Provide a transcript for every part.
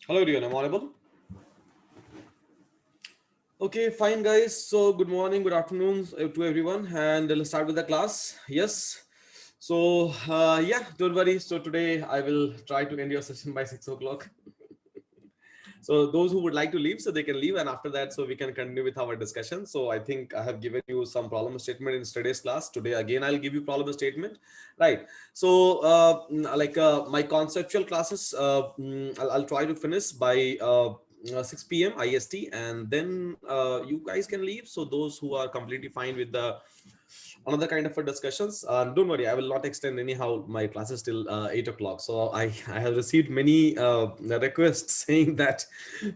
Hello, everyone. I'm audible. Okay, fine, guys. So, good morning, good afternoon to everyone, and let's start with the class. Yes. So, yeah, don't worry. So, today I will try to end your session by 6 o'clock. So, those who would like to leave, so they can leave, and after that, so we can continue with our discussion. So, I think I have given you some problem statement in today's class. Today, again, I'll give you problem statement, right? So, my conceptual classes, I'll try to finish by 6 p.m. IST, and then you guys can leave. So those who are completely fine with the another kind of a discussions, don't worry, I will not extend anyhow my classes till 8 o'clock. So I have received many requests saying that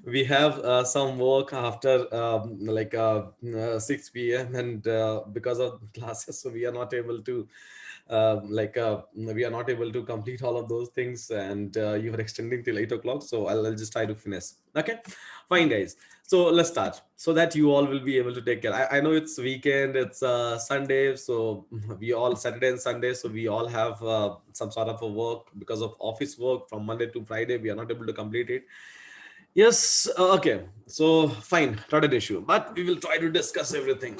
we have some work after 6 p.m. and because of classes, so we are not able to we are not able to complete all of those things, and you are extending till 8 o'clock. So I'll just try to finish. Okay, fine, guys. So let's start so that you all will be able to take care. I know it's weekend, it's Sunday, so we all Saturday and Sunday, so we all have some sort of a work because of office work from Monday to Friday. We are not able to complete it. Yes, okay. So fine, not an issue, but we will try to discuss everything.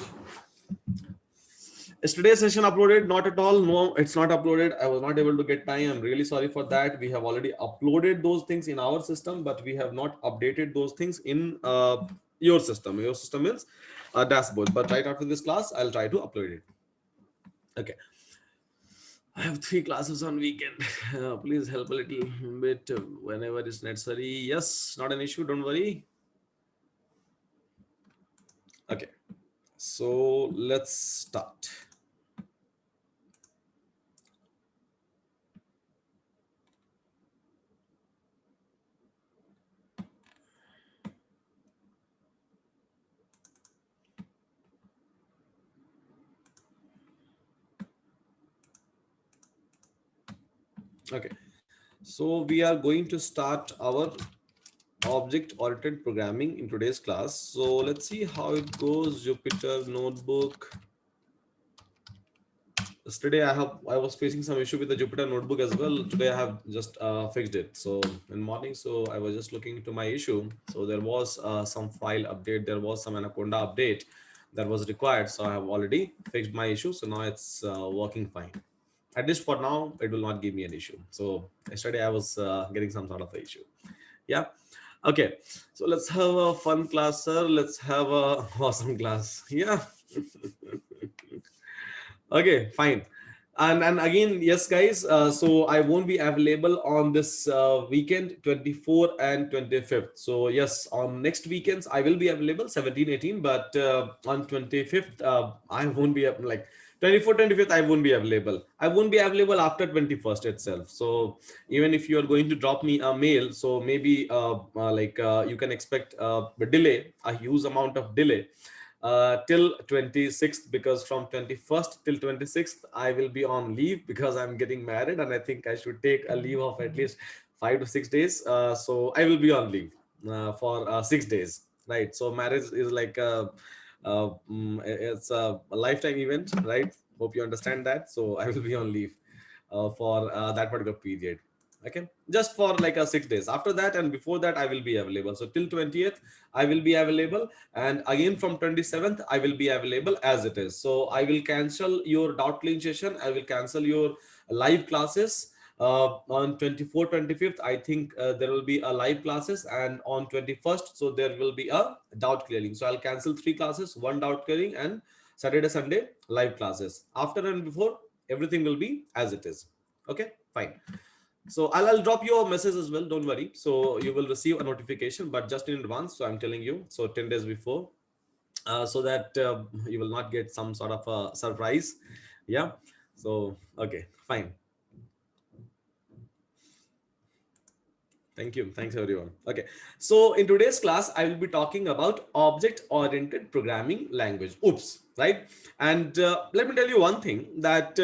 Yesterday's session uploaded? Not at all. No, it's not uploaded. I was not able to get time. I'm really sorry for that. We have already uploaded those things in our system, but we have not updated those things in your system. Your system is a dashboard. But right after this class, I'll try to upload it. Okay. I have 3 classes on weekend. Please help a little bit whenever it's necessary. Yes, not an issue. Don't worry. Okay. So let's start. Okay. So we are going to start our object-oriented programming in today's class. So let's see how it goes. Jupyter Notebook. Yesterday I was facing some issue with the Jupyter Notebook as well. Today I have just fixed it. So in morning, so I was just looking into my issue. So there was some file update. There was some Anaconda update that was required. So I have already fixed my issue. So now it's working fine. At least for now, it will not give me an issue. So yesterday I was getting some sort of a issue. Yeah. Okay. So let's have a fun class, sir. Let's have a awesome class. Yeah. Okay, fine. And again, yes, guys. So I won't be available on this weekend, 24 and 25th. So yes, on next weekends I will be available 17, 18, but on 25th I won't be like 24, 25th I won't be available. I won't be available after 21st itself. So even if you are going to drop me a mail, so maybe you can expect a delay, a huge amount of delay till 26th, because from 21st till 26th I will be on leave because I'm getting married, and I think I should take a leave of at least 5 to 6 days. So I will be on leave for 6 days, right? So marriage is like it's a lifetime event, right? Hope you understand that. So I will be on leave for that particular period. Okay, just for like 6 days. After that and before that I will be available. So till 20th I will be available, and again from 27th I will be available as it is. So I will cancel your doubt clean session. I will cancel your live classes on 24, 25th. I think there will be a live classes, and on 21st so there will be a doubt clearing. So I'll cancel 3 classes, one doubt clearing, and Saturday, Sunday live classes. After and before, everything will be as it is. Okay, fine. So I'll drop you a message as well. Don't worry. So you will receive a notification, but just in advance. So I'm telling you. So 10 days before, so that you will not get some sort of a surprise. Yeah. So okay, fine. Thank you. Thanks, everyone. Okay. So in today's class, I will be talking about object-oriented programming language. Oops, right? And let me tell you one thing that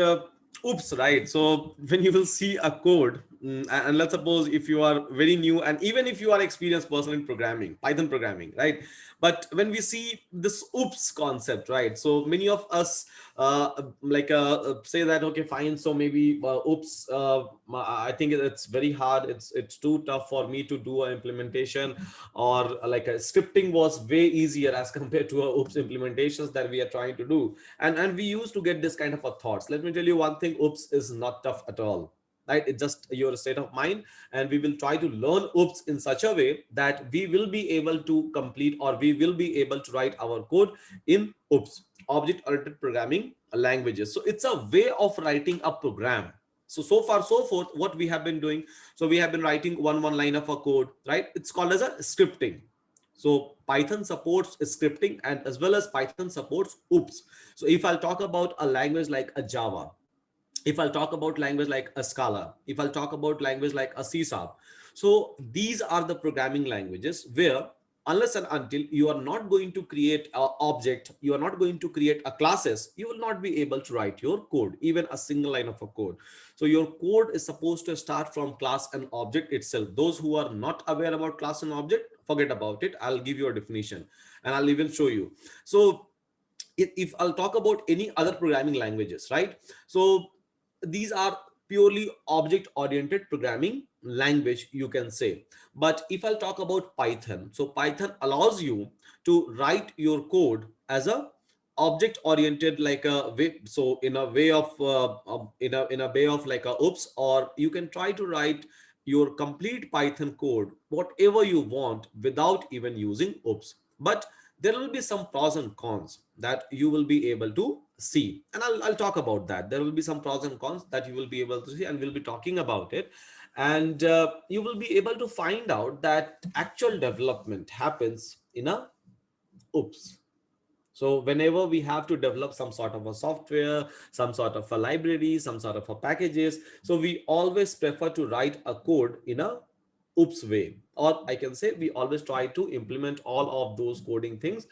oops, right? So when you will see a code, and let's suppose if you are very new, and even if you are experienced person in programming, Python programming, right? But when we see this oops concept, right, so many of us say that, okay, fine, so maybe oops, I think it's very hard, it's too tough for me to do an implementation, or like a scripting was way easier as compared to oops implementations that we are trying to do. And we used to get this kind of a thoughts. Let me tell you one thing, oops is not tough at all, right? It's just your state of mind, and we will try to learn oops in such a way that we will be able to complete, or we will be able to write our code in oops, object oriented programming languages. So it's a way of writing a program. So far so forth, what we have been doing, so we have been writing one line of a code, right? It's called as a scripting. So Python supports scripting, and as well as Python supports oops. So if I'll talk about a language like a Java, if I'll talk about language like a Scala, if I'll talk about language like a C Sharp, so these are the programming languages where, unless and until you are not going to create an object, you are not going to create a classes, you will not be able to write your code, even a single line of a code. So your code is supposed to start from class and object itself. Those who are not aware about class and object, forget about it. I'll give you a definition, and I'll even show you. So if I'll talk about any other programming languages, right? So these are purely object oriented programming language, you can say. But if I'll talk about Python, so Python allows you to write your code as a object oriented, like a way, so in a way of in a way of like a oops, or you can try to write your complete Python code whatever you want without even using oops. But there will be some pros and cons that you will be able to see, and I'll talk about that. There will be some pros and cons that you will be able to see, and we'll be talking about it. And you will be able to find out that actual development happens in a oops. So whenever we have to develop some sort of a software, some sort of a library, some sort of a packages, so we always prefer to write a code in a oops way, or I can say we always try to implement all of those coding things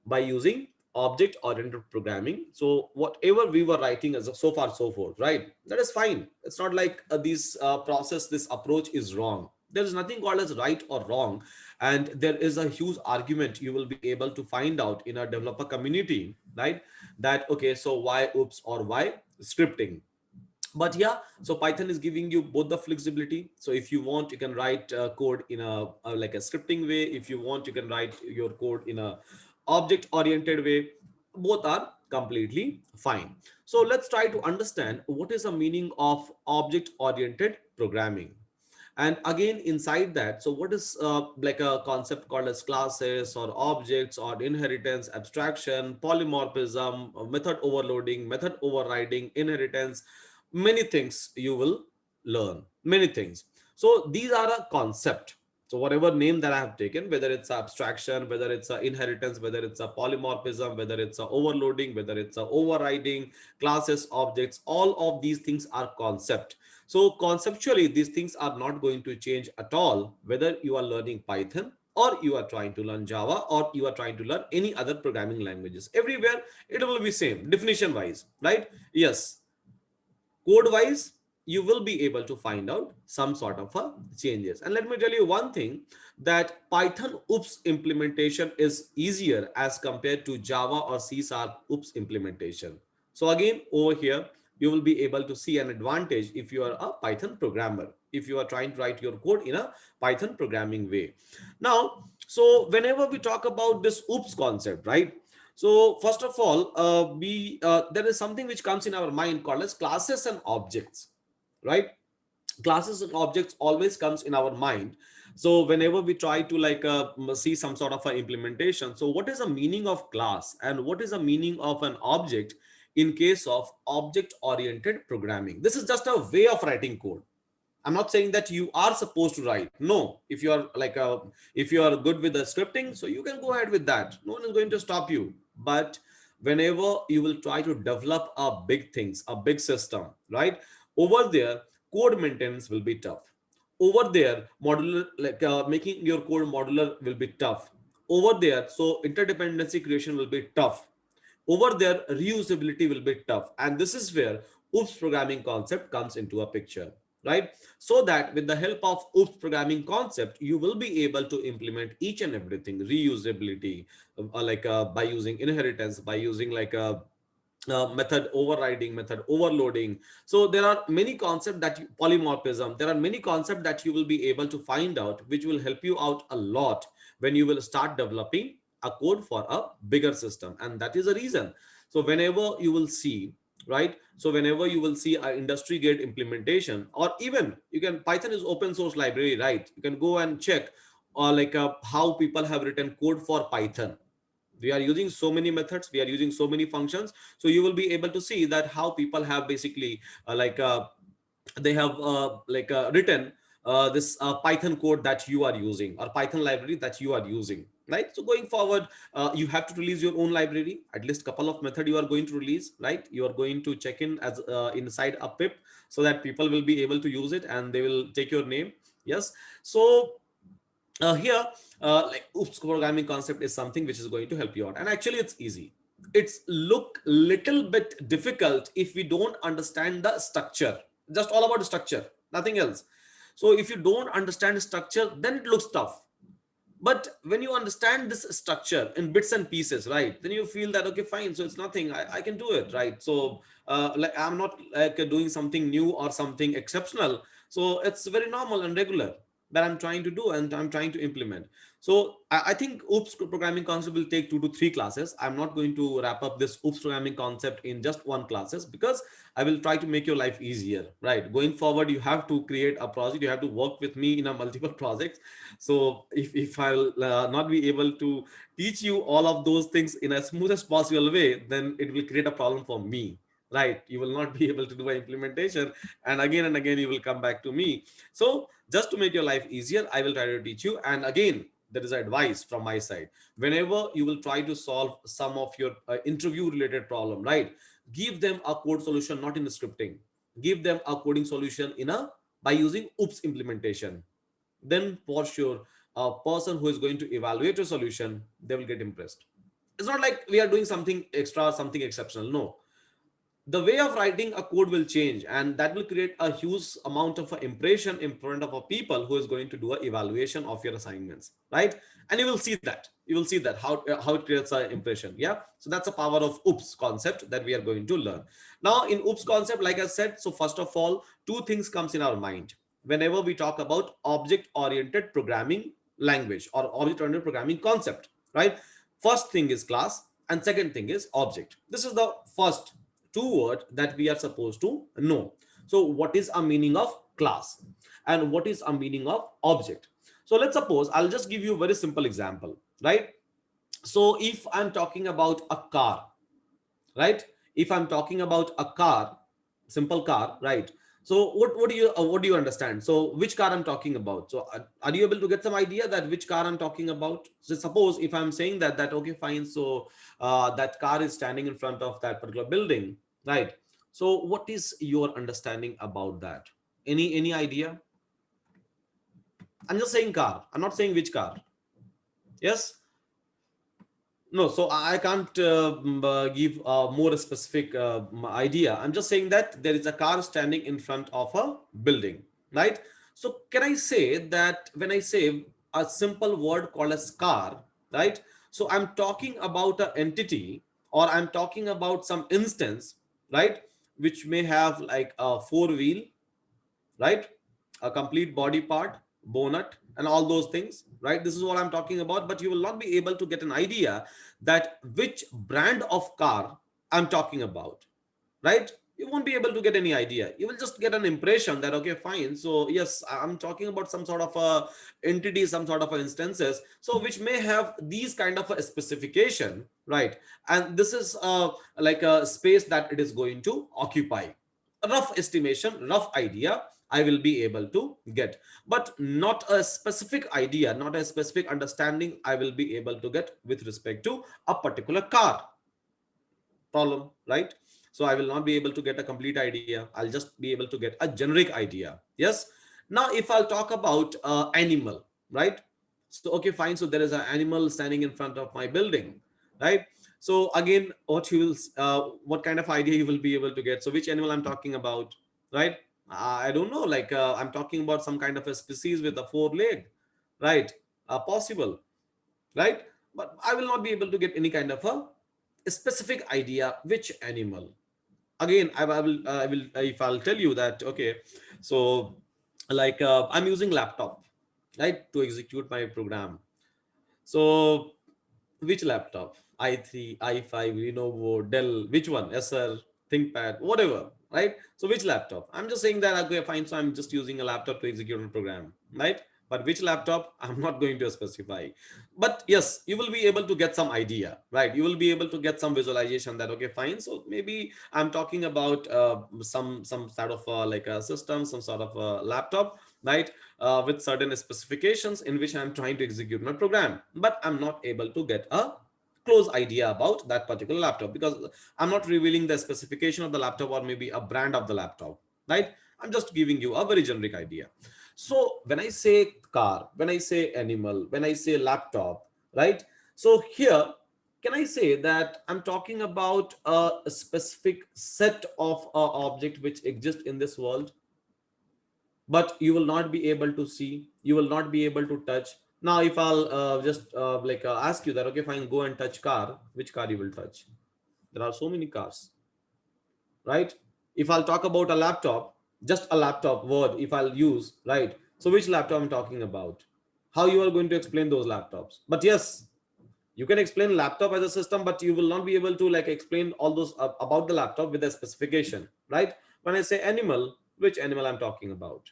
by using object oriented programming. So whatever we were writing as of so far so forth, right, that is fine. It's not like this process, this approach is wrong. There is nothing called as right or wrong. And there is a huge argument you will be able to find out in a developer community, right? That okay, so why oops or why scripting? But yeah, so Python is giving you both the flexibility. So if you want, you can write code in a like a scripting way. If you want, you can write your code in a object oriented way. Both are completely fine. So let's try to understand what is the meaning of object oriented programming. And again, inside that, so what is like a concept called as classes or objects or inheritance, abstraction, polymorphism, method overloading, method overriding, inheritance, many things you will learn, many things. So these are a concept. So whatever name that I have taken, whether it's abstraction, whether it's a inheritance, whether it's a polymorphism, whether it's a overloading, whether it's a overriding, classes, objects, all of these things are concept. So conceptually, these things are not going to change at all, whether you are learning Python or you are trying to learn Java or you are trying to learn any other programming languages. Everywhere it will be same definition wise, right? Yes, code wise you will be able to find out some sort of changes. And let me tell you one thing, that Python oops implementation is easier as compared to Java or C sharp oops implementation. So again, over here you will be able to see an advantage if you are a Python programmer, if you are trying to write your code in a Python programming way. Now, so whenever we talk about this oops concept, right, so first of all, we there is something which comes in our mind called as classes and objects, right? Classes and objects always comes in our mind. So whenever we try to like see some sort of a implementation, so what is the meaning of class and what is the meaning of an object in case of object oriented programming? This is just a way of writing code. I'm not saying that you are supposed to write. No, if you are like if you are good with the scripting, so you can go ahead with that. No one is going to stop you. But whenever you will try to develop a big things, a big system, right? Over there, code maintenance will be tough. Over there, modular, like making your code modular will be tough. Over there, so interdependency creation will be tough. Over there, reusability will be tough. And this is where oops programming concept comes into a picture. right? So that with the help of oops programming concept, you will be able to implement each and everything, reusability, by using inheritance, by using method overriding, method overloading. So there are many concepts that polymorphism, there are many concepts that you will be able to find out, which will help you out a lot when you will start developing a code for a bigger system. And that is a reason. So whenever you will see, right, so whenever you will see a industry grade implementation, or even you can, Python is open source library, right? You can go and check or how people have written code for Python. We are using so many methods, we are using so many functions. So you will be able to see that how people have basically they have written this Python code that you are using, or Python library that you are using, right? So going forward, you have to release your own library, at least couple of method you are going to release, right? You are going to check in as inside a pip, so that people will be able to use it and they will take your name. Yes. So here oops programming concept is something which is going to help you out, and actually it's easy. It's look little bit difficult if we don't understand the structure. Just all about the structure, nothing else. So if you don't understand the structure, then it looks tough. But when you understand this structure in bits and pieces, right, then you feel that okay, fine, so it's nothing, I can do it, right? So I'm not doing something new or something exceptional. So it's very normal and regular that I'm trying to do and I'm trying to implement. So I think oops programming concept will take 2 to 3 classes. I'm not going to wrap up this oops programming concept in just one classes, because I will try to make your life easier, right? Going forward, you have to create a project, you have to work with me in a multiple projects. So if I'll not be able to teach you all of those things in a smoothest possible way, then it will create a problem for me, right? You will not be able to do an implementation, and again you will come back to me. So just to make your life easier, I will try to teach you. And again, there is advice from my side. Whenever you will try to solve some of your interview related problem, right, give them a code solution, not in the scripting. Give them a coding solution in a by using oops implementation. Then for sure, a person who is going to evaluate your solution, they will get impressed. It's not like we are doing something extra, something exceptional. No, the way of writing a code will change, and that will create a huge amount of impression in front of a people who is going to do an evaluation of your assignments, right? And you will see that how it creates an impression. Yeah, so that's the power of oops concept that we are going to learn now. In oops concept, like I said, so first of all, two things comes in our mind whenever we talk about object oriented programming language or object oriented programming concept, right? First thing is class, and second thing is object. This is the first two words that we are supposed to know. So what is a meaning of class and what is a meaning of object? So let's suppose, I'll just give you a very simple example, right? So if I'm talking about a car, right, if I'm talking about a car, simple car, right? So what do you understand? So which car I'm talking about? So are you able to get some idea that which car I'm talking about? So suppose if I'm saying that okay, fine, so that car is standing in front of that particular building, right? So what is your understanding about that? Any idea? I'm just saying car, I'm not saying which car. Yes. No, so I can't give a more specific idea. I'm just saying that there is a car standing in front of a building, right? So can I say that when I say a simple word called as car, right? So I'm talking about an entity, or I'm talking about some instance, right? Which may have like a four wheel, right? A complete body part, bonnet, and all those things, right? This is what I'm talking about, but you will not be able to get an idea that which brand of car I'm talking about, right? You won't be able to get any idea. You will just get an impression that okay, fine, so yes, I'm talking about some sort of a entity, some sort of a instances, so which may have these kind of a specification, right? And this is like a space that it is going to occupy. A rough estimation, rough idea I will be able to get, but not a specific idea, not a specific understanding I will be able to get with respect to a particular car problem, right? So I will not be able to get a complete idea, I'll just be able to get a generic idea. Yes. Now if I'll talk about animal, right? So okay, fine, so there is an animal standing in front of my building, right? So again, what you will what kind of idea you will be able to get? So which animal I'm talking about, right? I don't know, like I'm talking about some kind of a species with a four leg, right? Possible, right? But I will not be able to get any kind of a specific idea which animal. Again, I will if I'll tell you that, okay, so like I'm using laptop, right, to execute my program. So which laptop? i3, i5, Lenovo, Dell, which one? Acer, ThinkPad, whatever, right? So which laptop? I'm just saying that, okay, fine. So I'm just using a laptop to execute a program, right? But which laptop? I'm not going to specify. But yes, you will be able to get some idea, right? You will be able to get some visualization that, okay, fine. So maybe I'm talking about some sort of like a system, some sort of a laptop, right? With certain specifications in which I'm trying to execute my program, but I'm not able to get a close idea about that particular laptop because I'm not revealing the specification of the laptop or maybe a brand of the laptop, right? I'm just giving you a very generic idea. So when I say car, when I say animal, when I say laptop, right? So here, can I say that I'm talking about a specific set of object which exist in this world, but you will not be able to see, you will not be able to touch. Now if I'll just like ask you that, okay, fine, go and touch car, which car you will touch? There are so many cars, right? If I'll talk about a laptop, just a laptop word if I'll use, right? So which laptop I'm talking about? How you are going to explain those laptops? But yes, you can explain laptop as a system, but you will not be able to like explain all those about the laptop with a specification, right? When I say animal, which animal I'm talking about,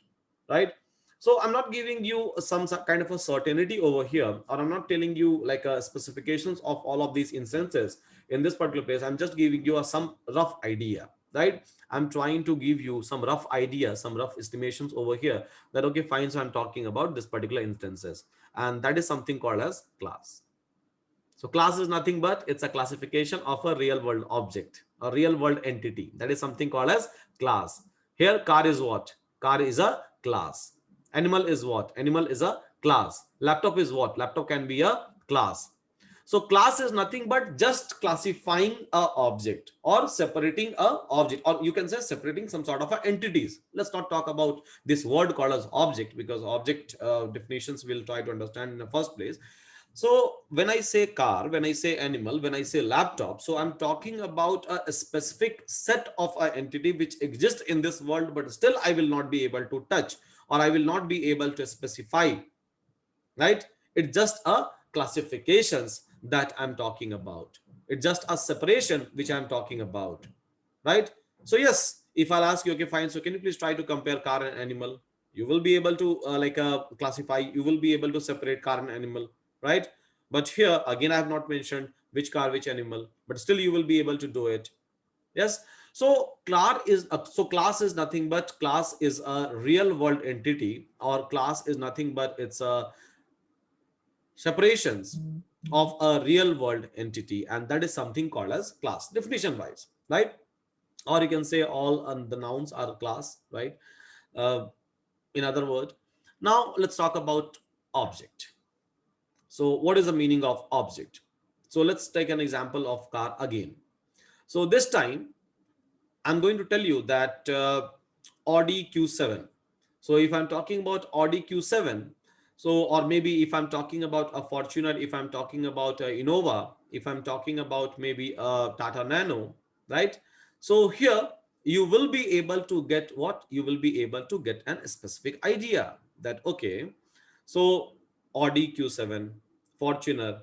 right? So I'm not giving you some kind of a certainty over here, or I'm not telling you like specifications of all of these instances in this particular place. I'm just giving you some rough idea, right? I'm trying to give you some rough idea, some rough estimations over here, that okay, fine, so I'm talking about this particular instances, and that is something called as class. So class is nothing but it's a classification of a real world object, a real world entity. That is something called as class. Here, car is what? Car is a class. Animal is what? Animal is a class. Laptop is what? Laptop can be a class. So class is nothing but just classifying a object or separating a object, or you can say separating some sort of a entities. Let's not talk about this word called as object, because object definitions we'll try to understand in the first place. So when I say car, when I say animal, when I say laptop, so I'm talking about a specific set of an entity which exists in this world, but still I will not be able to touch, or I will not be able to specify, right? It's just a classifications that I'm talking about. It's just a separation which I'm talking about, right? So yes, if I'll ask you, okay, fine, so can you please try to compare car and animal? You will be able to classify, you will be able to separate car and animal, right? But here again, I have not mentioned which car, which animal, but still you will be able to do it. Yes. So class is nothing but class is a real world entity, or class is nothing but it's a separations of a real world entity, and that is something called as class definition wise, right? Or you can say all the nouns are class, right? uh, in other words, now let's talk about object. So what is the meaning of object? So let's take an example of car again. So this time I'm going to tell you that Audi Q7. So if I'm talking about Audi Q7, so or maybe if I'm talking about a Fortuner, if I'm talking about a Innova, if I'm talking about maybe a Tata Nano, right? So here you will be able to get what? You will be able to get an specific idea that okay, so Audi Q7, Fortuner,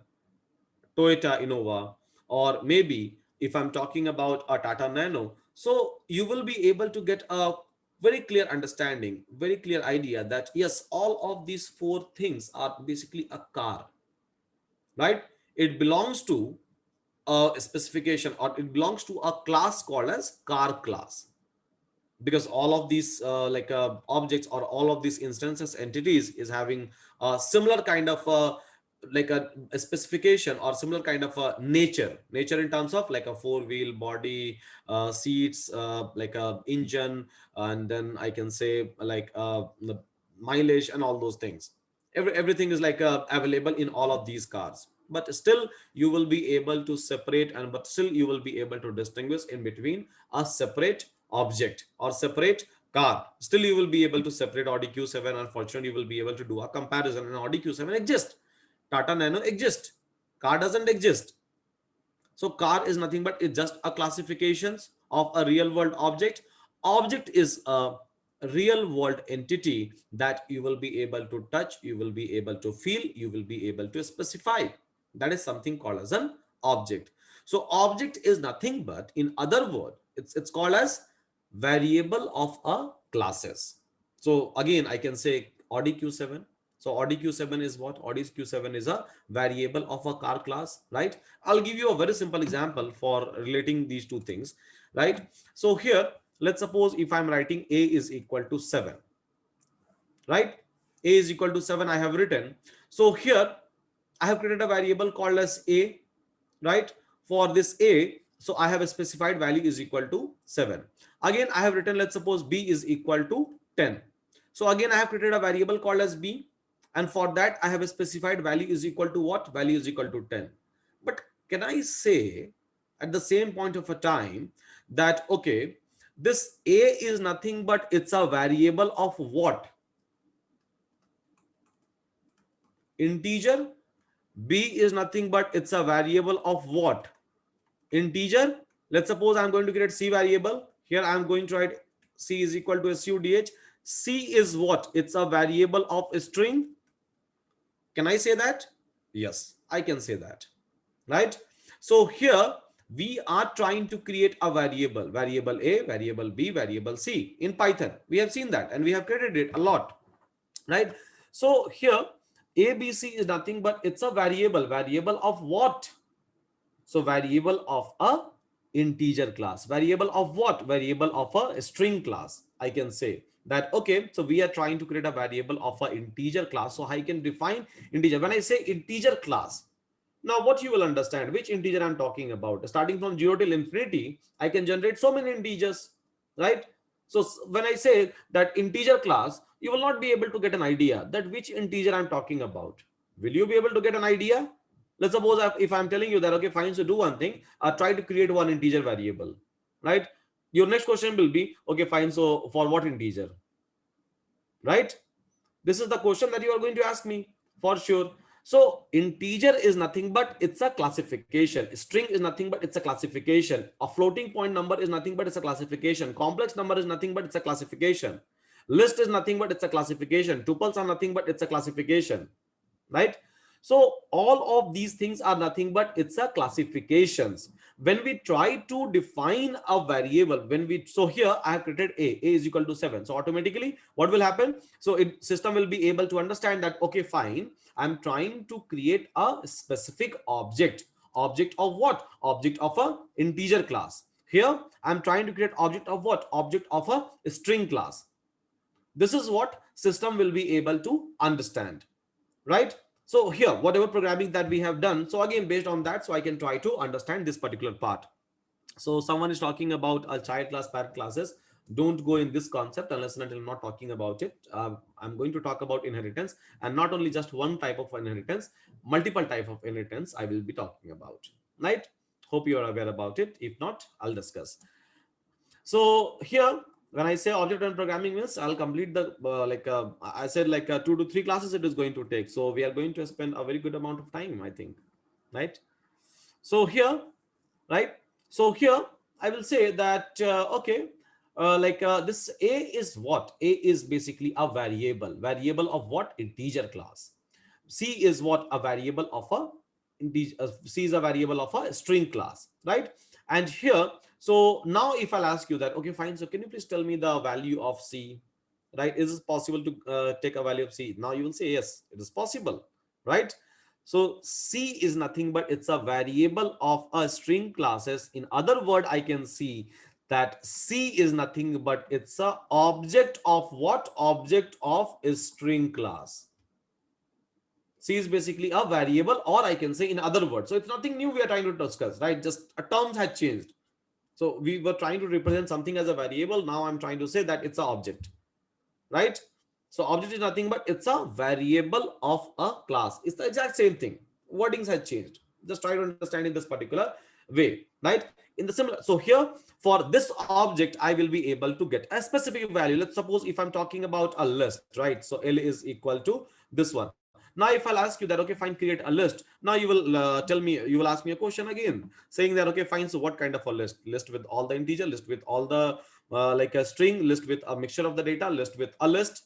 Toyota Innova, or maybe if I'm talking about a Tata Nano, so you will be able to get a very clear understanding, very clear idea that yes, all of these four things are basically a car, right? It belongs to a specification, or it belongs to a class called as car class, because all of these objects, or all of these instances entities is having a similar kind of a specification, or similar kind of a nature in terms of like a four wheel body, seats, like a engine, and then I can say like the mileage and all those things. Everything is like available in all of these cars, but still you will be able to separate, but still you will be able to distinguish in between a separate object or separate car. Still, you will be able to separate Audi Q7. Unfortunately, you will be able to do a comparison. And Audi Q7 exists. Tata Nano exists. Car doesn't exist. So car is nothing but it's just a classifications of a real world object. Object is a real world entity that you will be able to touch, you will be able to feel, you will be able to specify. That is something called as an object. So object is nothing but, in other word, it's called as variable of a classes. So again, I can say Audi Q7. So Audi Q7 is what? Audi Q7 is a variable of a car class, right? I'll give you a very simple example for relating these two things, right? So here, let's suppose if I'm writing A is equal to 7, right? A is equal to 7, I have written. So here, I have created a variable called as A, right? For this A, so I have a specified value is equal to 7. Again, I have written, let's suppose B is equal to 10. So again, I have created a variable called as B, and for that I have a specified value is equal to what? Value is equal to 10. But can I say at the same point of a time that, okay, this A is nothing but it's a variable of what? Integer. B is nothing but it's a variable of what? Integer. Let's suppose I'm going to create C variable. Here I'm going to write C is equal to SUDH. C is what? It's a variable of a string. Can I say that? Yes, I can say that, right? So here we are trying to create a variable, variable A, variable B, variable C in Python. We have seen that and we have created it a lot, right? So here ABC is nothing but it's a variable. Variable of what? So variable of a integer class. Variable of what? Variable of a string class. I can say that, okay, so we are trying to create a variable of a integer class. So I can define integer. When I say integer class, now what you will understand, which integer I'm talking about. Starting from 0 till infinity, I can generate so many integers, right? So when I say that integer class, you will not be able to get an idea that which integer I'm talking about. Will you be able to get an idea? Let's suppose if I'm telling you that, okay, fine, so do one thing, try to create one integer variable, right? Your next question will be, okay, fine, so for what integer, right? This is the question that you are going to ask me for sure. So integer is nothing but it's a classification. String is nothing but it's a classification. A floating point number is nothing but it's a classification. Complex number is nothing but it's a classification. List is nothing but it's a classification. Tuples are nothing but it's a classification, right? So all of these things are nothing but it's a classifications. When we try to define a variable, when we, so here I have created A is equal to 7. So automatically what will happen? So system will be able to understand that, okay, fine, I'm trying to create a specific object. Object of what? Object of a integer class. Here I'm trying to create object of what? Object of a string class. This is what system will be able to understand, right? So here, whatever programming that we have done, so again, based on that, so I can try to understand this particular part. So someone is talking about a child class, parent classes. Don't go in this concept unless and until I'm not talking about it. I'm going to talk about inheritance, and not only just one type of inheritance, multiple type of inheritance I will be talking about, right? Hope you are aware about it. If not, I'll discuss. So here, when I say object-oriented programming means I'll complete the I said like 2 to 3 classes it is going to take. So we are going to spend a very good amount of time, I think, right? So here, right? So here I will say that okay, this A is what? A is basically a variable. Variable of what? Integer class. C is what? A variable of a integer. C is a variable of a string class, right? And here, so now if I'll ask you that, okay, fine, so can you please tell me the value of C, right? Is it possible to take a value of C? Now you will say yes, it is possible, right? So C is nothing but it's a variable of a string classes. In other word, I can see that C is nothing but it's a object of what? Object of a string class. C is basically a variable, or I can say in other words. So it's nothing new we are trying to discuss, right? Just a terms had changed. So we were trying to represent something as a variable. Now I'm trying to say that it's an object, right? So object is nothing but it's a variable of a class. It's the exact same thing. Wordings had changed. Just try to understand in this particular way, right? In the similar, so here for this object I will be able to get a specific value. Let's suppose if I'm talking about a list, right? So L is equal to this one. Now if I'll ask you that, okay fine, create a list, now you will tell me, you will ask me a question again saying that, okay fine, so what kind of a list? List with all the integer, list with all the like a string, list with a mixture of the data, list with a list,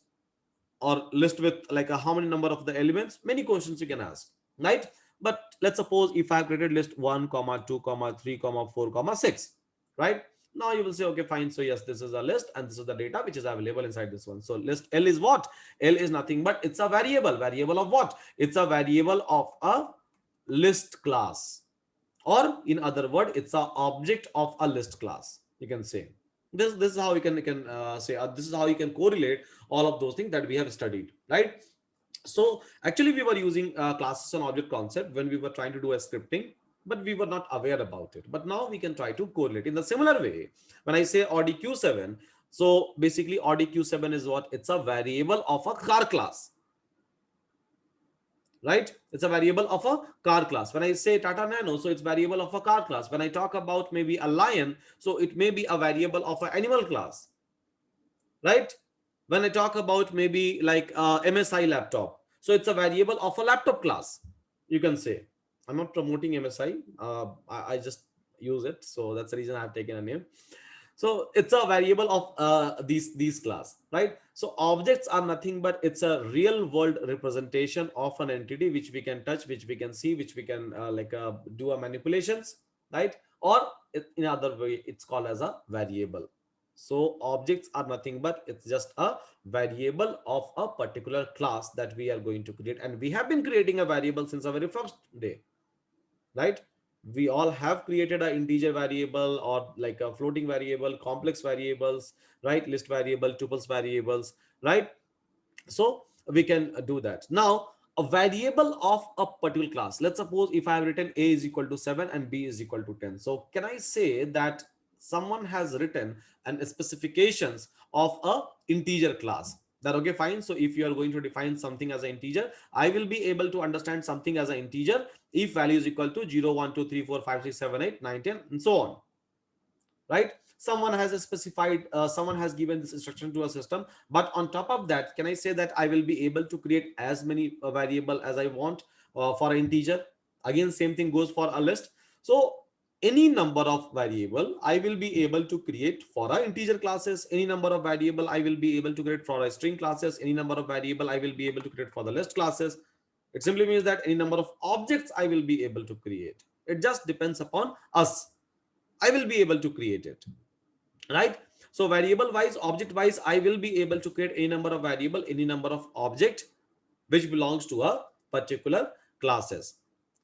or list with like a how many number of the elements? Many questions you can ask, right? But let's suppose if I have created list 1 comma 2 comma 3 comma 4 comma 6, right? Now you will say, okay fine, so yes, this is a list and this is the data which is available inside this one. So list L is what? L is nothing but it's a variable. Variable of what? It's a variable of a list class, or in other word, it's a object of a list class, you can say. This is how you can say, this is how you can correlate all of those things that we have studied, right? So actually we were using classes and object concept when we were trying to do a scripting, but we were not aware about it. But now we can try to correlate in the similar way. When I say ODQ7, so basically ODQ7 is what? It's a variable of a car class, right? It's a variable of a car class. When I say Tata Nano, so it's variable of a car class. When I talk about maybe a lion, so it may be a variable of an animal class, right? When I talk about maybe like MSI laptop, so it's a variable of a laptop class, you can say. I'm not promoting MSI, I just use it, so that's the reason I've taken a name. So it's a variable of these class, right? So objects are nothing but it's a real world representation of an entity which we can touch, which we can see, which we can do a manipulations, right? Or in other way, it's called as a variable. So objects are nothing but it's just a variable of a particular class that we are going to create, and we have been creating a variable since the very first day, right? We all have created an integer variable or like a floating variable, complex variables, right? List variable, tuples variables, right? So we can do that. Now a variable of a particular class, let's suppose if I have written a is equal to 7 and b is equal to 10, so can I say that someone has written an specifications of a integer class? That okay fine, so if you are going to define something as an integer, I will be able to understand something as an integer if value is equal to 0 1 2 3 4 5 6 7 8 9 10 and so on, right? Someone has a specified someone has given this instruction to a system, but on top of that, can I say that I will be able to create as many variable as I want for an integer? Again, same thing goes for a list. So any number of variable I will be able to create for a integer classes, any number of variable I will be able to create for a string classes, any number of variable I will be able to create for the list classes. It simply means that any number of objects I will be able to create. It just depends upon us. I will be able to create it, right? So variable wise, object wise, I will be able to create any number of variable, any number of object which belongs to a particular classes.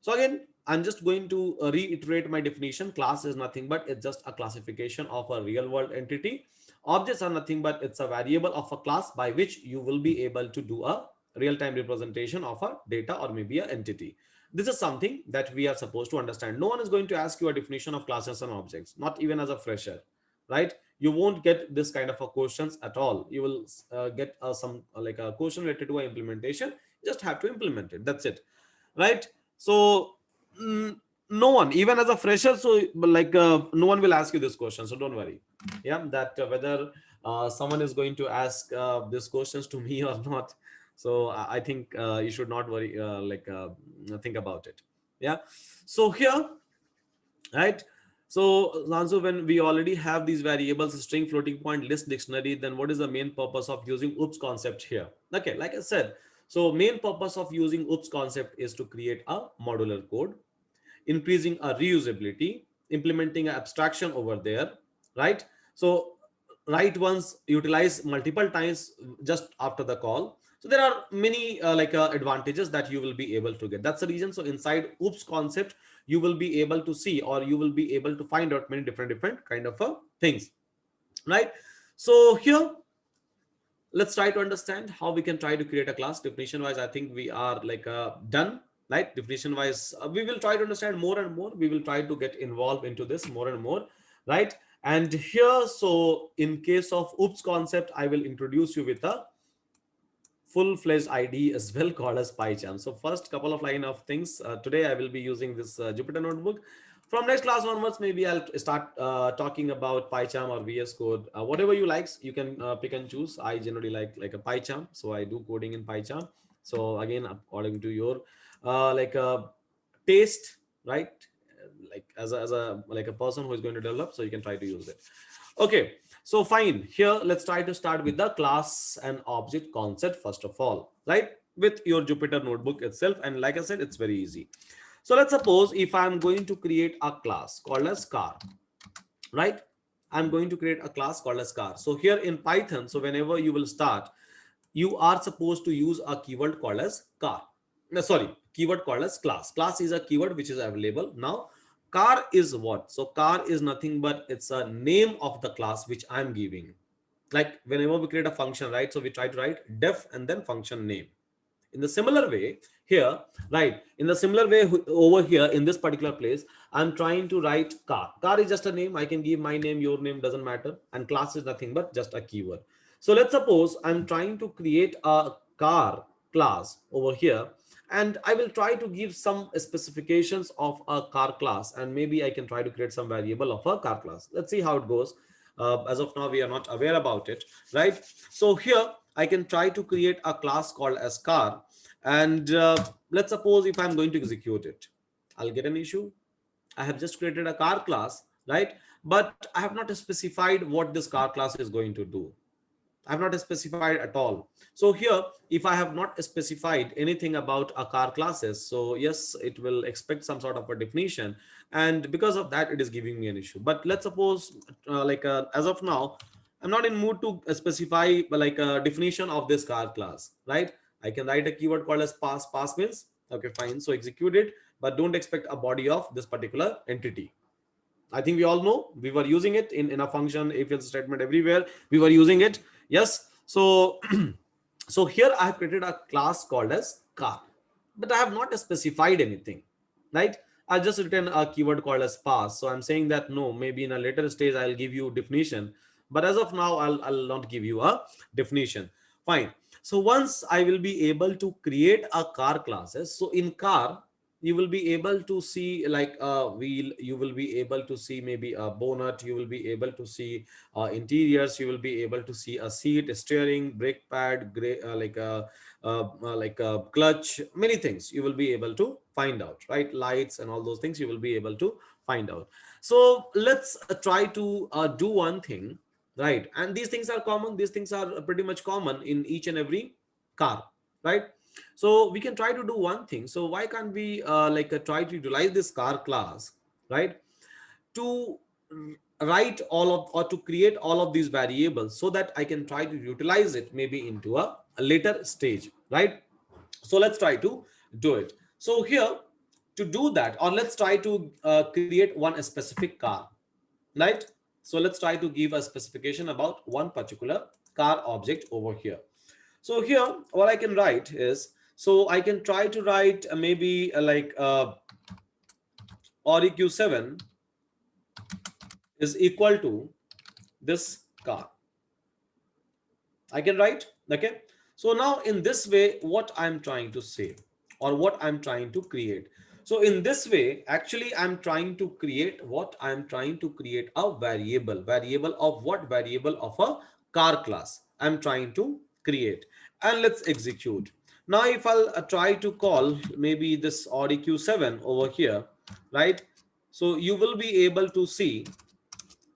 So again, I'm just going to reiterate my definition. Class is nothing but it's just a classification of a real world entity. Objects are nothing but it's a variable of a class by which you will be able to do a real-time representation of a data or maybe an entity. This is something that we are supposed to understand. No one is going to ask you a definition of classes and objects, not even as a fresher, right? You won't get this kind of a questions at all. You will get some like a question related to a implementation. You just have to implement it, that's it, right? So mm, no one, even as a fresher, so like no one will ask you this question, so don't worry. Yeah, that whether someone is going to ask these questions to me or not. So I think you should not worry, think about it. Yeah. So here, right? So Zansu, when we already have these variables, string, floating point, list, dictionary, then what is the main purpose of using oops concept here? Okay, like I said, so main purpose of using oops concept is to create a modular code, increasing a reusability, implementing an abstraction over there, right? So write once, utilize multiple times just after the call. So there are many advantages that you will be able to get. That's the reason. So inside oops concept, you will be able to see, or you will be able to find out many different kind of things, right? So here, let's try to understand how we can try to create a class. Definition wise, I think we are done, right? Definition wise, we will try to understand more and more. We will try to get involved into this more and more, right? And here, so in case of oops concept, I will introduce you with a full-fledged IDE as well called as PyCharm. So first couple of line of things. Today I will be using this Jupyter notebook. From next class onwards, maybe I'll start talking about PyCharm or VS Code, whatever you like. You can pick and choose. I generally like a PyCharm, so I do coding in PyCharm. So again, according to your like taste, right? Like as a like a person who is going to develop, so you can try to use it. Okay, so fine. Here, let's try to start with the class and object concept first of all, right? With your Jupyter notebook itself, and like I said, it's very easy. So let's suppose if I'm going to create a class called as car, right? I'm going to create a class called as car. So here in Python, so whenever you will start, you are supposed to use a keyword called as car. No, sorry, keyword called as class. Class is a keyword which is available. Now, car is what? So car is nothing but it's a name of the class which I'm giving. Like whenever we create a function, right? So we try to write def and then function name. In the similar way here, right, in the similar way over here in this particular place, I'm trying to write car. Car is just a name. I can give my name, your name, doesn't matter. And class is nothing but just a keyword. So let's suppose I'm trying to create a car class over here, and I will try to give some specifications of a car class, and maybe I can try to create some variable of a car class. Let's see how it goes. As of now, we are not aware about it, right? So here I can try to create a class called as car, and let's suppose if I'm going to execute it, I'll get an issue. I have just created a car class, right? But I have not specified what this car class is going to do. I have not specified at all. So here, if I have not specified anything about a car classes, so yes, it will expect some sort of a definition. And because of that, it is giving me an issue. But let's suppose as of now, I'm not in mood to specify like a definition of this car class, right? I can write a keyword called as pass. Pass means, okay, fine. So execute it, but don't expect a body of this particular entity. I think we all know we were using it in a function, if else statement everywhere. We were using it. Yes. So, so here I have created a class called as car, but I have not specified anything, right? I just written a keyword called as pass. So I'm saying that no, maybe in a later stage I'll give you definition, but as of now I'll not give you a definition. Fine. So once I will be able to create a car classes, so in car you will be able to see like a wheel, you will be able to see maybe a bonnet, you will be able to see interiors, you will be able to see a seat, a steering, brake pad, gray, like a clutch, many things you will be able to find out, right? Lights and all those things you will be able to find out. So let's try to do one thing, right? And these things are common, these things are pretty much common in each and every car, right? So we can try to do one thing. So why can't we try to utilize this car class, right, to write all of or to create all of these variables so that I can try to utilize it maybe into a later stage, right? So let's try to do it. So here, to do that, or let's try to create one specific car, right? So let's try to give a specification about one particular car object over here. So here, what I can write is, so I can try to write maybe Audi Q7 is equal to this car. I can write, okay? So now in this way, what I'm trying to say or what I'm trying to create. So in this way, actually, I'm trying to create what I'm trying to create a variable of what? Variable of a car class I'm trying to create. And let's execute. Now, if I'll try to call maybe this Audi Q7 over here, right? So you will be able to see.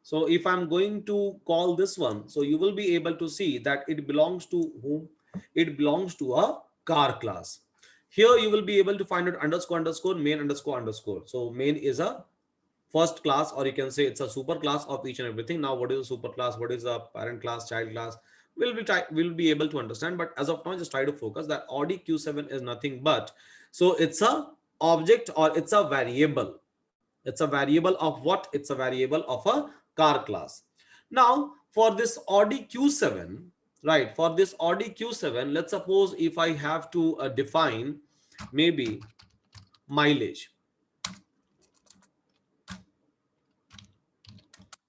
So if I'm going to call this one, so you will be able to see that it belongs to whom? It belongs to a car class. Here you will be able to find it underscore underscore main underscore underscore. So main is a first class, or you can say it's a super class of each and everything. Now, what is a super class? What is a parent class, child class? We'll be able to understand. But as of now, just try to focus that Audi Q7 is nothing but, so it's a object or it's a variable. It's a variable of what? It's a variable of a car class. Now, for this Audi Q7, right? For this Audi Q7, let's suppose if I have to define maybe mileage,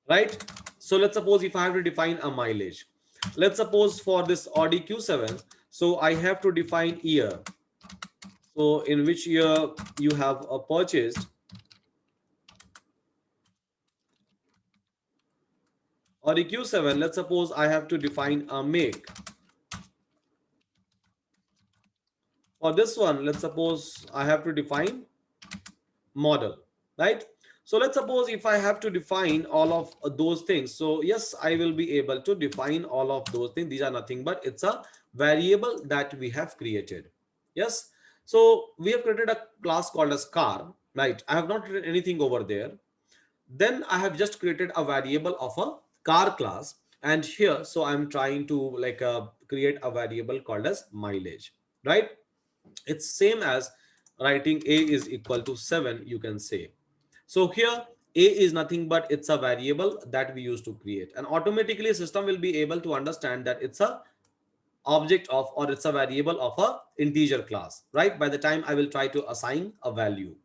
right? So let's suppose if I have to define a mileage, let's suppose for this Audi Q7, so I have to define year. So in which year you have purchased or EQ7, let's suppose I have to define a make. For this one, let's suppose I have to define model, right? So let's suppose if I have to define all of those things, so yes, I will be able to define all of those things. These are nothing but it's a variable that we have created. Yes, so we have created a class called as car, right? I have not written anything over there. Then I have just created a variable of a car class, and here, so I'm trying to like create a variable called as mileage, right? It's same as writing a is equal to 7, you can say. So here a is nothing but it's a variable that we use to create, and automatically system will be able to understand that it's a object of, or it's a variable of a integer class, right? By the time I will try to assign a value,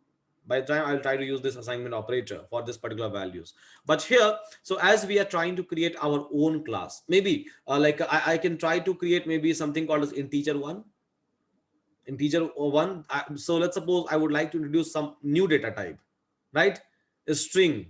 by the time I will try to use this assignment operator for this particular values. But here, so as we are trying to create our own class, maybe I can try to create maybe something called as integer one, integer one. So let's suppose I would like to introduce some new data type, right? A string,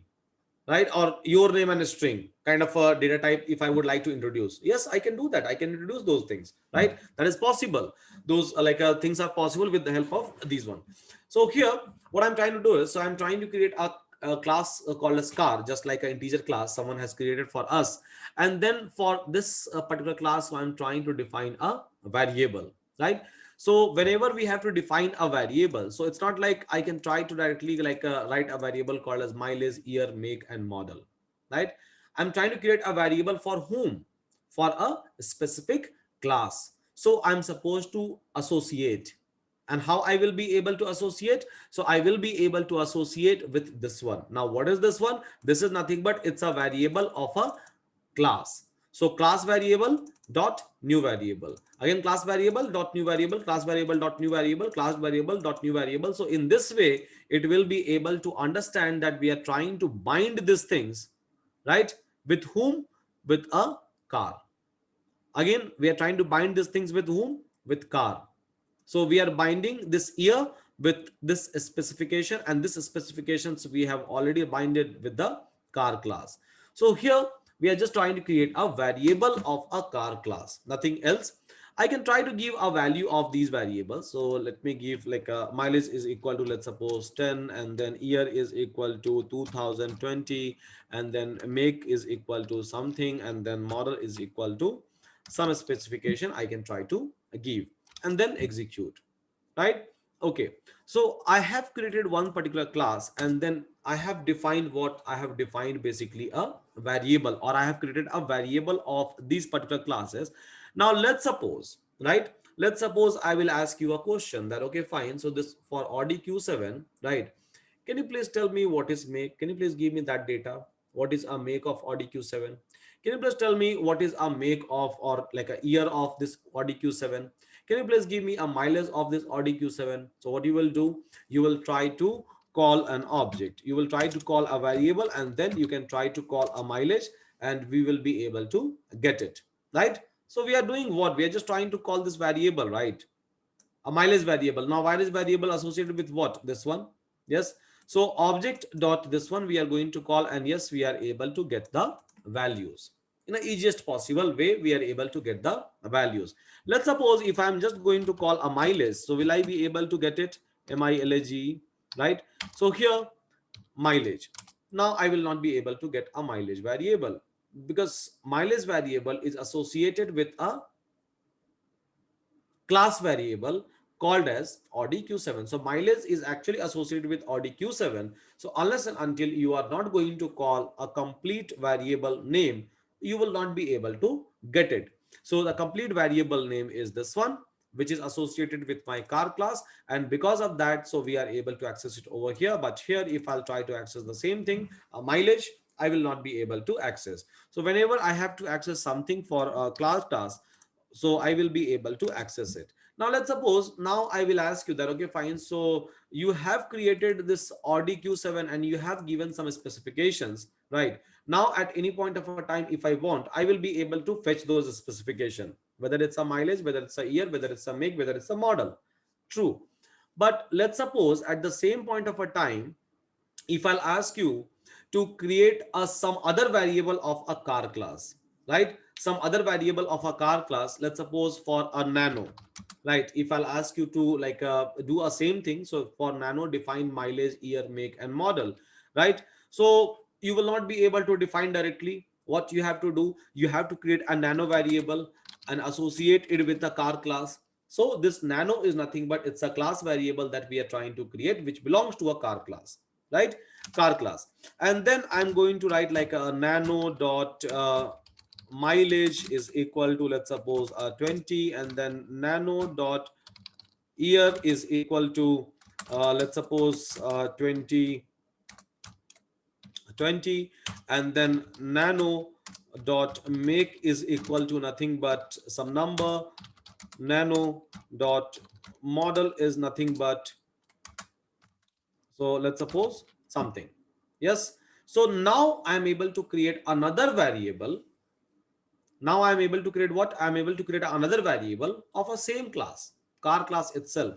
right? Or your name and a string kind of a data type. If I would like to introduce, yes, I can do that. I can introduce those things, right? That is possible. Those things are possible with the help of these one. So here, what I'm trying to do is, so I'm trying to create a class called as car, just like an integer class someone has created for us. And then for this particular class, so I'm trying to define a variable, right? So whenever we have to define a variable, so it's not like I can try to directly write a variable called as mileage, year, make, and model, right? I'm trying to create a variable for whom? For a specific class. So I'm supposed to associate. And how I will be able to associate? So I will be able to associate with this one. Now, what is this one? This is nothing but it's a variable of a class. So class variable dot new variable. Again, class variable dot new variable, class variable dot new variable, class variable dot new variable. So in this way, it will be able to understand that we are trying to bind these things, right? With whom? With a car. Again, we are trying to bind these things with whom? With car. So we are binding this year with this specification, and this specifications we have already binded with the car class. So here we are just trying to create a variable of a car class, nothing else. I can try to give a value of these variables. So let me give like a mileage is equal to, let's suppose 10, and then year is equal to 2020, and then make is equal to something, and then model is equal to some specification I can try to give, and then execute, right? Okay, so I have created one particular class, and then I have defined what I have defined, basically a variable, or I have created a variable of these particular classes. Now let's suppose, right, let's suppose I will ask you a question that, okay, fine, so this for Audi Q7, right? Can you please tell me what is make? Can you please give me that data? What is a make of Audi Q7? Can you please tell me what is a make of, or like a year of this Audi Q7? Can you please give me a mileage of this Audi Q7? So what you will do, you will try to call an object. You will try to call a variable, and then you can try to call a mileage, and we will be able to get it, right? So we are doing what? We are just trying to call this variable, right? A mileage variable. Now mileage variable associated with what? This one. Yes. So object dot this one we are going to call, and yes, we are able to get the values in the easiest possible way. We are able to get the values. Let's suppose if I'm just going to call a mileage, so will I be able to get it? Mileage, right? So here mileage. Now I will not be able to get a mileage variable, because mileage variable is associated with a class variable called as Audi Q7. So mileage is actually associated with Audi Q7. So unless and until you are not going to call a complete variable name, you will not be able to get it. So the complete variable name is this one, which is associated with my car class. And because of that, so we are able to access it over here. But here, if I'll try to access the same thing, a mileage, I will not be able to access. So whenever I have to access something for a class task, so I will be able to access it. Now let's suppose, now I will ask you that, okay, fine, so you have created this Audi Q7 and you have given some specifications, right? Now at any point of a time, if I want, I will be able to fetch those specification, whether it's a mileage, whether it's a year, whether it's a make, whether it's a model. True. But let's suppose at the same point of a time, if I'll ask you to create a some other variable of a car class, right? Some other variable of a car class. Let's suppose for a nano, right? If I'll ask you to like do a same thing, so for nano, define mileage, year, make, and model, right? So you will not be able to define directly. What you have to do, you have to create a nano variable and associate it with the car class. So this nano is nothing but it's a class variable that we are trying to create, which belongs to a car class, right? Car class. And then I'm going to write like a nano dot mileage is equal to, let's suppose 20, and then nano dot year is equal to let's suppose 20, and then nano dot make is equal to nothing but some number. Nano dot model is nothing but, so let's suppose something. Yes. So now I'm able to create another variable. Now I'm able to create what? I'm able to create another variable of a same class, car class itself.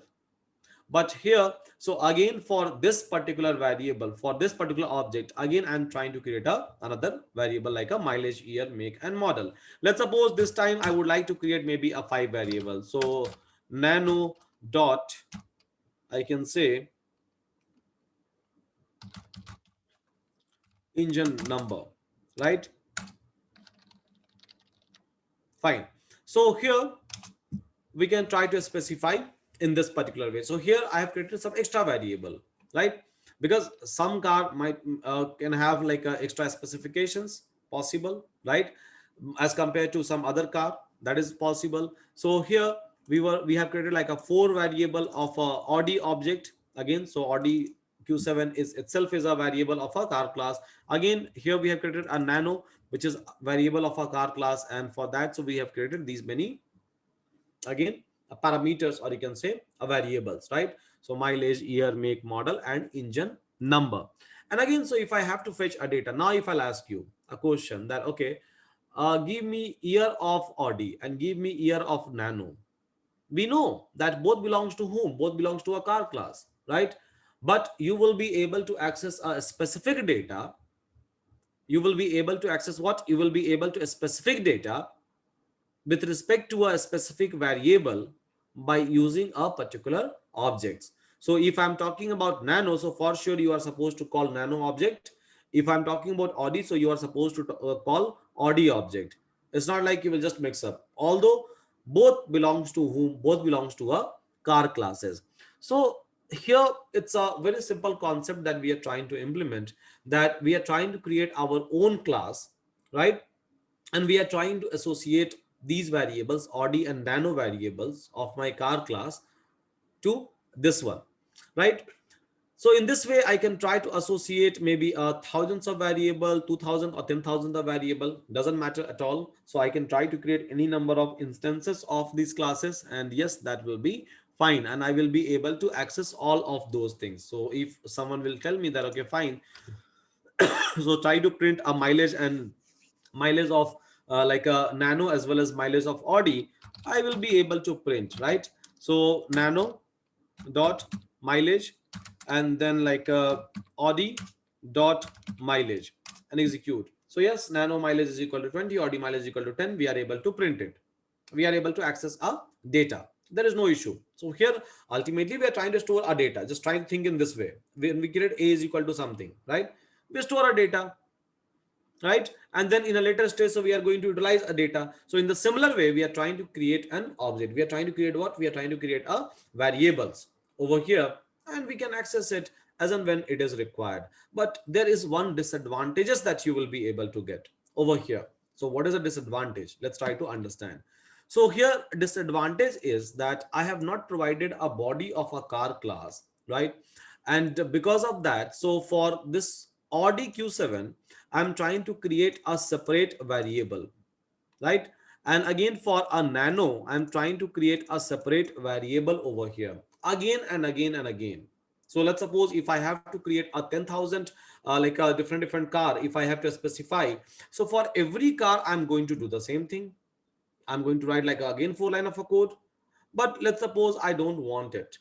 But here, so again, for this particular variable, for this particular object, again, I'm trying to create another variable like a mileage, year, make, and model. Let's suppose this time I would like to create maybe a 5 variable. So nano dot, I can say engine number, right? Fine. So here we can try to specify in this particular way. So here I have created some extra variable, right? Because some car might can have like extra specifications possible, right? As compared to some other car, that is possible. So here we have created like a 4 variable of a Audi object again. So Audi Q7 is itself is a variable of a car class. Again, here we have created a nano, which is variable of a car class, and for that, so we have created these many again parameters, or you can say variables, right? So mileage, year, make, model, and engine number. And again, so if I have to fetch a data, now if I'll ask you a question that okay, give me year of Audi and give me year of nano, we know that both belongs to whom? Both belongs to a car class, right? But you will be able to access a specific data. You will be able to access what? You will be able to specific data with respect to a specific variable by using a particular objects. So if I'm talking about nano, so for sure you are supposed to call nano object. If I'm talking about Audi, so you are supposed to call Audi object. It's not like you will just mix up. Although both belongs to whom? Both belongs to a car classes. So here it's a very simple concept that we are trying to implement, that we are trying to create our own class, right? And we are trying to associate these variables, Audi and nano variables of my car class, to this one, right? So in this way, I can try to associate maybe thousands of variable, 2000 or 10,000 of variable, doesn't matter at all. So I can try to create any number of instances of these classes, and yes, that will be fine. And I will be able to access all of those things. So if someone will tell me that, okay, fine, so try to print a mileage and mileage of like a nano as well as mileage of Audi, I will be able to print, right? So nano dot mileage, and then like Audi dot mileage, and execute. So yes, nano mileage is equal to 20, Audi mileage is equal to 10. We are able to print it. We are able to access our data. There is no issue. So here ultimately we are trying to store our data. Just try to think in this way. When we create A is equal to something, right? We store our data, right? And then in a later stage, so we are going to utilize a data. So in the similar way, we are trying to create an object. We are trying to create what? We are trying to create a variables over here, and we can access it as and when it is required. But there is one disadvantages that you will be able to get over here. So what is a disadvantage? Let's try to understand. So here disadvantage is that I have not provided a body of a car class, right? And because of that, so for this Audi Q7, I'm trying to create a separate variable, right? And again, for a nano, I'm trying to create a separate variable over here again and again and again. So let's suppose if I have to create a 10,000 like a different car, if I have to specify, so for every car, I'm going to do the same thing. I'm going to write like again 4 line of a code. But let's suppose I don't want it,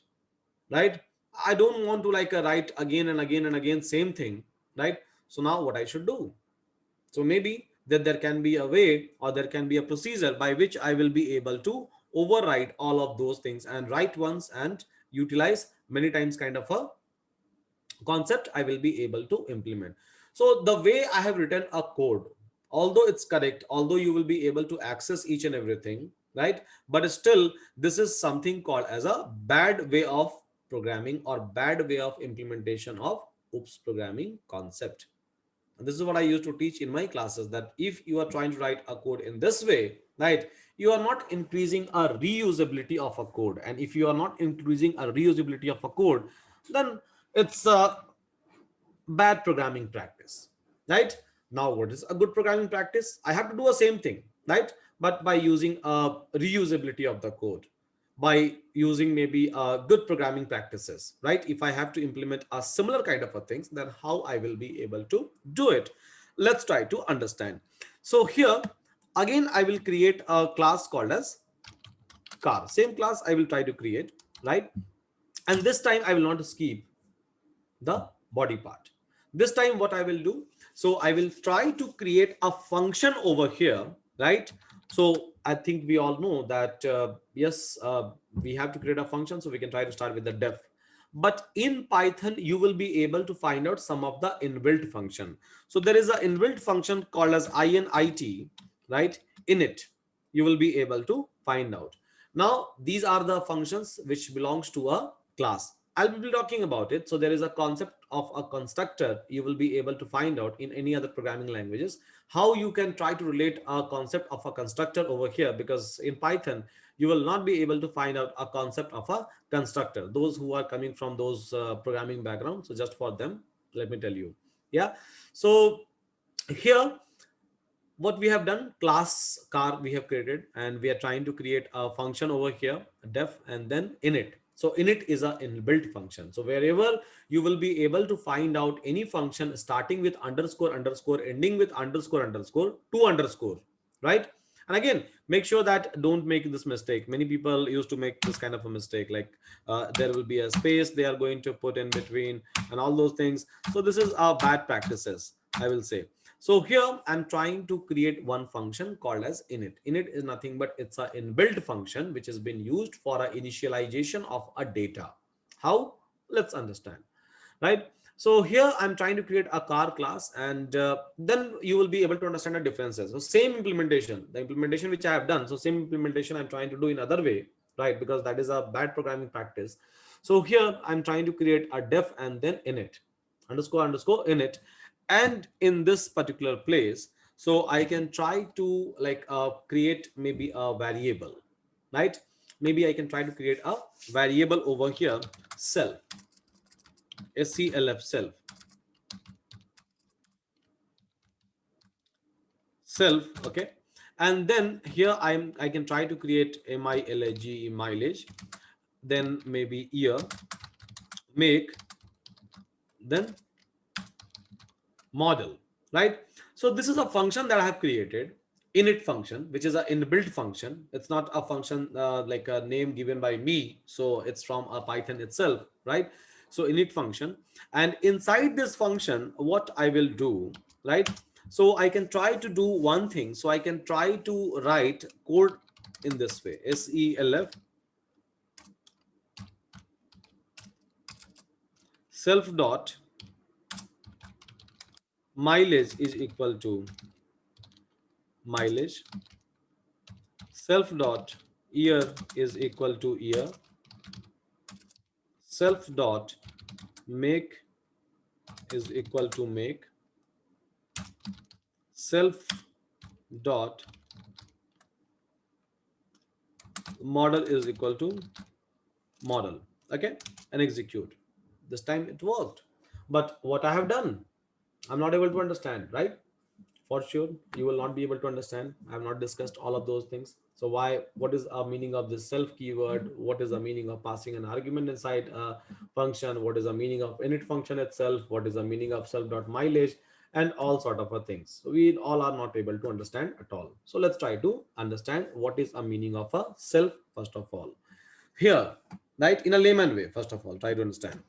right? I don't want to like write again and again and again same thing, right? So now what I should do? So maybe that there can be a way, or there can be a procedure by which I will be able to override all of those things and write once and utilize many times kind of a concept I will be able to implement. So the way I have written a code, although it's correct, although you will be able to access each and everything, right? But still, this is something called as a bad way of programming or bad way of implementation of OOPS programming concept. And this is what I used to teach in my classes, that if you are trying to write a code in this way, right, you are not increasing a reusability of a code. And if you are not increasing a reusability of a code, then it's a bad programming practice, right? Now, what is a good programming practice? I have to do the same thing, right? But by using a reusability of the code, by using maybe good programming practices, right? If I have to implement a similar kind of a things, then how I will be able to do it? Let's try to understand. So here, again, I will create a class called as car. Same class I will try to create, right? And this time I will not skip the body part. This time what I will do, so I will try to create a function over here, right? So I think we all know that yes, we have to create a function, so we can try to start with the def. But in Python you will be able to find out some of the inbuilt function. So there is an inbuilt function called as init, right? Init, you will be able to find out. Now these are the functions which belongs to a class. I'll be talking about it. So there is a concept of a constructor. You will be able to find out in any other programming languages how you can try to relate a concept of a constructor over here, because in Python you will not be able to find out a concept of a constructor. Those who are coming from those programming backgrounds, so just for them, let me tell you. Yeah. So here what we have done, class car we have created, and we are trying to create a function over here, def, and then init. So init is a inbuilt function. So wherever you will be able to find out any function starting with underscore underscore, ending with underscore underscore, to underscore, right? And again, make sure that don't make this mistake. Many people used to make this kind of a mistake, like there will be a space they are going to put in between and all those things. So this is our bad practices, I will say. So here I'm trying to create one function called as init. Init is nothing but it's an inbuilt function which has been used for a initialization of a data. How? Let's understand, right? So here I'm trying to create a car class, and then you will be able to understand the differences. So same implementation, the implementation which I have done. So same implementation I'm trying to do in other way, right? Because that is a bad programming practice. So here I'm trying to create a def and then init, underscore underscore init. And in this particular place, so I can try to like create maybe a variable, right? Maybe I can try to create a variable over here, self, self, self, self, okay. And then here I can try to create a mileage, then maybe year, make, then model, right? So this is a function that I have created, init function, which is an inbuilt function. It's not a function like a name given by me, so it's from a Python itself, right? So init function, and inside this function what I will do, right? So I can try to do one thing. So I can try to write code in this way, self, self dot mileage is equal to mileage, self dot year is equal to year, self dot make is equal to make, self dot model is equal to model, okay, and execute. This time it worked. But what I have done, I'm not able to understand, right? For sure you will not be able to understand. I have not discussed all of those things. So why, what is a meaning of this self keyword? What is the meaning of passing an argument inside a function? What is the meaning of init function itself? What is the meaning of self dot mileage? And all sort of a things. So we all are not able to understand at all. So let's try to understand what is a meaning of a self first of all here, right? In a layman way, first of all, try to understand.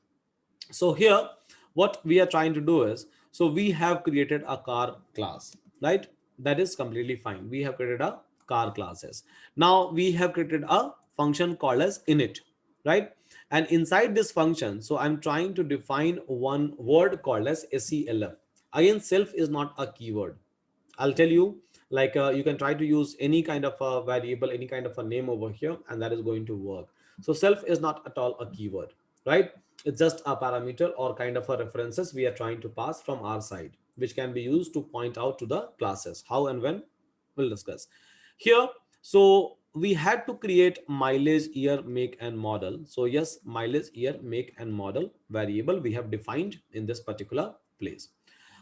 So here what we are trying to do is, So we have created a car class, right? That is completely fine. We have created a car classes. Now we have created a function called as init, right? And inside this function, so I'm trying to define one word called as self. Again, self is not a keyword. I'll tell you, like you can try to use any kind of a variable, any kind of a name over here, and that is going to work. So self is not at all a keyword, right? It's just a parameter or kind of a references we are trying to pass from our side, which can be used to point out to the classes. How and when, we'll discuss here. So we had to create mileage, year, make, and model. So yes, mileage, year, make, and model variable we have defined in this particular place.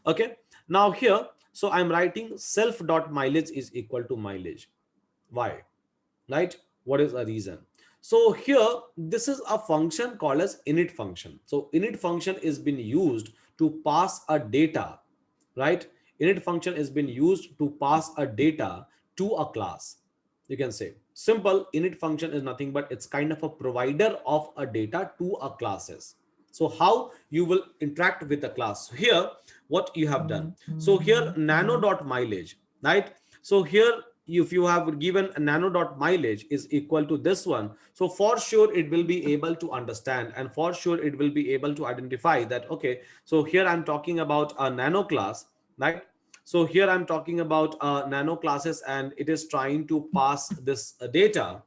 Okay, now here, so I'm writing self dot mileage is equal to mileage. Why? Right? What is the reason? So here, this is a function called as init function. So init function is been used to pass a data, right? Init function is been used to pass a data to a class. You can say simple init function is nothing but it's kind of a provider of a data to a classes. So how you will interact with the class. So here, what you have done. So here nano dot mileage, right? So here, if you have given a nano dot mileage is equal to this one, so for sure it will be able to understand, and for sure it will be able to identify that, okay, so here I'm talking about a nano class, right? So here I'm talking about nano classes, and it is trying to pass this data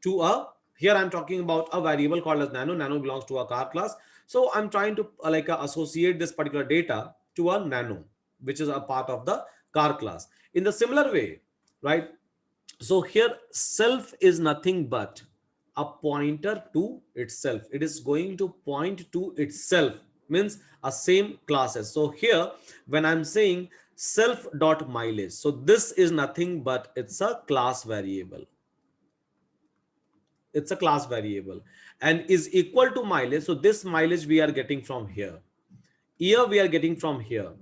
to a, here I'm talking about a variable called as nano. Nano belongs to a car class. So I'm trying to associate this particular data to a nano, which is a part of the car class. In the similar way, right? So here self is nothing but a pointer to itself. It is going to point to itself, means a same classes. So here when I'm saying self dot mileage, so this is nothing but it's a class variable. It's a class variable and is equal to mileage. So this mileage we are getting from here, year we are getting from here,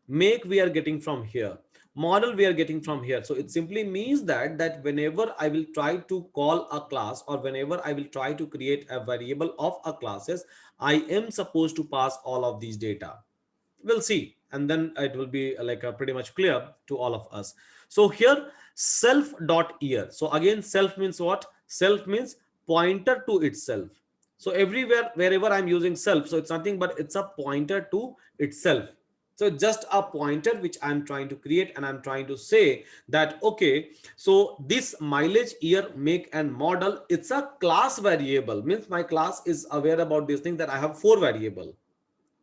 make we are getting from here, model we are getting from here. So it simply means that whenever I will try to call a class, or whenever I will try to create a variable of a classes, I am supposed to pass all of these data. We'll see, and then it will be pretty much clear to all of us. So here self dot year, so again self means what? Self means pointer to itself. So everywhere wherever I'm using self, so it's nothing but it's a pointer to itself. So just a pointer which I'm trying to create, and I'm trying to say that, okay, so this mileage, year, make, and model, it's a class variable, means my class is aware about this thing that I have four variable,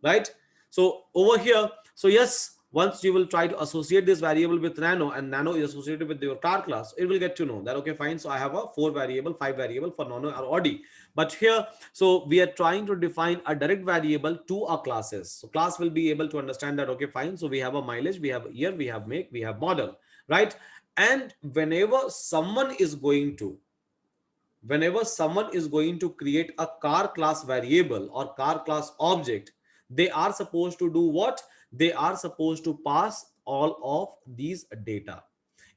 right? So over here, so yes, once you will try to associate this variable with nano, and nano is associated with your car class, it will get to know that, okay, fine, so I have a four variable, five variable for nano or Audi. But here, so we are trying to define a direct variable to our classes. So class will be able to understand that, okay, fine, so we have a mileage, we have year, we have make, we have model, right? And whenever someone is going to create a car class variable or car class object, they are supposed to do what? They are supposed to pass all of these data.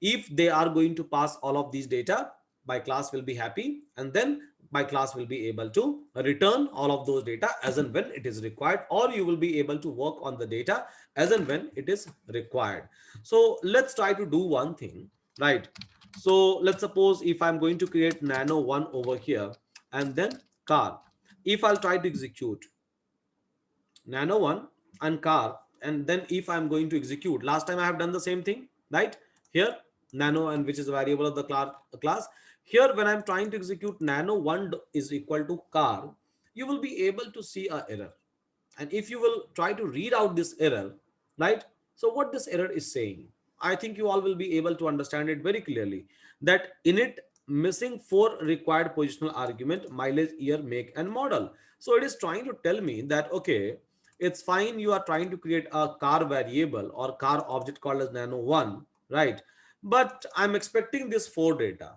If they are going to pass all of these data, my class will be happy, and then my class will be able to return all of those data as and when it is required, or you will be able to work on the data as and when it is required. So let's try to do one thing, right? So let's suppose if I'm going to create nano 1 over here, and then car, if I'll try to execute nano 1 and car, and then if I'm going to execute, last time I have done the same thing, right? Here nano, and which is a variable of the class. Here when I'm trying to execute nano 1 is equal to car, you will be able to see a error. And if you will try to read out this error, right? So what this error is saying, I think you all will be able to understand it very clearly, that init missing four required positional argument, mileage, year, make, and model. So it is trying to tell me that, okay, it's fine, you are trying to create a car variable or car object called as nano 1, right? But I'm expecting this four data.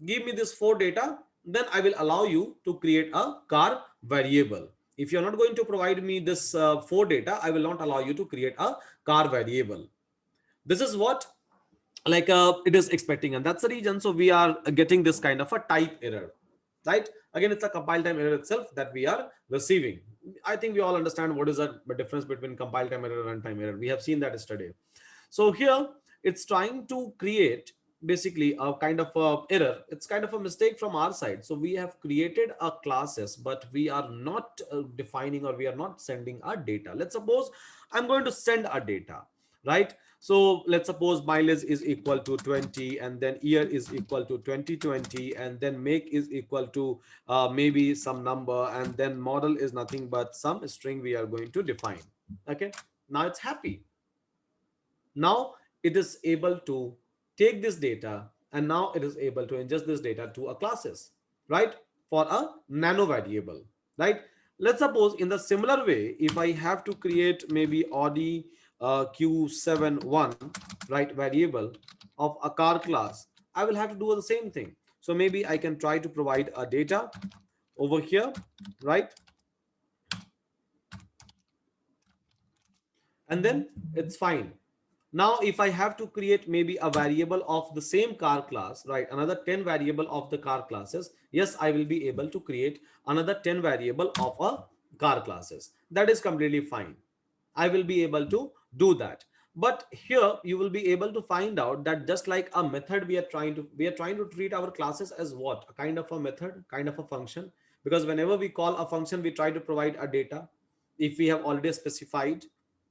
Give me this four data, then I will allow you to create a car variable. If you're not going to provide me this four data, I will not allow you to create a car variable. This is what it is expecting, and that's the reason, so we are getting this kind of a type error. right? Again, it's a compile time error itself that we are receiving. I think we all understand what is the difference between compile time error and runtime error. We have seen that yesterday. So here it's trying to create basically a kind of a error. It's kind of a mistake from our side. So we have created a classes, but we are not defining, or we are not sending our data. Let's suppose I'm going to send a data, right? So let's suppose mileage is equal to 20, and then year is equal to 2020, and then make is equal to maybe some number, and then model is nothing but some string we are going to define. Okay, now it's happy. Now it is able to take this data, and now it is able to ingest this data to a classes, right? For a nano variable, right? Let's suppose in the similar way, if I have to create maybe Audi Q71, right, variable of a car class, I will have to do the same thing. So maybe I can try to provide a data over here, right? And then it's fine. Now, if I have to create maybe a variable of the same car class, right, another 10 variable of the car classes, yes, I will be able to create another 10 variable of a car classes. That is completely fine. I will be able to do that. But here you will be able to find out that just like a method, we are trying to treat our classes as what? A kind of a method, kind of a function. Because whenever we call a function, we try to provide a data if we have already specified,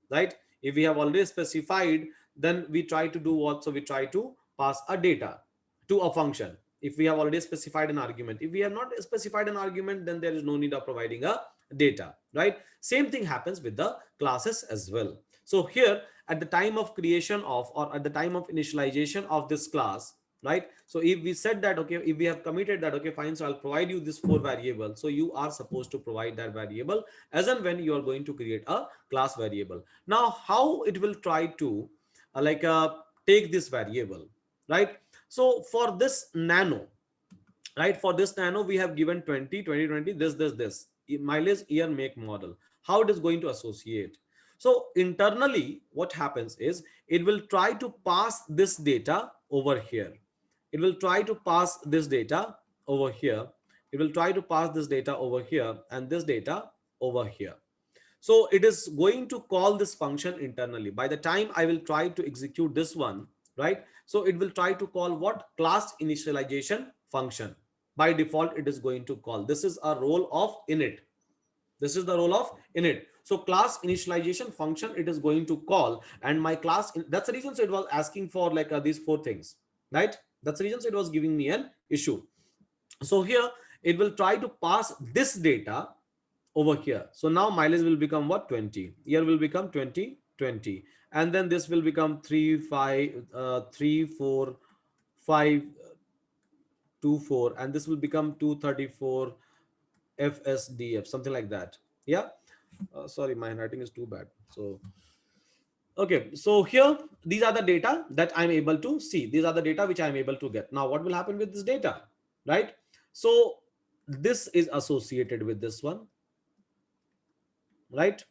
right? If we have already specified, then we try to do what? So we try to pass a data to a function. If we have already specified an argument, if we have not specified an argument, then there is no need of providing a data, right? Same thing happens with the classes as well. So here at the time of creation of, or at the time of initialization of this class, right? So if we said that, okay, if we have committed that, okay, fine, so I'll provide you this 4 variable, so you are supposed to provide that variable as and when you are going to create a class variable. Now how it will try to take this variable, right? So for this nano, right, for this nano we have given 20, 2020, this mileage, year, make, model. How it is going to associate? So internally what happens is it will try to pass this data over here. It will try to pass this data over here. It will try to pass this data over here, and this data over here. So it is going to call this function internally. By the time I will try to execute this one, right? So it will try to call what? Class initialization function. By default, it is going to call. This is a role of init. This is the role of init. So class initialization function, it is going to call, and my class, that's the reason. So it was asking for these 4 things, right? That's the reason. So it was giving me an issue. So here it will try to pass this data over here. So now mileage will become what? 20. Year will become 2020, and then this will become 3 5 3 4 5 2 4, and this will become 234 FSDF, something like that. Yeah. Sorry, my handwriting is too bad. So okay, so here these are the data that I'm able to see. These are the data which I'm able to get. Now what will happen with this data, right? So this is associated with this one, right?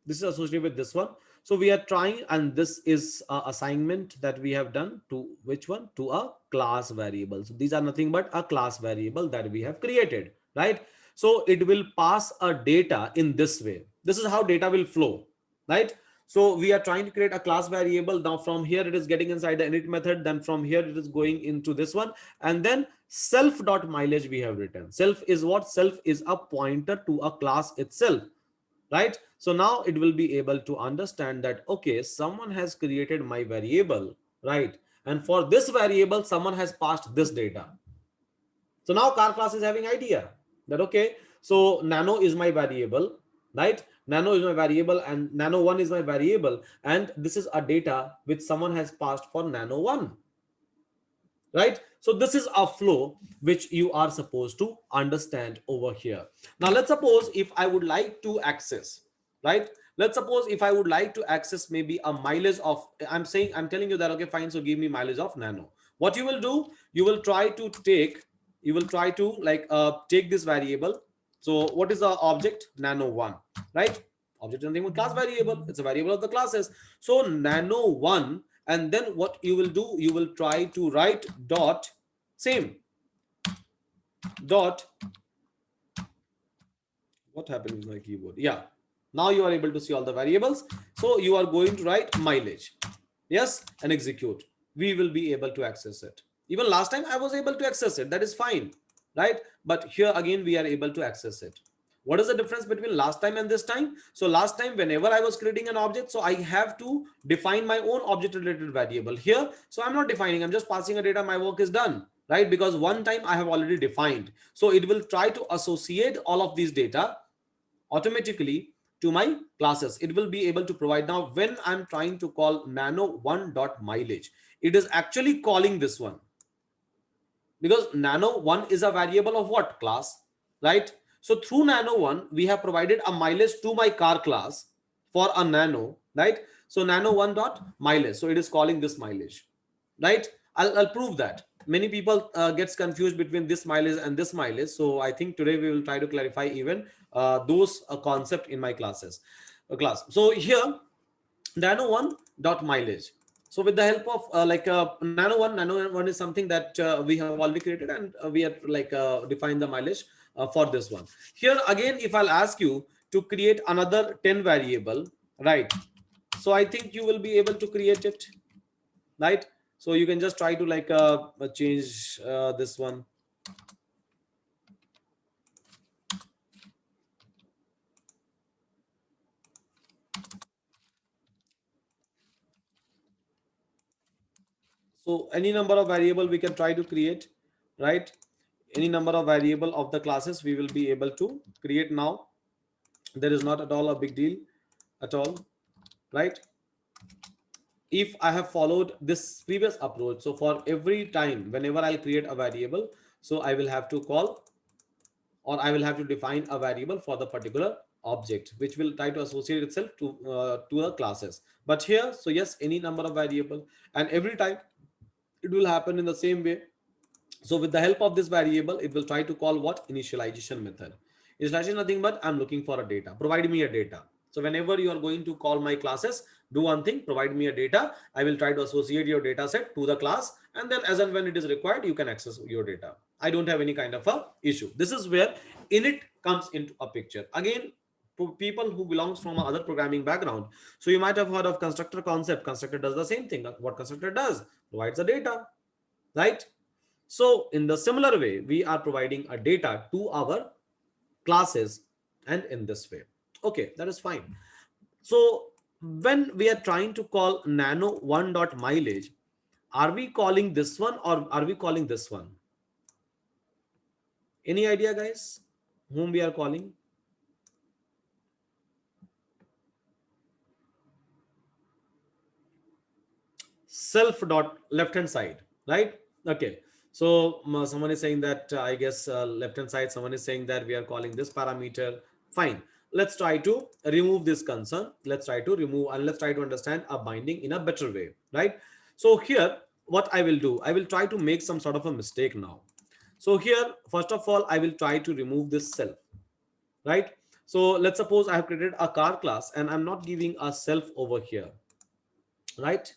This is associated with this one. So we are trying, and this is a assignment that we have done to which one? To a class variable. So these are nothing but a class variable that we have created, right? So it will pass a data in this way. This is how data will flow, right? So we are trying to create a class variable. Now from here it is getting inside the init method, then from here it is going into this one, and then self dot mileage we have written. Self is what? Self is a pointer to a class itself, right? So now it will be able to understand that, okay, someone has created my variable, right? And for this variable, someone has passed this data. So now car class is having idea that, okay, so nano is my variable, right? Nano is my variable, and nano 1 is my variable, and this is a data which someone has passed for nano 1, right? So this is a flow which you are supposed to understand over here. Now let's suppose if I would like to access, right? Let's suppose if I would like to access maybe a mileage of, I'm telling you that, okay, fine, so give me mileage of nano. What you will do, you will try to take, you will try to take this variable. So what is the object? Nano 1, right? Object is nothing but class variable. It's a variable of the classes. So nano 1, and then what you will do, you will try to write dot same dot what happened with my keyboard? Yeah, now you are able to see all the variables. So you are going to write mileage, yes, and execute. We will be able to access it. Even last time I was able to access it, that is fine, right? But here again we are able to access it. What is the difference between last time and this time? So last time, whenever I was creating an object, so I have to define my own object related variable. Here, so I'm not defining, I'm just passing a data, my work is done, right? Because one time I have already defined, so it will try to associate all of these data automatically to my classes. It will be able to provide. Now when I'm trying to call nano1 dot mileage, it is actually calling this one, because nano1 is a variable of what class, right? So through nano1 we have provided a mileage to my car class for a nano, right? So nano1 dot mileage, so it is calling this mileage, right? I'll prove that. Many people gets confused between this mileage and this mileage, so I think today we will try to clarify even those concept in my class. So here nano1 dot mileage. So with the help of nano1 is something that we have already created, and we have defined the mileage for this one. Here again, if I'll ask you to create another 10 variable, right? So I think you will be able to create it, right? So you can just try to change this one. So any number of variable we can try to create, right? Any number of variable of the classes we will be able to create now. There is not at all a big deal at all, right? If I have followed this previous approach, so for every time whenever I'll create a variable, so I will have to call, or I will have to define a variable for the particular object which will try to associate itself to a classes. But here, so yes, any number of variable, and every time it will happen in the same way. So with the help of this variable, it will try to call what? Initialization method. Initialization nothing but I'm looking for a data. Provide me a data. So whenever you are going to call my classes, do one thing, provide me a data. I will try to associate your data set to the class, and then as and when it is required, you can access your data. I don't have any kind of a issue. This is where init comes into a picture. Again, people who belongs from other programming background, so you might have heard of constructor concept. Constructor does the same thing. What constructor does? Provides the data, right? So in the similar way, we are providing a data to our classes, and in this way. Okay, that is fine. So when we are trying to call nano1 dot mileage, are we calling this one or are we calling this one? Any idea, guys? Whom we are calling? Self dot left hand side, right? Okay, so someone is saying that I guess left hand side, someone is saying that we are calling this parameter. Fine, let's try to remove this concern. Let's try to remove, and let's try to understand a binding in a better way, right? So here what I will do, I will try to make some sort of a mistake now. So here, first of all, I will try to remove this self, right? So let's suppose I have created a car class and I'm not giving a self over here, right?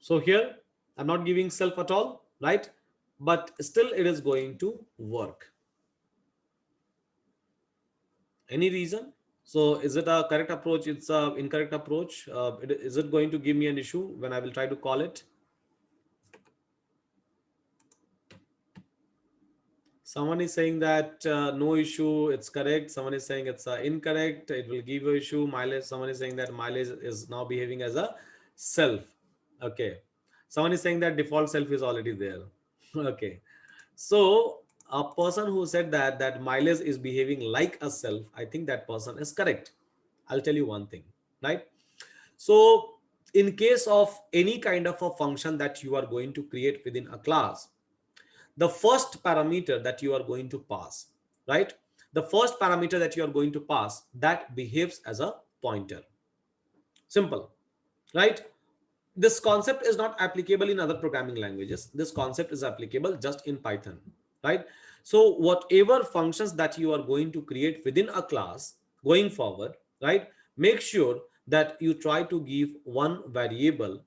So here I'm not giving self at all, right? But still it is going to work. Any reason? So is it a correct approach? It's a incorrect approach. Is it going to give me an issue when I will try to call it? Someone is saying that no issue, it's correct. Someone is saying it's incorrect, it will give you issue. Mileage, someone is saying that mileage is now behaving as a self. Okay. Someone is saying that default self is already there. Okay. So a person who said that mileage is behaving like a self, I think that person is correct. I'll tell you one thing, right? So in case of any kind of a function that you are going to create within a class, the first parameter that you are going to pass, right? The first parameter that you are going to pass, that behaves as a pointer. Simple, right? This concept is not applicable in other programming languages. This concept is applicable just in Python, right? So whatever functions that you are going to create within a class going forward, right, make sure that you try to give one variable,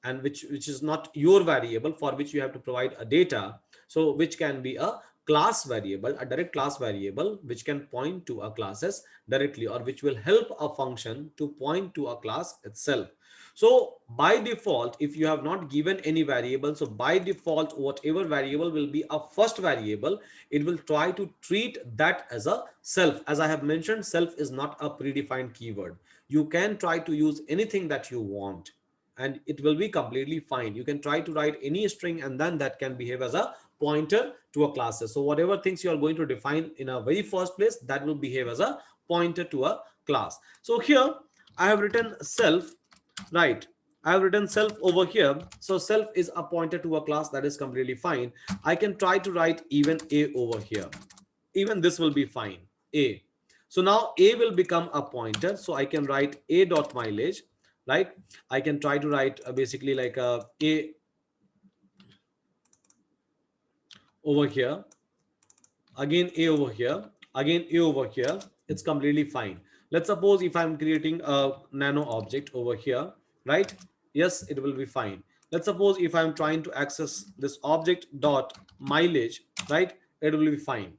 and which is not your variable, for which you have to provide a data, so which can be a class variable, a direct class variable, which can point to a classes directly, or which will help a function to point to a class itself. So by default, if you have not given any variable, so by default, whatever variable will be a first variable, it will try to treat that as a self. As I have mentioned, self is not a predefined keyword. You can try to use anything that you want and it will be completely fine. You can try to write any string and then that can behave as a pointer to a classes. So whatever things you are going to define in a very first place, that will behave as a pointer to a class. So here I have written self, right? I have written self over here. So self is a pointer to a class, that is completely fine. I can try to write even a over here. Even this will be fine, a. So now a will become a pointer. So I can write a dot mileage, right? I can try to write basically like a over here, again a over here, again a over here. It's completely fine. Let's suppose if I'm creating a nano object over here, right? Yes, it will be fine. Let's suppose if I'm trying to access this object dot mileage, right? It will be fine.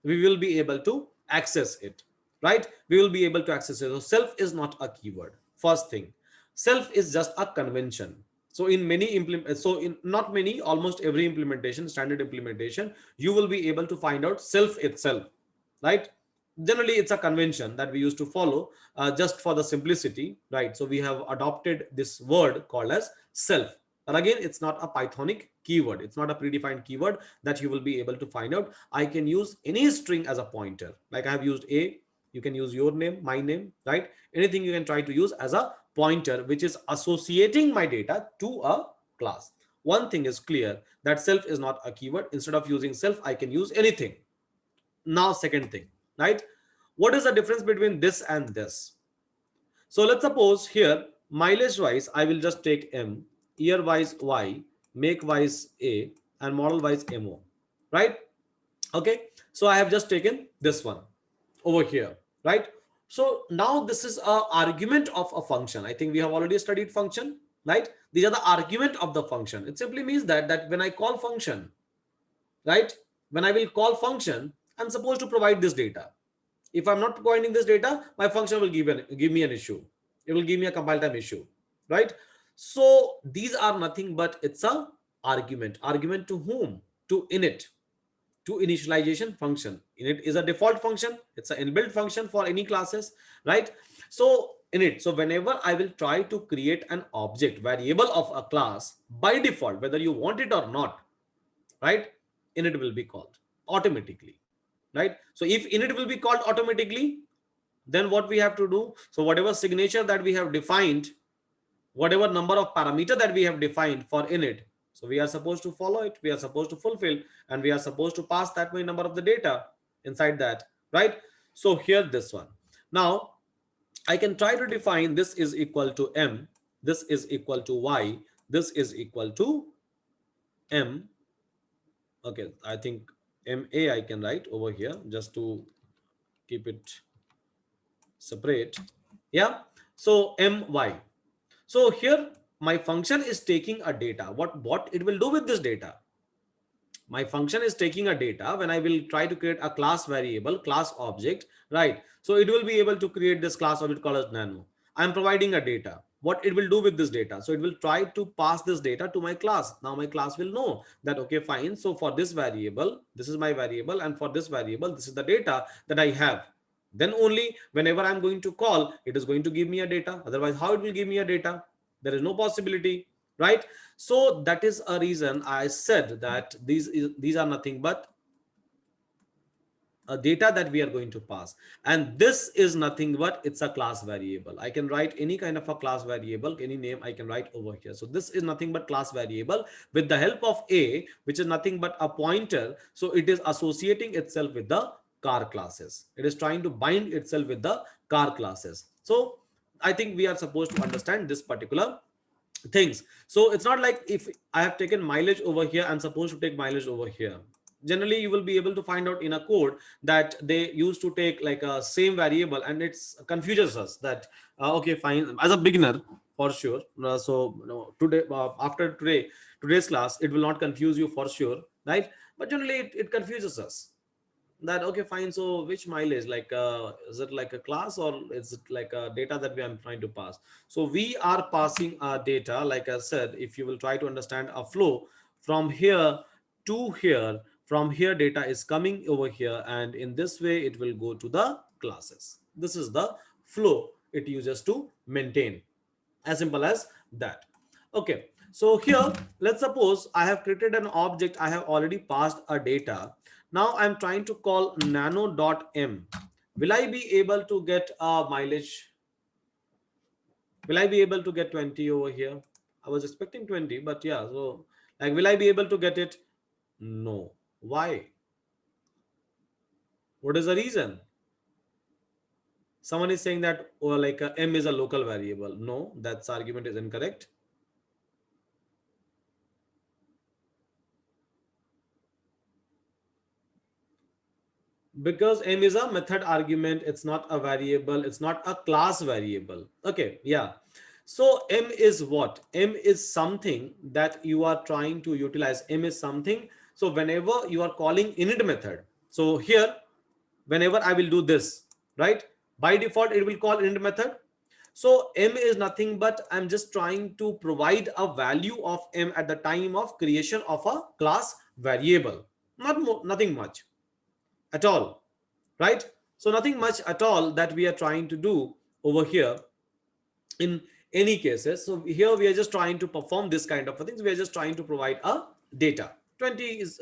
We will be able to access it, right? We will be able to access it. So self is not a keyword. First thing, self is just a convention. So in many so in not many, almost every implementation, standard implementation, you will be able to find out self itself, right? Generally it's a convention that we used to follow, just for the simplicity, right? So we have adopted this word called as self. But again, it's not a Pythonic keyword. It's not a predefined keyword that you will be able to find out. I can use any string as a pointer. Like I have used a, you can use your name, my name, right? Anything you can try to use as a pointer, which is associating my data to a class. One thing is clear, that self is not a keyword. Instead of using self, I can use anything. Now, second thing, right? What is the difference between this and this? So let's suppose here, mileage wise, I will just take M, year wise Y, make wise A, and model wise MO, right? Okay. So I have just taken this one over here, right? So now this is a argument of a function. I think we have already studied function, right? These are the argument of the function. It simply means that when I call function, right? When I will call function, I'm supposed to provide this data. If I'm not providing this data, my function will give me an issue. It will give me a compile time issue, right? So these are nothing but it's a argument. Argument to whom? To init, to initialization function. Init is a default function. It's an inbuilt function for any classes, right? So init. So whenever I will try to create an object variable of a class, by default, whether you want it or not, right? Init will be called automatically, right? So if init will be called automatically, then what we have to do, so whatever signature that we have defined, whatever number of parameter that we have defined for init, so we are supposed to follow it, we are supposed to fulfill, and we are supposed to pass that many number of the data inside that, right? So here this one. Now I can try to define this is equal to M, this is equal to Y, this is equal to M. Okay, I think MA I can write over here just to keep it separate. Yeah. So my. So here my function is taking a data. What it will do with this data? My function is taking a data. When I will try to create a class variable, class object, right? So it will be able to create this class object called as nano. I'm providing a data. What it will do with this data? So it will try to pass this data to my class. Now my class will know that, okay, fine. So for this variable, this is my variable, and for this variable, this is the data that I have. Then only whenever I'm going to call, it is going to give me a data. Otherwise, how it will give me a data? There is no possibility, right? So that is a reason I said that these are nothing but a data that we are going to pass, and this is nothing but it's a class variable. I can write any kind of a class variable, any name I can write over here. So this is nothing but class variable with the help of a, which is nothing but a pointer. So it is associating itself with the car classes. It is trying to bind itself with the car classes. So I think we are supposed to understand this particular things. So it's not like if I have taken mileage over here, I'm supposed to take mileage over here. Generally you will be able to find out in a code that they used to take like a same variable, and it's confuses us that okay, fine, as a beginner for sure. So today after today's class, it will not confuse you for sure, right? But generally it confuses us that, okay, fine, so which mileage, like is it like a class or is it like a data that we are trying to pass? So we are passing our data, like I said, if you will try to understand a flow from here to here, from here data is coming over here, and in this way it will go to the classes. This is the flow it uses to maintain, as simple as that. Okay, so here let's suppose I have created an object, I have already passed a data. Now I'm trying to call nano.m. Will I be able to get a mileage? Will I be able to get 20 over here? I was expecting 20, but yeah, so like, will I be able to get it? No. Why? What is the reason? Someone is saying that, or like m is a local variable. No, that's argument is incorrect. Because m is a method argument, it's not a variable, it's not a class variable. Okay, yeah. So m is what? M is something that you are trying to utilize. M is something, so whenever you are calling init method, so here whenever I will do this, right, by default it will call init method. So m is nothing but I'm just trying to provide a value of m at the time of creation of a class variable. Not more, nothing much at all, right? So nothing much at all that we are trying to do over here in any cases. So here we are just trying to perform this kind of things. We are just trying to provide a data. 20 is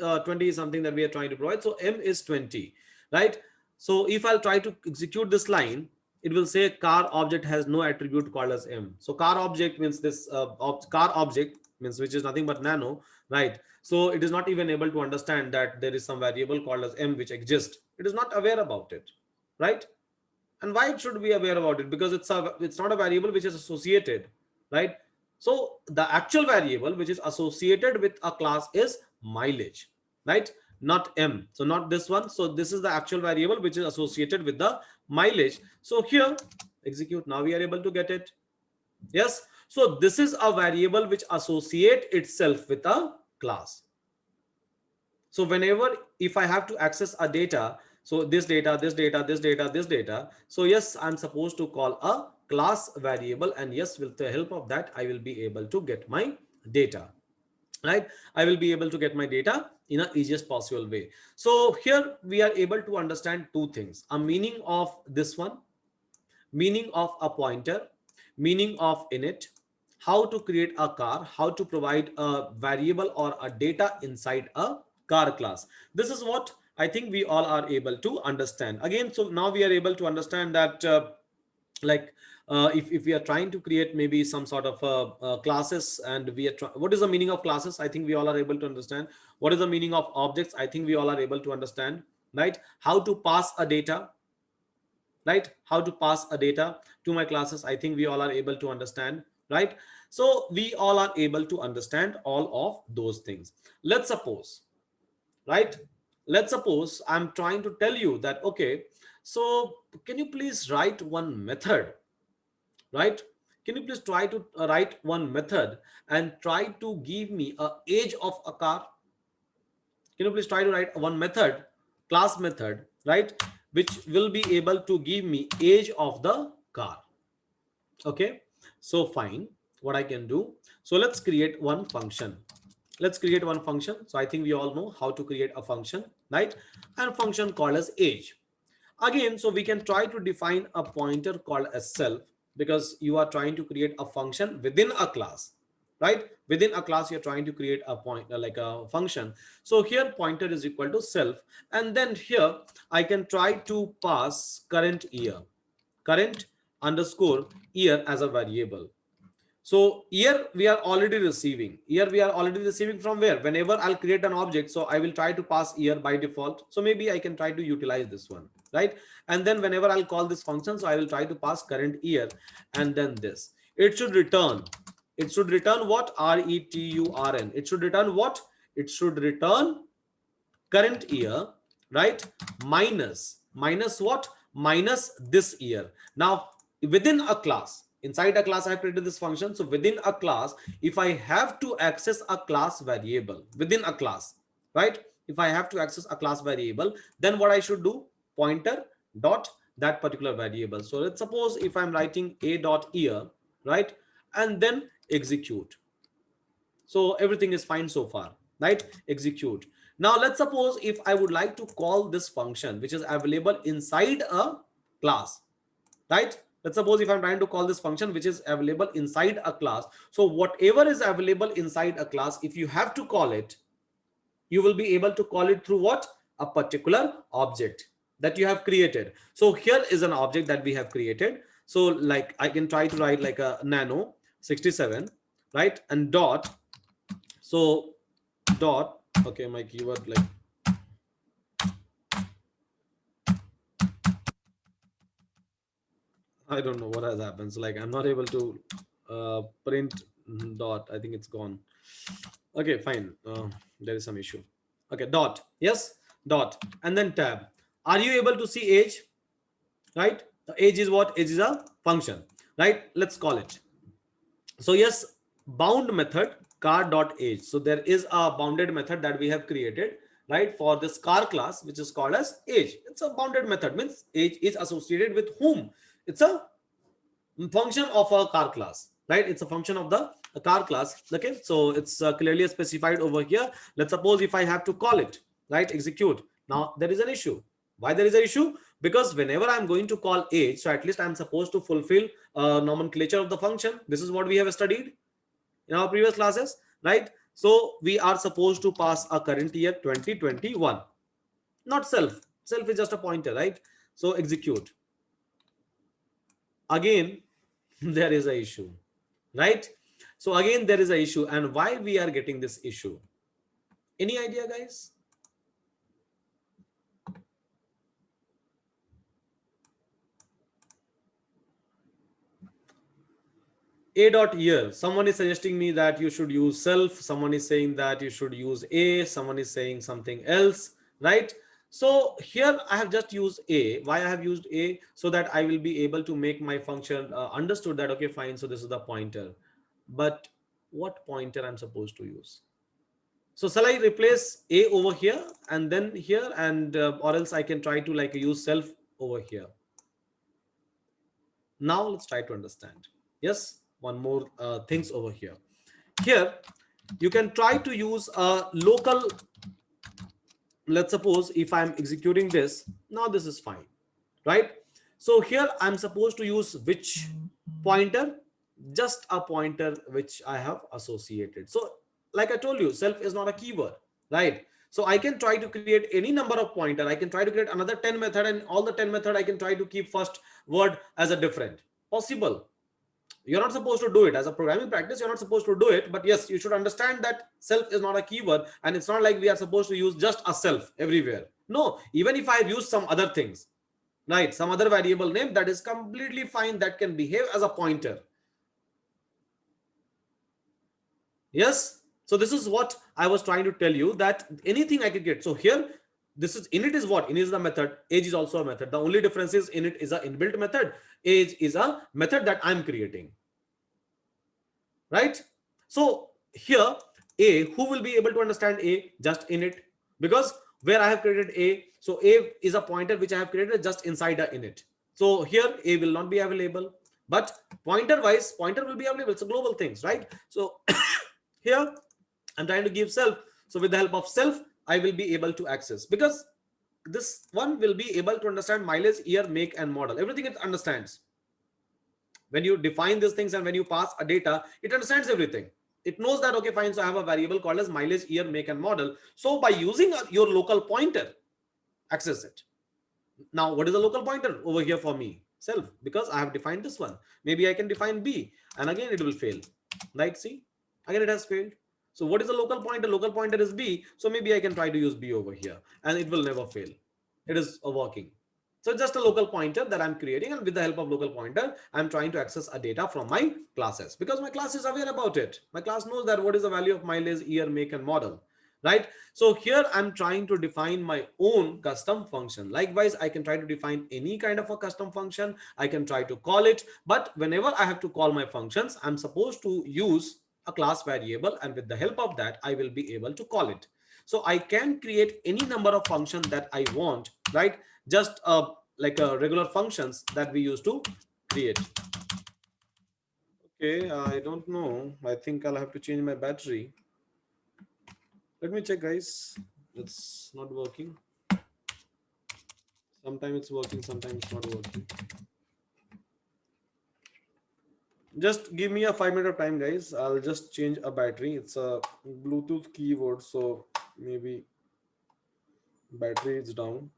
something that we are trying to provide. So m is 20, right? So if I'll try to execute this line, it will say car object has no attribute called as m. So car object means this car object means, which is nothing but nano, right? So it is not even able to understand that there is some variable called as m which exists. It is not aware about it, right? And why it should be aware about it? Because it's not a variable which is associated, right? So the actual variable which is associated with a class is mileage, right? Not m. So not this one. So this is the actual variable which is associated with the mileage. So here execute. Now we are able to get it. Yes. So this is a variable which associate itself with a class. So whenever, if I have to access a data, so this data, this data, this data, this data, so yes, I'm supposed to call a class variable, and yes, with the help of that I will be able to get my data, right? I will be able to get my data in a easiest possible way. So here we are able to understand two things: a meaning of this one, meaning of a pointer, meaning of init, how to create a car, how to provide a variable or a data inside a car class. This is what I think we all are able to understand. Again, so now we are able to understand that like if we are trying to create maybe some sort of classes, and we are what is the meaning of classes? I think we all are able to understand. What is the meaning of objects? I think we all are able to understand, right? How to pass a data, right? How to pass a data to my classes, I think we all are able to understand, right? So we all are able to understand all of those things. Let's suppose, right, let's suppose I'm trying to tell you that, okay, so can you please write one method, right? Can you please try to write one method and try to give me a age of a car? Can you please try to write one method, class method, right, which will be able to give me age of the car? Okay, so fine, what I can do, so let's create one function. Let's create one function. So I think we all know how to create a function, right? And function called as age. Again, so we can try to define a pointer called as self, because you are trying to create a function within a class, right? Within a class you're trying to create a point like a function. So here pointer is equal to self, and then here I can try to pass current year, current underscore year as a variable. So here we are already receiving. Here we are already receiving from where? Whenever I'll create an object, so I will try to pass year by default. So maybe I can try to utilize this one, right? And then whenever I'll call this function, so I will try to pass current year, and then this. It should return. It should return what? RETURN. It should return what? It should return current year, right? Minus what? Minus this year. Now within a class, inside a class I have created this function. So within a class, if I have to access a class variable within a class, right, if I have to access a class variable, then what I should do? Pointer dot that particular variable. So let's suppose if I'm writing a dot year, right, and then execute. So everything is fine so far, right? Execute. Now let's suppose if I would like to call this function which is available inside a class, right? Let's suppose if I'm trying to call this function which is available inside a class. So whatever is available inside a class, if you have to call it, you will be able to call it through what? A particular object that you have created. So here is an object that we have created. So like I can try to write like a nano 67, right? And dot. So dot, okay, my keyword, like, I don't know what has happened. So like I'm not able to print dot. I think it's gone. Okay, fine. There is some issue. Okay, dot. Yes, dot. And then tab. Are you able to see age? Right? The age is what? Age is a function. Right? Let's call it. So yes, bound method car dot age. So there is a bounded method that we have created, right, for this car class, which is called as age. It's a bounded method, means age is associated with whom? It's a function of a car class, right? It's a function of the car class. Okay, so it's clearly specified over here. Let's suppose if I have to call it, right, execute. Now there is an issue. Why there is an issue? Because whenever I'm going to call age, so at least I'm supposed to fulfill nomenclature of the function. This is what we have studied in our previous classes, right? So we are supposed to pass a current year 2021, not self. Self is just a pointer, right? So execute. Again, there is a issue, right? So again, there is a issue. And why we are getting this issue? Any idea, guys? A dot year. Someone is suggesting me that you should use self. Someone is saying that you should use a. Someone is saying something else, right? So here I have just used a. Why I have used a? So that I will be able to make my function understood that, okay, fine. So this is the pointer. But what pointer I'm supposed to use? So shall I replace a over here and then here, and or else I can try to like use self over here. Now let's try to understand. Yes, one more things over here. Here you can try to use a local. Let's suppose if I'm executing this, now this is fine, right? So here I'm supposed to use which pointer? Just a pointer which I have associated. So like I told you, self is not a keyword, right? So I can try to create any number of pointer. I can try to create another 10 method, and all the 10 method I can try to keep first word as a different. Possible. You're not supposed to do it as a programming practice. You're not supposed to do it. But yes, you should understand that self is not a keyword, and it's not like we are supposed to use just a self everywhere. No, even if I've used some other things, right, some other variable name, that is completely fine. That can behave as a pointer. Yes. So this is what I was trying to tell you, that anything I could get. So here, this is init is what? Init is the method. Age is also a method. The only difference is init is an inbuilt method. Age is a method that I'm creating. Right? So here, a, who will be able to understand a? Just init, because where I have created a, so a is a pointer which I have created just inside a init. So here a will not be available, but pointer wise, pointer will be available. It's a global things, right? So here I'm trying to give self. So with the help of self, I will be able to access, because this one will be able to understand mileage, year, make, and model. Everything it understands. When you define these things and when you pass a data, it understands everything. It knows that, okay, fine. So I have a variable called as mileage, year, make, and model. So by using your local pointer, access it. Now, what is the local pointer over here for me? Self, because I have defined this one. Maybe I can define B, and again it will fail. Right? See, again it has failed. So what is the local pointer? Local pointer is B. So maybe I can try to use B over here, and it will never fail. It is working. So just a local pointer that I'm creating, and with the help of local pointer, I'm trying to access a data from my classes, because my class is aware about it. My class knows that what is the value of mileage, year, make, and model, right? So here I'm trying to define my own custom function. Likewise, I can try to define any kind of a custom function. I can try to call it, but whenever I have to call my functions, I'm supposed to use a class variable, and with the help of that, I will be able to call it. So I can create any number of functions that I want, right? Just like regular functions that we used to create. Okay, I don't know. I think I'll have to change my battery. Let me check, guys. It's not working. Sometimes it's working, sometimes it's not working. Just give me a 5 minute of time, guys. I'll just change a battery. It's a Bluetooth keyboard, so maybe battery is down.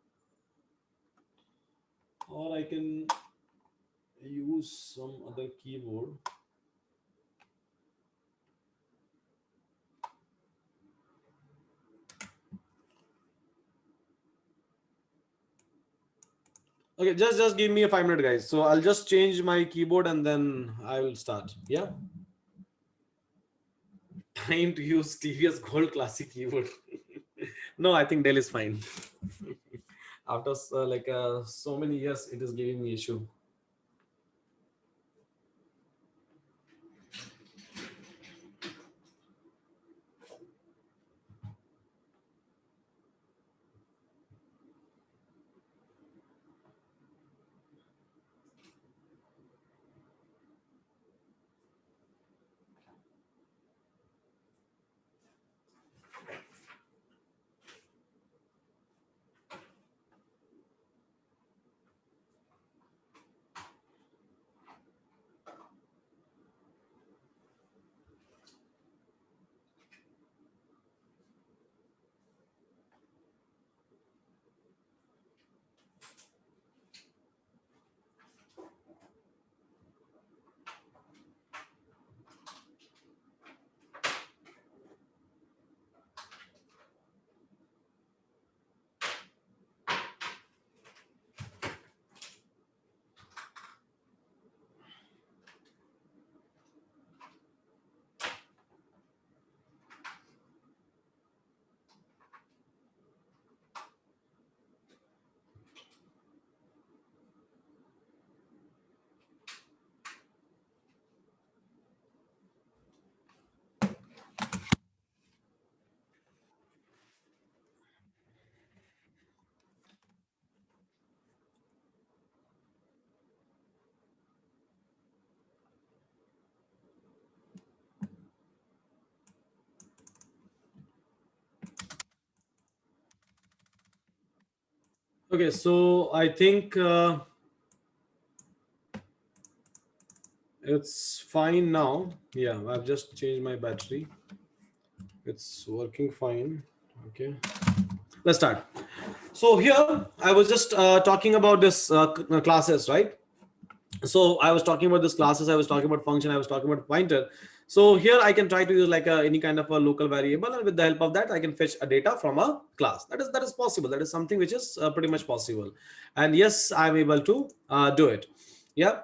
Or I can use some other keyboard. Okay, just give me a 5 minute, guys. So I'll just change my keyboard and then I will start. Yeah. Time to use TVS Gold Classic keyboard. No, I think Dell is fine. After so many years, it is giving me issue. Okay, so I think it's fine now. Yeah, I've just changed my battery. It's working fine. Okay, let's start. So here I was just talking about this classes, right? So I was talking about this classes, I was talking about function, I was talking about pointer. So here I can try to use like any kind of a local variable, and with the help of that I can fetch a data from a class. That is possible. That is something which is pretty much possible, and yes, I'm able to do it. Yeah.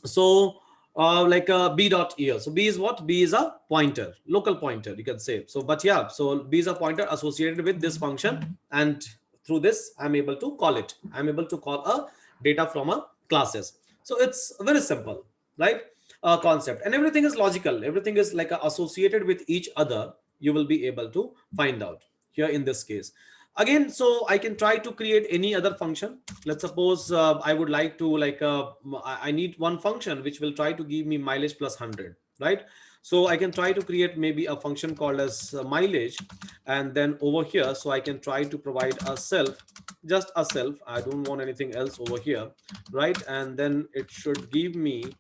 So like b dot here. So b is what? B is a pointer, local pointer, you can say. So but yeah, so b is a pointer associated with this function, and through this I'm able to call it. I'm able to call a data from a classes. So it's very simple, right? Concept, and everything is logical, everything is like associated with each other. You will be able to find out here in this case. Again, so I can try to create any other function. Let's suppose I would like to like I need one function which will try to give me mileage plus 100, right? So I can try to create maybe a function called as mileage, and then over here, so I can try to provide a self, just a self. I don't want anything else over here, right? And then it should give me,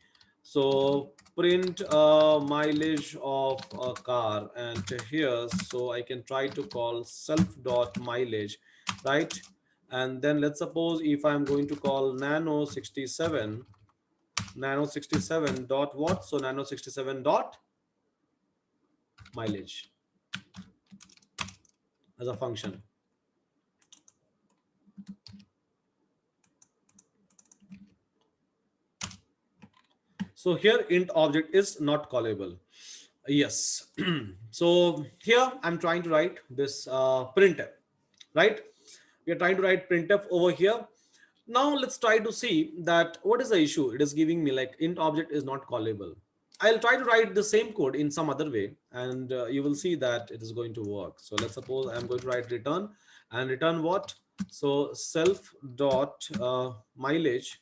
so print mileage of a car, and here, so I can try to call self dot mileage, right? And then let's suppose if I'm going to call nano 67, nano 67 dot what? So nano 67 dot mileage as a function. So here int object is not callable. Yes. So here I'm trying to write this printf, right? We are trying to write printf over here. Now let's try to see that what is the issue. It is giving me like int object is not callable. I'll try to write the same code in some other way, and you will see that it is going to work. So let's suppose I'm going to write return, and return what? So self dot mileage.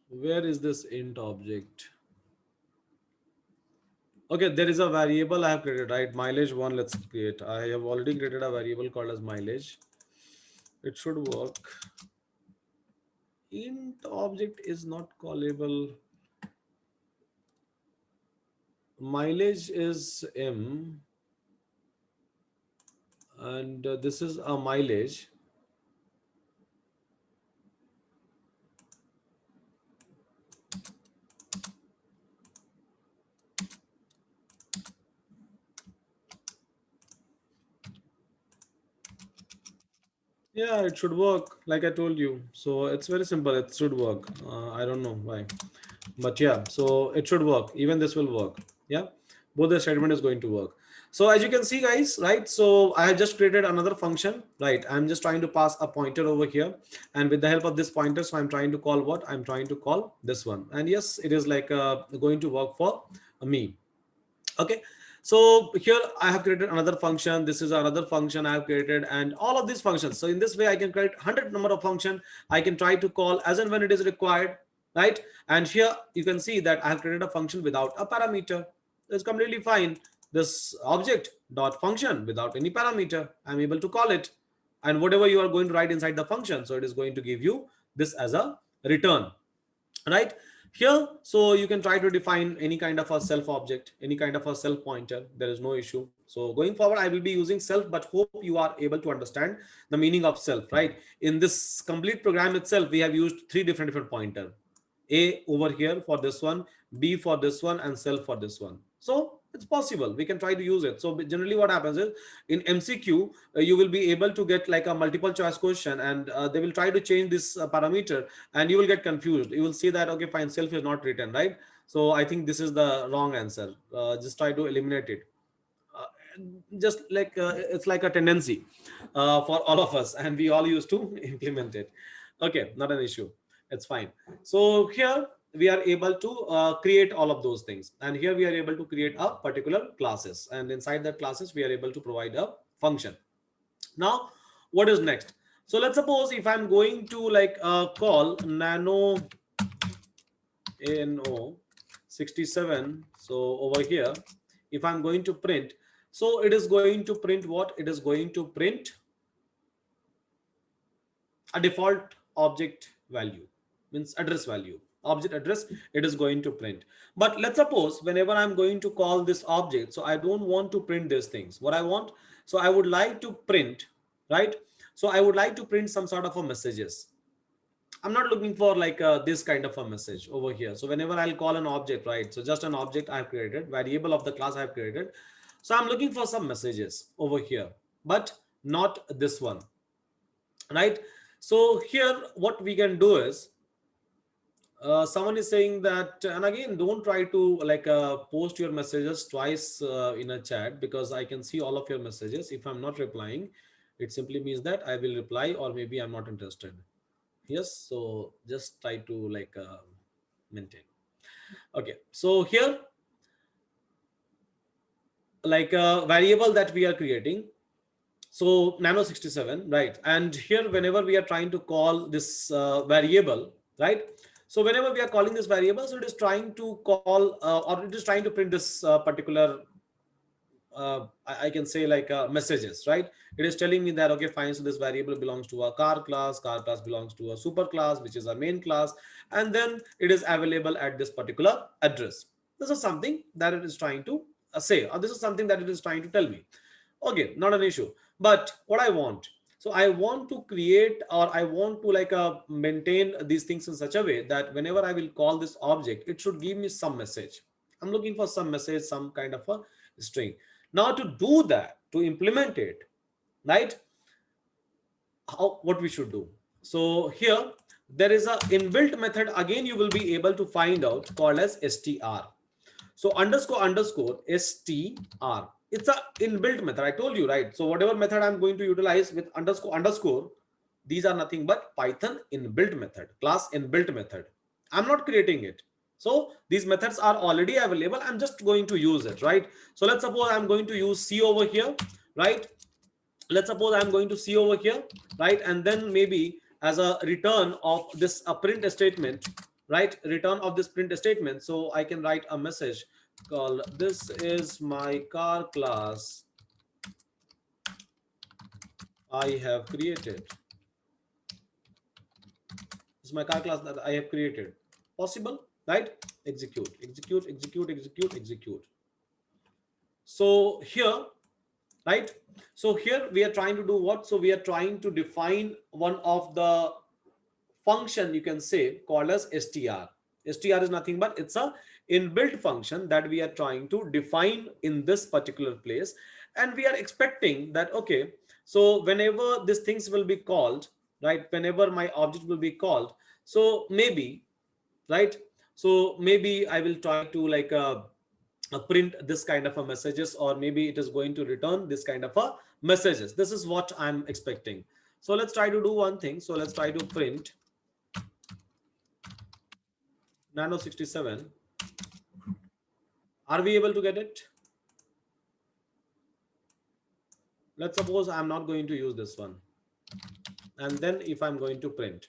Where is this int object? Okay, there is a variable I have created, right? Mileage one. Let's create. I have already created a variable called as mileage. It should work. Int object is not callable. Mileage is m, and this is a mileage. Yeah, it should work like I told you. So it's very simple. It should work. I don't know why, but yeah, so it should work. Even this will work. Yeah, both the statement is going to work. So as you can see, guys, right? So I have just created another function, right? I'm just trying to pass a pointer over here, and with the help of this pointer, so I'm trying to call what? I'm trying to call this one, and yes, it is like going to work for me. Okay, so here I have created another function. This is another function I have created, and all of these functions. So in this way I can create 100 number of function. I can try to call as and when it is required, right? And here you can see that I have created a function without a parameter. It's completely fine. This object dot function without any parameter, I'm able to call it, and whatever you are going to write inside the function, so it is going to give you this as a return, right here. So you can try to define any kind of a self object, any kind of a self pointer. There is no issue. So going forward I will be using self, but hope you are able to understand the meaning of self, right? In this complete program itself we have used three different pointer: a over here for this one, b for this one, and self for this one. So it's possible we can try to use it. So generally what happens is in mcq you will be able to get like a multiple choice question, and they will try to change this parameter, and you will get confused. You will see that okay, fine, self is not written, right? So I think this is the wrong answer. Just try to eliminate it. uh, just like it's like a tendency for all of us, and we all used to implement it. Okay, not an issue. It's fine. So here we are able to create all of those things, and here we are able to create a particular classes, and inside that classes we are able to provide a function. Now what is next? So let's suppose if I'm going to like call nano 67. So over here if I'm going to print, so it is going to print what? It is going to print a default object value, means address value, object address. It is going to print. But let's suppose whenever I'm going to call this object, so I don't want to print these things. What I want, so I would like to print, right? So I would like to print some sort of a messages. I'm not looking for like this kind of a message over here. So whenever I'll call an object, right? So just an object I've created, variable of the class I've created. So I'm looking for some messages over here, but not this one, right? So here what we can do is someone is saying that, and again, don't try to like post your messages twice in a chat, because I can see all of your messages. If I'm not replying, it simply means that I will reply, or maybe I'm not interested. Yes, so just try to like maintain. Okay, so here like a variable that we are creating, so nano 67, right? And here whenever we are trying to call this variable, right? So whenever we are calling this variable, so it is trying to call or it is trying to print this particular I can say like messages, right? It is telling me that okay, fine, so this variable belongs to a car class belongs to a super class, which is a main class, and then it is available at this particular address. This is something that it is trying to say, or this is something that it is trying to tell me. Okay, not an issue. But what I want, so I want to create, or I want to like maintain these things in such a way that whenever I will call this object, it should give me some message. I'm looking for some message, some kind of a string. Now to do that, to implement it, right, how, what we should do? So here there is a inbuilt method, again you will be able to find out, called as str. So underscore str. It's a inbuilt method. I told you, right? So whatever method I'm going to utilize with underscore, these are nothing but Python inbuilt method, class inbuilt method. I'm not creating it. So these methods are already available. I'm just going to use it, right? So let's suppose I'm going to use C over here, right? Let's suppose I'm going to C over here, right? And then maybe as a return of this print statement, right? Return of this print statement. So I can write a message called this is my car class I have created. This is my car class that I have created. Possible, right? Execute, execute, execute, execute, execute. So here, right? So here we are trying to do what? So we are trying to define one of the function, you can say, called as str. Str is nothing but it's a inbuilt function that we are trying to define in this particular place, and we are expecting that, okay, so whenever these things will be called, right, whenever my object will be called, so maybe, right, so maybe I will try to like print this kind of a messages, or maybe it is going to return this kind of a messages. This is what I'm expecting. So let's try to do one thing. So let's try to print nano 67. Are we able to get it? Let's suppose I'm not going to use this one, and then if I'm going to print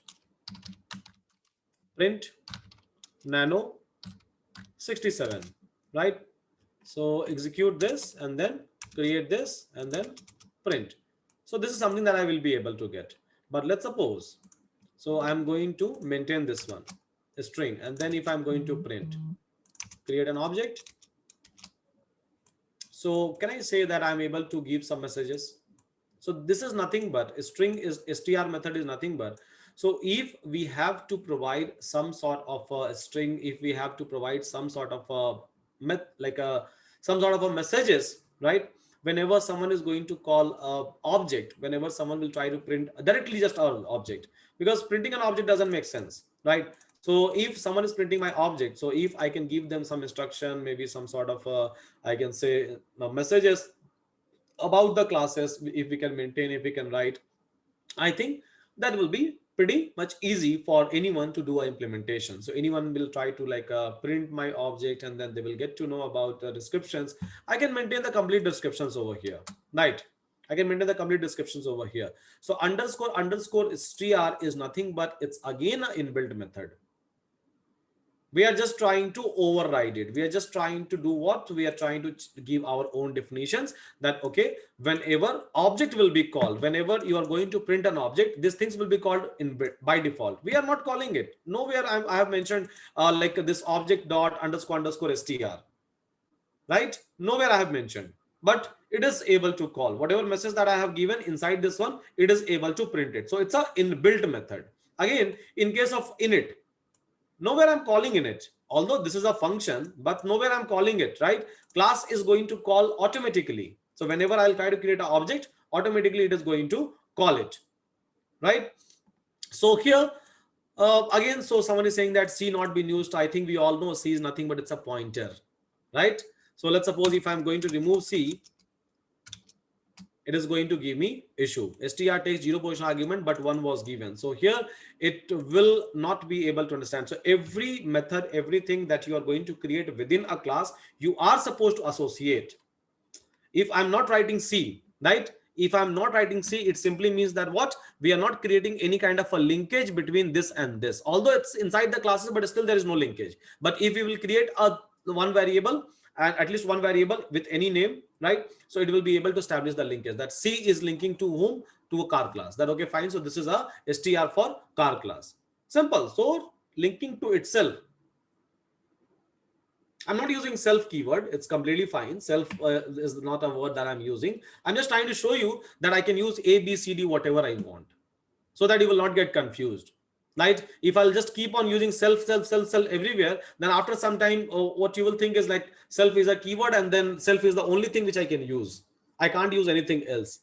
nano 67, right? So execute this and then create this and then print. So this is something that I will be able to get. But let's suppose, so I'm going to maintain this one, a string, and then if I'm going to print, create an object. So can I say that I'm able to give some messages? So this is nothing but a string is str method is nothing but. So if we have to provide some sort of a string, if we have to provide some sort of a like a some sort of a messages, right? Whenever someone is going to call a object, whenever someone will try to print directly just our object, because printing an object doesn't make sense, right? So if someone is printing my object, so if I can give them some instruction, maybe some sort of I can say messages about the classes, if we can maintain, if we can write, I think that will be pretty much easy for anyone to do an implementation. So anyone will try to like print my object, and then they will get to know about the descriptions. I can maintain the complete descriptions over here, right? I can maintain the complete descriptions over here. So underscore str is nothing but it's again an inbuilt method. We are just trying to override it. We are just trying to do what? We are trying to give our own definitions that, okay, whenever object will be called, whenever you are going to print an object, these things will be called in by default. We are not calling it. Nowhere I have mentioned like this object dot underscore str, right? Nowhere I have mentioned, but it is able to call whatever message that I have given inside this one, it is able to print it. So it's a inbuilt method. Again, in case of init, nowhere I'm calling in it, although this is a function, but nowhere I'm calling it, right? Class is going to call automatically. So whenever I'll try to create an object, automatically it is going to call it, right? So here again, so someone is saying that C not been used. I think we all know C is nothing but it's a pointer, right? So let's suppose if I'm going to remove C, it is going to give me issue. Str takes 0 position argument, but 1 was given. So here it will not be able to understand. So every method, everything that you are going to create within a class, you are supposed to associate. If I'm not writing C, right? If I'm not writing C, it simply means that what? We are not creating any kind of a linkage between this and this. Although it's inside the classes, but still there is no linkage. But if we will create a one variable, and at least one variable with any name, right? So it will be able to establish the linkage that C is linking to whom? To a car class. That okay, fine. So this is a str for car class. Simple. So linking to itself. I'm not using self keyword. It's completely fine. Self is not a word that I'm using. I'm just trying to show you that I can use A, B, C, D, whatever I want, so that you will not get confused. Right? If I'll just keep on using self everywhere, then after some time, what you will think is like self is a keyword, and then self is the only thing which I can use. I can't use anything else.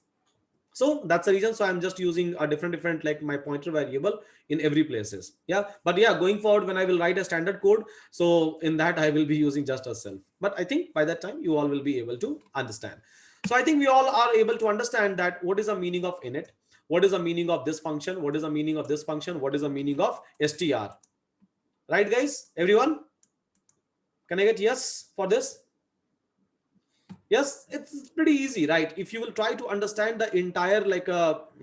So that's the reason. So I'm just using a different like my pointer variable in every places. Yeah, but yeah, going forward when I will write a standard code, so in that I will be using just a self. But I think by that time you all will be able to understand. So I think we all are able to understand that what is the meaning of init, what is the meaning of this function, what is the meaning of this function, what is the meaning of str. Right, guys? Everyone, can I get yes for this? Yes, it's pretty easy, right? If you will try to understand the entire like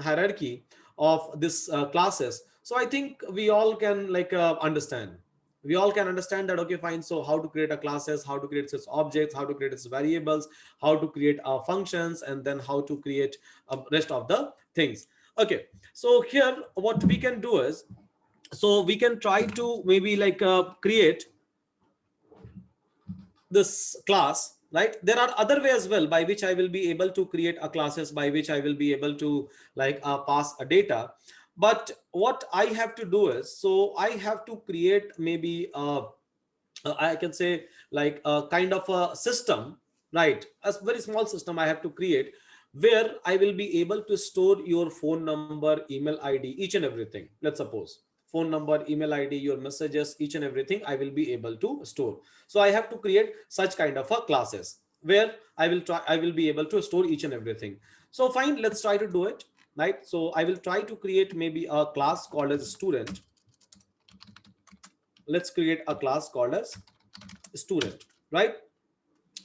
hierarchy of this classes, so I think we all can like understand. We all can understand that. Okay, fine. So how to create a classes, how to create its objects, how to create its variables, how to create functions, and then how to create rest of the things. Okay, so here what we can do is, so we can try to maybe like create this class, right? There are other way as well by which I will be able to create a classes, by which I will be able to like pass a data. But what I have to do is, so I have to create maybe I can say like a kind of a system, right? A very small system I have to create, where I will be able to store your phone number, email ID, each and everything. Let's suppose phone number, email ID, your messages, each and everything I will be able to store. So I have to create such kind of a classes where I will be able to store each and everything. So fine, let's try to do it, right? So I will try to create maybe a class called as student. Let's create a class called as student, right?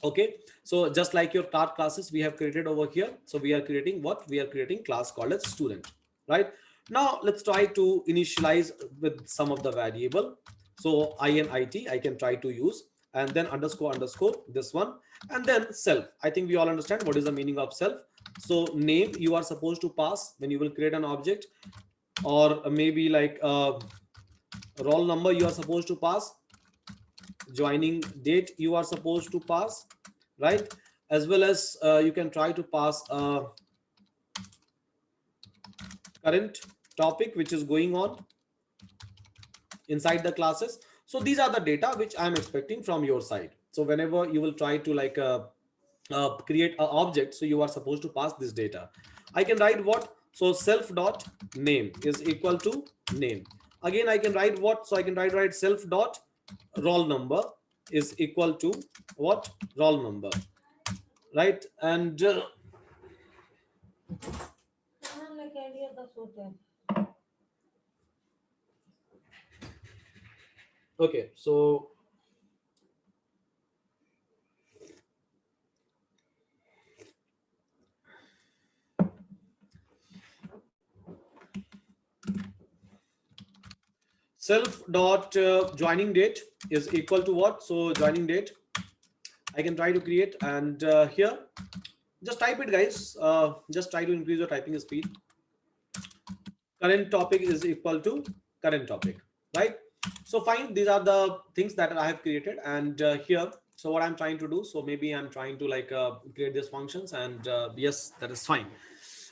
Okay, so just like your car classes we have created over here, so we are creating what, we are creating class called as student, right? Now let's try to initialize with some of the variable. So init I can try to use, and then underscore underscore this one, and then self. I think we all understand what is the meaning of self. So name you are supposed to pass when you will create an object, or maybe like roll number you are supposed to pass, joining date you are supposed to pass, right? As well as you can try to pass a current topic which is going on inside the classes. So these are the data which I'm expecting from your side. So whenever you will try to like create an object, so you are supposed to pass this data. I can write what, so self dot name is equal to name. Again I can write what, so I can write self dot roll number is equal to what, roll number, right? And okay, so self dot joining date is equal to what, so joining date I can try to create, and here just type it, guys. Just try to increase your typing speed. Current topic is equal to current topic, right? So fine, these are the things that I have created, and here, so what I'm trying to do, so maybe I'm trying to like create these functions, and yes, that is fine.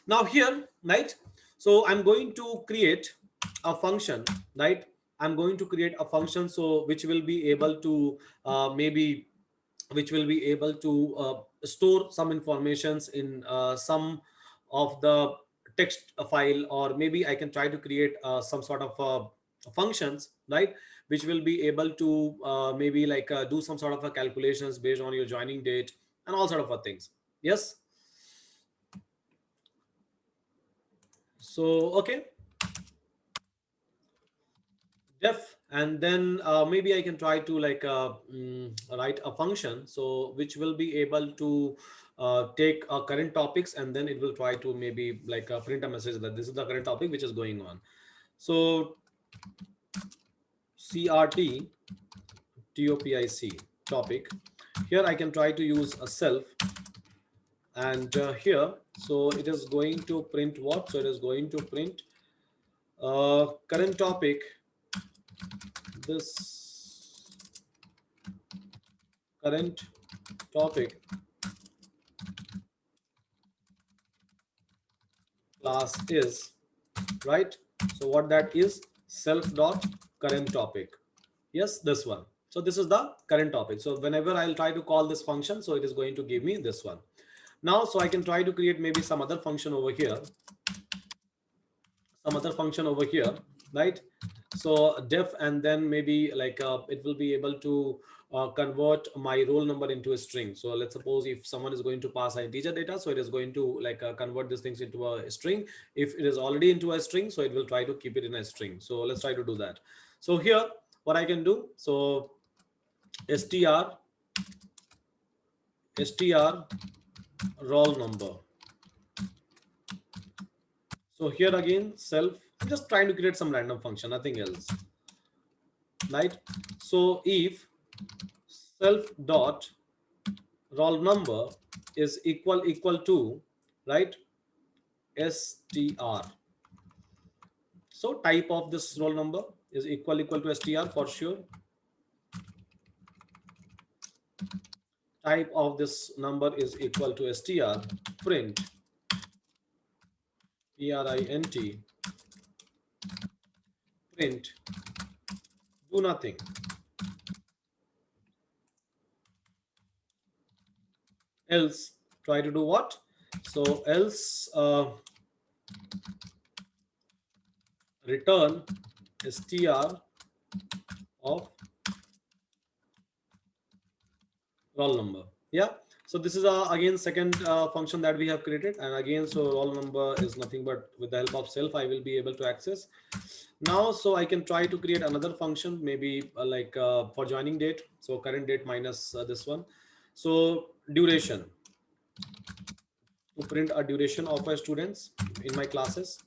Now here, right, so I'm going to create a function, right? I'm going to create a function, so which will be able to maybe which will be able to store some informations in some of the text file, or maybe I can try to create some sort of functions, right, which will be able to maybe like do some sort of a calculations based on your joining date and all sort of things. Yes, so okay, def, and then maybe I can try to like write a function, so which will be able to take current topics, and then it will try to maybe like print a message that this is the current topic which is going on. So crt topic topic, here I can try to use a self, and here, so it is going to print what, so it is going to print current topic, this current topic class is, right? So what that is, self dot current topic. Yes, this one. So this is the current topic. So whenever I'll try to call this function, so it is going to give me this one. Now, so I can try to create maybe some other function over here, right? So def, and then maybe like it will be able to convert my roll number into a string. So let's suppose if someone is going to pass an integer data, so it is going to like convert these things into a string. If it is already into a string, so it will try to keep it in a string. So let's try to do that. So here what I can do, so str roll number. So here again, self, I'm just trying to create some random function, nothing else, right? So if self dot roll number is equal to, right, str. So type of this roll number is equal to str for sure. Type of this number is equal to str. Print print print, do nothing. Else, try to do what? So else return str of roll number. Yeah, so this is again second function that we have created, and again, so roll number is nothing but with the help of self I will be able to access. Now, so I can try to create another function, maybe like for joining date, so current date minus this one. So duration, to print a duration of my students in my classes.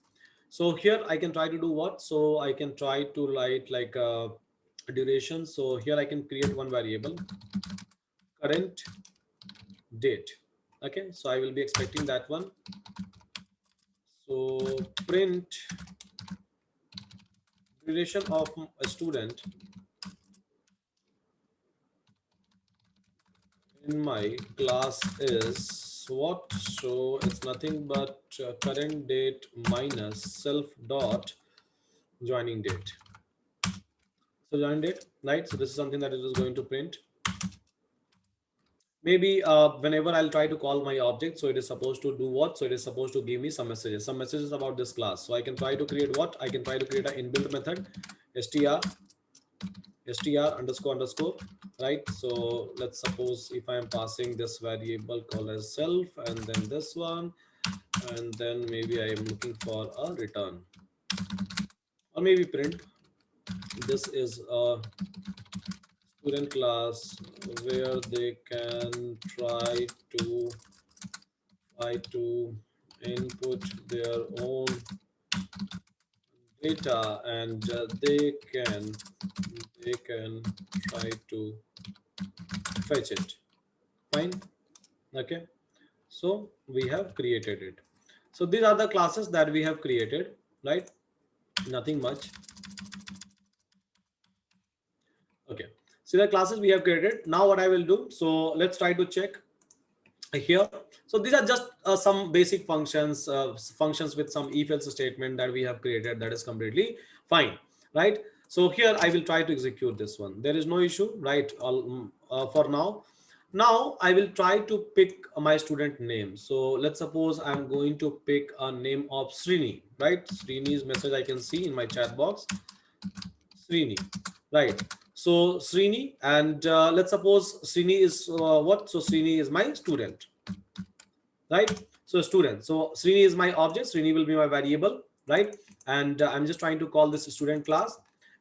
So here I can try to do what? So I can try to write like duration. So here I can create one variable, current date. Okay, so I will be expecting that one. So print duration of a student in my class is what? So it's nothing but current date minus self dot joining date. So join date, right? So this is something that it is going to print. Maybe whenever I'll try to call my object, so it is supposed to do what? So it is supposed to give me some messages about this class. So I can try to create what? I can try to create an inbuilt method, str underscore, right? So let's suppose if I am passing this variable called as self, and then this one, and then maybe I am looking for a return, or maybe print. This is a student class where they can try to input their own data, and they can try to fetch it. Fine. Okay, so we have created it. So these are the classes that we have created, right? Nothing much. Okay, see the classes we have created. Now what I will do, so let's try to check here. So these are just some basic functions with some if else statement that we have created. That is completely fine, right? So here I will try to execute this one. There is no issue, right? For now I will try to pick my student name. So let's suppose I'm going to pick a name of Srini, right? Srini's message I can see in my chat box. Srini, right? So Srini, and let's suppose Srini is what? So Srini is my student, right? So student. So Srini is my object. Srini will be my variable, right? And I'm just trying to call this student class,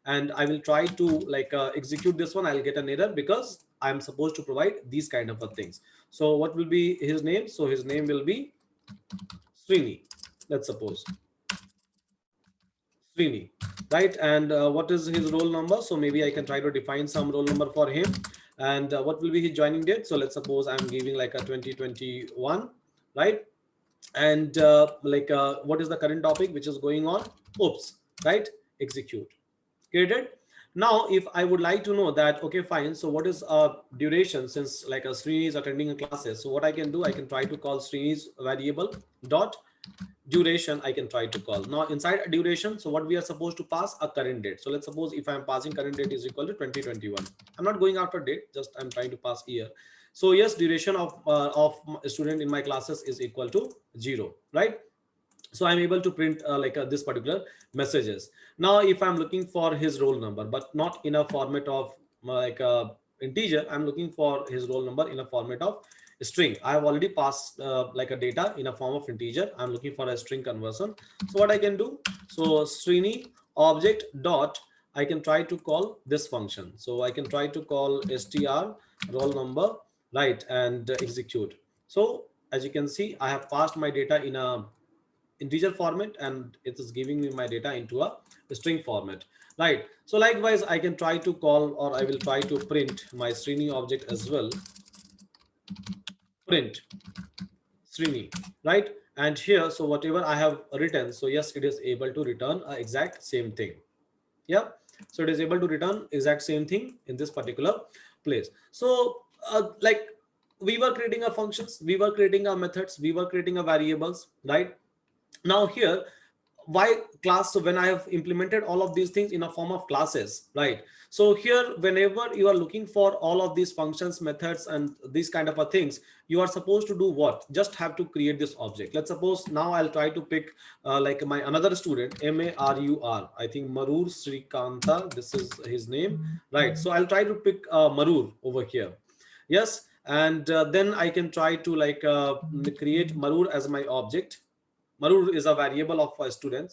and I will try to like execute this one. I'll get an error because I'm supposed to provide these kind of things. So what will be his name? So his name will be Srini. Let's suppose Srini, right? And what is his roll number? So maybe I can try to define some roll number for him. And what will be his joining date? So let's suppose I'm giving like a 2021, right? And what is the current topic which is going on? Oops, right? Execute. Created. Now, if I would like to know that, okay, fine. So what is duration, since like a Srini is attending a classes? So what I can do, I can try to call Srini's variable dot duration I can try to call. Now inside a duration, so what we are supposed to pass a current date. So let's suppose if I'm passing current date is equal to 2021. I'm not going after date, just I'm trying to pass year. So yes, duration of student in my classes is equal to 0, right? So I'm able to print this particular messages. Now if I'm looking for his roll number, but not in a format of integer, I'm looking for his roll number in a format of string. I have already passed like a data in a form of integer. I'm looking for a string conversion. So what I can do, so Srini object dot, I can try to call this function. So I can try to call str roll number, right, and execute. So as you can see, I have passed my data in a integer format and it is giving me my data into a string format, right? So likewise I can try to call, or I will try to print my Srini object as well, print Srini, right? And here, so whatever I have written, so yes, it is able to return a exact same thing. Yeah, so it is able to return exact same thing in this particular place. So like we were creating our functions, we were creating our methods, we were creating our variables, right? Now here, why class? So when I have implemented all of these things in a form of classes, right? So here, whenever you are looking for all of these functions, methods, and these kind of a things, you are supposed to do what? Just have to create this object. Let's suppose now I'll try to pick like my another student, Marur, I think Marur Srikanta, this is his name, right? So I'll try to pick Marur over here. Yes, and then I can try to create Marur as my object. Marur is a variable of a student.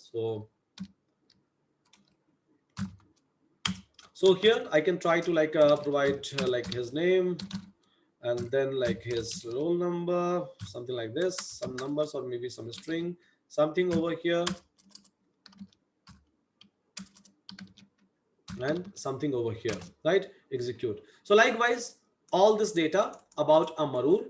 So here I can try to provide like his name and then like his roll number, something like this, some numbers or maybe some string, something over here, and something over here, right? Execute. So likewise, all this data about a Marur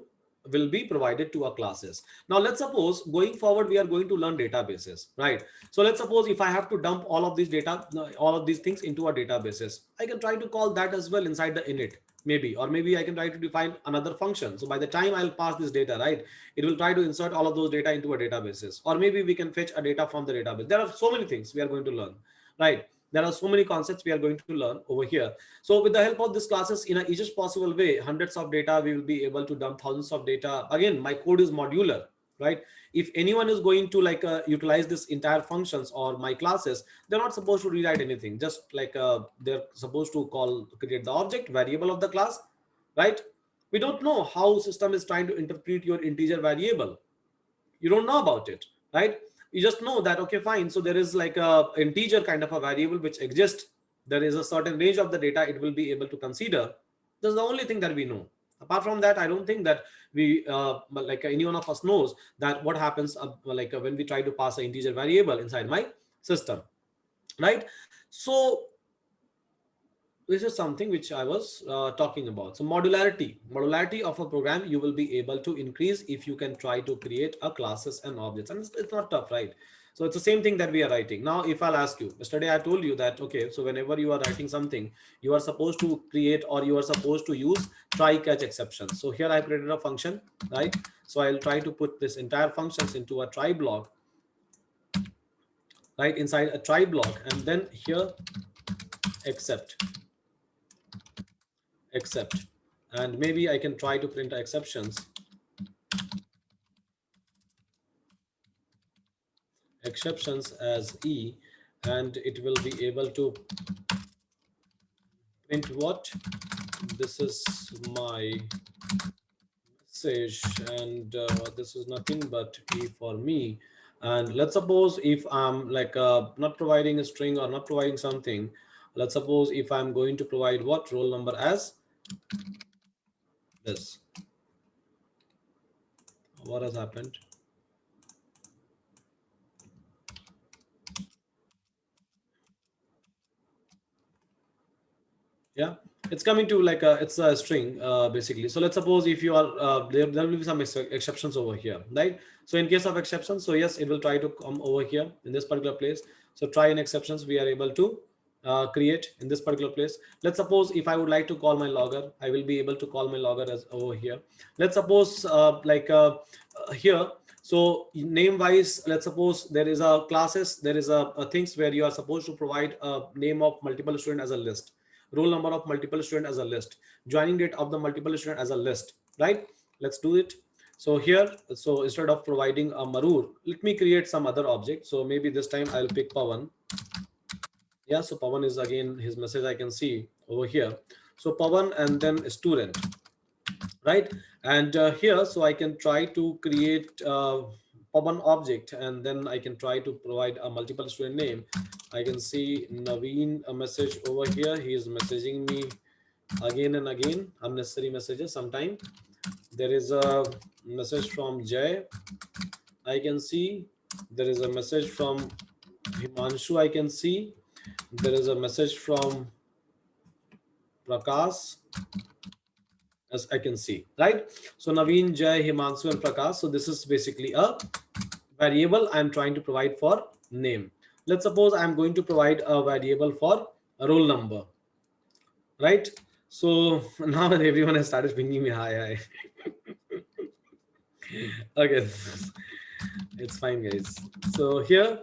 will be provided to our classes. Now let's suppose going forward we are going to learn databases, right? So let's suppose if I have to dump all of these data, all of these things into our databases, I can try to call that as well inside the init, maybe, or maybe I can try to define another function. So by the time I'll pass this data, right, it will try to insert all of those data into a databases, or maybe we can fetch a data from the database. There are so many things we are going to learn, right? There are so many concepts we are going to learn over here. So with the help of these classes, in a easiest possible way, hundreds of data, we will be able to dump thousands of data. Again, my code is modular, right? If anyone is going to utilize this entire functions or my classes, they're not supposed to rewrite anything. Just they're supposed to create the object variable of the class, right? We don't know how system is trying to interpret your integer variable. You don't know about it, right? You just know that, okay, fine, so there is like a integer kind of a variable which exists. There is a certain range of the data it will be able to consider. That's the only thing that we know. Apart from that, I don't think that we any one of us knows that what happens when we try to pass an integer variable inside my system, right? So this is something which I was talking about. So modularity of a program, you will be able to increase if you can try to create a classes and objects, and it's not tough, right? So it's the same thing that we are writing. Now if I'll ask you, yesterday I told you that, okay, so whenever you are writing something, you are supposed to create, or you are supposed to use try catch exceptions. So here I created a function, right? So I'll try to put this entire functions into a try block, right, inside a try block, and then here except, and maybe I can try to print exceptions as E, and it will be able to print what? This is my message, and this is nothing but E for me. And let's suppose if I'm not providing a string or not providing something, let's suppose if I'm going to provide what roll number as this, what has happened? Yeah, it's coming to it's a string basically. So let's suppose if you are there will be some exceptions over here, right? So in case of exceptions, so yes, it will try to come over here in this particular place. So try and exceptions we are able to create in this particular place. Let's suppose if I would like to call my logger, I will be able to call my logger as over here. Let's suppose here, So name wise, let's suppose there is a classes, there is a things where you are supposed to provide a name of multiple student as a list, roll number of multiple student as a list, joining date of the multiple student as a list, right? Let's do it. So here, so instead of providing a Marur, let me create some other object. So maybe this time I'll pick Pawan. Yeah, so Pawan is again his message I can see over here. So Pawan and then student, right? And here, so I can try to create Pawan object, and then I can try to provide a multiple student name. I can see Naveen a message over here. He is messaging me again and again, unnecessary messages. Sometime there is a message from Jay. I can see there is a message from Himanshu. I can see there is a message from Prakash, as I can see, right? So Naveen, Jay, Himanshu, and Prakash. So this is basically a variable I'm trying to provide for name. Let's suppose I'm going to provide a variable for a roll number, right? So now everyone has started pinging me hi. Okay, it's fine, guys. So here,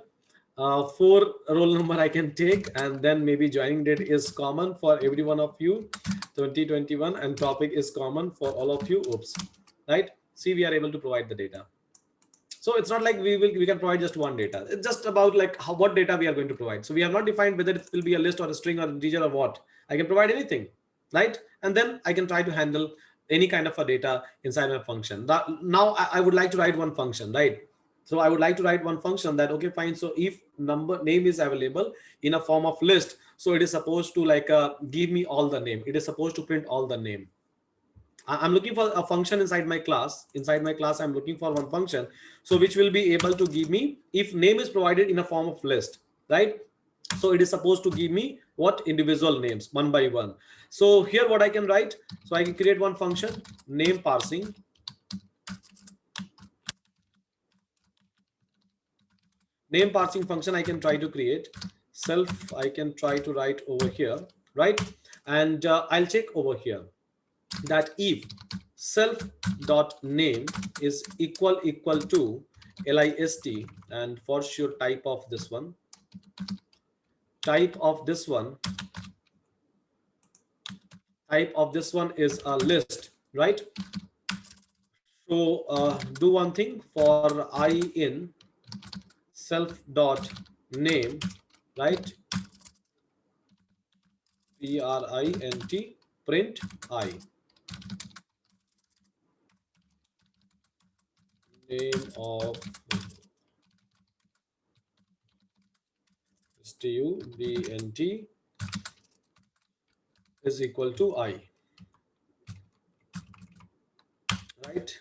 for roll number I can take, and then maybe joining date is common for every one of you, 2021, and topic is common for all of you. Oops, right? See, we are able to provide the data. So it's not like we can provide just one data. It's just about like what data we are going to provide. So we have not defined whether it will be a list or a string or integer or what. I can provide anything, right? And then I can try to handle any kind of a data inside my function. Now I would like to write one function, right? So I would like to write one function that, okay, fine. So if number name is available in a form of list, so it is supposed to like give me all the name. It is supposed to print all the name. I'm looking for a function inside my class. Inside my class, I'm looking for one function, so which will be able to give me if name is provided in a form of list, right? So it is supposed to give me what individual names one by one. So here what I can write, so I can create one function, name parsing. Name parsing function I can try to create. Self I can try to write over here, right? And I'll check over here that if self dot name is equal to list, and for sure type of this one is a list, right? So do one thing for I in self dot name, right? print print I, name of student is equal to I, right?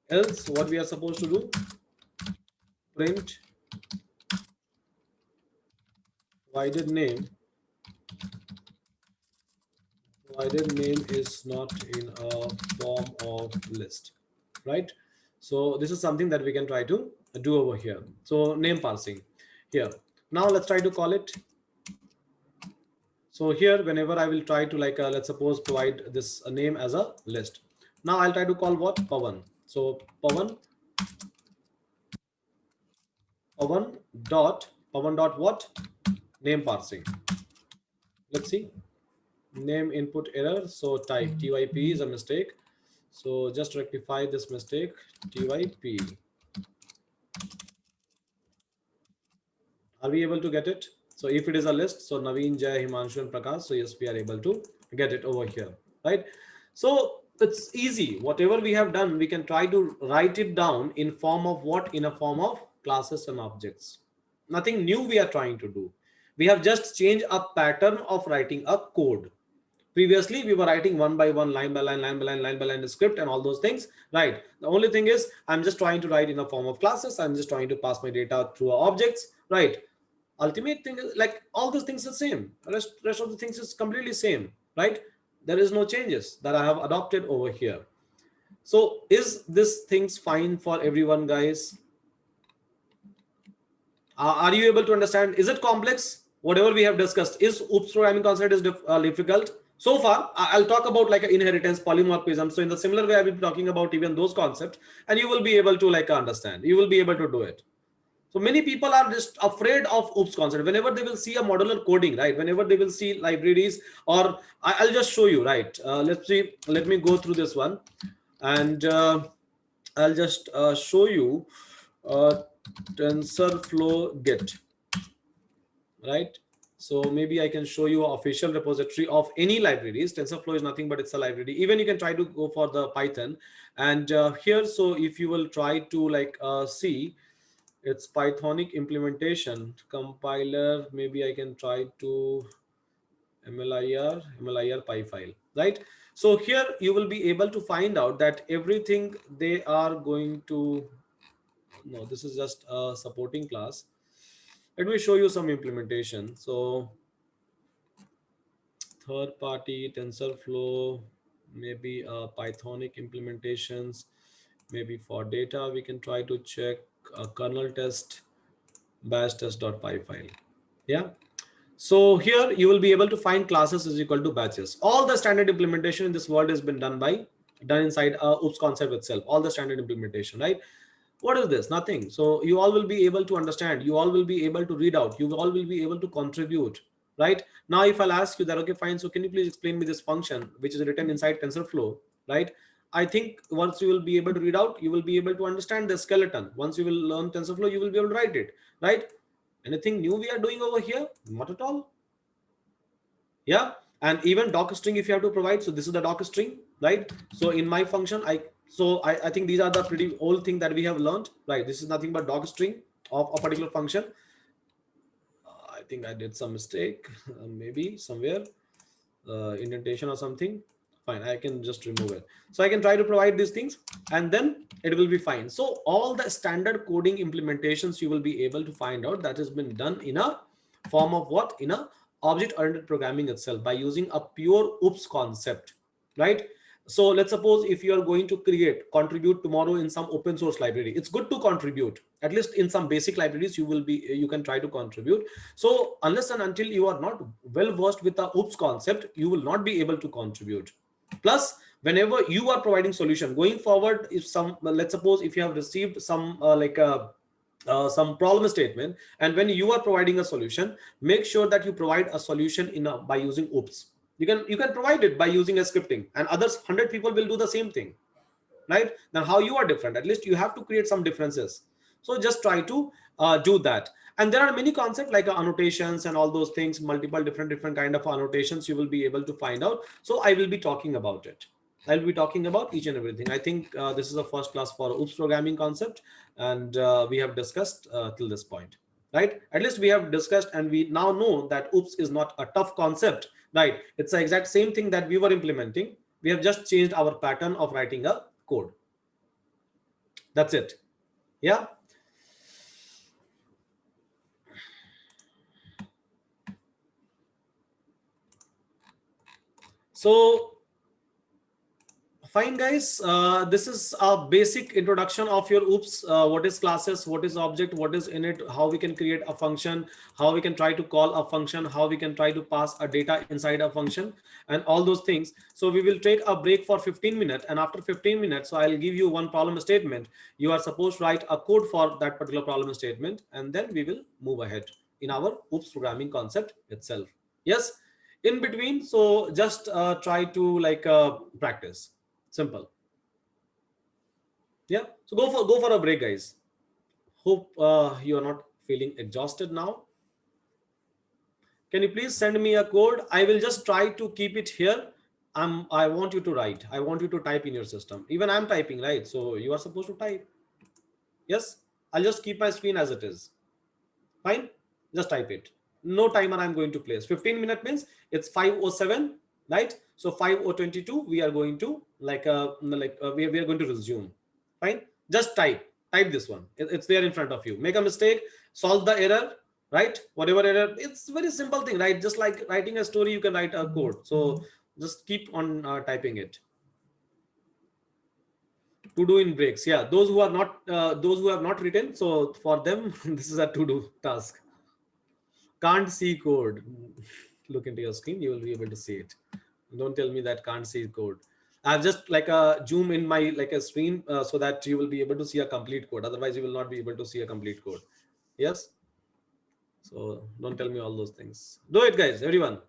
Else what we are supposed to do, print provided name is not in a form of list, right? So this is something that we can try to do over here. So name parsing here. Now let's try to call it. So here whenever I will try to like let's suppose provide this name as a list. Now I'll try to call what, Pawan. So Pawan dot what, name parsing. Let's see, name input error. So type typ is a mistake. So just rectify this mistake, typ. Are we able to get it? So if it is a list, so Naveen, Jay, Himanshu, and Prakash, so yes, we are able to get it over here, right? So it's easy. Whatever we have done, we can try to write it down in form of what? In a form of classes and objects. Nothing new we are trying to do. We have just changed a pattern of writing a code. Previously, we were writing one by one, line by line, line by line, line by line script and all those things, right? The only thing is I'm just trying to write in a form of classes. I'm just trying to pass my data through objects, right? Ultimate thing is like all those things are same. Rest of the things is completely same, right? There is no changes that I have adopted over here. So is this things fine for everyone, guys? Are you able to understand? Is it complex? Whatever we have discussed, is OOPS programming concept is difficult? So far, I'll talk about like inheritance, polymorphism. So in the similar way, I will be talking about even those concepts, and you will be able to like understand. You will be able to do it. So many people are just afraid of OOPS concept. Whenever they will see a modular coding, right? Whenever they will see libraries, or I'll just show you, right? Let's see. Let me go through this one, and I'll just show you uh, TensorFlow Git, right? So maybe I can show you an official repository of any libraries. TensorFlow is nothing but it's a library. Even you can try to go for the Python, and here, so if you will try to like see, it's Pythonic implementation compiler. Maybe I can try to mlir py file, right? So here you will be able to find out that everything they are going to, no, this is just a supporting class. Let me show you some implementation. So third party TensorFlow, maybe Pythonic implementations, maybe for data we can try to check a kernel test bash test.py file. Yeah. So here you will be able to find classes is equal to batches. All the standard implementation in this world has been done inside OOPS concept itself. All the standard implementation, right? What is this? Nothing. So you all will be able to understand. You all will be able to read out. You all will be able to contribute, right? Now, if I'll ask you that, okay, fine. So can you please explain me this function which is written inside TensorFlow, right? I think once you will be able to read out, you will be able to understand the skeleton. Once you will learn TensorFlow, you will be able to write it, right? Anything new we are doing over here? Not at all. Yeah. And even doc string if you have to provide. So this is the doc string, right? So in my function, I think these are the pretty old thing that we have learned, right? This is nothing but doc string of a particular function. I think I did some mistake, maybe somewhere, indentation or something. Fine, I can just remove it. So I can try to provide these things, and then it will be fine. So all the standard coding implementations you will be able to find out that has been done in a form of what? In a object oriented programming itself, by using a pure OOPS concept, right? So let's suppose if you are going to contribute tomorrow in some open source library, it's good to contribute at least in some basic libraries. You can try to contribute. So unless and until you are not well versed with the OOPS concept, you will not be able to contribute. Plus, whenever you are providing solution going forward, if some, let's suppose if you have received some some problem statement, and when you are providing a solution, make sure that you provide a solution by using OOPS. You can provide it by using a scripting, and others 100 people will do the same thing, right? Then how you are different? At least you have to create some differences. So just try to do that. And there are many concepts like annotations and all those things, multiple different kind of annotations you will be able to find out. So I will be talking about it. I'll be talking about each and everything. I think this is a first class for OOPS programming concept, and we have discussed till this point, right? At least we have discussed, and we now know that OOPS is not a tough concept, right? It's the exact same thing that we were implementing. We have just changed our pattern of writing a code. That's it. Yeah. So fine, guys. This is a basic introduction of your OOPS. What is classes? What is object? What is init? How we can create a function? How we can try to call a function? How we can try to pass a data inside a function? And all those things. So we will take a break for 15 minutes. And after 15 minutes, so I'll give you one problem statement. You are supposed to write a code for that particular problem statement. And then we will move ahead in our OOPS programming concept itself. Yes. In between, so just try to like practice. Simple. Yeah. So go for a break, guys. Hope you are not feeling exhausted now. Can you please send me a code? I will just try to keep it here. I want you to write. I want you to type in your system. Even I'm typing, right? So you are supposed to type. Yes. I'll just keep my screen as it is. Fine. Just type it. No timer I'm going to place. 15-minute means it's 5:07, right? So 5:22 we are going to we are going to resume. Fine. Just type this one. It's there in front of you. Make a mistake, solve the error, right? Whatever error, it's very simple thing, right? Just like writing a story, you can write a code. So just keep on typing it. To do in breaks. Yeah, those who have not written, so for them this is a to do task. Can't see code. Look into your screen, you will be able to see it. Don't tell me that can't see code. I've just like a zoom in my like a screen so that you will be able to see a complete code. Otherwise, you will not be able to see a complete code. Yes. So don't tell me all those things. Do it, guys. Everyone.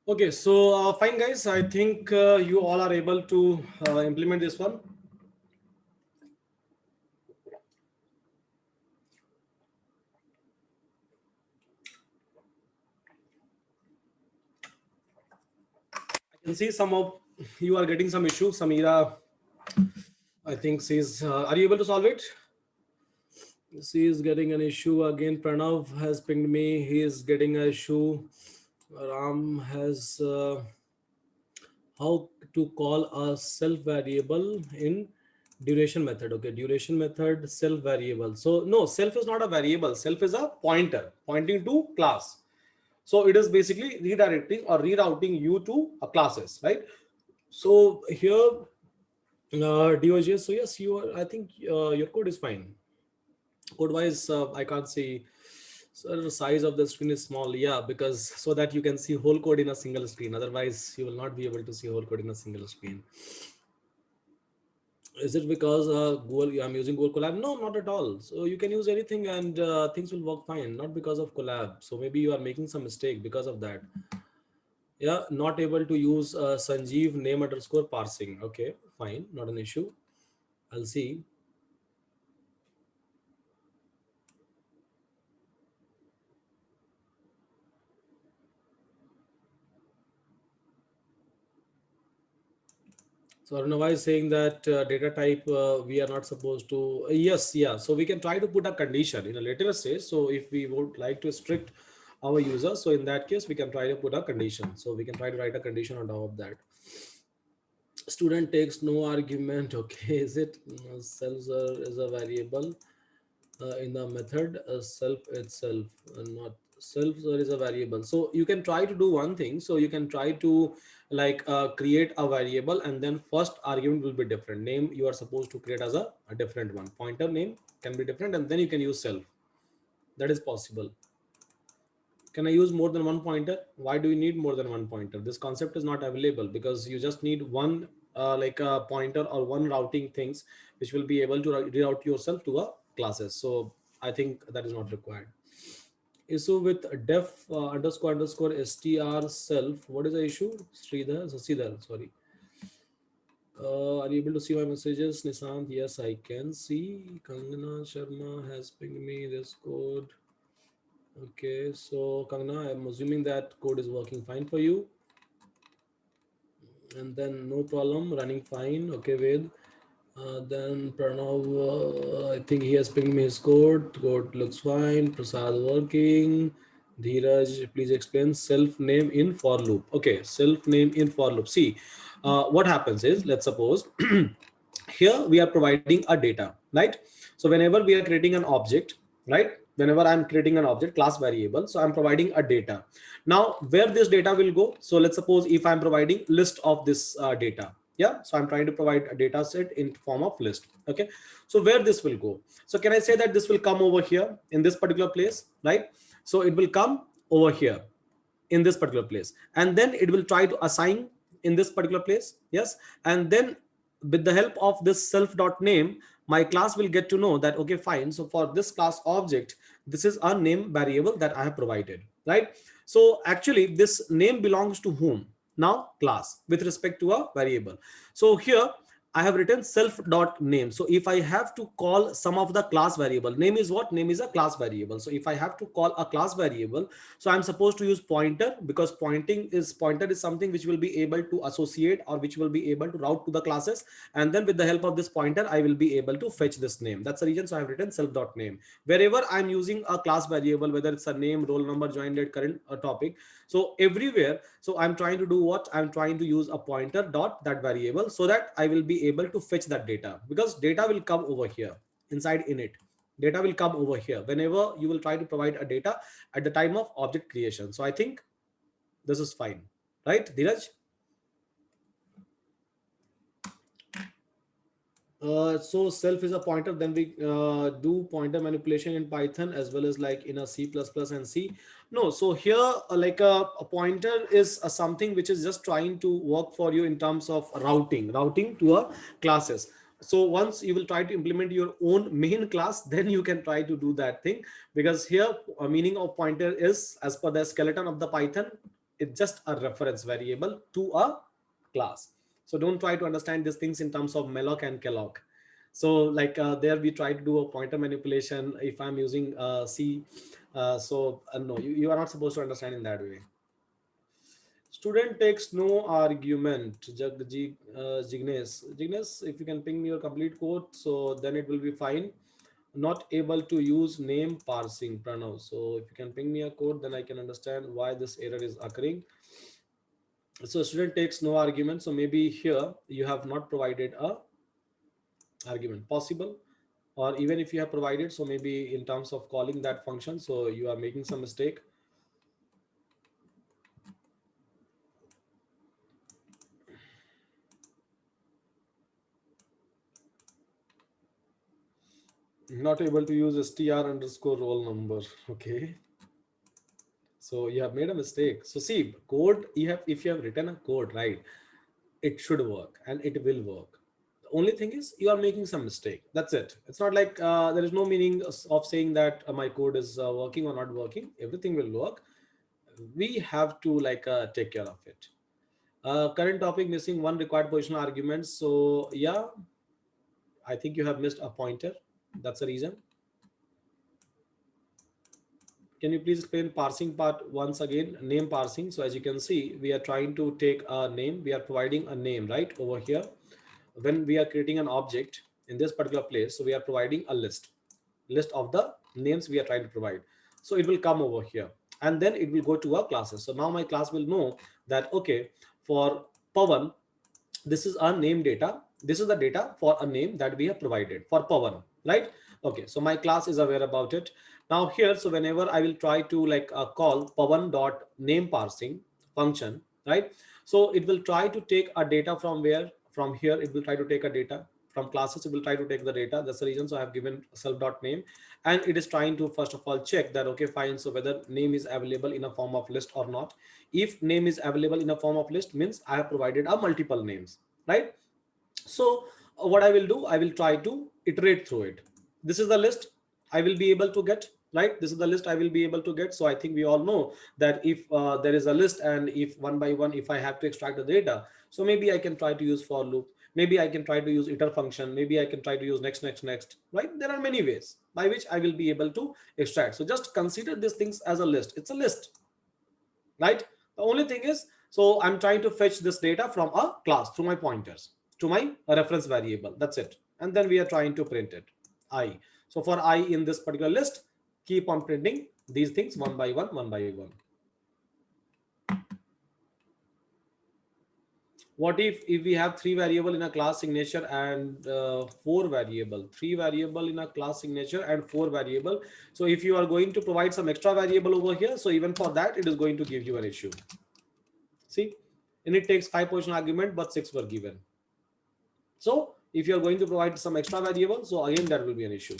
Okay, so fine guys, I think you all are able to implement this one. I can see some of you are getting some issue. Samira, I think she's, are you able to solve it? She is getting an issue again. Pranav has pinged me. He is getting a issue. Ram has how to call a self variable in duration method. Okay, duration method self variable. So no, self is not a variable. Self is a pointer pointing to class. So it is basically redirecting or rerouting you to a classes, right? So here, DOJ. So yes, you are. I think your code is fine. Code wise, I can't see. So the size of the screen is small, yeah, because so that you can see whole code in a single screen. Otherwise, you will not be able to see whole code in a single screen. Is it because Google? I'm using Google Collab? No, not at all. So you can use anything and things will work fine. Not because of Collab. So maybe you are making some mistake because of that. Yeah, not able to use Sanjeev name underscore parsing. Okay, fine, not an issue. I'll see. So Arunava is saying that data type we are not supposed to. Yes, yeah. So we can try to put a condition in a later stage. So if we would like to restrict our users, so in that case we can try to put a condition. So we can try to write a condition on top of that. Student takes no argument. Okay, is it self is a variable in the method self itself, not self is a variable. So you can try to do one thing. So you can try to like create a variable and then first argument will be different. Name you are supposed to create as a different one. Pointer name can be different and then you can use self. That is possible. Can I use more than one pointer? Why do you need more than one pointer? This concept is not available because you just need one like a pointer or one routing things which will be able to reroute yourself to a classes. So I think that is not required. Issue with def underscore underscore str self. What is the issue? Sridhar, so Sridhar, sorry. Are you able to see my messages, Nisant? Yes, I can see. Kangana Sharma has pinged me this code. Okay, so Kangna, I'm assuming that code is working fine for you. And then no problem, running fine. Okay, Ved. Then Pranav, I think he has pinged me his code. Code looks fine. Prasad working. Dheeraj, please explain self name in for loop. Okay, self name in for loop. See, what happens is, let's suppose here we are providing a data, right? So whenever we are creating an object, right, whenever I'm creating an object class variable, so I'm providing a data. Now where this data will go, so let's suppose if I'm providing list of this data, yeah, so I'm trying to provide a data set in form of list. Okay, so where this will go, so can I say that this will come over here in this particular place, right? So it will come over here in this particular place and then it will try to assign in this particular place, yes, and then with the help of this self dot name my class will get to know that okay fine, so for this class object this is a name variable that I have provided, right? So actually this name belongs to whom? Now class with respect to a variable. So here I have written self dot name. So if I have to call some of the class variable, name is what? Name is a class variable. So if I have to call a class variable, so I'm supposed to use pointer because pointer is something which will be able to associate or which will be able to route to the classes. And then with the help of this pointer, I will be able to fetch this name. That's the reason. So I've written self dot name. Wherever I'm using a class variable, whether it's a name, roll number, join date, current topic. So everywhere, so I'm trying to do what? I'm trying to use a pointer dot that variable so that I will be able to fetch that data because data will come over here inside init. Data will come over here whenever you will try to provide a data at the time of object creation. So I think this is fine, right, Dheeraj? So self is a pointer. Then we do pointer manipulation in Python as well as like in a C++ and C. No, so here like a pointer is something which is just trying to work for you in terms of routing to a classes. So once you will try to implement your own main class, then you can try to do that thing because here a meaning of pointer is as per the skeleton of the Python. It's just a reference variable to a class. So don't try to understand these things in terms of malloc and calloc. So like there we try to do a pointer manipulation if I'm using C. No, you are not supposed to understand in that way. Student takes no argument. Jignesh, if you can ping me your complete code, so then it will be fine. Not able to use name parsing, Pranav. So if you can ping me a code, then I can understand why this error is occurring. So student takes no argument. So maybe here you have not provided a argument possible, or even if you have provided, so maybe in terms of calling that function, so you are making some mistake. Not able to use str underscore roll number. Okay, so you have made a mistake. So see, code you have, if you have written a code, right, it should work and it will work. The only thing is you are making some mistake. That's it. It's not like there is no meaning of saying that my code is working or not working. Everything will work. We have to like take care of it. Current topic missing one required positional argument. So yeah, I think you have missed a pointer. That's the reason. Can you please explain parsing part once again? Name parsing. So as you can see, we are trying to take a name. We are providing a name right over here. When we are creating an object in this particular place, so we are providing a list of the names we are trying to provide. So it will come over here and then it will go to our classes. So now my class will know that, okay, for Pawan, this is our name data. This is the data for a name that we have provided for Pawan, right? Okay, so my class is aware about it. Now here, so whenever I will try to like call Pawan dot name parsing function, right? So it will try to take a data from where? From here, it will try to take a data from classes. It will try to take the data. That's the reason. So I have given self dot name, and it is trying to first of all check that, okay, fine. So whether name is available in a form of list or not. If name is available in a form of list, means I have provided a multiple names, right? So what I will do, I will try to iterate through it. This is the list I will be able to get, right? This is the list I will be able to get. So I think we all know that if there is a list, and if one by one, if I have to extract the data, so maybe I can try to use for loop. Maybe I can try to use iter function. Maybe I can try to use next, right? There are many ways by which I will be able to extract. So just consider these things as a list. It's a list, right? The only thing is, so I'm trying to fetch this data from a class through my pointers to my reference variable. That's it. And then we are trying to print it. I. So for I in this particular list, keep on printing these things one by one, one by one. What if we have three variable in a class signature and four variable, three variable in a class signature and four variable. So if you are going to provide some extra variable over here, so even for that, it is going to give you an issue. See, and it takes 5 position argument, but 6 were given. So if you are going to provide some extra variable, so again, that will be an issue.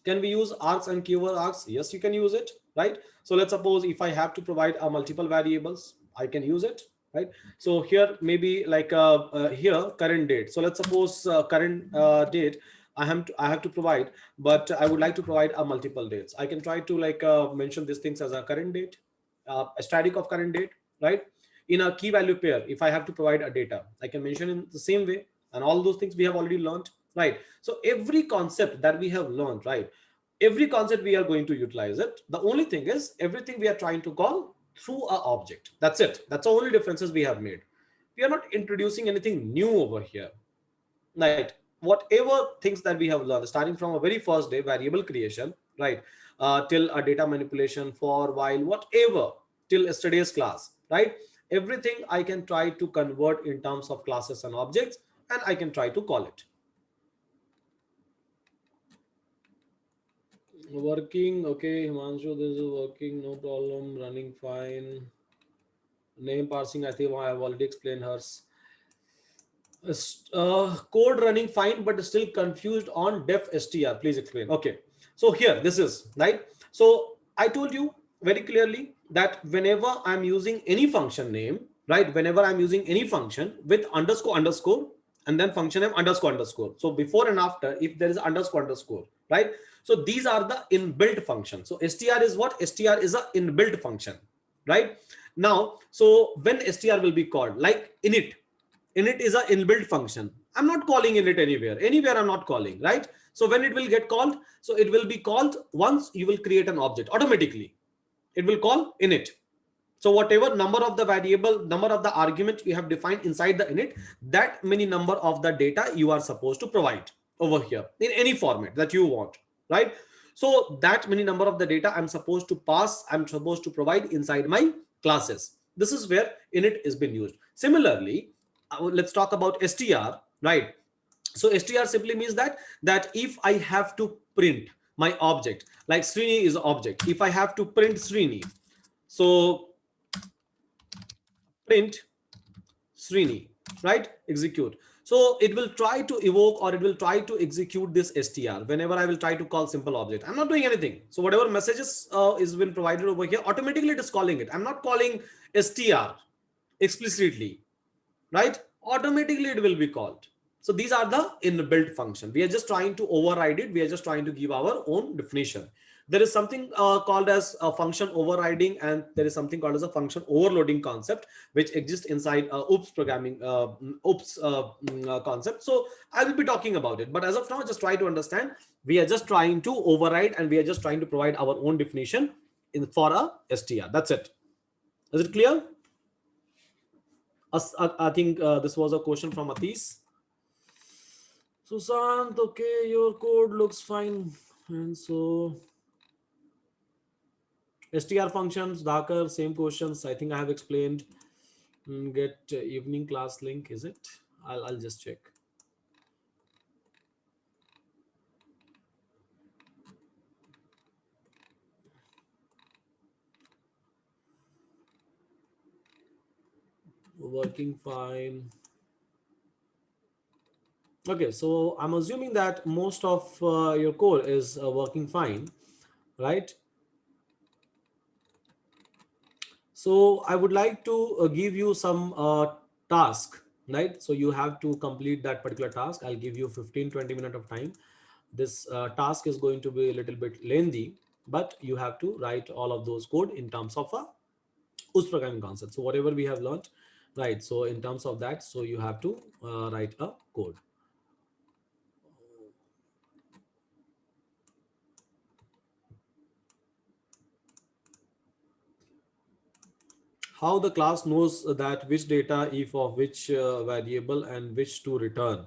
Can we use args and keyword args? Yes, you can use it, right? So let's suppose if I have to provide a multiple variables, I can use it, right? So here maybe like here current date. So let's suppose current date I have to provide, but I would like to provide a multiple dates. I can try to like mention these things as a current date, a static of current date, right? In a key value pair, if I have to provide a data, I can mention in the same way, and all those things we have already learned, right? So every concept that we have learned, right, every concept we are going to utilize it. The only thing is everything we are trying to call through a object. That's it. That's the only differences we have made. We are not introducing anything new over here, right? Whatever things that we have learned, starting from a very first day, variable creation, right, till a data manipulation, for while, whatever, till yesterday's class, right? Everything I can try to convert in terms of classes and objects, and I can try to call it. Working, okay, Himanshu, this is working, no problem, running fine. Name parsing, I think I have already explained hers. Code running fine, but still confused on def str. Please explain. Okay, so here this is right. So I told you very clearly that whenever I'm using any function name, right? Whenever I'm using any function with underscore underscore and then function name underscore underscore. So before and after, if there is underscore underscore, right? So these are the inbuilt functions. So str is what? Str is a inbuilt function, right? Now, so when str will be called, like init is a inbuilt function. I'm not calling init anywhere I'm not calling, right? So when it will get called, so it will be called once you will create an object automatically, it will call init. So whatever number of the variable, number of the argument you have defined inside the init, that many number of the data you are supposed to provide over here in any format that you want, right? So that many number of the data I'm supposed to pass, I'm supposed to provide inside my classes. This is where init is being used. Similarly, let's talk about str, right? So str simply means that if I have to print my object, like Srini is object, if I have to print Srini, so print Srini, right? Execute. So it will try to evoke or it will try to execute this str whenever I will try to call simple object. I'm not doing anything. So whatever messages is been provided over here, automatically it is calling it. I'm not calling str explicitly, right? Automatically it will be called. So these are the inbuilt function. We are just trying to override it. We are just trying to give our own definition. There is something called as a function overriding, and there is something called as a function overloading concept, which exists inside oops programming, concept. So I will be talking about it. But as of now, just try to understand. We are just trying to override, and we are just trying to provide our own definition for a str. That's it. Is it clear? I think this was a question from Atis. Susant, okay, your code looks fine. And so str functions, Docker, same questions. I think I have explained. Get evening class link, is it? I'll just check. Working fine. Okay, so I'm assuming that most of your code is working fine, right? So I would like to give you some task, right? So you have to complete that particular task. I'll give you 15-20 minutes of time. This task is going to be a little bit lengthy, but you have to write all of those code in terms of a US programming concept. So whatever we have learned, right? So in terms of that, so you have to write a code. How the class knows that which data if of which variable and which to return.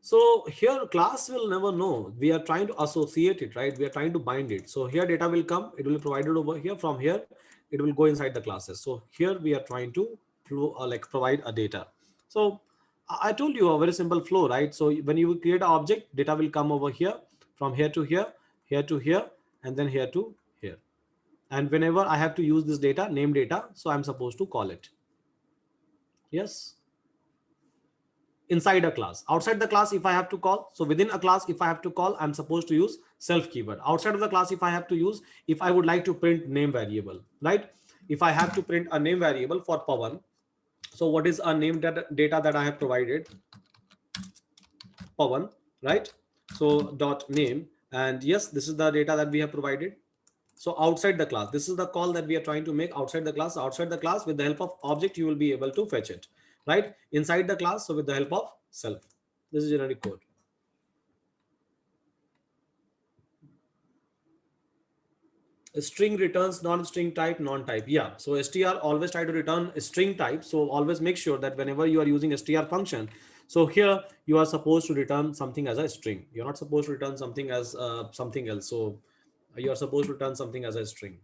So here class will never know. We are trying to associate it, right? We are trying to bind it. So here data will come, it will be provided over here. From here, it will go inside the classes. So here we are trying to like provide a data. So I told you a very simple flow, right? So when you create an object, data will come over here, from here to here, and then here to here. And whenever I have to use this data, name data, so I'm supposed to call it. Yes. Inside a class. Outside the class, if I have to call, so within a class, if I have to call, I'm supposed to use self keyword. Outside of the class, if I have to use, if I would like to print name variable, right? If I have to print a name variable for Pawan, so what is a name data that I have provided? Pawan, right? So dot name, and yes, this is the data that we have provided. So outside the class, this is the call that we are trying to make outside the class. Outside the class, with the help of object, you will be able to fetch it, right? Inside the class, so with the help of self. This is generic code. A string returns non-string type, non-type. Yeah. So str always try to return a string type. So always make sure that whenever you are using str function, so here you are supposed to return something as a string. You're not supposed to return something as something else. So you are supposed to return something as a string.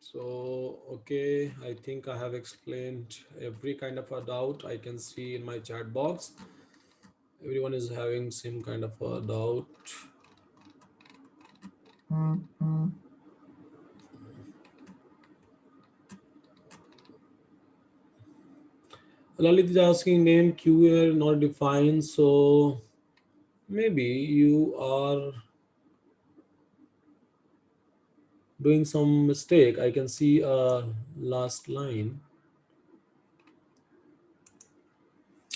So, okay, I think I have explained every kind of a doubt I can see in my chat box. Everyone is having some kind of a doubt. Lalit is asking name QA not defined. So maybe you are doing some mistake. I can see a last line.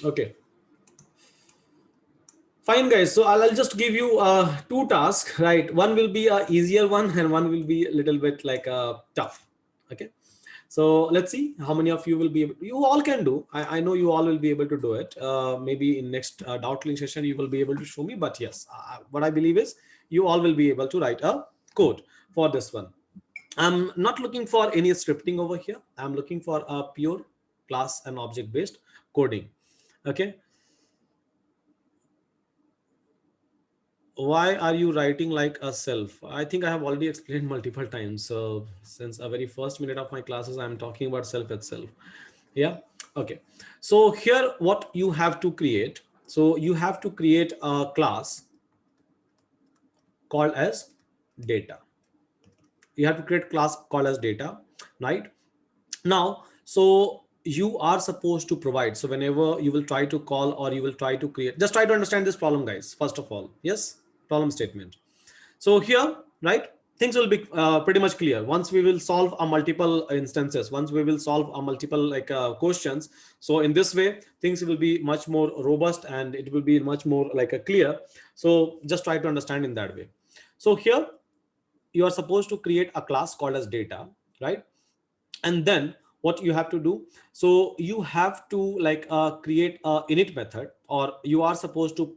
Okay. Fine, guys. So I'll just give you two tasks, right? One will be a easier one, and one will be a little bit like tough. Okay. So let's see how many of you will be able. You all can do. I know you all will be able to do it. Maybe in next doubt clean session you will be able to show me. But yes, what I believe is you all will be able to write a code for this one. I'm not looking for any scripting over here. I'm looking for a pure class and object based coding. Okay. Why are you writing like a self? I think I have already explained multiple times. So since a very first minute of my classes, I'm talking about self itself. Yeah. Okay. So here, what you have to create. So you have to create a class called as data. You have to create class called as data, right? Now, so you are supposed to provide. So whenever you will try to call or you will try to create, just try to understand this problem, guys. First of all, yes, problem statement. So here, right, things will be pretty much clear once we will solve a multiple instances, once we will solve a multiple like questions. So in this way things will be much more robust and it will be much more like a clear. So just try to understand in that way. So here you are supposed to create a class called as data, right? And then what you have to do, so you have to like create a init method, or you are supposed to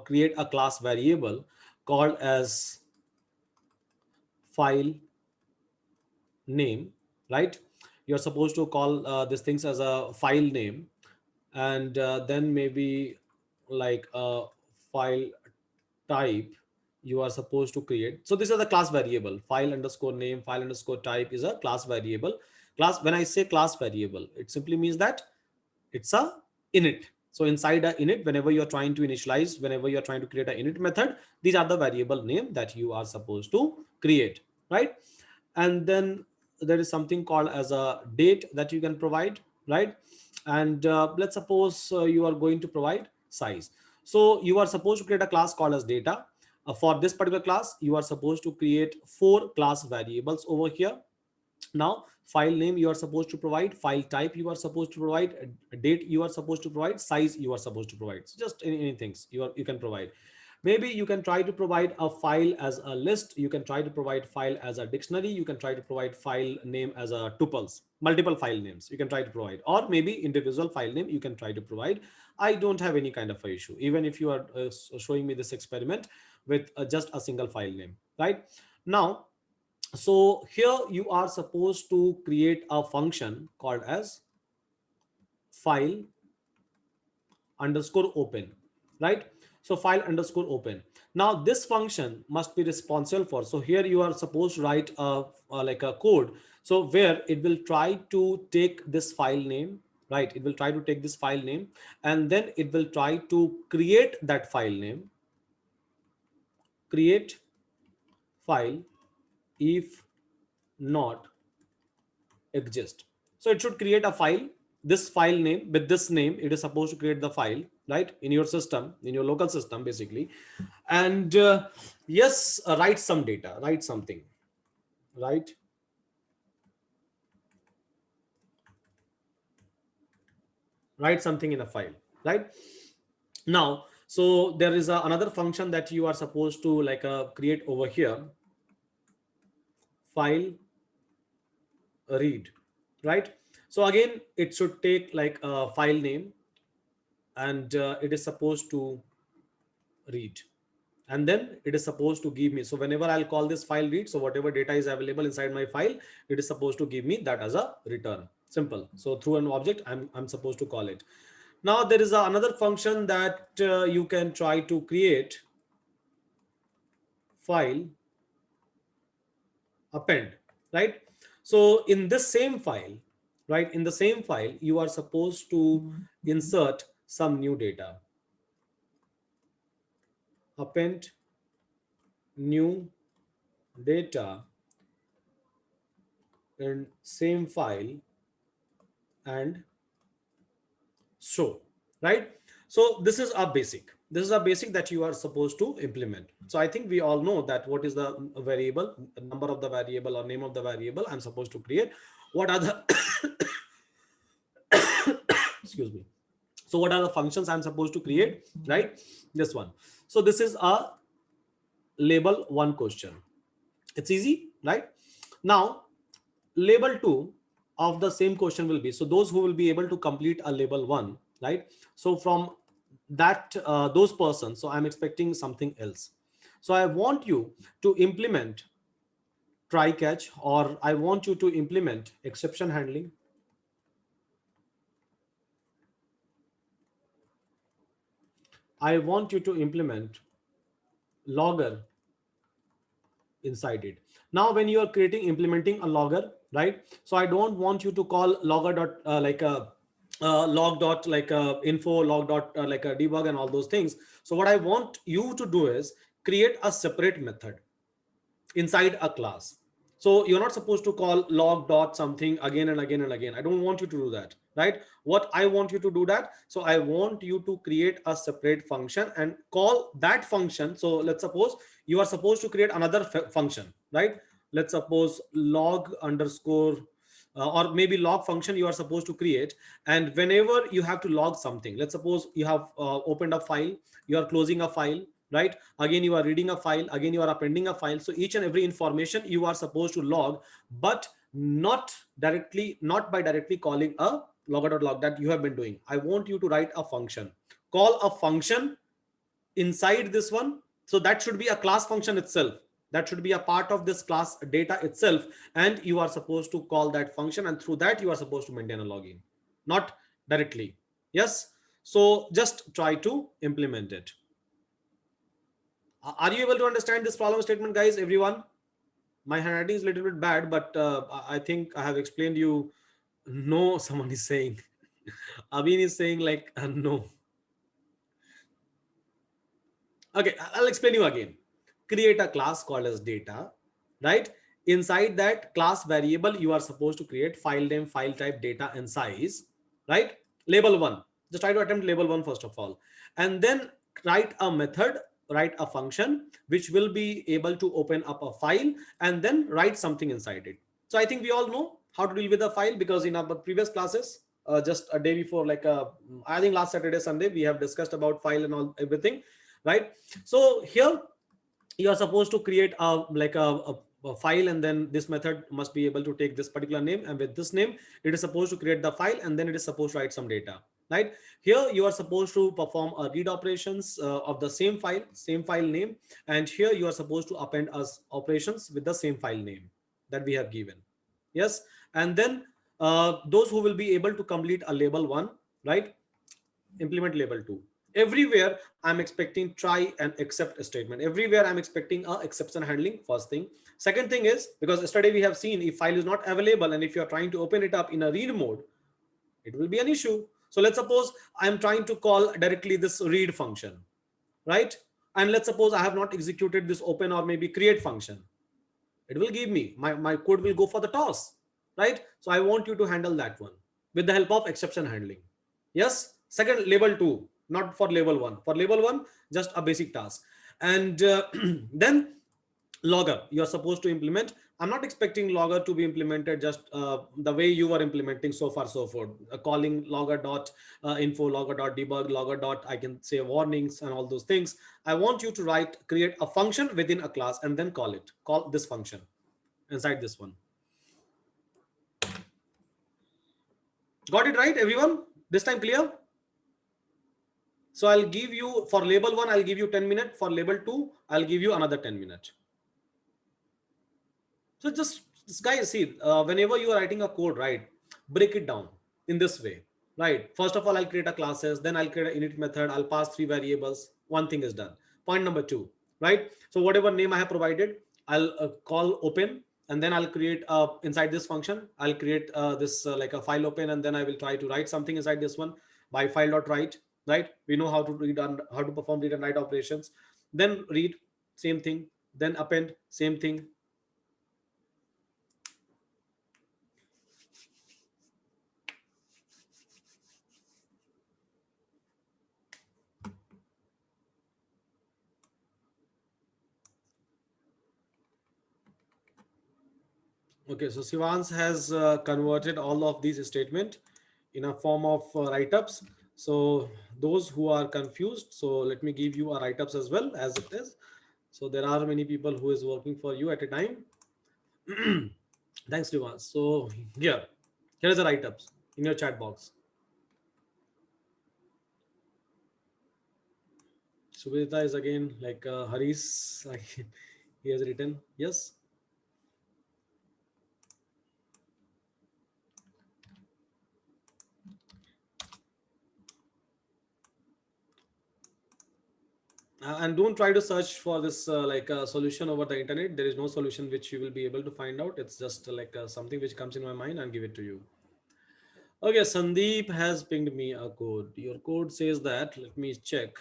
create a class variable called as file name, right? You're supposed to call these things as a file name, and then maybe like a file type you are supposed to create. So this is the class variable, file underscore name, file underscore type is a class variable. Class, when I say class variable, it simply means that it's a init. So inside a init, whenever you're trying to initialize, whenever you're trying to create an init method, these are the variable name that you are supposed to create, right? And then there is something called as a date that you can provide, right? And let's suppose you are going to provide size. So you are supposed to create a class called as data. For this particular class you are supposed to create 4 class variables over here. Now file name you are supposed to provide, file type you are supposed to provide, a date you are supposed to provide, size you are supposed to provide. So just any things you can provide. Maybe you can try to provide a file as a list, you can try to provide file as a dictionary, you can try to provide file name as a tuples, multiple file names you can try to provide, or maybe individual file name you can try to provide. I don't have any kind of a issue even if you are showing me this experiment with just a single file name, right? Now, so here you are supposed to create a function called as file underscore open, right? So file underscore open. Now this function must be responsible for, so here you are supposed to write like a code, so where it will try to take this file name, right? It will try to take this file name and then it will try to create that file name, create file if not exist. So it should create a file, this file name, with this name it is supposed to create the file, right, in your system, in your local system basically. And yes, write some data, write something, right? Write something in a file, right? Now, so there is another function that you are supposed to like create over here, file read, right? So again it should take like a file name and it is supposed to read, and then it is supposed to give me, so whenever I'll call this file read, so whatever data is available inside my file, it is supposed to give me that as a return. Simple. So through an object I'm supposed to call it. Now there is another function that you can try to create, file append, right? So in this same file, right, in the same file you are supposed to insert some new data, append new data in same file and show, right? So this is a basic, this is a basic that you are supposed to implement. So I think we all know that what is the variable, number of the variable or name of the variable I'm supposed to create, what are the excuse me, so what are the functions I'm supposed to create, right? This one. So this is a label 1 question. It's easy, right? Now label 2 of the same question will be, so those who will be able to complete a label 1, right? So from that those persons, so I'm expecting something else. So I want you to implement try catch, or I want you to implement exception handling. I want you to implement logger inside it. Now when you are creating implementing a logger, right? So I don't want you to call logger dot like a log dot like a info, log dot like a debug and all those things. So what I want you to do is create a separate method inside a class. So you're not supposed to call log dot something again and again and again. I don't want you to do that, right? What I want you to do that, so I want you to create a separate function and call that function. So let's suppose you are supposed to create another function, right? Let's suppose log underscore or maybe log function you are supposed to create, and whenever you have to log something, let's suppose you have opened a file, you are closing a file, right? Again you are reading a file, again you are appending a file. So each and every information you are supposed to log, but not by directly calling a logger.log that you have been doing. I want you to write a function, call a function inside this one. So that should be a class function itself, that should be a part of this class data itself, and you are supposed to call that function, and through that you are supposed to maintain a login, not directly. Yes. So just try to implement it. Are you able to understand this problem statement, guys? Everyone, my handwriting is a little bit bad, but I think I have explained you. No, someone is saying. Abhin is saying like no. Okay, I'll explain you again. Create a class called as data, right? Inside that class variable, you are supposed to create file name, file type, data, and size, right? Label 1. Just try to attempt label 1 first of all. And then write a method, write a function, which will be able to open up a file and then write something inside it. So I think we all know how to deal with a file, because in our previous classes, just a day before, like I think last Saturday, Sunday, we have discussed about file and all everything, right? So here you are supposed to create a like a file, and then this method must be able to take this particular name, and with this name it is supposed to create the file, and then it is supposed to write some data, right? Here you are supposed to perform a read operations of the same file name, and here you are supposed to append as operations with the same file name that we have given. Yes. And then those who will be able to complete a label 1, right, implement label 2. Everywhere I'm expecting try and accept a statement. Everywhere I'm expecting a exception handling, first thing. Second thing is, because yesterday we have seen if file is not available and if you're trying to open it up in a read mode, it will be an issue. So let's suppose I'm trying to call directly this read function, right? And let's suppose I have not executed this open or maybe create function. It will give me my code will go for the toss, right? So I want you to handle that one with the help of exception handling. Yes. Second, label 2, not for label 1. For label 1, just a basic task. And then logger you are supposed to implement. I'm not expecting logger to be implemented just the way you are implementing so far so forth, calling logger dot info, logger dot debug, logger dot I can say warnings and all those things. I want you to create a function within a class and then call this function inside this one. Got it right, everyone? This time clear? So I'll give you, for label 1 I'll give you 10 minutes, for label 2 I'll give you another 10 minutes. So just this guy, see, whenever you are writing a code, right, break it down in this way, right? First of all, I'll create a classes, then I'll create an init method, I'll pass 3 variables. One thing is done. Point number 2, right? So whatever name I have provided, I'll call open, and then I'll create inside this function, I'll create this like a file open, and then I will try to write something inside this one by file.write, right? We know how to read and how to perform read and write operations. Then read, same thing. Then append, same thing. Okay, so Sivans has converted all of these statement in a form of write-ups. So those who are confused, so let me give you a write-ups as well as it is. So there are many people who is working for you at a time. Thanks, Rivas. So here is the write-ups in your chat box. Subhita is again like Haris. He has written yes. And don't try to search for this like a solution over the internet. There is no solution which you will be able to find out. It's just like something which comes in my mind and give it to you. Okay, Sandeep has pinged me a code. Your code says that. Let me check.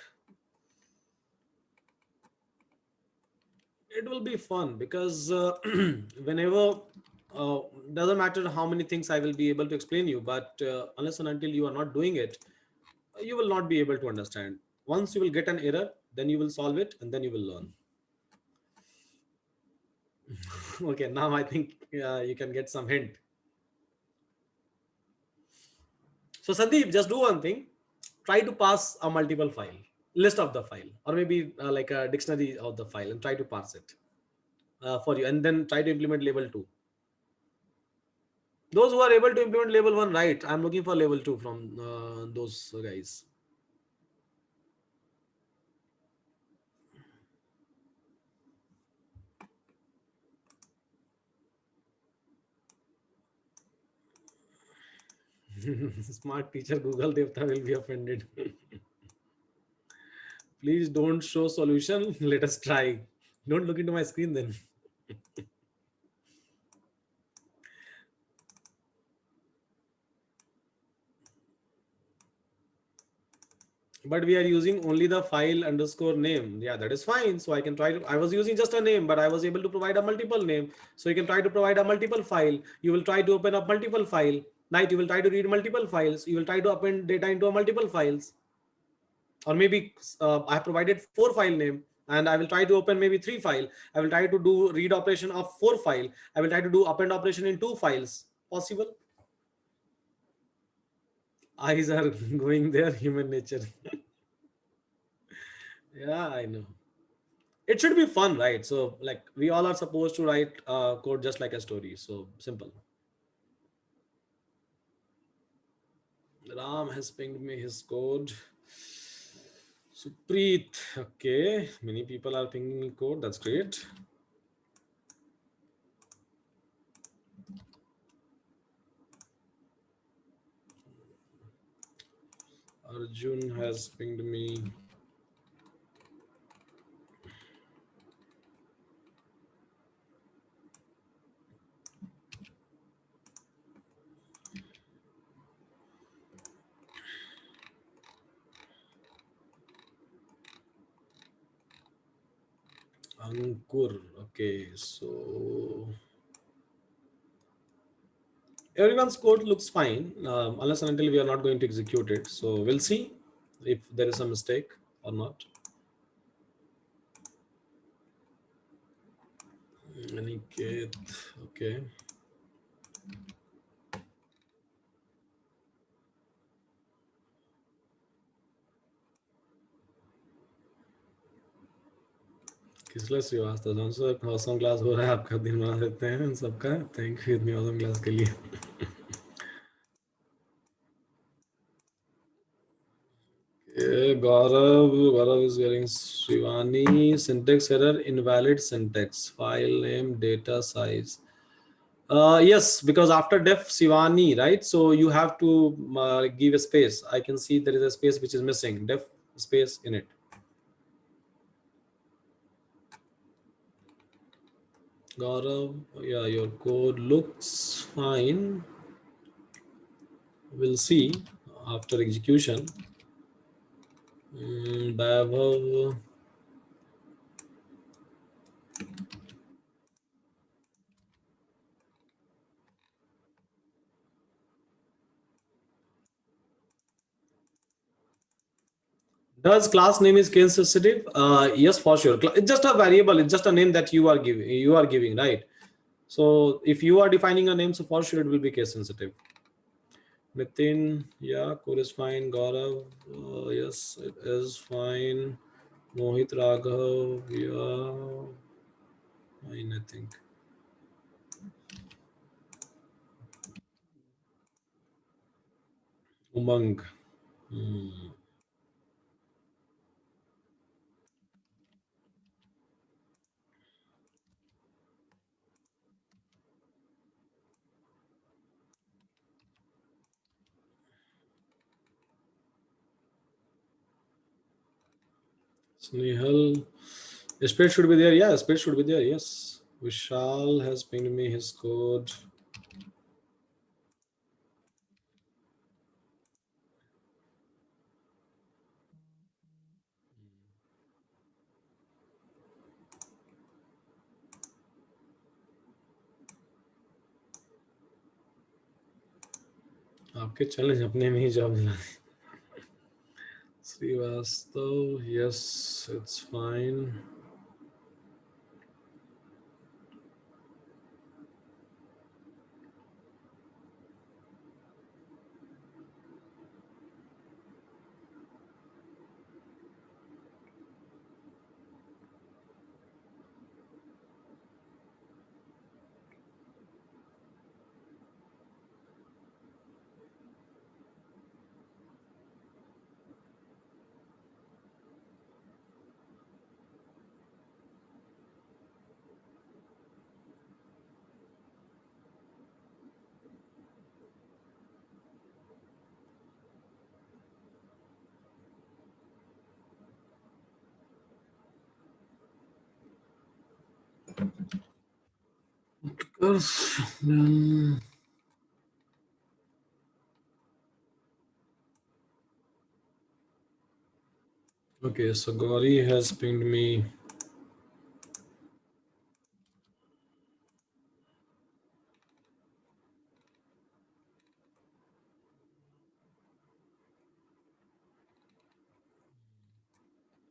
It will be fun because whenever uh, doesn't matter how many things I will be able to explain you, but unless and until you are not doing it, you will not be able to understand. Once you will get an error, then you will solve it and then you will learn. Okay, now I think you can get some hint. So Sandeep, just do one thing. Try to pass a multiple file, list of the file, or maybe like a dictionary of the file, and try to parse it for you, and then try to implement level 2. Those who are able to implement level 1, right? I'm looking for level 2 from those guys. Smart teacher Google Devta will be offended. Please don't show solution. Let us try. Don't look into my screen then. But we are using only the file underscore name. Yeah, that is fine. So I can try to, I was using just a name, but I was able to provide a multiple name. So you can try to provide a multiple file. You will try to open up multiple file, right? You will try to read multiple files. You will try to append data into a multiple files. Or maybe I have provided 4 file name and I will try to open maybe 3 file. I will try to do read operation of 4 file. I will try to do append operation in 2 files. Possible? Eyes are going there, human nature. Yeah, I know. It should be fun, right? So like we all are supposed to write code just like a story. So simple. Ram has pinged me his code. Supreet. Okay. Many people are pinging me code. That's great. Arjun has pinged me. Ankur. Okay. So everyone's code looks fine unless and until we are not going to execute it. So we'll see if there is a mistake or not. Aniket. Okay. किसला Srivastava जौन सा awesome class हो रहा है आपका दिन बना देते हैं सबका थैंक यू इतनी awesome क्लास के लिए Gaurav is getting Srivani syntax error invalid syntax file name data size. Yes, because after def Sivani, right? So you have to give a space. I can see there is a space which is missing. Def space in it. Gaurav, yeah, your code looks fine. We'll see after execution. Vaibhav, does class name is case sensitive? Yes, for sure. It's just a variable. It's just a name that you are giving. You are giving, right? So if you are defining a name, so for sure it will be case sensitive. Nitin, yeah, code is fine. Gaurav, yes, it is fine. Mohit Raghav, yeah, fine, I think. Umang. Hmm. Snehal. Space should be there. Yeah, space should be there. Yes. Vishal has pinged me his code. आपके challenge अपने में ही जवाब दिला Srivastav, yes, it's fine. Then, okay, so Gauri has pinged me.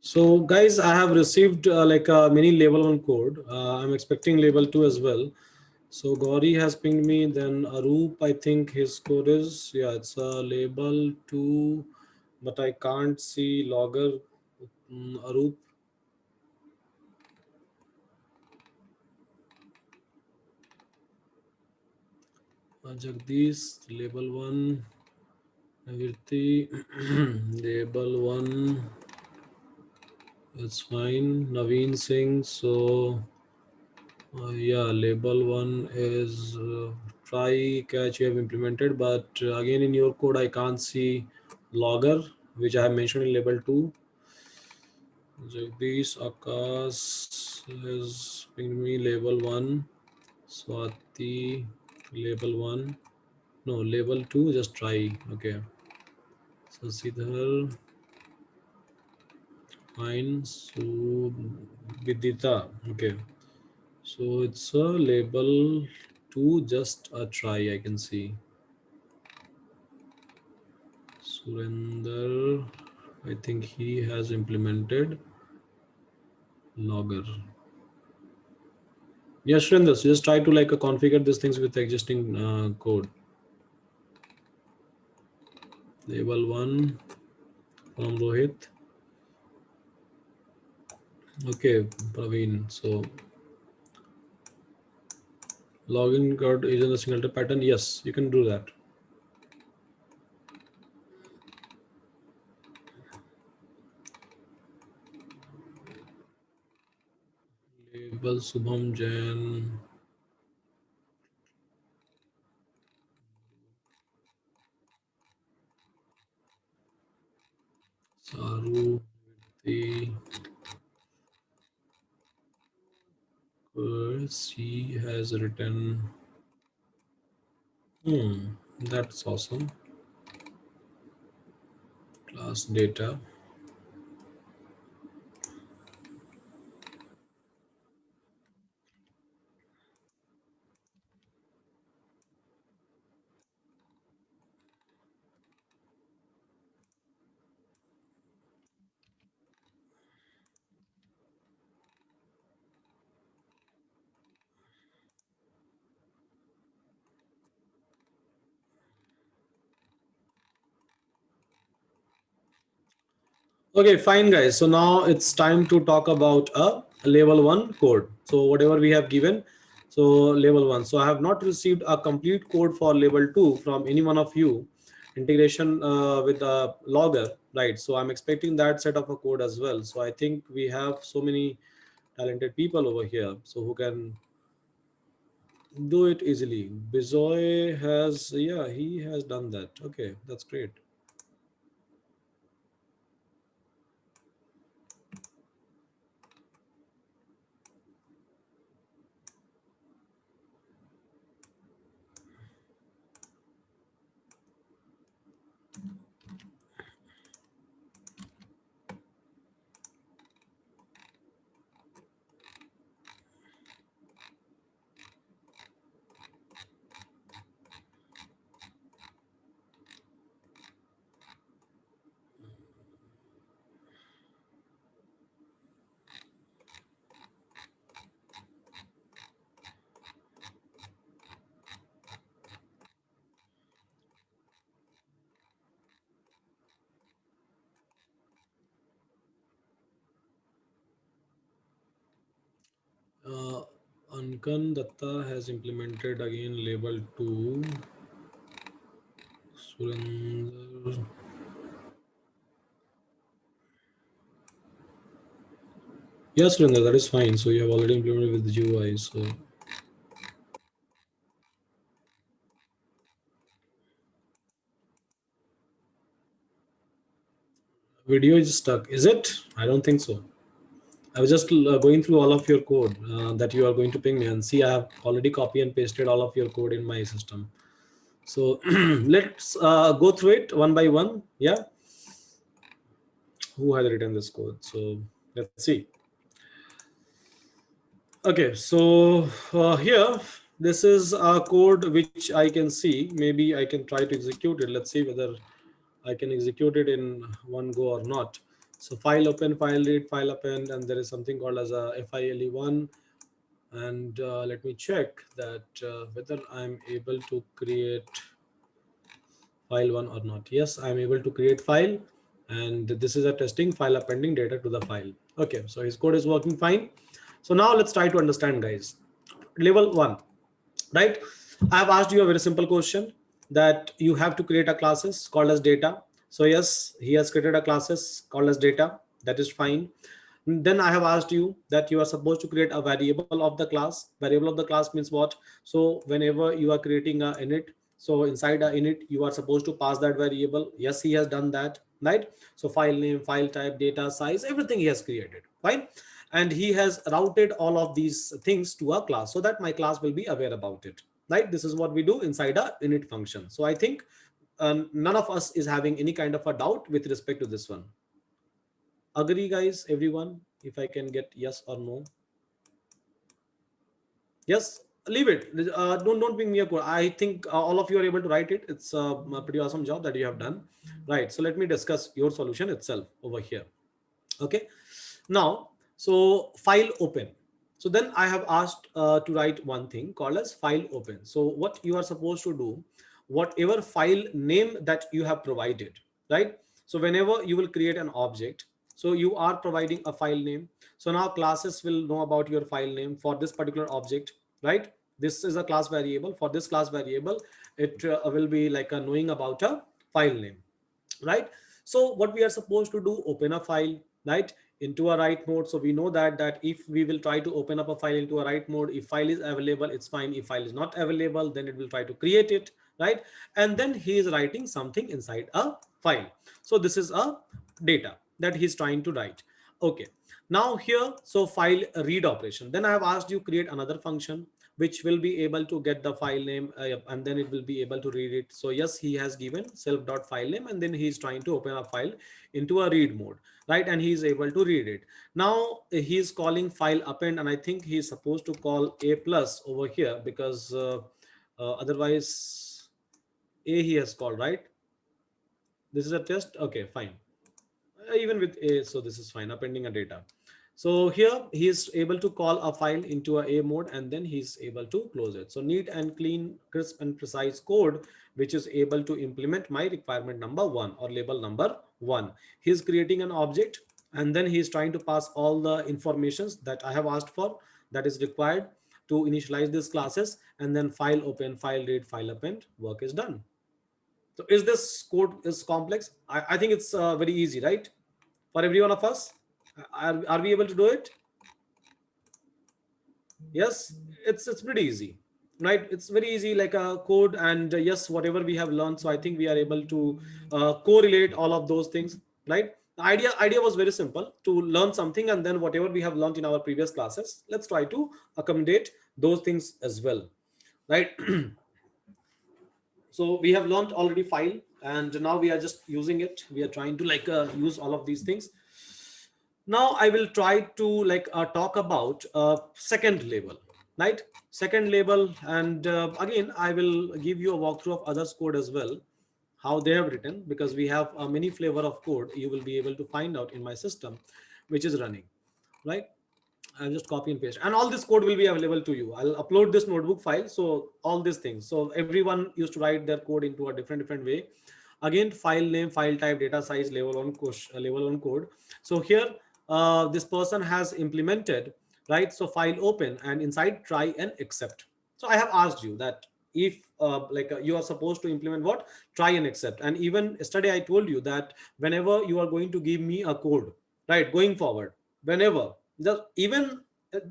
So, guys, I have received like a mini level one code. I'm expecting level two as well. So, Gauri has pinged me. Then Arup, I think his code is, yeah, it's a label two, but I can't see logger. Arup, Jagdish, label one. Navirti, label one. It's fine. Naveen Singh. So, yeah, label one is try catch you have implemented, but again in your code I can't see logger, which I have mentioned in label two. Jagdish Akash has pinged me label one. Swati, label one. No, label two, just try. Okay. Sasidhar, fine. So, Vidita. Okay. So it's a label to just a try, I can see. Surinder, I think he has implemented logger. Yes, Surinder, so just try to like configure these things with the existing code. Label one from Rohit. Okay, Praveen. So login code is in a singleton pattern. Yes, you can do that. Label Subham Jain. Saru. The she has written. That's awesome. Class data. Okay, fine, guys. So now it's time to talk about a level one code. So whatever we have given, so level one. So I have not received a complete code for level two from any one of you. Integration with the logger, right? So I'm expecting that set of a code as well. So I think we have so many talented people over here, so who can do it easily. Bizoy has, yeah, he has done that. Okay, that's great. Uh, Ankan Datta has implemented again label 2. Surinder. Yes, Surinder, that is fine. So you have already implemented with the GUI. So video is stuck. Is it? I don't think so. I was just going through all of your code that you are going to ping me, and see, I have already copy and pasted all of your code in my system. So let's go through it one by one. Yeah, who has written this code? So let's see. Okay, so here, this is a code which I can see. Maybe I can try to execute it. Let's see whether I can execute it in one go or not. So file open, file read, file append, and there is something called as a file1. And let me check that whether I'm able to create file one or not. Yes, I'm able to create file, and this is a testing file appending data to the file. Okay, so his code is working fine. So now let's try to understand, guys. Level one, right? I have asked you a very simple question that you have to create a classes called as data. So yes, he has created a classes called as data. That is fine. Then I have asked you that you are supposed to create a variable of the class. Variable of the class means what? So whenever you are creating a init, so inside a init you are supposed to pass that variable. Yes, he has done that, right? So file name, file type, data size, everything he has created, fine. And he has routed all of these things to a class so that my class will be aware about it, right? This is what we do inside a init function. So I think none of us is having any kind of a doubt with respect to this one. Agree, guys, everyone? If I can get yes or no. Yes, leave it. Don't bring me a code. I think all of you are able to write it. It's a pretty awesome job that you have done. Right. So let me discuss your solution itself over here. Okay. Now, so file open. So then I have asked to write one thing called as file open. So what you are supposed to do, whatever file name that you have provided, right? So whenever you will create an object, so you are providing a file name. So now classes will know about your file name for this particular object, right? This is a class variable. For this class variable, it will be like a knowing about a file name, right? So what we are supposed to do, open a file, right, into a write mode. So we know that if we will try to open up a file into a write mode, if file is available, it's fine. If file is not available, then it will try to create it, right? And then he is writing something inside a file. So this is a data that he's trying to write. Okay, now here, so file read operation. Then I have asked you create another function which will be able to get the file name, and then it will be able to read it. So yes, he has given self.file name, and then he's trying to open a file into a read mode, right? And he is able to read it. Now he's calling file append, and I think he's supposed to call a plus over here, because otherwise a he has called, right? This is a test. Okay, fine. Even with a, so this is fine, appending a data. So here he is able to call a file into a mode, and then he's able to close it. So neat and clean, crisp and precise code, which is able to implement my requirement number one or label number one. He's creating an object, and then he's trying to pass all the informations that I have asked for, that is required to initialize these classes, and then file open, file read, file append, work is done. So is this code is complex? I think it's very easy, right? For every one of us, are we able to do it? Yes, it's pretty easy, right? It's very easy, like a code, and yes, whatever we have learned. So I think we are able to correlate all of those things, right? The idea was very simple, to learn something, and then whatever we have learned in our previous classes, let's try to accommodate those things as well, right? So we have learned already file, and now we are just using it. We are trying to like use all of these things. Now I will try to like talk about second label, right? Second label, and again I will give you a walkthrough of others code as well, how they have written, because we have many flavor of code you will be able to find out in my system which is running, right? I'll just copy and paste, and all this code will be available to you. I'll upload this notebook file. So all these things. So everyone used to write their code into a different way. Again, file name, file type, data size, level one code. So here, this person has implemented, right? So file open, and inside try and accept. So I have asked you that if you are supposed to implement what, try and accept. And even yesterday I told you that whenever you are going to give me a code, right, going forward, whenever, just even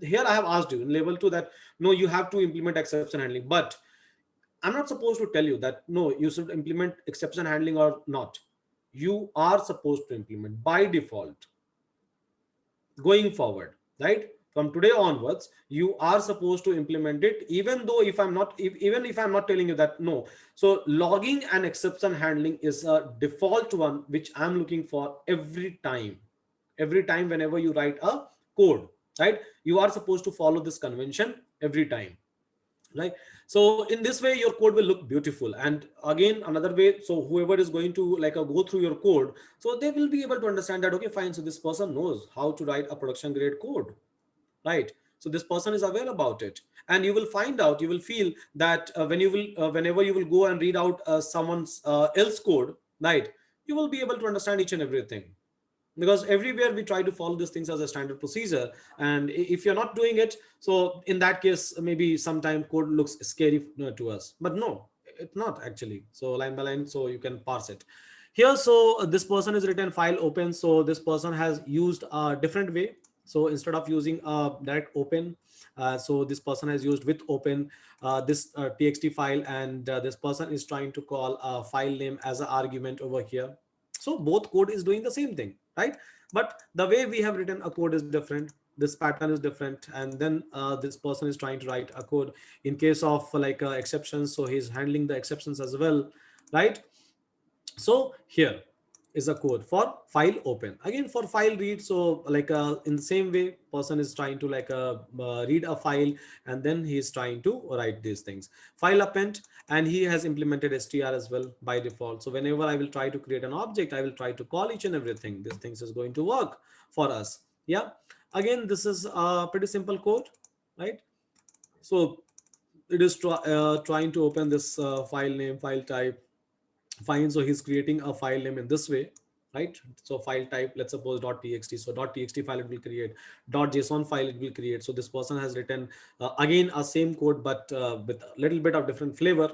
here I have asked you in level 2 that no, you have to implement exception handling, but I'm not supposed to tell you that no, you should implement exception handling or not. You are supposed to implement by default going forward, right? From today onwards you are supposed to implement it, even though if I'm not, even if I'm not telling you that no. So logging and exception handling is a default one which I'm looking for every time. Every time whenever you write a code, right, you are supposed to follow this convention every time, right? So in this way your code will look beautiful. And again another way, so whoever is going to like go through your code, so they will be able to understand that okay, fine, so this person knows how to write a production grade code, right? So this person is aware about it. And you will find out, you will feel that when you will whenever you will go and read out someone's else code, right, you will be able to understand each and everything, because everywhere we try to follow these things as a standard procedure. And if you're not doing it, so in that case maybe sometime code looks scary to us, but no, it's not actually. So line by line, so you can parse it here. So this person is written file open, so this person has used a different way. So instead of using a direct open, so this person has used with open this txt file, and this person is trying to call a file name as an argument over here. So both code is doing the same thing, right? But the way we have written a code is different, this pattern is different, and then this person is trying to write a code in case of exceptions, so he's handling the exceptions as well, right? So here is a code for file open, again for file read. So in the same way, person is trying to read a file, and then he is trying to write these things, file append. And he has implemented str as well by default. So whenever I will try to create an object, I will try to call each and everything, this things is going to work for us. Yeah, again this is a pretty simple code, right? So it is trying to open this file name, file type, fine. So he's creating a file name in this way, right? So file type, let's suppose .txt. So .txt file it will create, .json file it will create. So this person has written again a same code, but with a little bit of different flavor,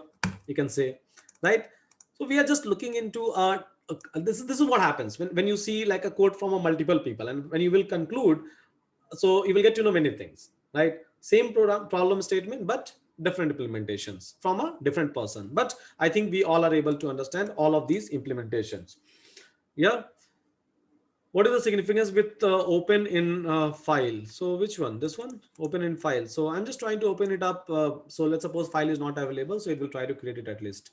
you can say, right? So we are just looking into this is what happens when you see like a code from a multiple people, and when you will conclude, so you will get to know many things, right? Same problem statement, but different implementations from a different person. But I think we all are able to understand all of these implementations. Yeah. What is the significance with open in file? So which one? This one, open in file. So I'm just trying to open it up. So let's suppose file is not available, so it will try to create it at least.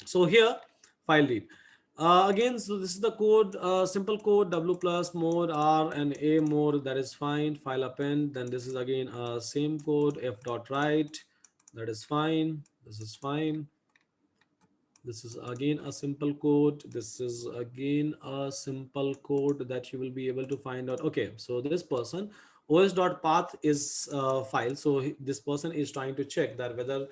So here, file read. Again, so this is the code, simple code, w plus more r and a more, that is fine. File append. Then this is again same code, f dot write, that is fine. This is fine. This is again a simple code. This is again a simple code that you will be able to find out. Okay, so this person os.path is file. So this person is trying to check that whether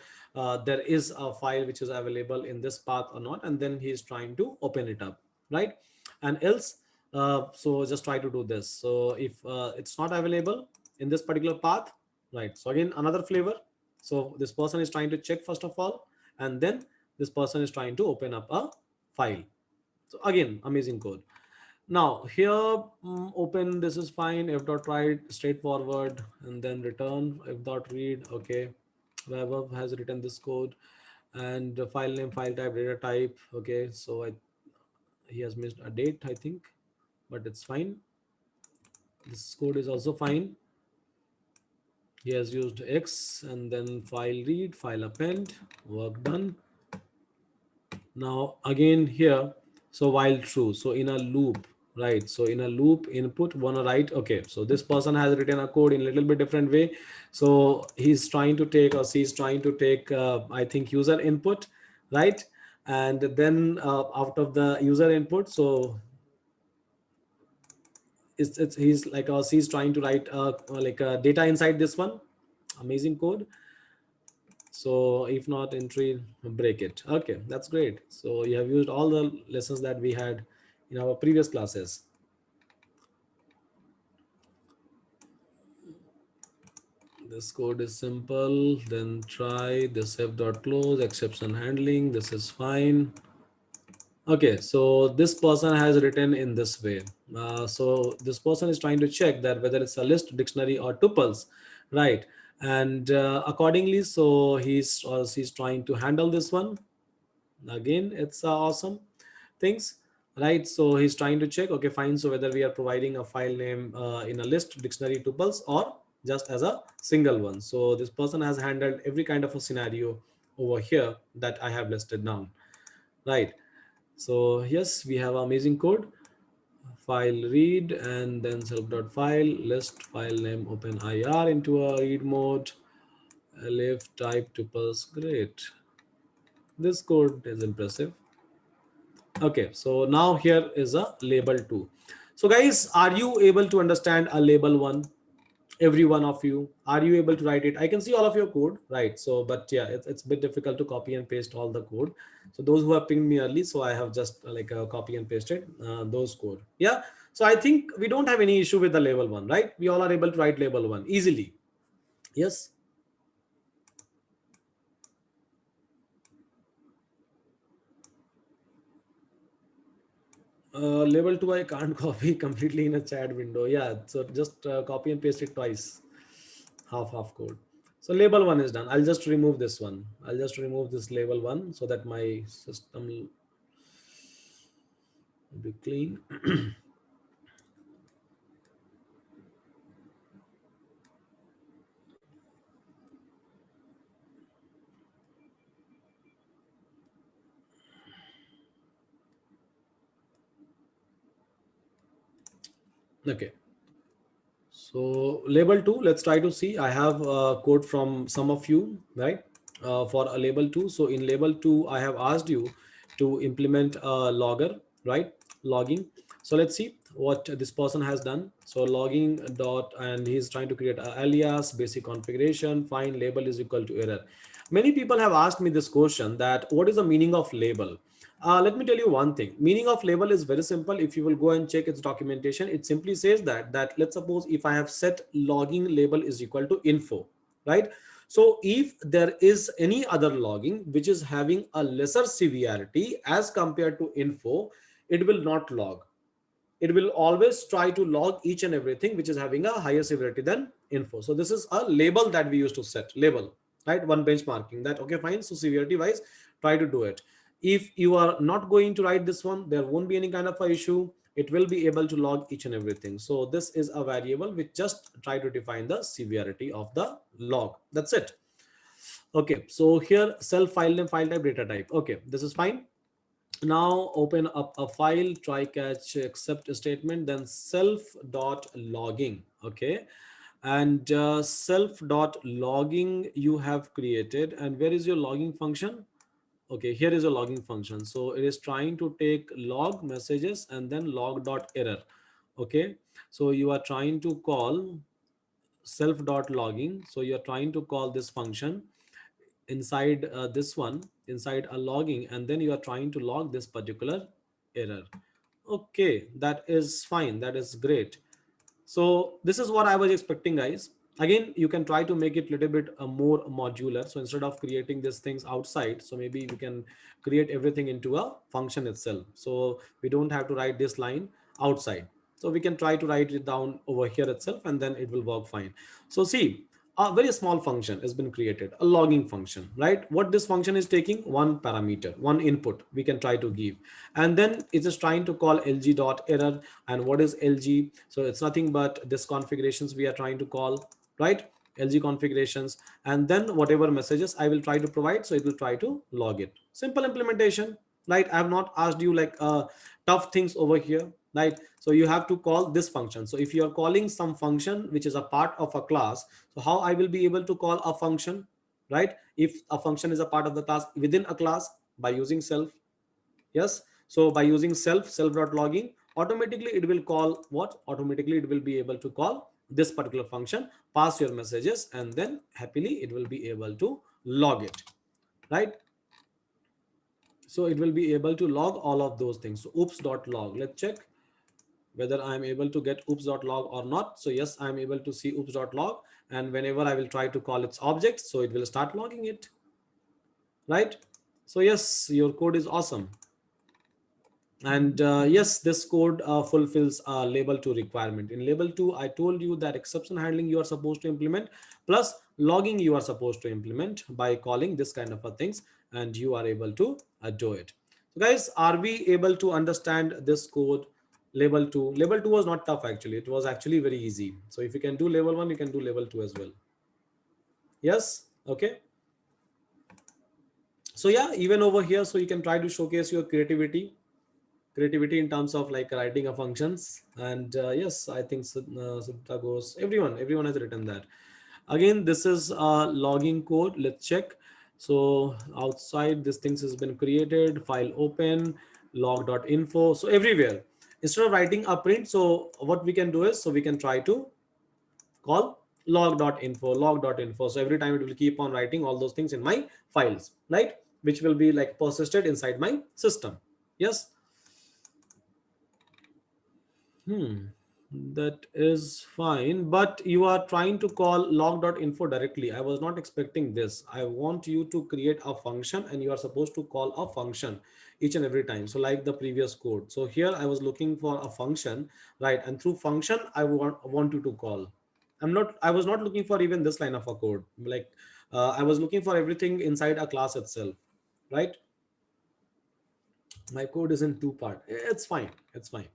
there is a file which is available in this path or not, and then he is trying to open it up, right? And else, so just try to do this. So if it's not available in this particular path, right? So again, another flavor. So this person is trying to check first of all, and then this person is trying to open up a file. So again, amazing code. Now here, open, this is fine. F dot write, straightforward, and then return f dot read. Okay, Vaibhav has written this code, and the file name, file type, data type. Okay, so he has missed a date, I think, but it's fine. This code is also fine. He has used X, and then file read, file append, work done. Now again here, so while true, so in a loop, right? So in a loop, input wanna write. Okay, so this person has written a code in a little bit different way. So he's trying to take, or she's trying to take, I think, user input, right? And then out of the user input, so it's he's like, she's trying to write like data inside this one. Amazing code. So if not entry, break it. Okay, that's great. So you have used all the lessons that we had in our previous classes. This code is simple. Then try this f dot close, exception handling. This is fine. Okay, so this person has written in this way. So this person is trying to check that whether it's a list, dictionary, or tuples, right? And accordingly, so he's, or she's trying to handle this one. Again, it's awesome things, right? So he's trying to check, okay, fine, so whether we are providing a file name in a list, dictionary, tuples, or just as a single one. So this person has handled every kind of a scenario over here that I have listed down, right? So yes, we have amazing code. File read, and then self.file list file name, open ir into a read mode, elif type tuples. Great, this code is impressive. Okay, so now here is a label 2. So guys, are you able to understand a label 1? Every one of you, are you able to write it? I can see all of your code, right? So but yeah, it's a bit difficult to copy and paste all the code. So those who have pinged me early, so I have just like copy and pasted those code. Yeah, so I think we don't have any issue with the label 1, right? We all are able to write label 1 easily. Yes. Label 2 I can't copy completely in a chat window. Yeah, so just copy and paste it twice. Half code. So label 1 is done. I'll just remove this one. I'll just remove this label 1 so that my system will be clean. Okay. So label 2, let's try to see. I have code from some of you, right? For a label 2. So in label 2, I have asked you to implement a logger, right? Logging. So let's see what this person has done. So logging dot, and he's trying to create a alias, basic configuration, find label is equal to error. Many people have asked me this question, that what is the meaning of label? Let me tell you one thing. Meaning of label is very simple. If you will go and check its documentation, it simply says that let's suppose if I have set logging label is equal to info, right? So if there is any other logging which is having a lesser severity as compared to info, it will not log. It will always try to log each and everything which is having a higher severity than info. So this is a label that we used to set, label, right? One benchmarking that, okay, fine, so severity wise try to do it. If you are not going to write this one, there won't be any kind of a issue. It will be able to log each and everything. So this is a variable which just try to define the severity of the log. That's it. Okay, so here self file name, file type, data type. Okay, this is fine. Now open up a file, try catch except statement, then self dot logging. Okay, and self dot logging you have created, and where is your logging function? Okay, here is a logging function. So it is trying to take log messages and then log dot error. Okay, so you are trying to call self dot logging. So you are trying to call this function inside this one, inside a logging, and then you are trying to log this particular error. Okay, that is fine. That is great. So this is what I was expecting, guys. Again, you can try to make it a little bit more modular. So instead of creating these things outside, so maybe we can create everything into a function itself. So we don't have to write this line outside. So we can try to write it down over here itself, and then it will work fine. So see, a very small function has been created, a logging function, right? What this function is taking, one parameter, one input we can try to give, and then it is trying to call lg dot error. And what is lg? So it's nothing but this configurations we are trying to call, right? lg configurations, and then whatever messages I will try to provide, so it will try to log it. Simple implementation, right? I have not asked you like tough things over here, right? So you have to call this function. So if you are calling some function which is a part of a class, so how I will be able to call a function, right? If a function is a part of the class within a class, by using self. Yes, so by using self dot logging, automatically it will call what? Automatically it will be able to call this particular function, pass your messages, and then happily it will be able to log it, right? So it will be able to log all of those things. So oops dot log, let's check whether I am able to get oops dot log or not. So yes, I am able to see oops dot log, and whenever I will try to call its object, so it will start logging it, right? So yes, your code is awesome. And yes, this code fulfills label 2 requirement. In label 2, I told you that exception handling you are supposed to implement, plus logging you are supposed to implement by calling this kind of a things, and you are able to do it. So guys, are we able to understand this code? Label 2, label 2 was not tough actually, it was actually very easy. So if you can do level 1, you can do level 2 as well. Yes, okay. So yeah, even over here, so you can try to showcase your creativity in terms of like writing a functions. And yes, I think Sudhita goes, everyone has written that. Again, this is logging code, let's check. So outside this things has been created, file open, log.info. So everywhere, instead of writing a print, so what we can do is, so we can try to call log.info. So every time it will keep on writing all those things in my files, right? Which will be like persisted inside my system. Yes. Hmm, that is fine, but you are trying to call log.info directly. I was not expecting this. I want you to create a function, and you are supposed to call a function each and every time. So like the previous code. So here I was looking for a function, right? And through function, I want you to call. I was not looking for even this line of a code. Like I was looking for everything inside a class itself, right? My code is in two part. It's fine. It's fine.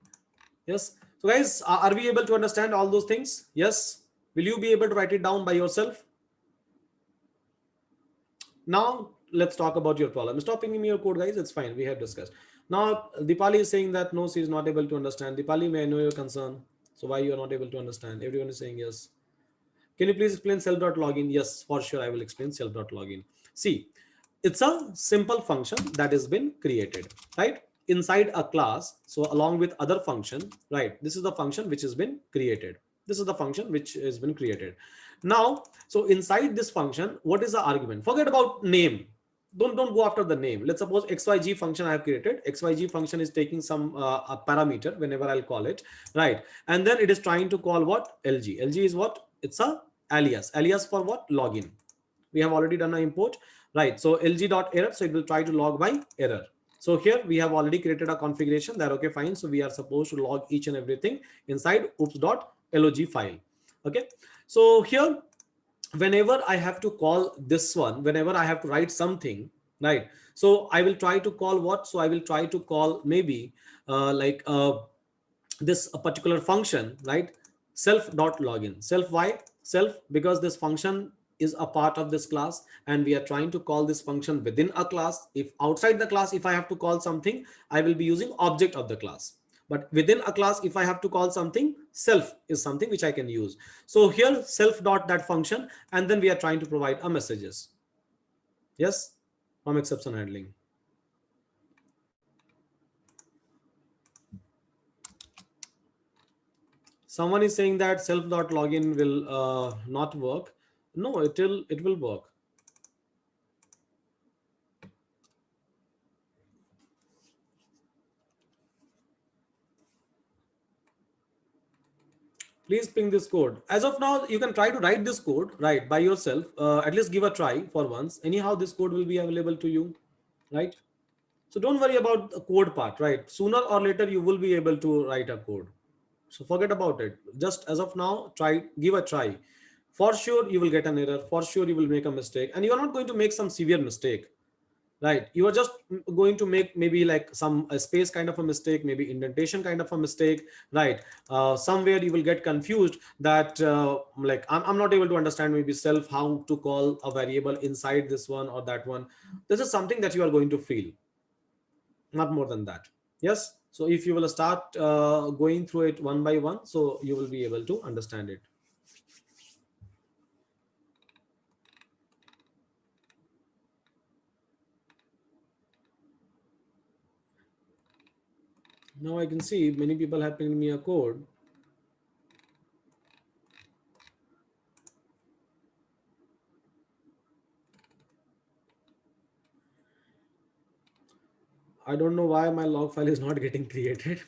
Yes. So guys, are we able to understand all those things? Yes. Will you be able to write it down by yourself? Now let's talk about your problem. Stop pinging me your code, guys. It's fine. We have discussed. Now Dipali is saying that no, she is not able to understand. Dipali, may I know your concern? So why you are not able to understand? Everyone is saying yes. Can you please explain self.login? Yes, for sure. I will explain self.login. See, it's a simple function that has been created, right? Inside a class. So along with other function, right? This is the function which has been created. This is the function which has been created. Now, so inside this function, what is the argument? Forget about name. Don't go after the name. Let's suppose xyg function I have created. Xyg function is taking some a parameter whenever I'll call it, right? And then it is trying to call what? LG. LG is what? It's a alias. Alias for what? Login. We have already done an import, right? So lg dot error. So it will try to log by error. So here we have already created a configuration that okay fine. So we are supposed to log each and everything inside oops dot log file. Okay. So here whenever I have to call this one, whenever I have to write something, right? So I will try to call what? So I will try to call maybe like this a particular function, right? Self dot login. Self why? Self because this function is a part of this class, and we are trying to call this function within a class. If outside the class, if I have to call something, I will be using object of the class. But within a class, if I have to call something, self is something which I can use. So here self dot that function, and then we are trying to provide a messages. Yes, from exception handling. Someone is saying that self.login will not work. No, it will work. Please ping this code. As of now, you can try to write this code right by yourself. At least give a try for once. Anyhow, this code will be available to you, right? So don't worry about the code part, right? Sooner or later, you will be able to write a code. So forget about it. Just as of now, try, give a try. For sure, you will get an error. For sure, you will make a mistake, and you are not going to make some severe mistake, right? You are just going to make maybe like some a space kind of a mistake, maybe indentation kind of a mistake, right? Somewhere you will get confused that like I'm not able to understand maybe self how to call a variable inside this one or that one. This is something that you are going to feel, not more than that. Yes. So if you will start going through it one by one, so you will be able to understand it. Now I can see many people have pinged me a code. I don't know why my log file is not getting created.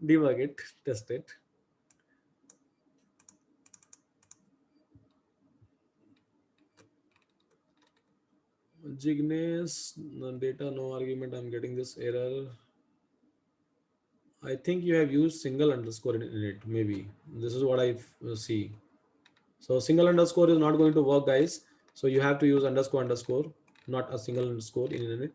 Debug it, test it. Jignesh, no data, no argument. I'm getting this error. I think you have used single underscore in it. Maybe this is what I see. So single underscore is not going to work, guys. So you have to use underscore underscore, not a single underscore in it.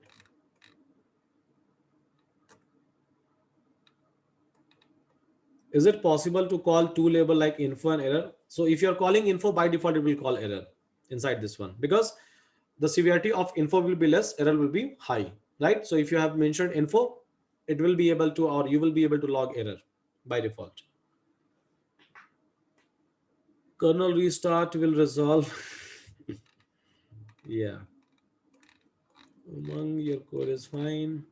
Is it possible to call two label like info and error? So if you're calling info, by default, it will call error inside this one, because the severity of info will be less, error will be high, right? So if you have mentioned info, it will be able to, or you will be able to log error by default. Kernel restart will resolve. Yeah. Among your code is fine.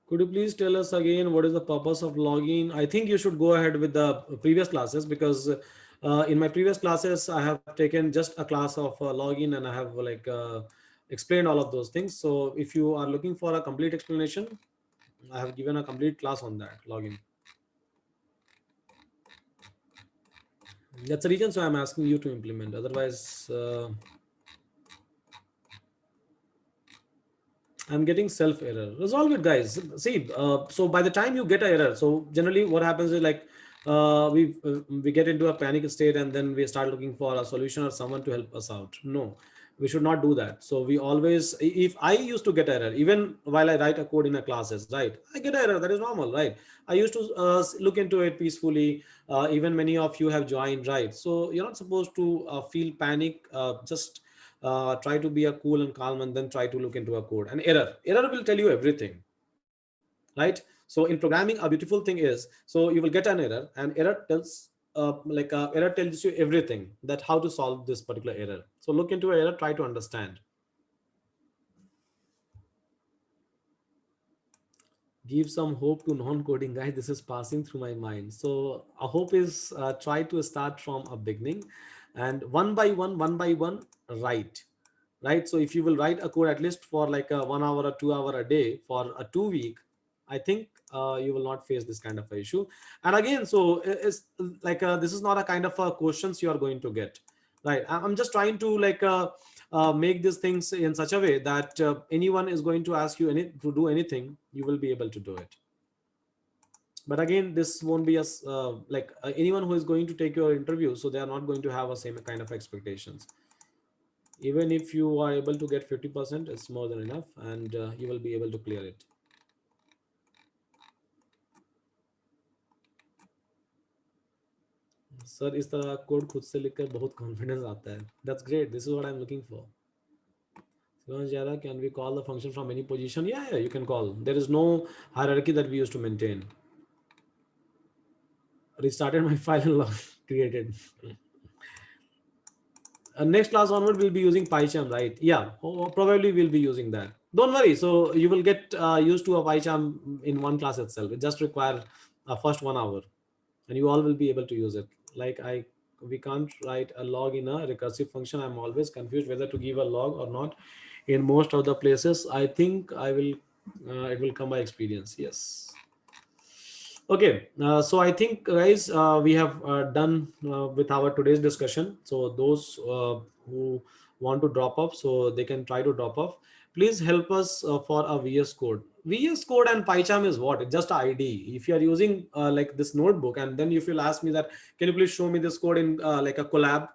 Could you please tell us again what is the purpose of login? I think you should go ahead with the previous classes, because in my previous classes I have taken just a class of login, and I have like explained all of those things. So if you are looking for a complete explanation, I have given a complete class on that login. That's the reason. So I'm asking you to implement. Otherwise, I'm getting self error. Resolve it, guys. See, so by the time you get an error, so generally what happens is like we get into a panic state, and then we start looking for a solution or someone to help us out. No, we should not do that. So we always, if I used to get error, even while I write a code in a classes, right? I get error. That is normal, right? I used to look into it peacefully. Even many of you have joined, right? So you're not supposed to feel panic. Just try to be a cool and calm, and then try to look into a code. And error will tell you everything, right? So in programming, a beautiful thing is, so you will get an error, and error tells error tells you everything, that how to solve this particular error. So look into error, try to understand. Give some hope to non-coding guys. This is passing through my mind. So a hope is try to start from a beginning, and one by one, write. Right. So if you will write a code at least for like a 1 hour or 2 hour a day for a 2 week, I think you will not face this kind of a issue. And again, so it's like this is not a kind of questions you are going to get. Right. I'm just trying to like make these things in such a way that anyone is going to ask you to do anything, you will be able to do it. But again, this won't be as anyone who is going to take your interview, so they are not going to have a same kind of expectations. Even if you are able to get 50%, it's more than enough, and you will be able to clear it. Sir इस तरह code खुद से लिखकर बहुत confidence आता है. That's great. This is what I'm looking for. Can we call the function from any position? Yeah, you can call. There is no hierarchy that we used to maintain. Restarted my file and created. Next class onward we'll be using PyCharm, right? Yeah, probably we'll be using that. Don't worry. So you will get used to a PyCharm in one class itself. It just require a first 1 hour, and you all will be able to use it. Like we can't write a log in a recursive function. I'm always confused whether to give a log or not. In most of the places, I think I will. It will come by experience. Yes. Okay, so I think, guys, we have done with our today's discussion. So those who want to drop off, so they can try to drop off. Please help us for a VS Code. VS Code and PyCharm is what? It's just a ID. If you are using like this notebook, and then if you'll ask me that, can you please show me this code in like a collab?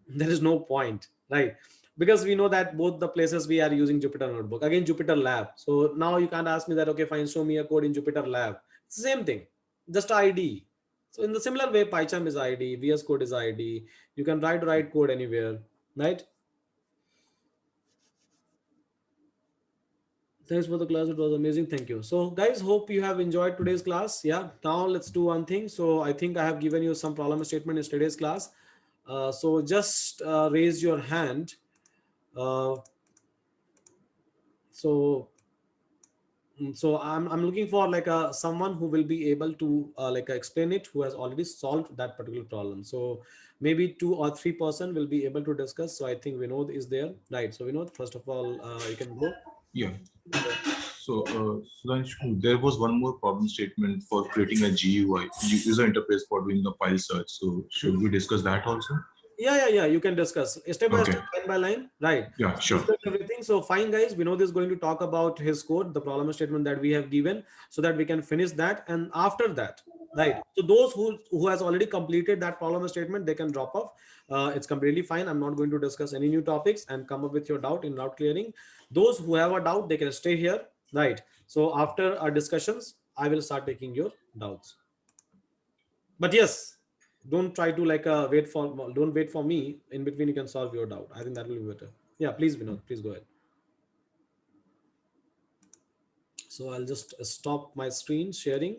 There is no point, right? Because we know that both the places we are using Jupyter Notebook, again Jupyter Lab. So now you can't ask me that, okay fine, show me a code in Jupyter Lab. It's the same thing, just ID. So in the similar way, PyCharm is ID, VS Code is ID. You can write code anywhere, right? Thanks for the class, it was amazing, thank you. So guys, hope you have enjoyed today's class. Yeah, now let's do one thing. So I think I have given you some problem statement in today's class. So just raise your hand. uh, so so I'm looking for like a someone who will be able to like explain it, who has already solved that particular problem. So maybe 2 or 3 person will be able to discuss. So I think Vinod is there, right? So Vinod, first of all, you can go. Yeah. So, Sudhanshu, there was one more problem statement for creating a GUI, user interface for doing the file search. So, should we discuss that also? Yeah, you can discuss step by Okay. step, line by line, right? Yeah, So sure. discuss everything. So fine, guys, Vinod is going to talk about his code, the problem statement that we have given, so that we can finish that. And after that, right, so those who has already completed that problem statement, they can drop off. It's completely fine. I'm not going to discuss any new topics and come up with your doubt in doubt clearing. Those who have a doubt, they can stay here, right? So after our discussions, I will start taking your doubts. But yes, don't try to like don't wait for me. In between you can solve your doubt. I think that will be better. Yeah, please Vinod, please go ahead. So I'll just stop my screen sharing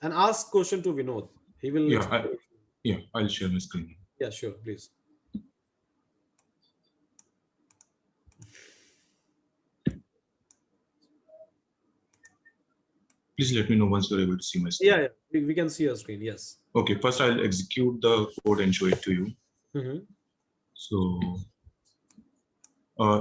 and ask question to Vinod. He will Yeah, explain. I'll share my screen. Yeah, sure, please. Please let me know once you're able to see my screen. Yeah, we can see your screen. Yes. Okay, first I'll execute the code and show it to you. Mm-hmm. So,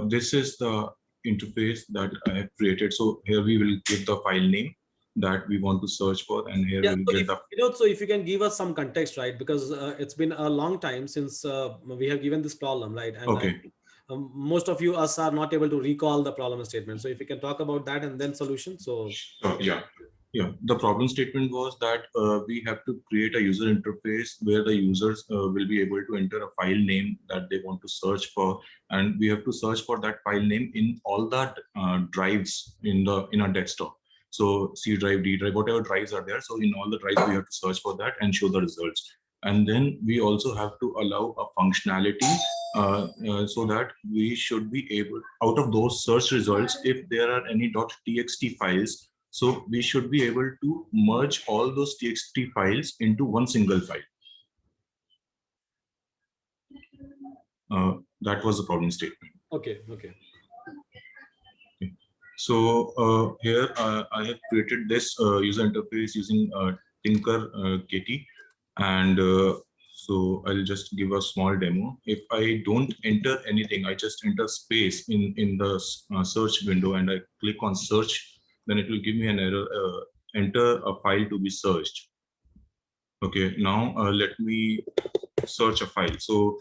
this is the interface that I have created. So here we will give the file name that we want to search for, and here Yeah, we'll so get if the so if you can give us some context, right? Because it's been a long time since we have given this problem, right? And I okay. think most of you us are not able to recall the problem statement. So if you can talk about that and then solution. So Yeah. Yeah, the problem statement was that we have to create a user interface where the users will be able to enter a file name that they want to search for, and we have to search for that file name in all the drives in our desktop. So C drive, D drive, whatever drives are there. So in all the drives, we have to search for that and show the results. And then we also have to allow a functionality so that we should be able, out of those search results, if there are any .txt files, so we should be able to merge all those txt files into one single file. That was the problem statement. okay, okay. Okay. So here I have created this user interface using Tinker KT, and so I'll just give a small demo. If I don't enter anything, I just enter space in the search window, and I click on search, then it will give me an error. Enter a file to be searched. Okay, now let me search a file. So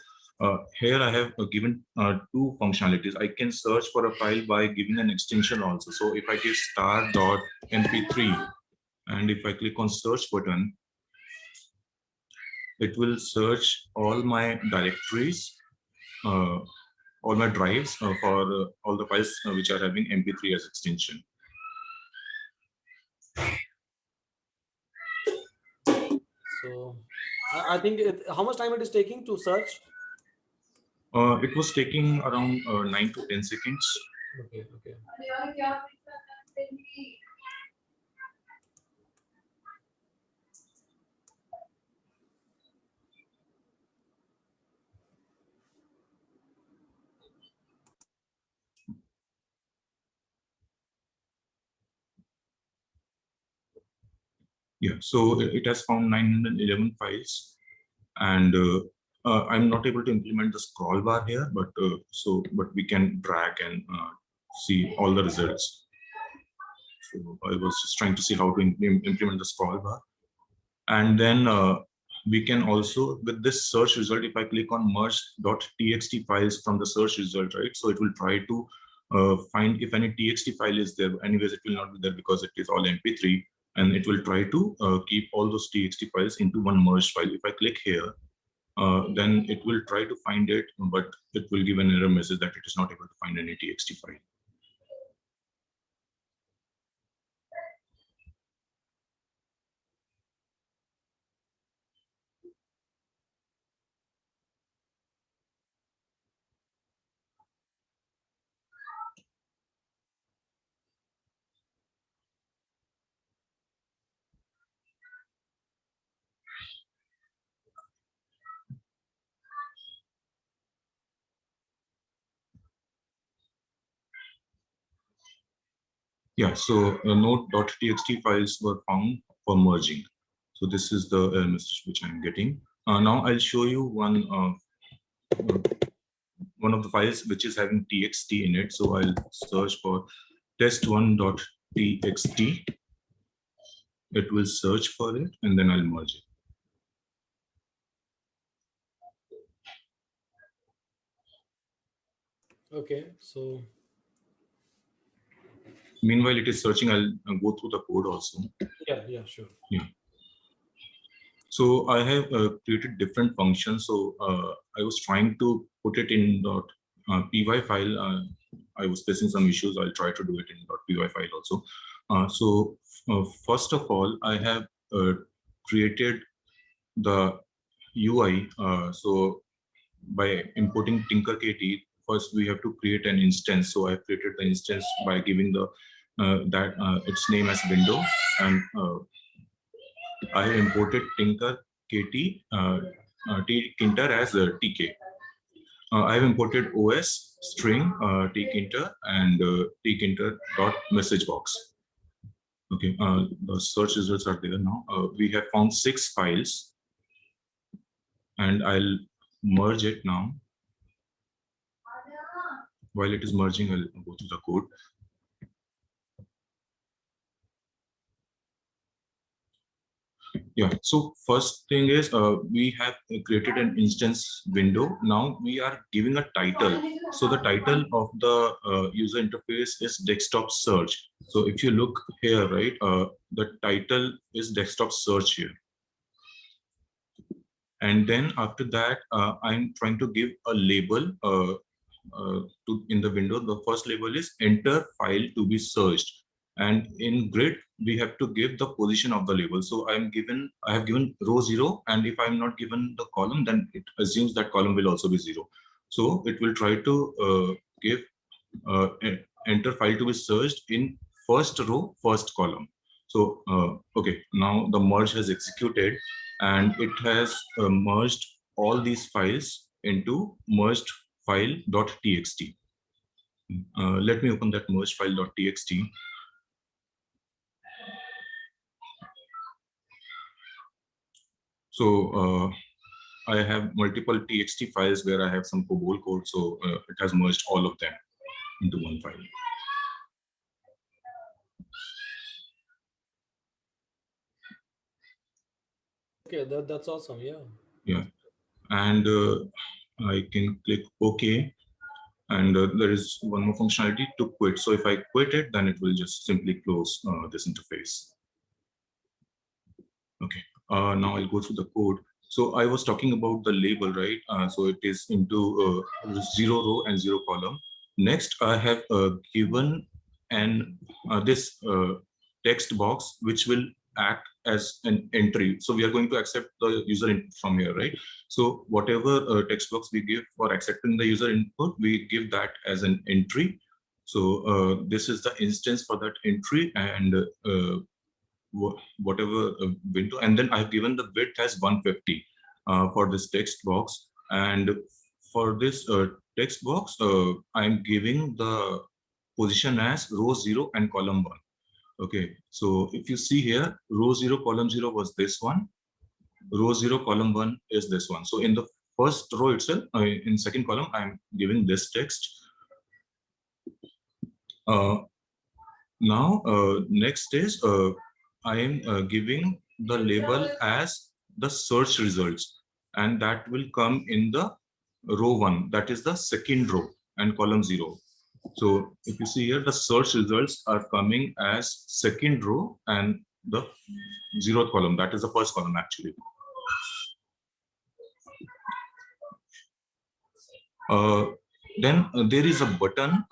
here I have given two functionalities. I can search for a file by giving an extension also. So if I give star.mp3 and if I click on search button, it will search all my directories, uh, all my drives for all the files which are having mp3 as extension. So I think how much time it is taking to search? It was taking around 9 to 10 seconds. Okay, okay. Yeah, so it has found 911 files, and I'm not able to implement the scroll bar here, but we can drag and see all the results. So I was just trying to see how to implement the scroll bar, and then we can also, with this search result, if I click on merge.txt files from the search result, right? So it will try to find if any txt file is there. Anyways, it will not be there because it is all MP3, and it will try to keep all those txt files into one merged file. If I click here, then it will try to find it, but it will give an error message that it is not able to find any txt file. Yeah, so node.txt files were found for merging. So this is the message which I'm getting. Now I'll show you one of the files which is having txt in it. So I'll search for test1.txt. It will search for it, and then I'll merge it. Okay, so Meanwhile, it is searching. I'll go through the code also. yeah, sure. Yeah. So I have created different functions. So I was trying to put it in .py file. I was facing some issues. I'll try to do it in .py file also. First of all, I have created the UI. So by importing tinkerkt, first we have to create an instance. So I created the instance by giving the its name as window, and I have imported tinkerkt tkinter as tk. I have imported os string tkinter and tkinter dot message box. Okay, the search results are there now. We have found 6 files, and I'll merge it now. While it is merging, I'll go to the code. Yeah, so first thing is we have created an instance window. Now we are giving a title. So the title of the user interface is desktop search. So if you look here, right, the title is desktop search here. And then after that, I'm trying to give a label in the window. The first label is enter file to be searched, and in grid we have to give the position of the label. So I have given row 0, and if I'm not given the column, then it assumes that column will also be 0. So it will try to give enter file to be searched in first row, first column. So okay, now the merge has executed, and it has merged all these files into merged file.txt. Let me open that merge file.txt. So I have multiple txt files where I have some COBOL code. So it has merged all of them into one file. Okay, that's awesome. Yeah. Yeah, and I can click OK. And there is one more functionality to quit. So if I quit it, then it will just simply close this interface. Okay, now I'll go through the code. So I was talking about the label, right? So it is into 0 row and 0 column. Next, I have given this text box, which will act as an entry. So we are going to accept the user input from here, right? So whatever text box we give for accepting the user input, we give that as an entry. So this is the instance for that entry, and whatever window, and then I've given the width as 150 for this text box. And for this text box, I'm giving the position as row 0 and column 1. Okay, so if you see here, row 0, column 0 was this one. Row 0, column 1 is this one. So in the first row itself, in second column, I'm giving this text. Now, next is I am giving the label as the search results, and that will come in the row 1, that is the second row, and column 0. So if you see here, the search results are coming as second row and the 0th column, that is the first column actually. Then there is a button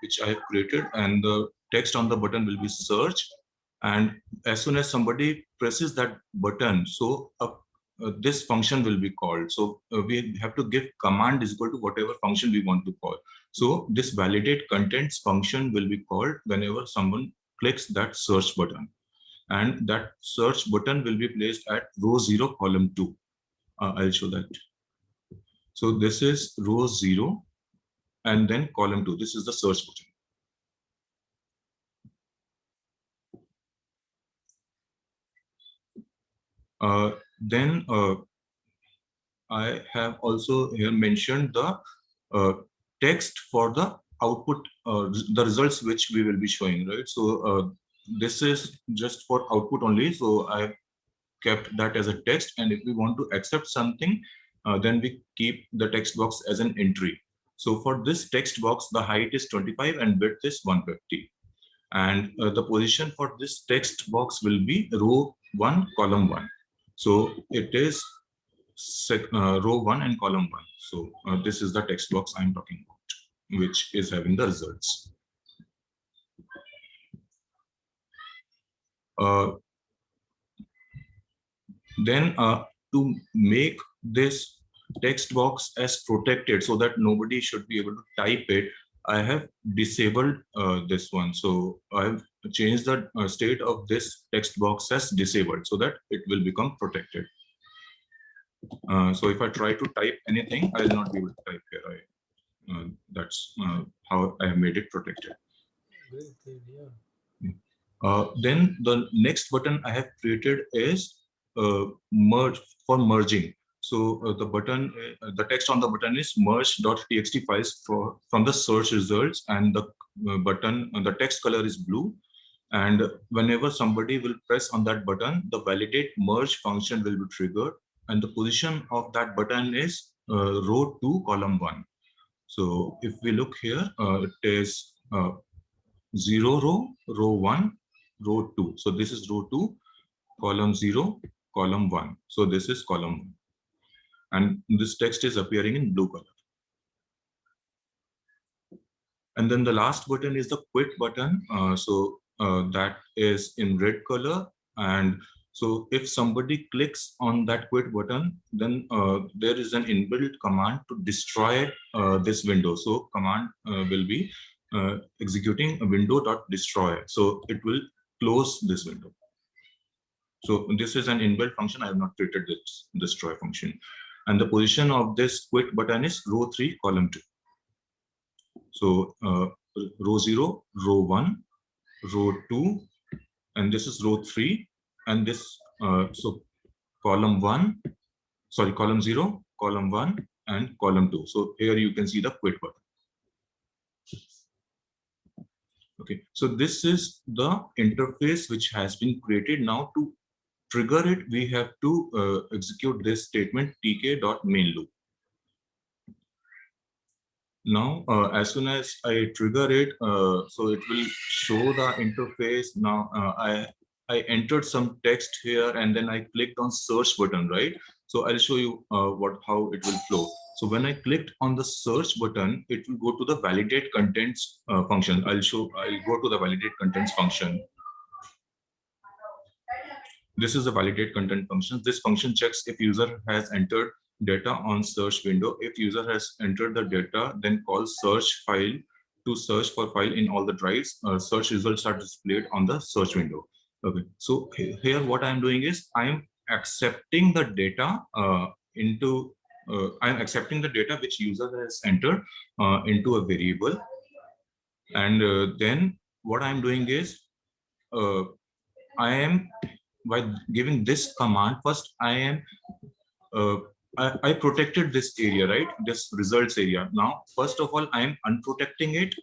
which I have created, and the text on the button will be search. And as soon as somebody presses that button, so this function will be called. So we have to give command is equal to whatever function we want to call. So this validate contents function will be called whenever someone clicks that search button. And that search button will be placed at row 0, column 2. I'll show that. So this is row 0 and then column 2. This is the search button. Then I have also here mentioned the text for the output, the results which we will be showing, right? So this is just for output only. So I have kept that as a text. And if we want to accept something, then we keep the text box as an entry. So for this text box, the height is 25 and width is 150. And the position for this text box will be row 1, column 1. So it is row 1 and column 1. So this is the text box I'm talking about, which is having the results. Then to make this text box as protected so that nobody should be able to type it, I have disabled this one. So I've changed the state of this text box as disabled so that it will become protected. So if I try to type anything, I will not be able to type here. That's how I have made it protected. Then the next button I have created is merge for merging. So the button, the text on the button is merge.txt files from the search results, and the button, the text color is blue. And whenever somebody will press on that button, the validate merge function will be triggered, and the position of that button is row 2, column 1. So if we look here, it is 0 row, row 1, row 2. So this is row 2, column 0, column 1. So this is column 1. And this text is appearing in blue color. And then the last button is the quit button. That is in red color. And so if somebody clicks on that quit button, then there is an inbuilt command to destroy this window. So command will be executing a window.destroy. So it will close this window. So this is an inbuilt function. I have not created this destroy function. And the position of this quit button is row 3, column 2. So row 0, row 1, row 2, and this is row 3. And this, so column 1, sorry, column 0, column 1, and column 2. So here you can see the quit button. Okay, so this is the interface which has been created. Now to trigger it, we have to execute this statement tk.main loop. Now, as soon as I trigger it, so it will show the interface. Now, I entered some text here and then I clicked on search button, right? So I'll show you how it will flow. So when I clicked on the search button, it will go to the validate contents function. I'll go to the validate contents function. This is a validate content function. This function checks if user has entered data on search window. If user has entered the data, then calls search file to search for file in all the drives. Search results are displayed on the search window. Okay, so here what I'm doing is I'm accepting the data I'm accepting the data which user has entered into a variable. And then what I'm doing is uh, I am, by giving this command, first I am uh, I protected this area, right? This results area. Now, first of all, I am unprotecting it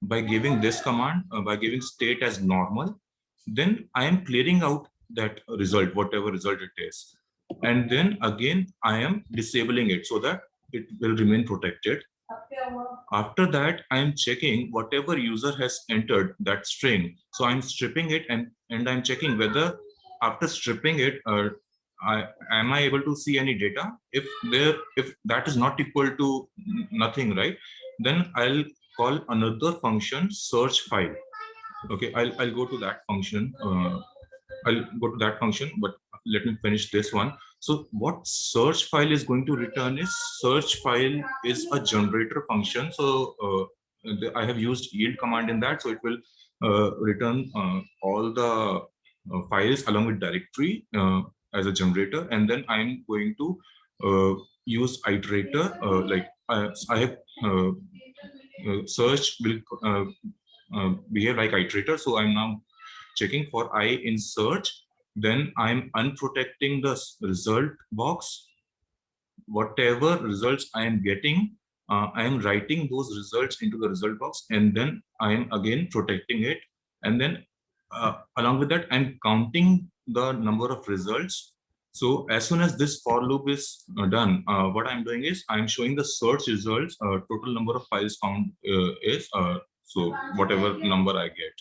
by giving this command, by giving state as normal. Then I am clearing out that result, whatever result it is. And then again, I am disabling it so that it will remain protected. After that, I am checking whatever user has entered that string. So I'm stripping it, and I'm checking whether after stripping it, am I able to see any data? If that is not equal to nothing, right? Then I'll call another function search file. Okay, I'll go to that function. I'll go to that function, but let me finish this one. So what search file is going to return is search file is a generator function. So I have used yield command in that. So it will return all the files along with directory as a generator. And then I'm going to use iterator like I have search will behave like iterator. So I'm now checking for I in search, then I'm unprotecting the result box. Whatever results I am getting, I am writing those results into the result box, and then I am again protecting it. And then along with that, I'm counting the number of results. So as soon as this for loop is done, what I'm doing is I'm showing the search results, total number of files found is, so whatever number I get.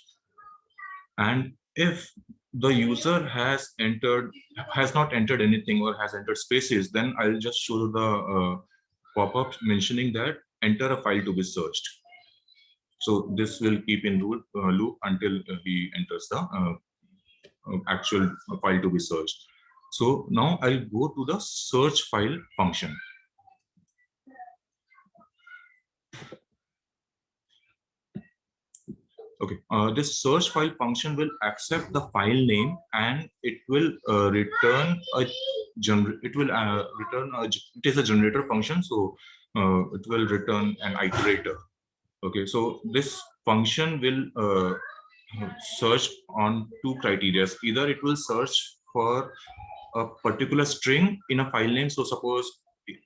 And if the user has not entered anything or has entered spaces, then I'll just show the pop-up mentioning that enter a file to be searched. So this will keep in loop until he enters the actual file to be searched. So now I'll go to the search file function. Okay, this search file function will accept the file name, and it will return a it is a generator function, so it will return an iterator. Okay, so this function will search on two criteria. Either it will search for a particular string in a file name. So suppose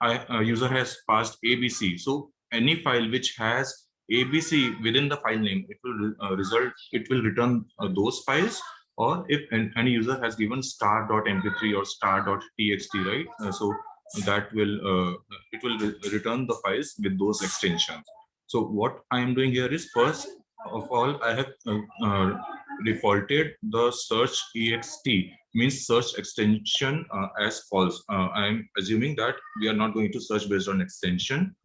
a user has passed ABC. So any file which has ABC within the file name, it will return those files. Or if any user has given star.mp3 or star.txt, right? So that will it will return the files with those extensions. So what I am doing here is, first of all, I have defaulted the search ext, means search extension, as false. I am assuming that we are not going to search based on extension.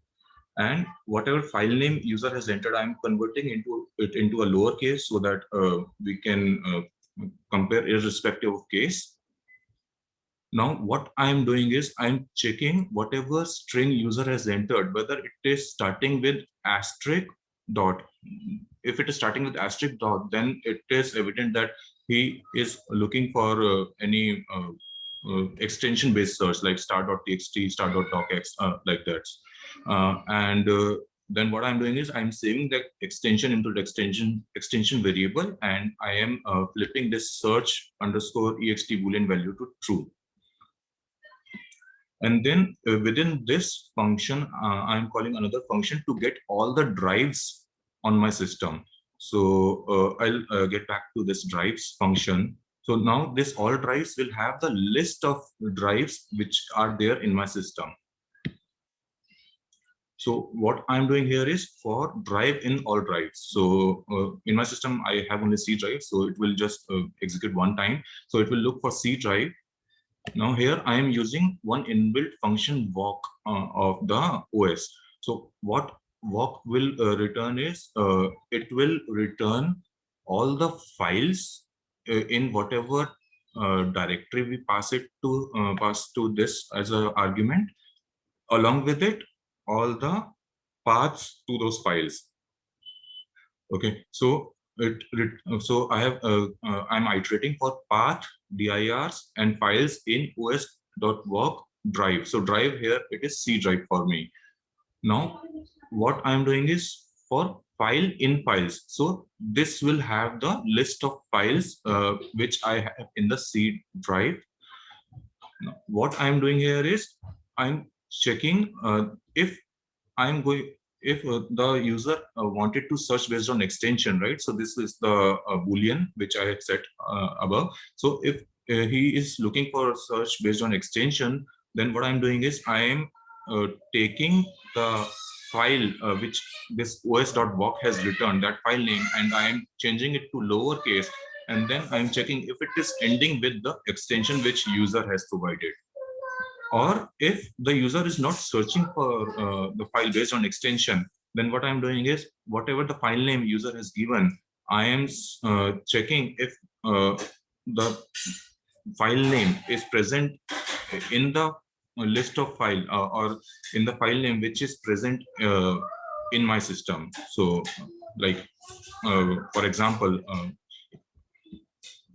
And whatever file name user has entered, I'm converting it into a lowercase so that we can compare irrespective of case. Now, what I'm doing is I'm checking whatever string user has entered, whether it is starting with asterisk dot. If it is starting with asterisk dot, then it is evident that he is looking for any extension based search like star.txt, star.docx, like that. And then what I'm doing is I'm saving the extension into the extension variable, and I am flipping this search underscore ext boolean value to true. And then within this function, I'm calling another function to get all the drives on my system. So I'll get back to this drives function. So now this all drives will have the list of drives which are there in my system. So what I'm doing here is for drive in all drives. So in my system, I have only C drive, so it will just execute one time. So it will look for C drive. Now here I am using one inbuilt function walk of the OS. So what walk will return is, it will return all the files in whatever directory we pass to this as an argument. Along with it, all the paths to those files. Okay, so so I have I'm iterating for path, dirs, and files in os.walk drive. So drive here, it is C drive for me. Now, what I'm doing is for file in files. So this will have the list of files which I have in the C drive. Now, what I'm doing here is I'm checking if I'm going if the user wanted to search based on extension, right? So this is the boolean which I had set above. So if he is looking for search based on extension, then what I'm doing is I am taking the file which this os.walk has returned, that file name, and I am changing it to lowercase, and then I'm checking if it is ending with the extension which user has provided. Or if the user is not searching for the file based on extension, then what I'm doing is whatever the file name user has given, I am checking if the file name is present in the list of file or in the file name which is present in my system. So like for example,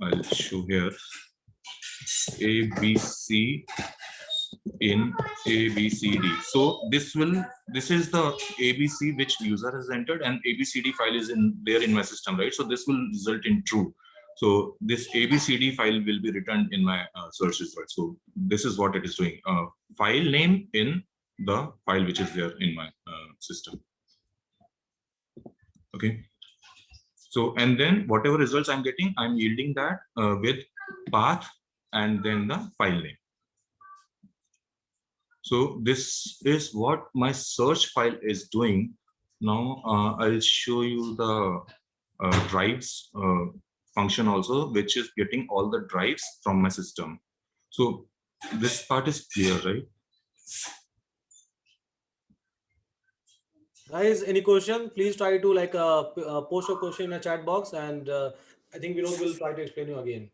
I'll show here ABC in ABCD. So this is the ABC which user has entered, and ABCD file is in there in my system, right? So this will result in true. So this ABCD file will be returned in my search result. So this is what it is doing. File name in the file which is there in my system. Okay. So and then whatever results I'm getting, I'm yielding that with path and then the file name. So this is what my search file is doing. Now I'll show you the drives function also, which is getting all the drives from my system. So this part is clear, right? Guys, any question? Please try to like post a question in a chat box, and I think Vinod will try to explain you again.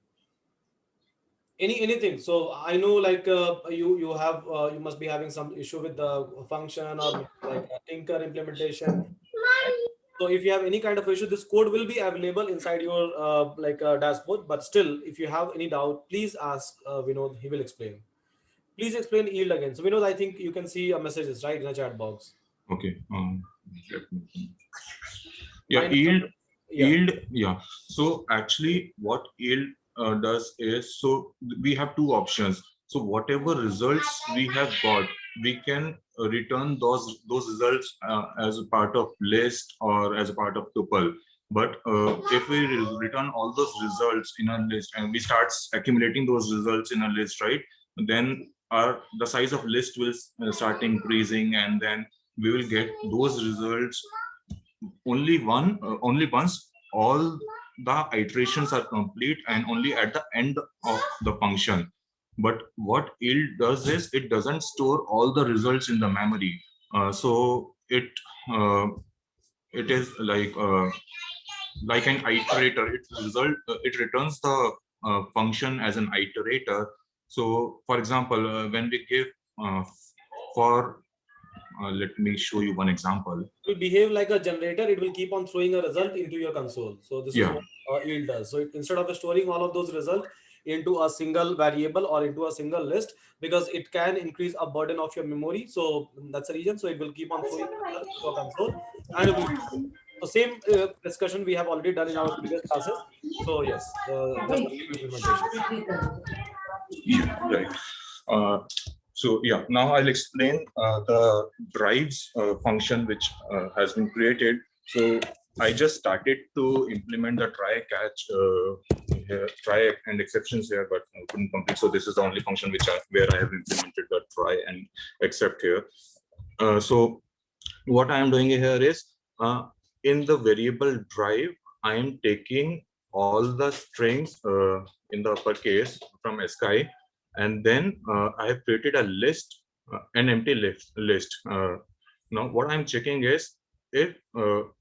Anything. So I know like you have you must be having some issue with the function or like a Tinker implementation. So if you have any kind of issue, this code will be available inside your dashboard. But still, if you have any doubt, please ask Vinod. He will explain. Please explain yield again. So Vinod, I think you can see messages right in the chat box. Okay. Yeah, Mine also- yeah. yield. Yeah. So actually, what yield does is, so we have two options. So whatever results we have got, we can return those results as a part of list or as a part of tuple. But if we return all those results in a list and we start accumulating those results in a list, right? Then the size of list will start increasing, and then we will get those results only once all the iterations are complete and only at the end of the function. But what yield does is it doesn't store all the results in the memory. So uh, it is like an iterator. It returns the function as an iterator. So for example, when we give for let me show you one example. It will behave like a generator. It will keep on throwing a result into your console. So this is Yeah. what yield does. So instead of storing all of those results into a single variable or into a single list, because it can increase a burden of your memory. So that's the reason. So it will keep on throwing results into a console, and it will. So same discussion we have already done in our previous classes. So yes, just the same implementation. Yeah, right. Uh, so yeah, now I'll explain the drives function which has been created. So I just started to implement the try catch here, try and exceptions here, but I couldn't complete. So this is the only function where I have implemented the try and except here. So what I am doing here is in the variable drive, I am taking all the strings in the uppercase from Sky, and then I have created a list, an empty list. Now, what I'm checking is if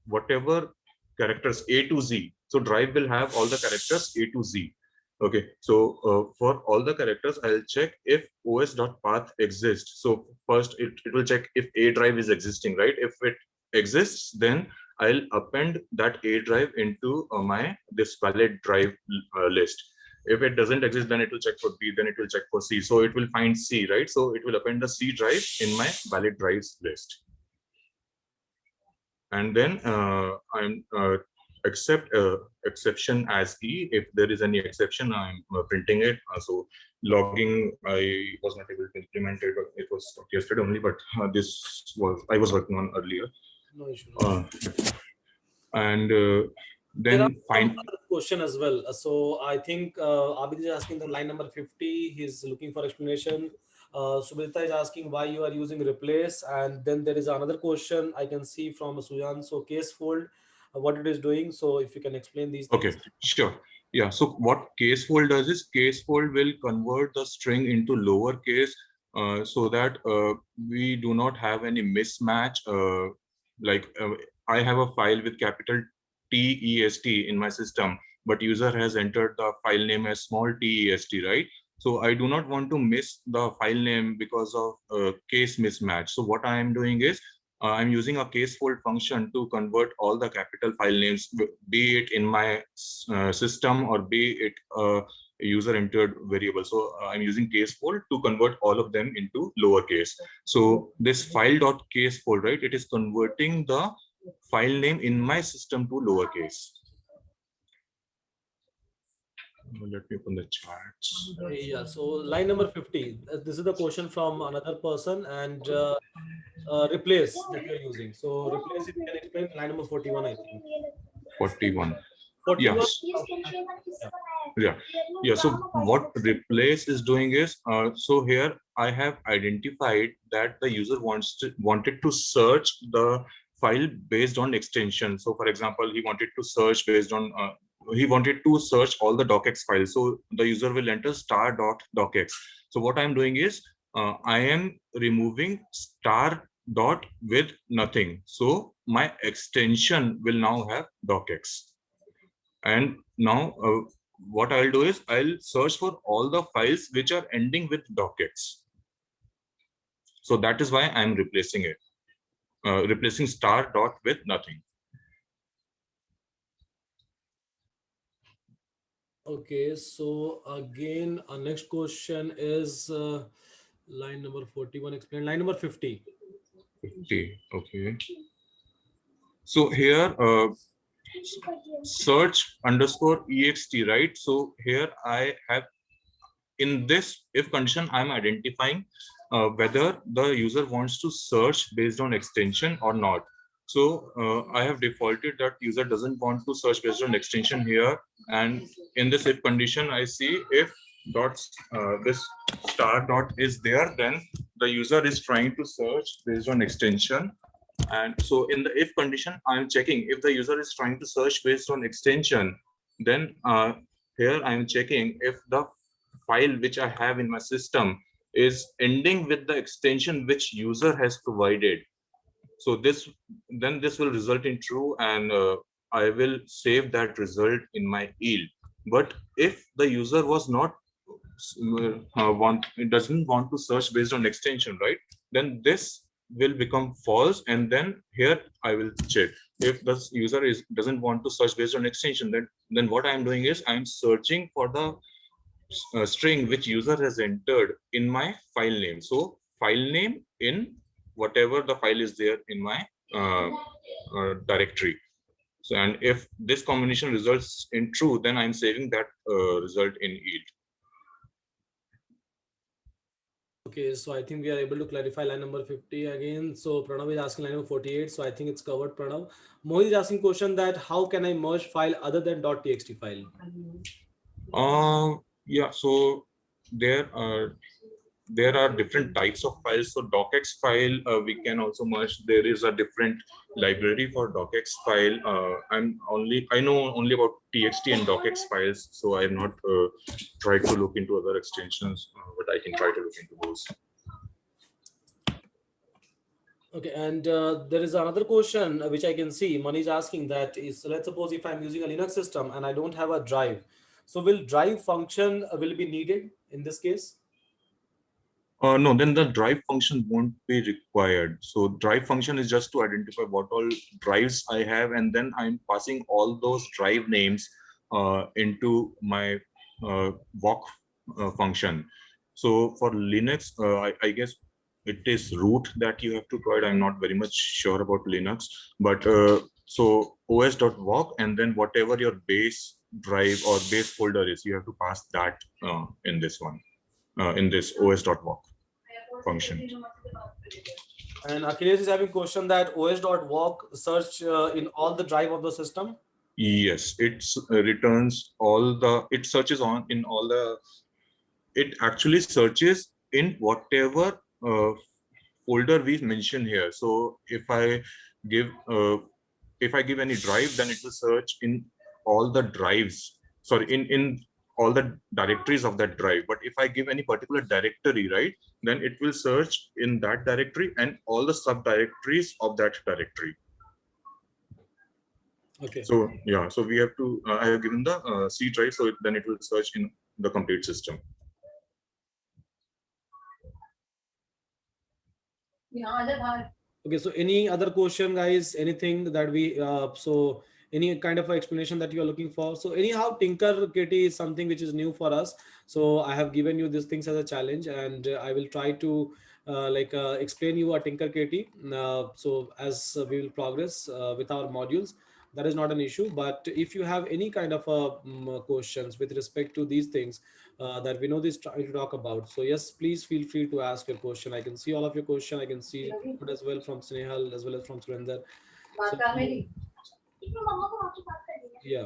whatever characters A to Z, so drive will have all the characters A to Z. Okay, so for all the characters, I'll check if os.path exists. So first, it will check if A drive is existing, right? If it exists, then I'll append that A drive into my this valid drive list. If it doesn't exist, then it will check for B, then it will check for C. So it will find C, right? So it will append the C drive in my valid drives list. and then I'm accept exception as E. If there is any exception, I'm printing it. So logging, I was not able to implement it. It was yesterday only, but this was I was working on earlier. No issue. Uh, and There are then some find. other question as well. So I think Abid is asking the line number 50. He's looking for explanation. Subhita is asking why you are using replace. And then there is another question I can see from Sujan. So case fold, what it is doing. So if you can explain these Okay, things. sure. Yeah, so what casefold does is casefold will convert the string into lowercase so that we do not have any mismatch. Like I have a file with capital TEST in my system, but user has entered the file name as small test, right? So I do not want to miss the file name because of case mismatch. So what I am doing is I'm using a casefold function to convert all the capital file names, be it in my system or be it user entered variable. So I'm using casefold to convert all of them into lowercase. So this file dot casefold, right? It is converting the file name in my system to lowercase. Let me open the charts. Yeah, so line number 50. This is the question from another person, and replace that you're using. So replace, if you can explain line number 41, I think. 41. 41. Yes. Yeah. Yeah, yeah. So what replace is doing is so here I have identified that the user wanted to search the file based on extension. So for example, he wanted to search based on he wanted to search all the docx files. So the user will enter star dot docx. So what I'm doing is I am removing star dot with nothing, so my extension will now have docx. And now what I'll do is I'll search for all the files which are ending with docx. So that is why I'm replacing it, replacing star dot with nothing. Okay, so again, our next question is line number 41. Explain line number 50. 50. Okay. So here search underscore ext, right? So here I have, in this if condition, I'm identifying whether the user wants to search based on extension or not. So I have defaulted that user doesn't want to search based on extension here. And in this if condition, I see if this star dot is there, then the user is trying to search based on extension. And so in the if condition, I'm checking if the user is trying to search based on extension. Then here I'm checking if the file which I have in my system is ending with the extension which user has provided. So this will result in true, and I will save that result in my yield. But if the user was not it doesn't want to search based on extension, right? Then this will become false, and then here I will check if the user doesn't want to search based on extension. Then what I'm doing is I'm searching for the string which user has entered in my file name. So file name in whatever the file is there in my directory. So, and if this combination results in true, then I'm saving that result in yield. Okay, so I think we are able to clarify line number 50 again. So Pranav is asking line number 48. So I think it's covered, Pranav. Mohit is asking question that how can I merge file other than .txt file? Yeah, so there are different types of files. So docx file we can also merge. There is a different library for docx file. I know only about txt and docx files, so I'm not tried to look into other extensions, but I can try to look into those. Okay, and there is another question which I can see. Mani is asking that is, let's suppose if I'm using a Linux system and I don't have a drive, so will drive function will be needed in this case? No, then the drive function won't be required. So drive function is just to identify what all drives I have, and then I'm passing all those drive names into my walk function. So for Linux, I guess it is root that you have to provide. I'm not very much sure about Linux, but so os.walk, and then whatever your base drive or base folder is, you have to pass that in this one, in this os.walk function. And Achilles is having question that os.walk search in all the drive of the system. Yes, it returns all the, it searches on in all the, it actually searches in whatever folder we mention here. So give if I give any drive, then it will search in all the drives, sorry, in all the directories of that drive. But if I give any particular directory, right, then it will search in that directory and all the subdirectories of that directory. Okay. So yeah, so we have to, I have given the C drive, so then it will search in the complete system. Okay, so any other question, guys? Anything that we so any kind of explanation that you are looking for? So anyhow, Tinker Kitty is something which is new for us. So I have given you these things as a challenge, and I will try to explain you a Tinker Kitty. So as we will progress with our modules, that is not an issue. But if you have any kind of questions with respect to these things that we know this trying to talk about, so yes, please feel free to ask your question. I can see all of your question. I can see as well from Snehal as well as from Surinder. So yeah,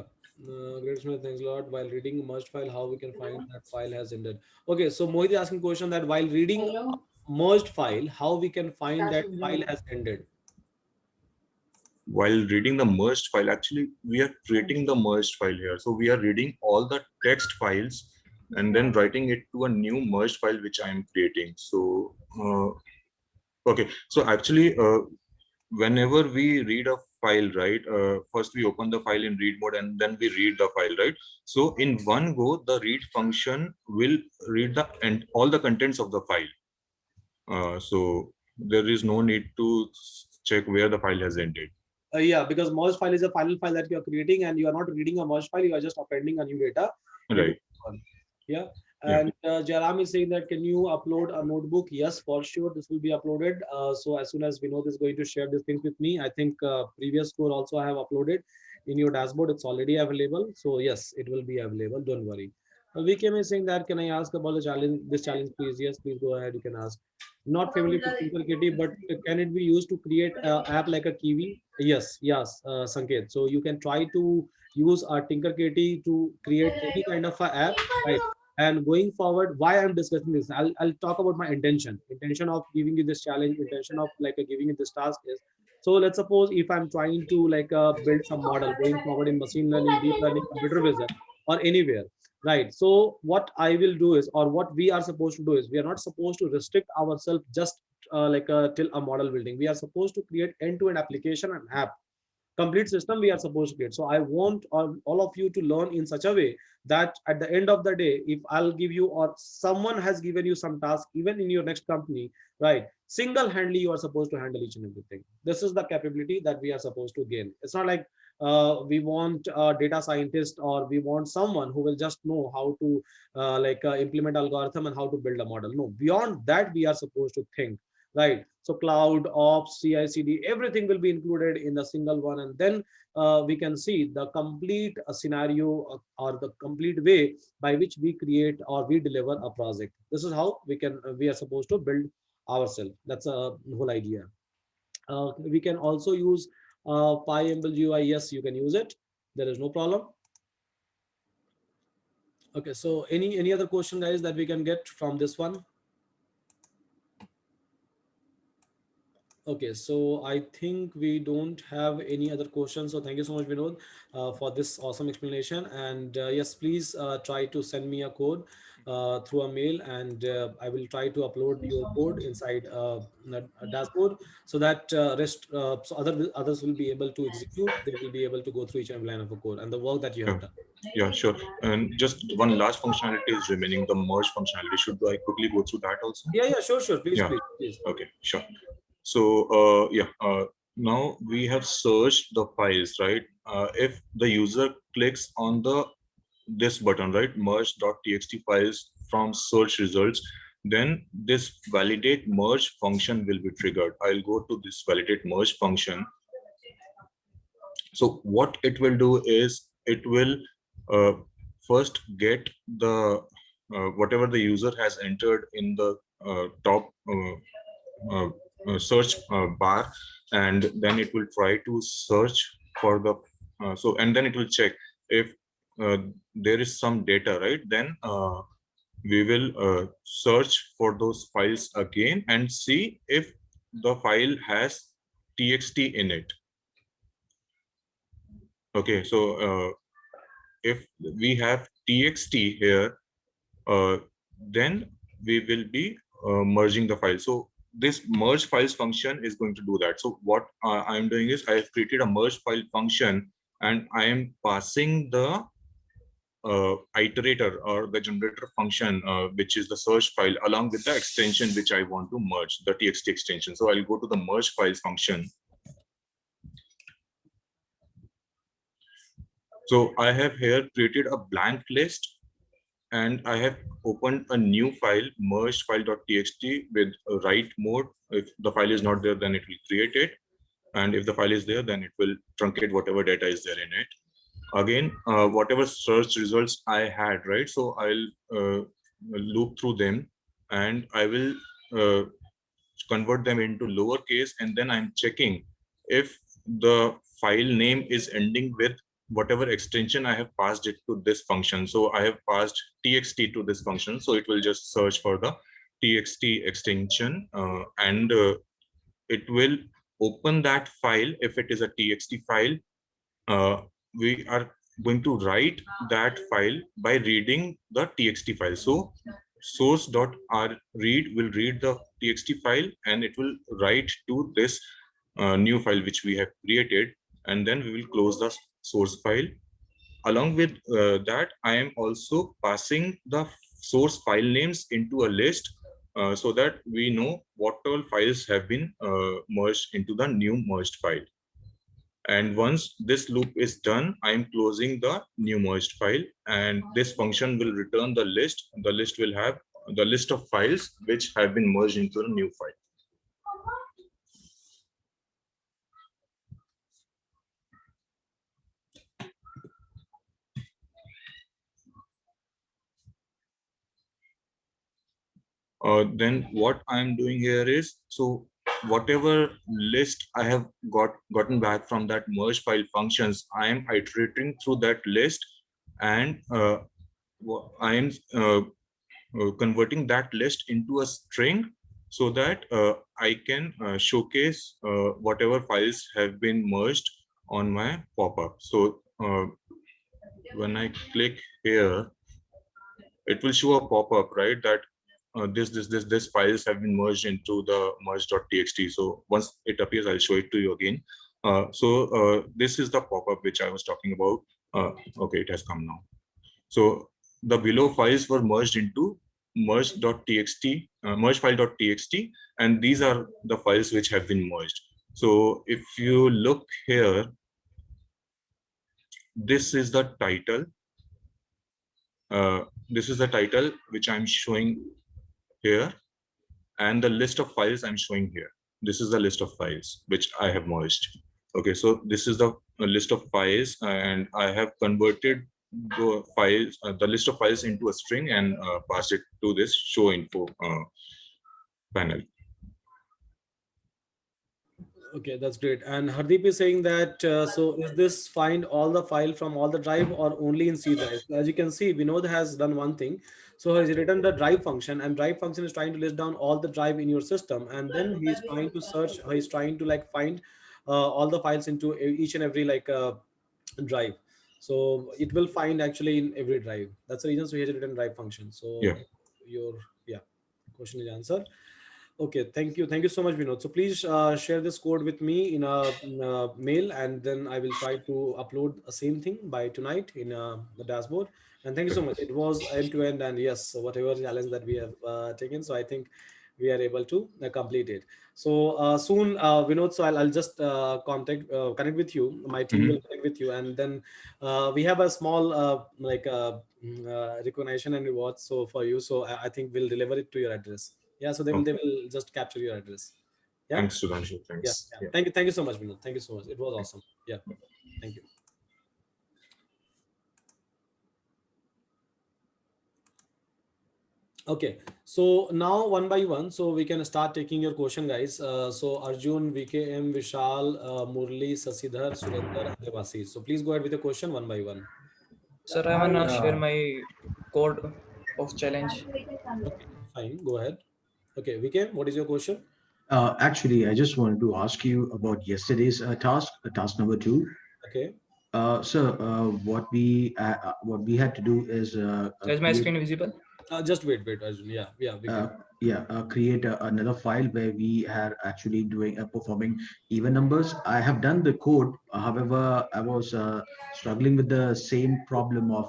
great Smith, thanks a lot. While reading a merged file, how we can find that file has ended? Okay, so Mohit is asking question that while reading a merged file, how we can find that file has ended? While reading the merged file, actually we are creating the merged file here. So we are reading all the text files and then writing it to a new merged file which I am creating. So okay, so actually whenever we read a file, right, first we open the file in read mode and then we read the file, right? So in one go, the read function will read the and all the contents of the file. So there is no need to check where the file has ended. Yeah, because merge file is a final file that you are creating, and you are not reading a merge file. You are just appending a new data. Right. Yeah. Yeah. And Jairam is saying that can you upload a notebook? Yes, for sure. This will be uploaded. So as soon as Vinod is going to share these things with me, I think previous core also I have uploaded in your dashboard. It's already available. So yes, it will be available. Don't worry. VKM is saying that can I ask about the challenge? This challenge, please. Yes, please go ahead. You can ask. Not familiar with Tinkercaddy, but can it be used to create an app like a Kiwi? Yes, yes, Sanket. So you can try to use a Tinkercaddy to create any kind of a app, right? And going forward, why I'm discussing this, I'll talk about my intention of giving you this challenge, intention of giving you this task is, so let's suppose if I'm trying to build some model going forward in machine learning, deep learning, computer vision, or anywhere, right? So what I will do is, or what we are supposed to do is, we are not supposed to restrict ourselves just till a model building. We are supposed to create end-to-end application and app, complete system we are supposed to create. So I want all of you to learn in such a way that at the end of the day, if I'll give you or someone has given you some task, even in your next company, right, single-handedly you are supposed to handle each and everything. This is the capability that we are supposed to gain. It's not like we want a data scientist, or we want someone who will just know how to implement algorithm and how to build a model. No, beyond that we are supposed to think, right? So cloud ops, CI/CD, everything will be included in the single one, and then we can see the complete scenario, or the complete way by which we create or we deliver a project. This is how we are supposed to build ourselves. That's a whole idea. We can also use PyML GUI. Yes, you can use it. There is no problem. Okay, so any other question, guys, that we can get from this one? Okay, so I think we don't have any other questions. So thank you so much, Vinod, for this awesome explanation. And yes, please try to send me a code through a mail, and I will try to upload your code inside a dashboard, so that so others will be able to execute. They will be able to go through each and every line of a code and the work that you have done. Yeah, sure. And just one last functionality is remaining, the merge functionality. Should I quickly go through that also? Yeah, sure. Please, Yeah. please. Okay, sure. So now we have searched the files, right? If the user clicks on this button, right, merge.txt files from search results, then this validate merge function will be triggered. I'll go to this validate merge function. So what it will do is it will uh, first get the whatever the user has entered in the top uh, search bar, and then it will try to search for the and then it will check if uh, there is some data, right? Then we will search for those files again and see if the file has txt in it. Okay, so if we have txt here, uh, then we will be merging the file. So this merge files function is going to do that. So what I'm doing is I have created a merge file function, and I am passing the iterator or the generator function, which is the search file, along with the extension which I want to merge, the txt extension. So I'll go to the merge files function. So I have here created a blank list, and I have opened a new file, merged file.txt with a write mode. If the file is not there, then it will create it. And if the file is there, then it will truncate whatever data is there in it. Again, whatever search results I had, right? So I'll loop through them, and I will uh, convert them into lowercase, and then I'm checking if the file name is ending with whatever extension I have passed it to this function. So I have passed txt to this function, so it will just search for the txt extension, and it will open that file. If it is a txt file, uh, we are going to write that file by reading the txt file. So source.read will read the txt file, and it will write to this new file which we have created, and then we will close the source file. Along with that, I am also passing the source file names into a list, so that we know what all files have been merged into the new merged file. And once this loop is done, I am closing the new merged file, and this function will return the list. The list will have the list of files which have been merged into a new file. Then what I'm doing here is, so whatever list I have gotten back from that merge file functions, I am iterating through that list, and I am converting that list into a string, so that I can showcase whatever files have been merged on my pop-up. So when I click here, it will show a pop-up, right? That this files have been merged into the merge.txt. So once it appears, I'll show it to you again. This is the pop-up which I was talking about. Okay, it has come now. So the below files were merged into merge.txt, merge file.txt, and these are the files which have been merged. So if you look here, this is the title. This is the title which I'm showing here, and the list of files I'm showing here. This is the list of files which I have merged. Okay, so this is the list of files, and I have converted the files, the list of files into a string, and passed it to this show info panel. Okay, that's great. And Hardeep is saying that, so is this find all the file from all the drive or only in C drive? So as you can see, Vinod has done one thing. So he's written the drive function, and drive function is trying to list down all the drive in your system. And then he's trying to search, he's trying to like find all the files into each and every like drive. So it will find actually in every drive. That's the reason. So he has written drive function. Yeah. So your, yeah, question is answered. Okay, thank you. Thank you so much, Vinod. So please share this code with me in a mail, and then I will try to upload the same thing by tonight in the dashboard. And thank you so much. It was end to end, and yes, so whatever challenge that we have taken. So I think we are able to complete it. So soon, Vinod, so I'll just connect with you. My team will Mhm. connect with you, and then we have a small recognition and rewards so for you. So I think we'll deliver it to your address. Yeah, so they Okay. will just capture your address. Yeah, Thanks, Sudhanshu. yeah, Thanks. yeah. Yeah. Thank you so much, Vinod. Thank you so much. It was awesome. Yeah, thank you. Okay, so now one by one, so we can start taking your question, guys. So Arjun, VKM, Vishal, Murli, Sasidhar, Surendra, Adevasi. So please go ahead with the question one by one. Sir, I Hi, wanna share my code of challenge. Okay, fine, go ahead. Okay, VKM, what is your question? actually, I just wanted to ask you about yesterday's task number two. Okay, What we had to do is Is my create screen visible? just wait, Arjun. Yeah, yeah, we uh, can. create another file where we are actually doing performing even numbers. I have done the code. However, I was struggling with the same problem of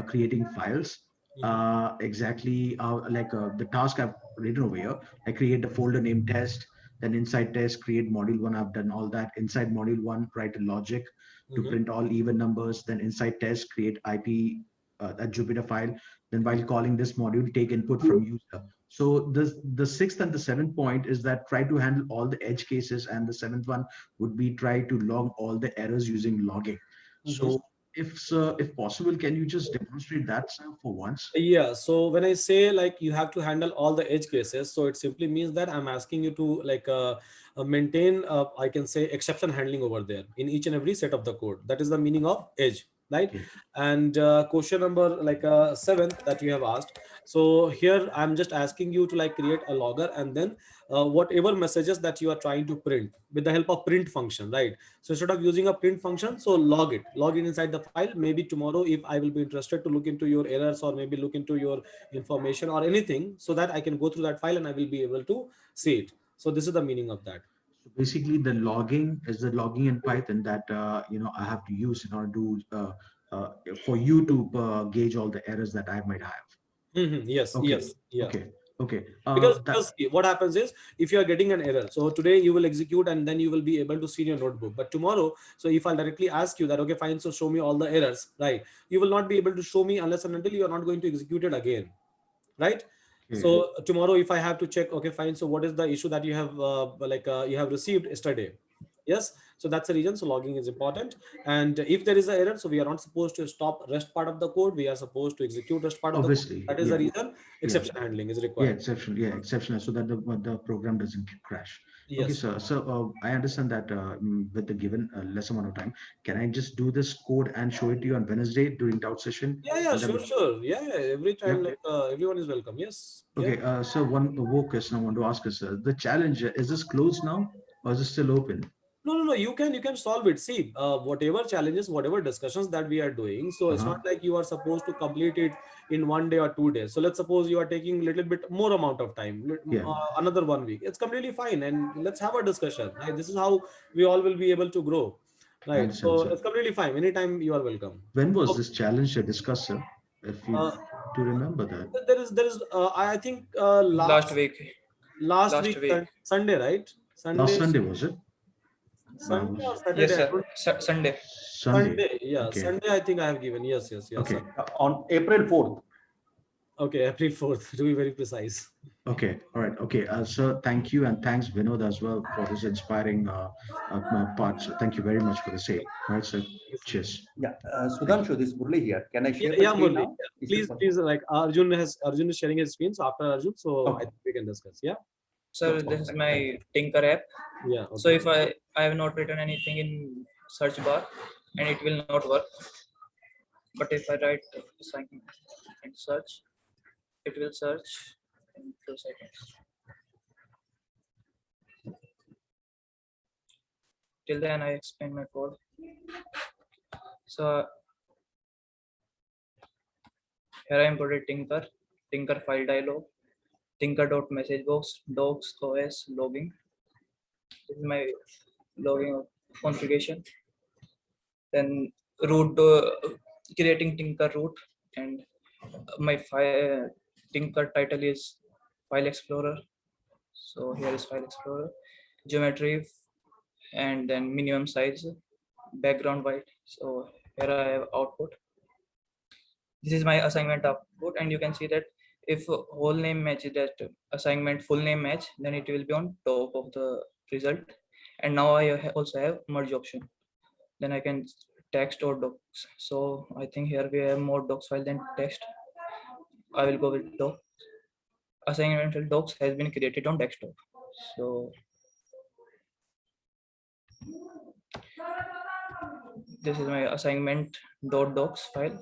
creating files. Mhm, Exactly like the task I've written over here. I create a folder named test. Then inside test, create module one. I've done all that. Inside module one, write a logic to mhm, print all even numbers. Then inside test, create IP a Jupyter file. Then while calling this module, take input from user. So the sixth and the seventh point is that try to handle all the edge cases, and the seventh one would be try to log all the errors using logging. mhm. So if sir, if possible, can you just demonstrate that, sir, for once? Yeah, so when I say like you have to handle all the edge cases, so it simply means that I'm asking you to maintain, I can say, exception handling over there in each and every set of the code. That is the meaning of edge, right? Okay. And question number seventh that you have asked. So here I'm just asking you to like create a logger, and then whatever messages that you are trying to print with the help of print function, right? So instead of using a print function, so log it inside the file. Maybe tomorrow, if I will be interested to look into your errors or maybe look into your information or anything, so that I can go through that file and I will be able to see it. So this is the meaning of that. So basically, the logging is the logging in Python that I have to use in order to uh, for you to gauge all the errors that I might have. Yes, Okay. yes, yeah. Okay. Okay. Because That see, what happens is if you are getting an error, so today you will execute and then you will be able to see in your notebook. But tomorrow, so if I'll directly ask you that, okay, fine, so show me all the errors, right? You will not be able to show me unless and until you are not going to execute it again, right? okay. So tomorrow, if I have to check, okay, fine. So what is the issue that you have you have received yesterday? Yes. So that's the reason. So logging is important. And if there is an error, so we are not supposed to stop rest part of the code. We are supposed to execute rest part of the code. Obviously, That is the yeah, reason yeah. exception handling is Yeah, required. exceptional. Yeah, exceptional. So that the program doesn't crash. Okay, Yes. sir. So I understand that with the given less amount of time, can I just do this code and show it to you on Wednesday during doubt session? Yeah. Yeah. Will that Sure. be? Sure. Yeah. Yeah. Every time, Yeah. like everyone is welcome. Yes. Yeah. Okay. So one more question I want to ask is, the challenge is this closed now or is it still open? No, no, no. You can solve it. See, whatever challenges, whatever discussions that we are doing. So it's Uh-huh. not like you are supposed to complete it in 1 day or 2 days. So let's suppose you are taking a little bit more amount of time, Yeah. another 1 week. It's completely fine, and let's have a discussion. Right? This is how we all will be able to grow. I Right. understand, So sir. it's completely fine. Anytime you are welcome. When was So, this challenge discussed, sir? If you uh, do remember that. there is I think Last week. last Last week week. Sunday, right? Last Sunday, Sunday, was it? Sunday Was or Yes, Saturday? I sir. don't. Sunday. Sunday. Sunday, yeah, Okay. Sunday. I think I have given. Yes, yes, yes. Okay. On April 4th. Okay, April 4th, to be very precise. Okay, all right. Okay, sir, thank you, and thanks, Vinod, as well, for this inspiring part. So thank you very much for the same. All right, sir. Yes, sir. Cheers. Yeah, Thank you. Sudhanshu, this is Murli here. Can I Yeah, share my yeah, screen Murli. now? Yeah. Is it Please, possible? please, like Arjun is sharing his screen. So after Arjun, so I Okay, think we can discuss. Yeah, Sir, this is perfect. Thank my you. Tinker app. yeah, So okay. if I have not written anything in search bar and it will not work. But if I write something and search, it will search in 2 seconds. Till then I explain my code. So here I am putting Tinker file dialog, Tinker.message box, docs, OS, logging. This is my logging configuration. Then root, creating Tinker root, and my file Tinker title is file explorer. So here is file explorer, geometry, and then minimum size, background white. So here I have output. This is my assignment output, and you can see that if whole name matches that assignment full name match, then it will be on top of the result. And now I also have merge option. Then I can text or docs. So I think here we have more docs file than text. I will go with doc. Assignmental docs has been created on desktop. So this is my assignment docs file.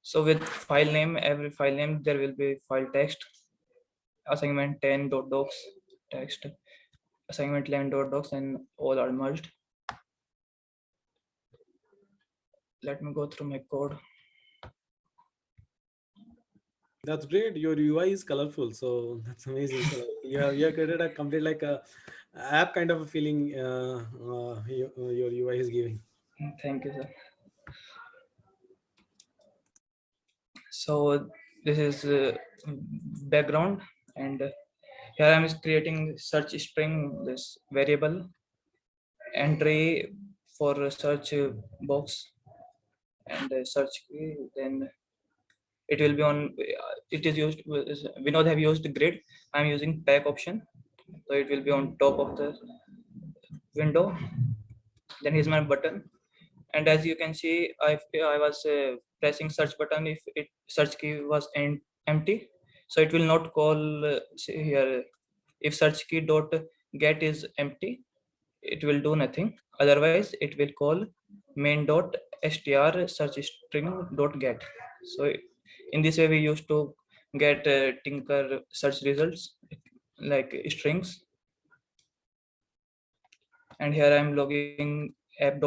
So with file name, every file name there will be file text. Assignment 10.docs text, assignment 11.docs, and all are merged. Let me go through my code. That's great. Your UI is colorful, so that's amazing. You have created a complete like a app kind of a feeling. Your UI is giving. Thank you, sir. So this is background, and here I'm creating search string, this variable entry for search box and search key. Then it will be on. It is used. Vinod have used grid. I'm using pack option, so it will be on top of the window. Then here's my button, and as you can see, I was pressing search button if it search key was empty, so it will not call say here if search key dot get is empty, it will do nothing. Otherwise it will call main dot str search string dot get. So in this way we used to get tinker search results like strings. And here I'm logging app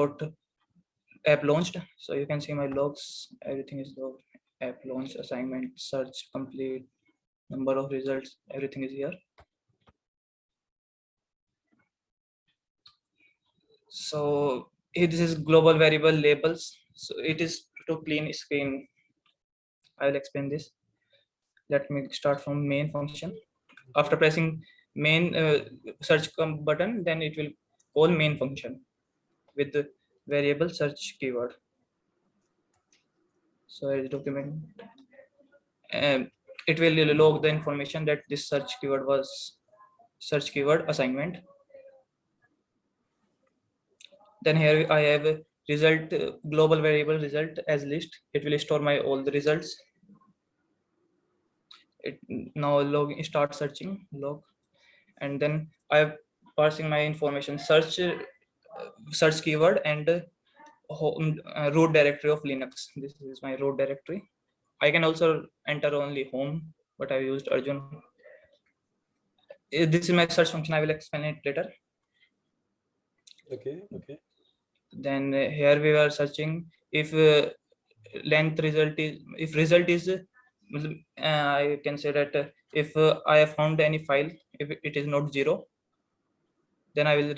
launched, so you can see my logs, everything is logged. App launch, assignment, search complete, number of results, everything is here. So this is global variable labels, so it is to clean screen. I will explain this. Let me start from main function. After pressing main search button, then it will call main function with the variable search keyword. So I document, it will log the information that this search keyword was search keyword assignment. Then here I have a result, global variable result as list. It will store my all the results. It now log start searching log, and then I have parsing my information search keyword and home, root directory of Linux. This is my root directory. I can also enter only home, but I used Arjun. This is my search function. I will explain it later. Okay. Okay. Then here we are searching if length result is, if result is I can say that if I have found any file, if it is not 0, then I will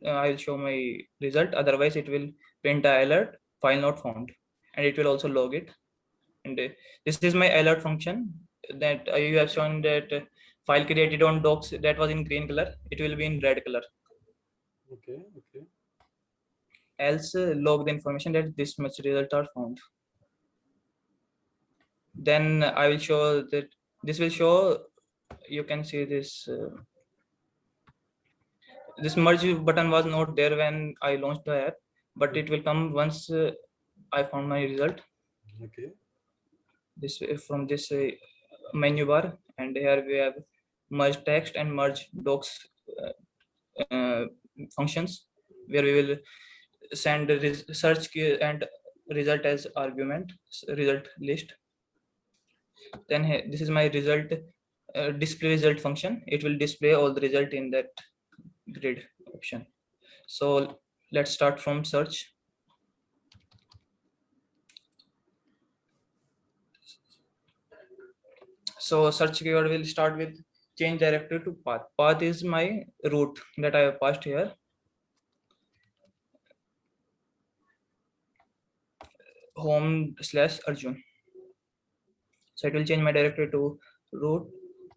I will show my result. Otherwise it will print a alert file not found, and it will also log it. And this is my alert function that you have shown that file created on docs that was in green color, it will be in red color. Okay. Okay. Else log the information that this much result are found. Then I will show that this will show, you can see this this merge button was not there when I launched the app, but it will come once I found my result. Okay. This from this menu bar, and here we have merge text and merge docs functions, where we will send search key and result as argument result list. Then this is my result display result function. It will display all the result in that grid option. So let's start from search. So search keyword will start with change directory to path. Path is my root that I have passed here. home/Arjun. So it will change my directory to root,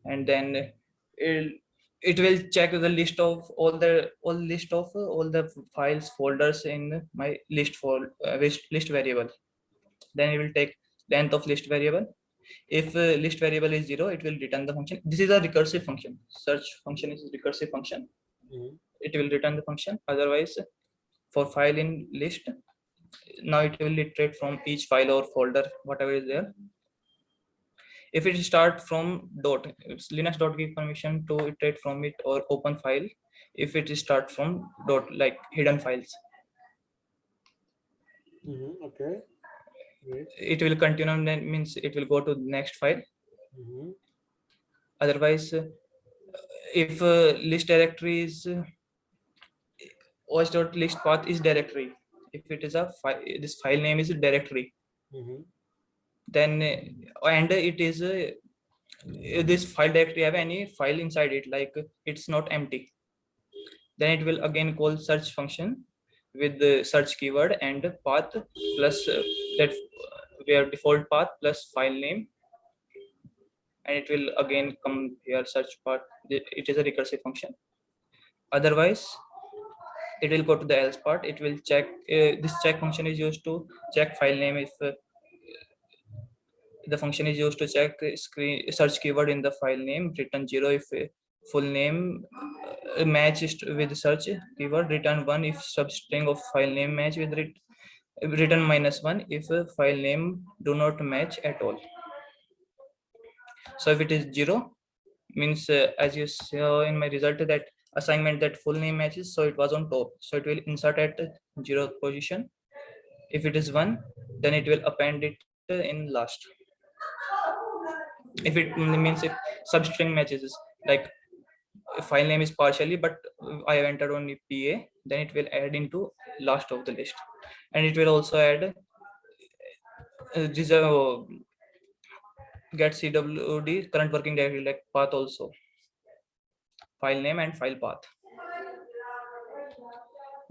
and then it, it will check the list of all the files folders in my list variable. Then it will take length of list variable. If list variable is 0, it will return the function. This is a recursive function. Search function is a recursive function. It will return the function. Otherwise, for file in list, now it will iterate from each file or folder, whatever is there. If it start from dot, it's Linux dot give permission to iterate from it or open file. If it start from dot, like hidden files, Okay. Great. it will continue. Then means it will go to the next file. Otherwise, if list directory is os dot list path is directory. If it is a file, this file name is a directory. Then and it is this file directory have any file inside it, like it's not empty, then it will again call search function with the search keyword and path plus that where default path plus file name, and it will again come here search path. It is a recursive function. Otherwise, it will go to the else part. It will check, this check function is used to check file name. If the function is used to check screen search keyword in the file name, return 0 if full name matches with search keyword, return 1 if substring of file name match with return -1 if file name do not match at all. So if it is 0, means as you saw in my result that assignment that full name matches, so it was on top, so it will insert at 0 position. If it is 1, then it will append it in last. If it means if substring matches, like file name is partially but I have entered only PA, then it will add into last of the list. And it will also add get CWD current working directory, like path also, file name and file path.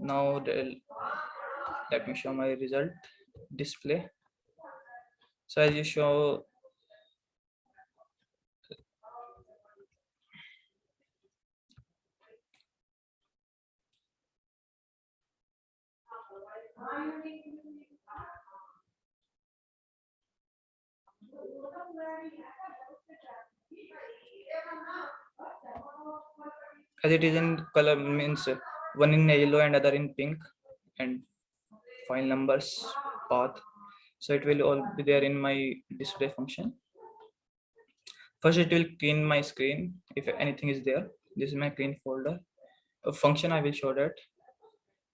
Now let me show my result display. So as you show, as it is in color, means one in yellow and other in pink, and file numbers, path, so it will all be there in my display function. First it will clean my screen if anything is there. This is my clean folder. A function I will show that.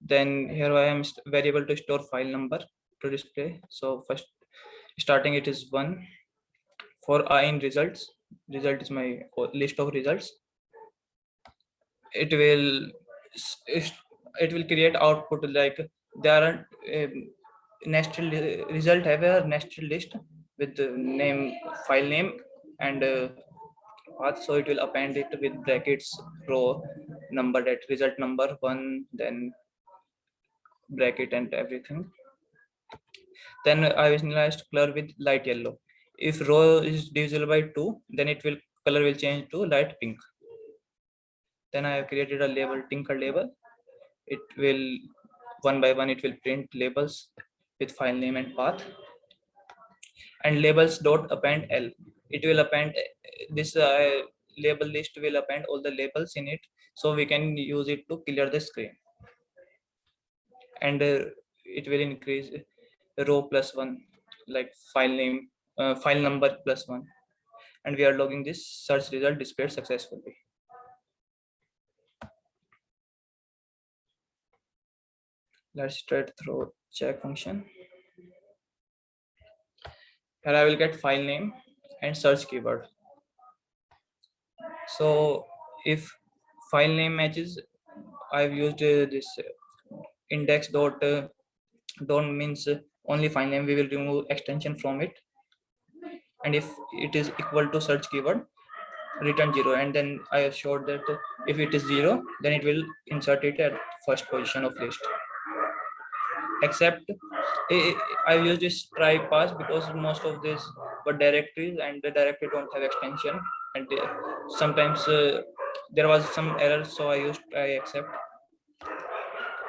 Then here I am variable to store file number to display. So first starting it is 1. For I in results, result is my list of results. It will create output, like there are nested result have a nested list with the name, file name and path, so it will append it with brackets row number, that result number 1, then bracket and everything. Then I will initialize color with light yellow. If row is divisible by 2, then it will color will change to light pink. Then I have created a label, tinker label. It will one by one it will print labels with file name and path. And labels dot append L, it will append this label list will append all the labels in it, so we can use it to clear the screen. And it will increase row +1, like file name, file number +1, and we are logging this search result displayed successfully. Let's straight through check function. Here I will get file name and search keyword. So if file name matches, I've used this index dot don't means only file name, we will remove extension from it. And if it is equal to search keyword, return 0. And then I have showed that if it is 0, then it will insert it at first position of list. except I've used this try pass because most of these were directories and the directory don't have extension, and sometimes there was some error, so I used try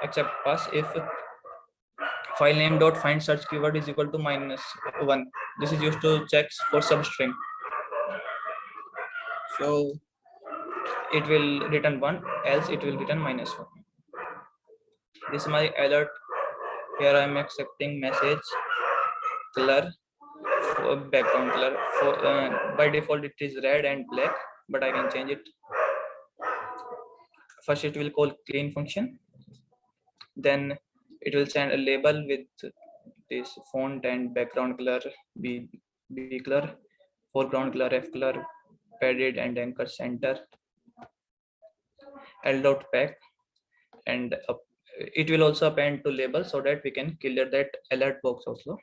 except pass if file name dot find search keyword is equal to -1. This is used to check for substring, so it will return 1, else it will return -1. This is my alert. Here I am accepting message color for background color. For by default it is red and black, but I can change it. First it will call clean function, then it will send a label with this font and background color b color, foreground color f color, padded and anchor center, l dot pack, and it will also append to label so that we can clear that alert box also.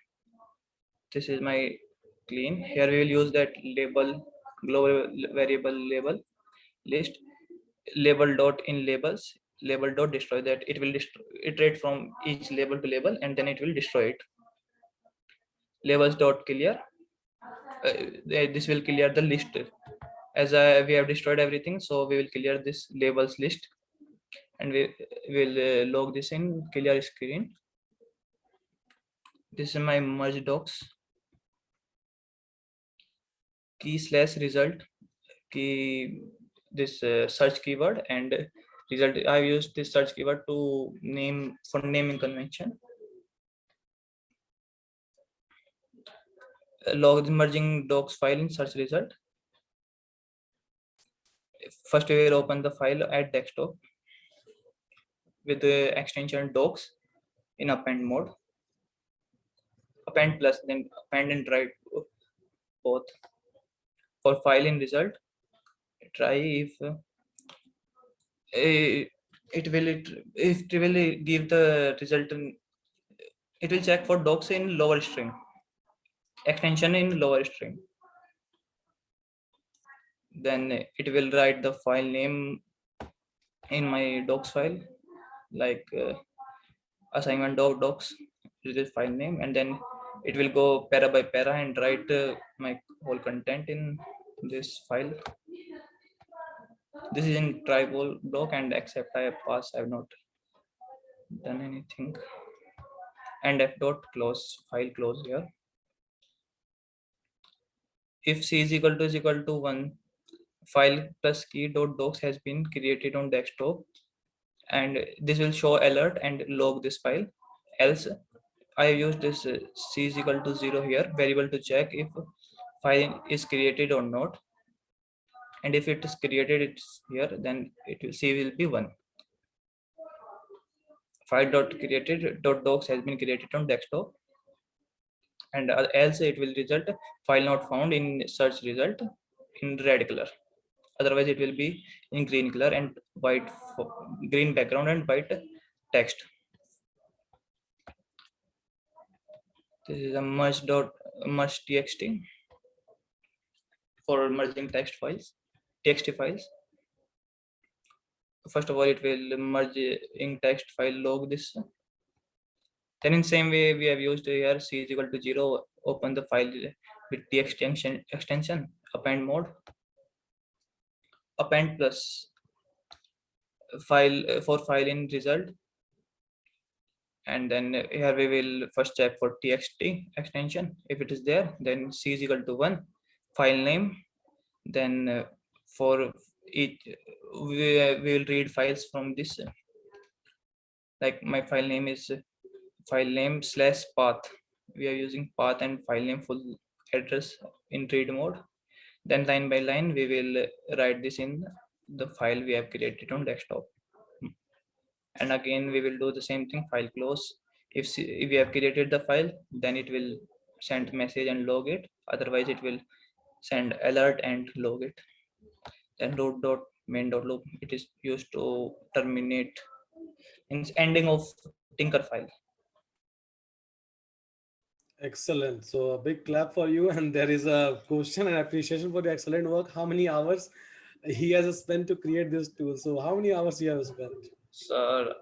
This is my clean. Here we will use that label global variable label list label dot in labels label dot destroy, that it will iterate from each label to label and then it will destroy it. Labels dot clear, this will clear the list as we have destroyed everything, so we will clear this labels list and we will log this in clear screen. This is my merge docs key slash result key, this search keyword and result. I used this search keyword to name for naming convention. Log the merging docs file in search result. First we will open the file at desktop with the extension docs in append mode. Append plus, then append and write both. For file in result, try if it will give the result it will check for docs in lower string, extension in lower string. Then it will write the file name in my docs file, like assignment docs is the file name, and then it will go para by para and write my whole content in this file. This is in tribal block, and except I have passed, I have not done anything. And f dot close file close here. If c is equal to 1, file plus key dot docs has been created on desktop, and this will show alert and log this file. Else I use this c is equal to 0 here variable to check if file is created or not, and if it is created it's here, then it will c will be 1. File dot created dot docs has been created on desktop, and else it will result file not found in search result in red color. Otherwise it will be in green color and white green background and white text. This is a merge txt for merging text files, txt files. First of all it will merge in text file, log this. Then in same way we have used here c is equal to 0, open the file with the extension append mode, append plus file for file in result, and then here we will first check for txt extension. If it is there, then c is equal to 1, file name, then for each we will read files from this, like my file name is file name slash path. We are using path and file name full address in read mode. Then line by line we will write this in the file we have created on desktop, and again we will do the same thing, file close. If we have created the file, then it will send message and log it, otherwise it will send alert and log it. Then root dot main dot loop, it is used to terminate in ending of tinker file. Excellent. So a big clap for you. And there is a question and appreciation for the excellent work. How many hours he has spent to create this tool? So how many hours you have spent? So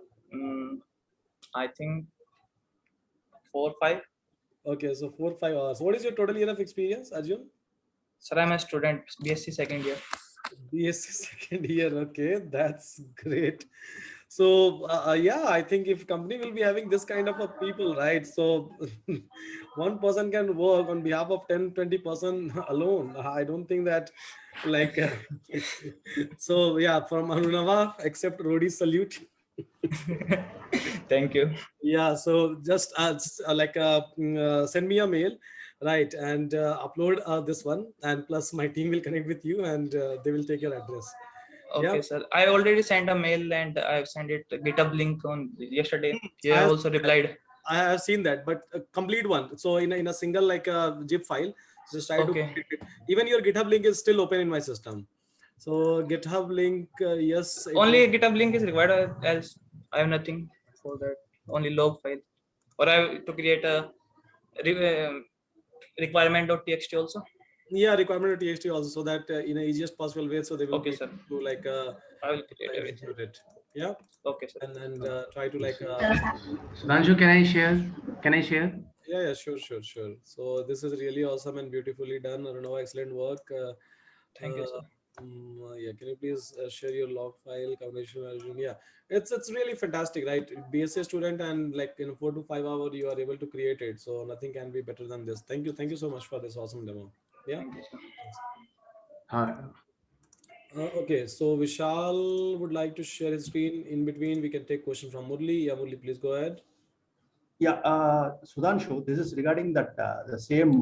I think 4 5. Okay, so 4 5 hours. What is your total year of experience, Arjun? Sir, I'm a student, BSc second year. BSc second year. Okay, that's great. So yeah, I think if company will be having this kind of a people, right? So one person can work on behalf of 10 20% alone. I don't think that like so yeah, from Arunava, accept Rodi salute. Thank you. Yeah, so just send me a mail, right, and upload this one, and plus my team will connect with you, and they will take your address. Yeah, Okay, sir. I already sent a mail and I've sent it GitHub link on yesterday. You I have have, also replied. I have seen that, but a complete one. So in a single like zip file, just try to Okay. complete it. Even your GitHub link is still open in my system. So GitHub link, yes, it Only will. GitHub link is required, else I have nothing for that. Only log file. Or I have to create a re- um, requirement.txt also. Yeah, requirement of TXT also, so that in a easiest possible way, so they will Okay, be sir. able to like I will create everything. execute it. Yeah, Okay, sir. and try to like Sudhanshu, can I share? Can I share? yeah, sure. So this is really awesome and beautifully done, Arunava. Excellent work. Thank you, sir. Yeah, can you please share your log file combination version? Yeah, it's really fantastic, right? BSc student, and like in 4 to 5 hours you are able to create it. So nothing can be better than this. Thank you so much for this awesome demo. Yeah. Thank you, sir. Uh, Okay, so Vishal would like to share his screen. In between, we can take question from Murli. Yeah, Murli, please go ahead. Yeah, Sudhanshu, this is regarding that the same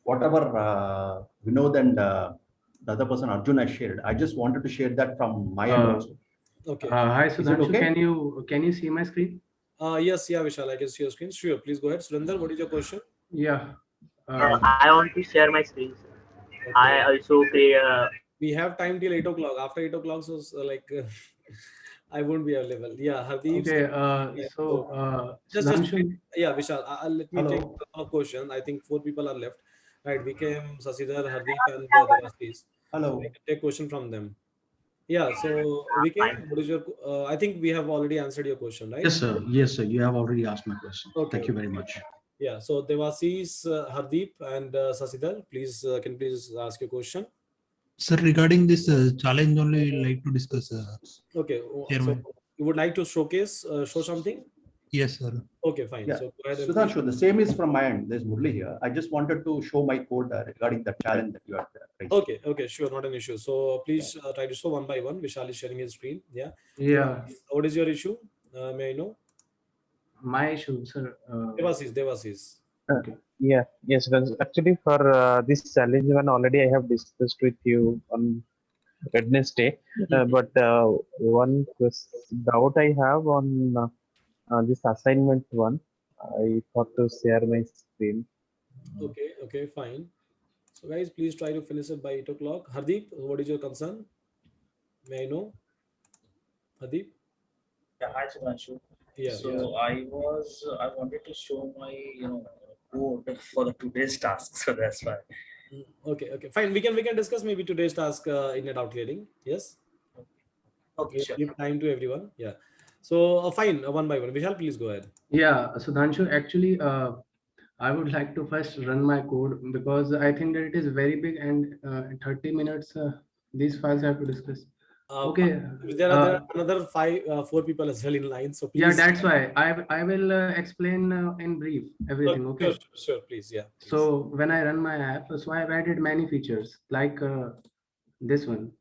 whatever Vinod and the other person Arjun has shared. I just wanted to share that from my end uh, also. Okay. Hi Is it Sudhanshu, okay? can you see my screen? Yes, yeah, Vishal, I can see your screen. Sure, please go ahead. Surinder, what is your question? Yeah. I want to share my screen, sir. I Okay. also create. We have time till 8 o'clock. After 8 o'clock, so I won't be available. Yeah, Hardeep. Okay. Yeah, So so just Sudhanshu, yeah, Vishal. Let me take hello. a couple of questions. I think 4 people are left. Right, we came Sasidhar, Hardeep, and Devastis. So we Hello. can take question from them. Yeah, so we can. What is your? I think we have already answered your question, right? Yes, sir. Yes, sir. You have already asked my question. Okay, Thank you okay, very great. much. Yeah, so Devasis, Hardeep, and Sasidhar, please can please ask your question. Sir, regarding this challenge only like to discuss, Okay, so Chairman. you would like to showcase, show something? Yes, sir. Okay, fine. Yeah, So go ahead and please. Sudhanshu, the same is from my end. There's Murli here. I just wanted to show my code regarding the challenge that you have raised. Okay, sure, not an issue. So please try to show one by one. Vishal is sharing his screen. Yeah. Yeah, Devasis, what is your issue? May I know? my issue, sir. Devasis. Okay. Yeah, yes, because actually for this challenge one already I have discussed with you on Wednesday, Mhm. but one doubt I have on this assignment one, I thought to share my screen. Okay, fine. So guys, please try to finish it by 8 o'clock. Hardeep, what is your concern? May I know? Hardeep? Yeah, hi Sudhanshu. Yeah. So I wanted to show my code for the today's task, so that's why. Okay, fine. We can discuss maybe today's task in a doubt clearing. Yes. Okay, We'll sure. give time to everyone. Yeah. So fine, one by one. Vishal, please go ahead. Yeah, Sudhanshu, actually, I would like to first run my code because I think that it is very big and in 30 minutes, these files have to discuss. Uh, Okay. there are another 4 people as well in line. So Yeah, please. that's why I will explain in brief everything. Sure, Okay. sure, please. Yeah, please. So when I run my app, so I've added many features like this one,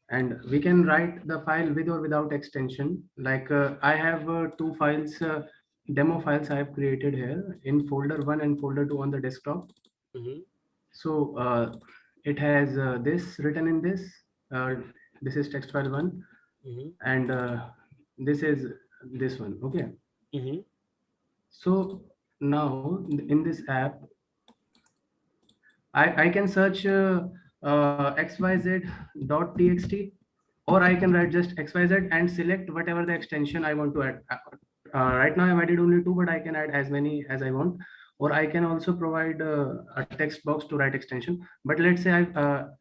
and we can write the file with or without extension. Like I have two files, demo files I have created here in folder 1 and folder 2 on the desktop. Mhm, So it has this written in this. This is text file 1, mhm, and this is this one. Okay. mhm, So now in this app, I can search xyz.txt, or I can write just xyz and select whatever the extension I want to add. Right now I've added only two, but I can add as many as I want. Or I can also provide a text box to write extension. But let's say I've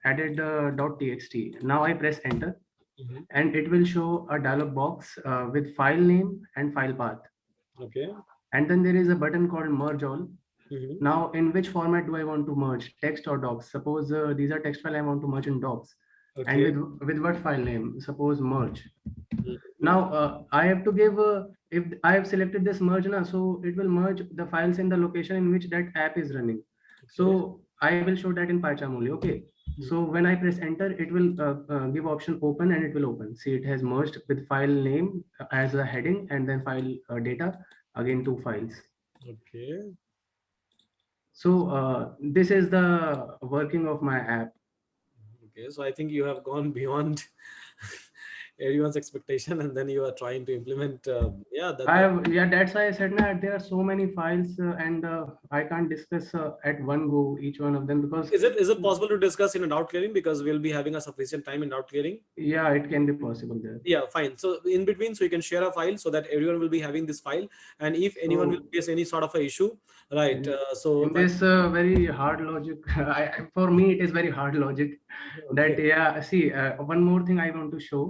added .txt. Now I press enter, mhm. and it will show a dialog box with file name and file path. Okay. And then there is a button called merge all. Mhm. Now, in which format do I want to merge, text or docs? Suppose these are text file I want to merge in docs. And Okay. with what file name? Suppose merge. Mhm. Now, I have to give, if I have selected this merge now, so it will merge the files in the location in which that app is running. Okay. So I will show that in PyCharm only. Okay. So Mhm. when I press enter, it will give option open and it will open. See, it has merged with file name as a heading and then file data, again two files. Okay. So this is the working of my app. Okay. So I think you have gone beyond everyone's expectation, and then you are trying to implement. Yeah, I that have, yeah, that's why I said that there are so many files and I can't discuss at one go each one of them because is it possible to discuss in a doubt clearing, because we'll be having a sufficient time in doubt clearing? yeah, it can be possible there. Yeah, fine. So in between, so you can share a file so that everyone will be having this file, and if anyone will So face any sort of a issue, right? So in this very hard logic, for me it is very hard logic. That okay. yeah, see one more thing I want to show,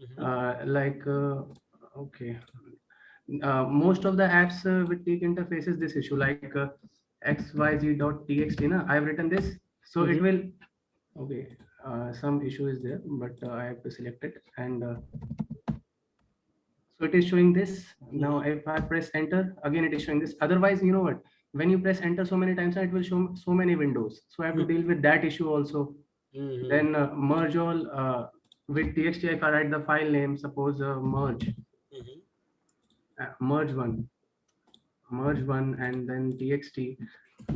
Mhm. okay, most of the apps with take interfaces this issue like xyz.txt. Na, I've written this, so it Mhm. will okay. Some issue is there, but I have to select it and. So it is showing this. Now, Mhm. if I press enter, again it is showing this. Otherwise, you know what? When you press enter so many times, it will show so many windows. So I have to Mhm. deal with that issue also. Mhm. Then merge all with txt. If I write the file name, suppose Mhm. merge one, and then txt.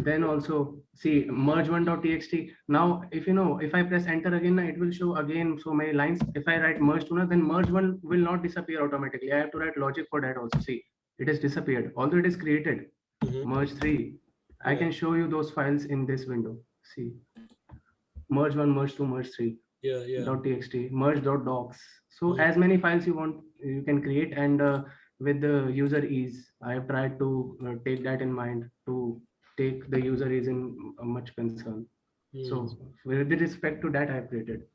Then also see merge one.txt. Now, if you know, if I press enter again, it will show again so many lines. If I write merge two, then merge one will not disappear automatically. I have to write logic for that also. See, it is disappeared. Although it is created, Mhm. merge three. I Yeah. can show you those files in this window. See, merge one, merge two, merge three Yeah. Yeah. dot txt, merge dot docs. So Mhm. as many files you want, you can create, and with the user ease, I have tried to take that in mind to take the user ease in much concern. So Mhm. with respect to that, I have created.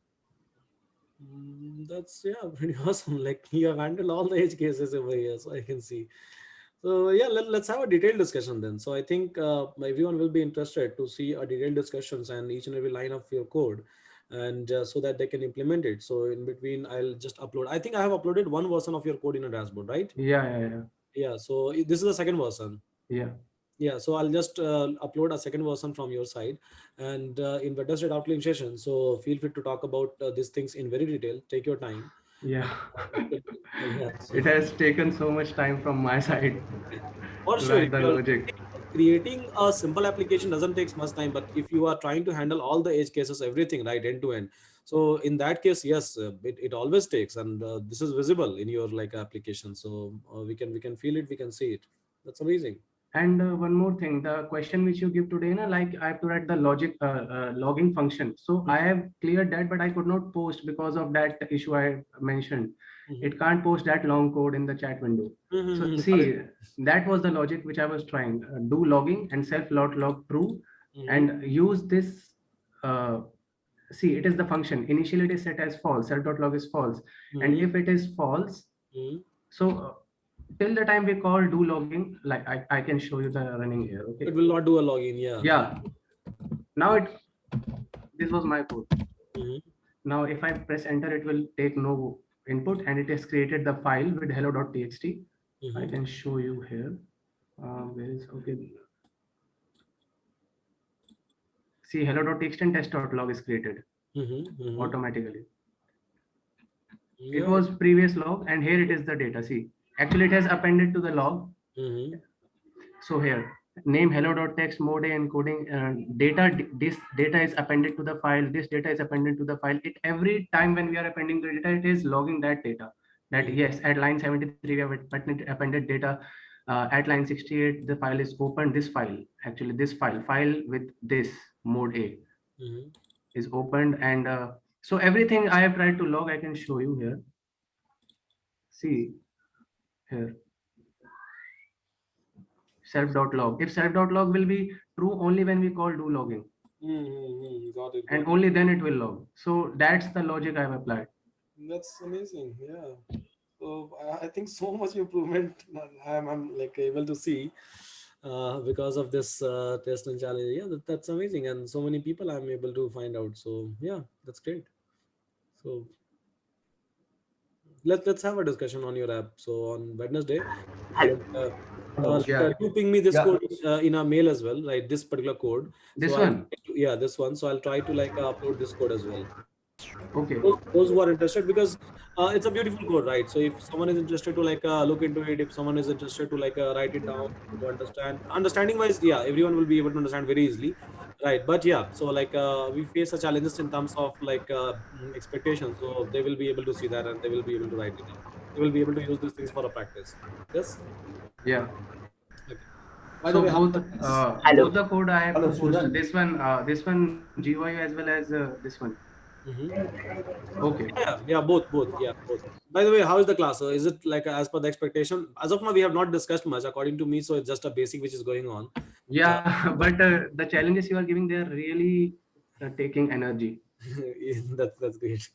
That's yeah, pretty awesome. Like you have handled all the edge cases over here, so I can see. So yeah, let's have a detailed discussion then. So I think everyone will be interested to see a detailed discussions and each and every line of your code, and so that they can implement it. So in between, I'll just upload. I think I have uploaded one version of your code in a dashboard, right? Yeah, yeah, yeah, Yeah. So this is the second version. yeah. Yeah, so I'll just upload a second version from your side, and in Wednesday outline session. So feel free to talk about these things in very detail. Take your time. Yeah. Yeah, It so has taken so much time from my side for to sure, if write the you're logic. creating a simple application doesn't take much time, but if you are trying to handle all the edge cases, everything right end to end, so in that case, yes, it always takes, and this is visible in your like application. So we can feel it, we can see it. That's amazing. And one more thing, the question which you give today, na, like I have to write the logic logging function. So I have cleared that, but I could not post because of that issue I mentioned. Mhm. It can't post that long code in the chat window. So Mhm. Got it. see, that was the logic which I was trying. Do logging and self log true, Mhm. and use this. See, it is the function. Initially, it is set as false. Self.log is false, and Mhm. if it is false, Mhm. so till the time we call do logging, like I can show you the running here. Okay. It will not do a login. Yeah. Yeah. Now this was my code. Mhm. Now if I press enter, it will take no input and it has created the file with hello.txt. I Mhm. can show you here. Where is okay? See hello.txt and test.log is created Mhm. Mhm. automatically. It Yeah. was previous log and here it is the data. See, actually it has appended to the log. Mhm. So here, name hello.txt mode A encoding data. This data is appended to the file. This data is appended to the file. It every time when we are appending the data, it is logging that data. That Mhm. yes, at line 73 we have appended data. At line 68, the file is opened. This file, actually, this file with this mode A Mhm. is opened, and so everything I have tried to log, I can show you here. See here. Self.log. If self.log will be true only when we call do logging, Mhm. Got it. and Got it. only then it will log. So that's the logic I've applied. That's amazing. Yeah. I think so much improvement I'm like able to see because of this test and challenge. Yeah, that's amazing, and so many people I'm able to find out. So yeah, that's great. So let's have a discussion on your app. So on Wednesday, Hello. Yeah, you ping me this Yeah. code in a mail as well, right? This particular code. So this one. yeah, this one. So I'll try to like upload this code as well. Okay. Those who are interested, because it's a beautiful code, right? So if someone is interested to like look into it, if someone is interested to like write it down to understanding wise, yeah, everyone will be able to understand very easily, right? But yeah, so like we face a challenges in terms of like expectations, so they will be able to see that and they will be able to write it down. They will be able to use these things for a practice. Yes. Yeah. Okay. By the So way, how both Hello. both the code I have Hello, to post. Sudan. This one GUI as well as this one. mm-hmm. Okay. Yeah, both, yeah, both. By the way, how is the class? So is it like as per the expectation? As of now, we have not discussed much, according to me. So it's just a basic which is going on. Yeah, but the challenges you are giving, they are really taking energy. That's great.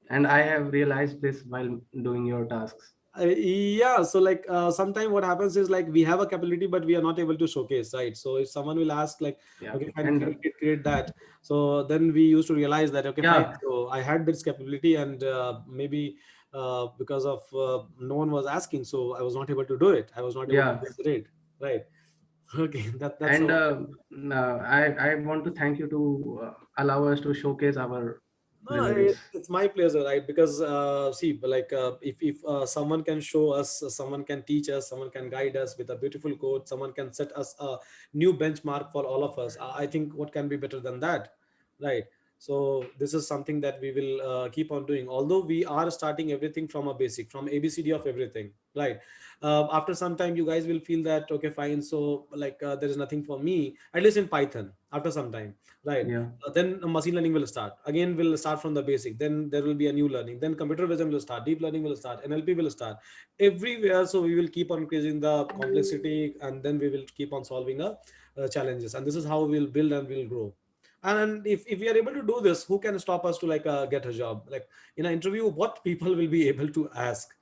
And I have realized this while doing your tasks. Yeah, so like sometime what happens is like we have a capability but we are not able to showcase, right? So if someone will ask like, Yeah. okay fine, And create that, so then we used to realize that okay fine, yeah, so I had this capability and maybe because of no one was asking, so I was not able to do it, I was not able to yeah. consider it, right? Okay, that's And all. I want to thank you to allow us to showcase our No, no, results. it's my pleasure, right? Because see, like if someone can show us, someone can teach us, someone can guide us with a beautiful code, someone can set us a new benchmark for all of us. I think what can be better than that, right? So this is something that we will keep on doing. Although we are starting everything from a basic, from ABCD of everything, right? After some time, you guys will feel that okay, fine. So like there is nothing for me, at least in Python. After some time, right? Yeah. Then machine learning will start again, will start from the basic, then there will be a new learning, then computer vision will start, deep learning will start, NLP will start everywhere. So we will keep on increasing the complexity and then we will keep on solving challenges, and this is how we'll build and we'll grow. And if we are able to do this, who can stop us to like get a job? Like in an interview, what people will be able to ask,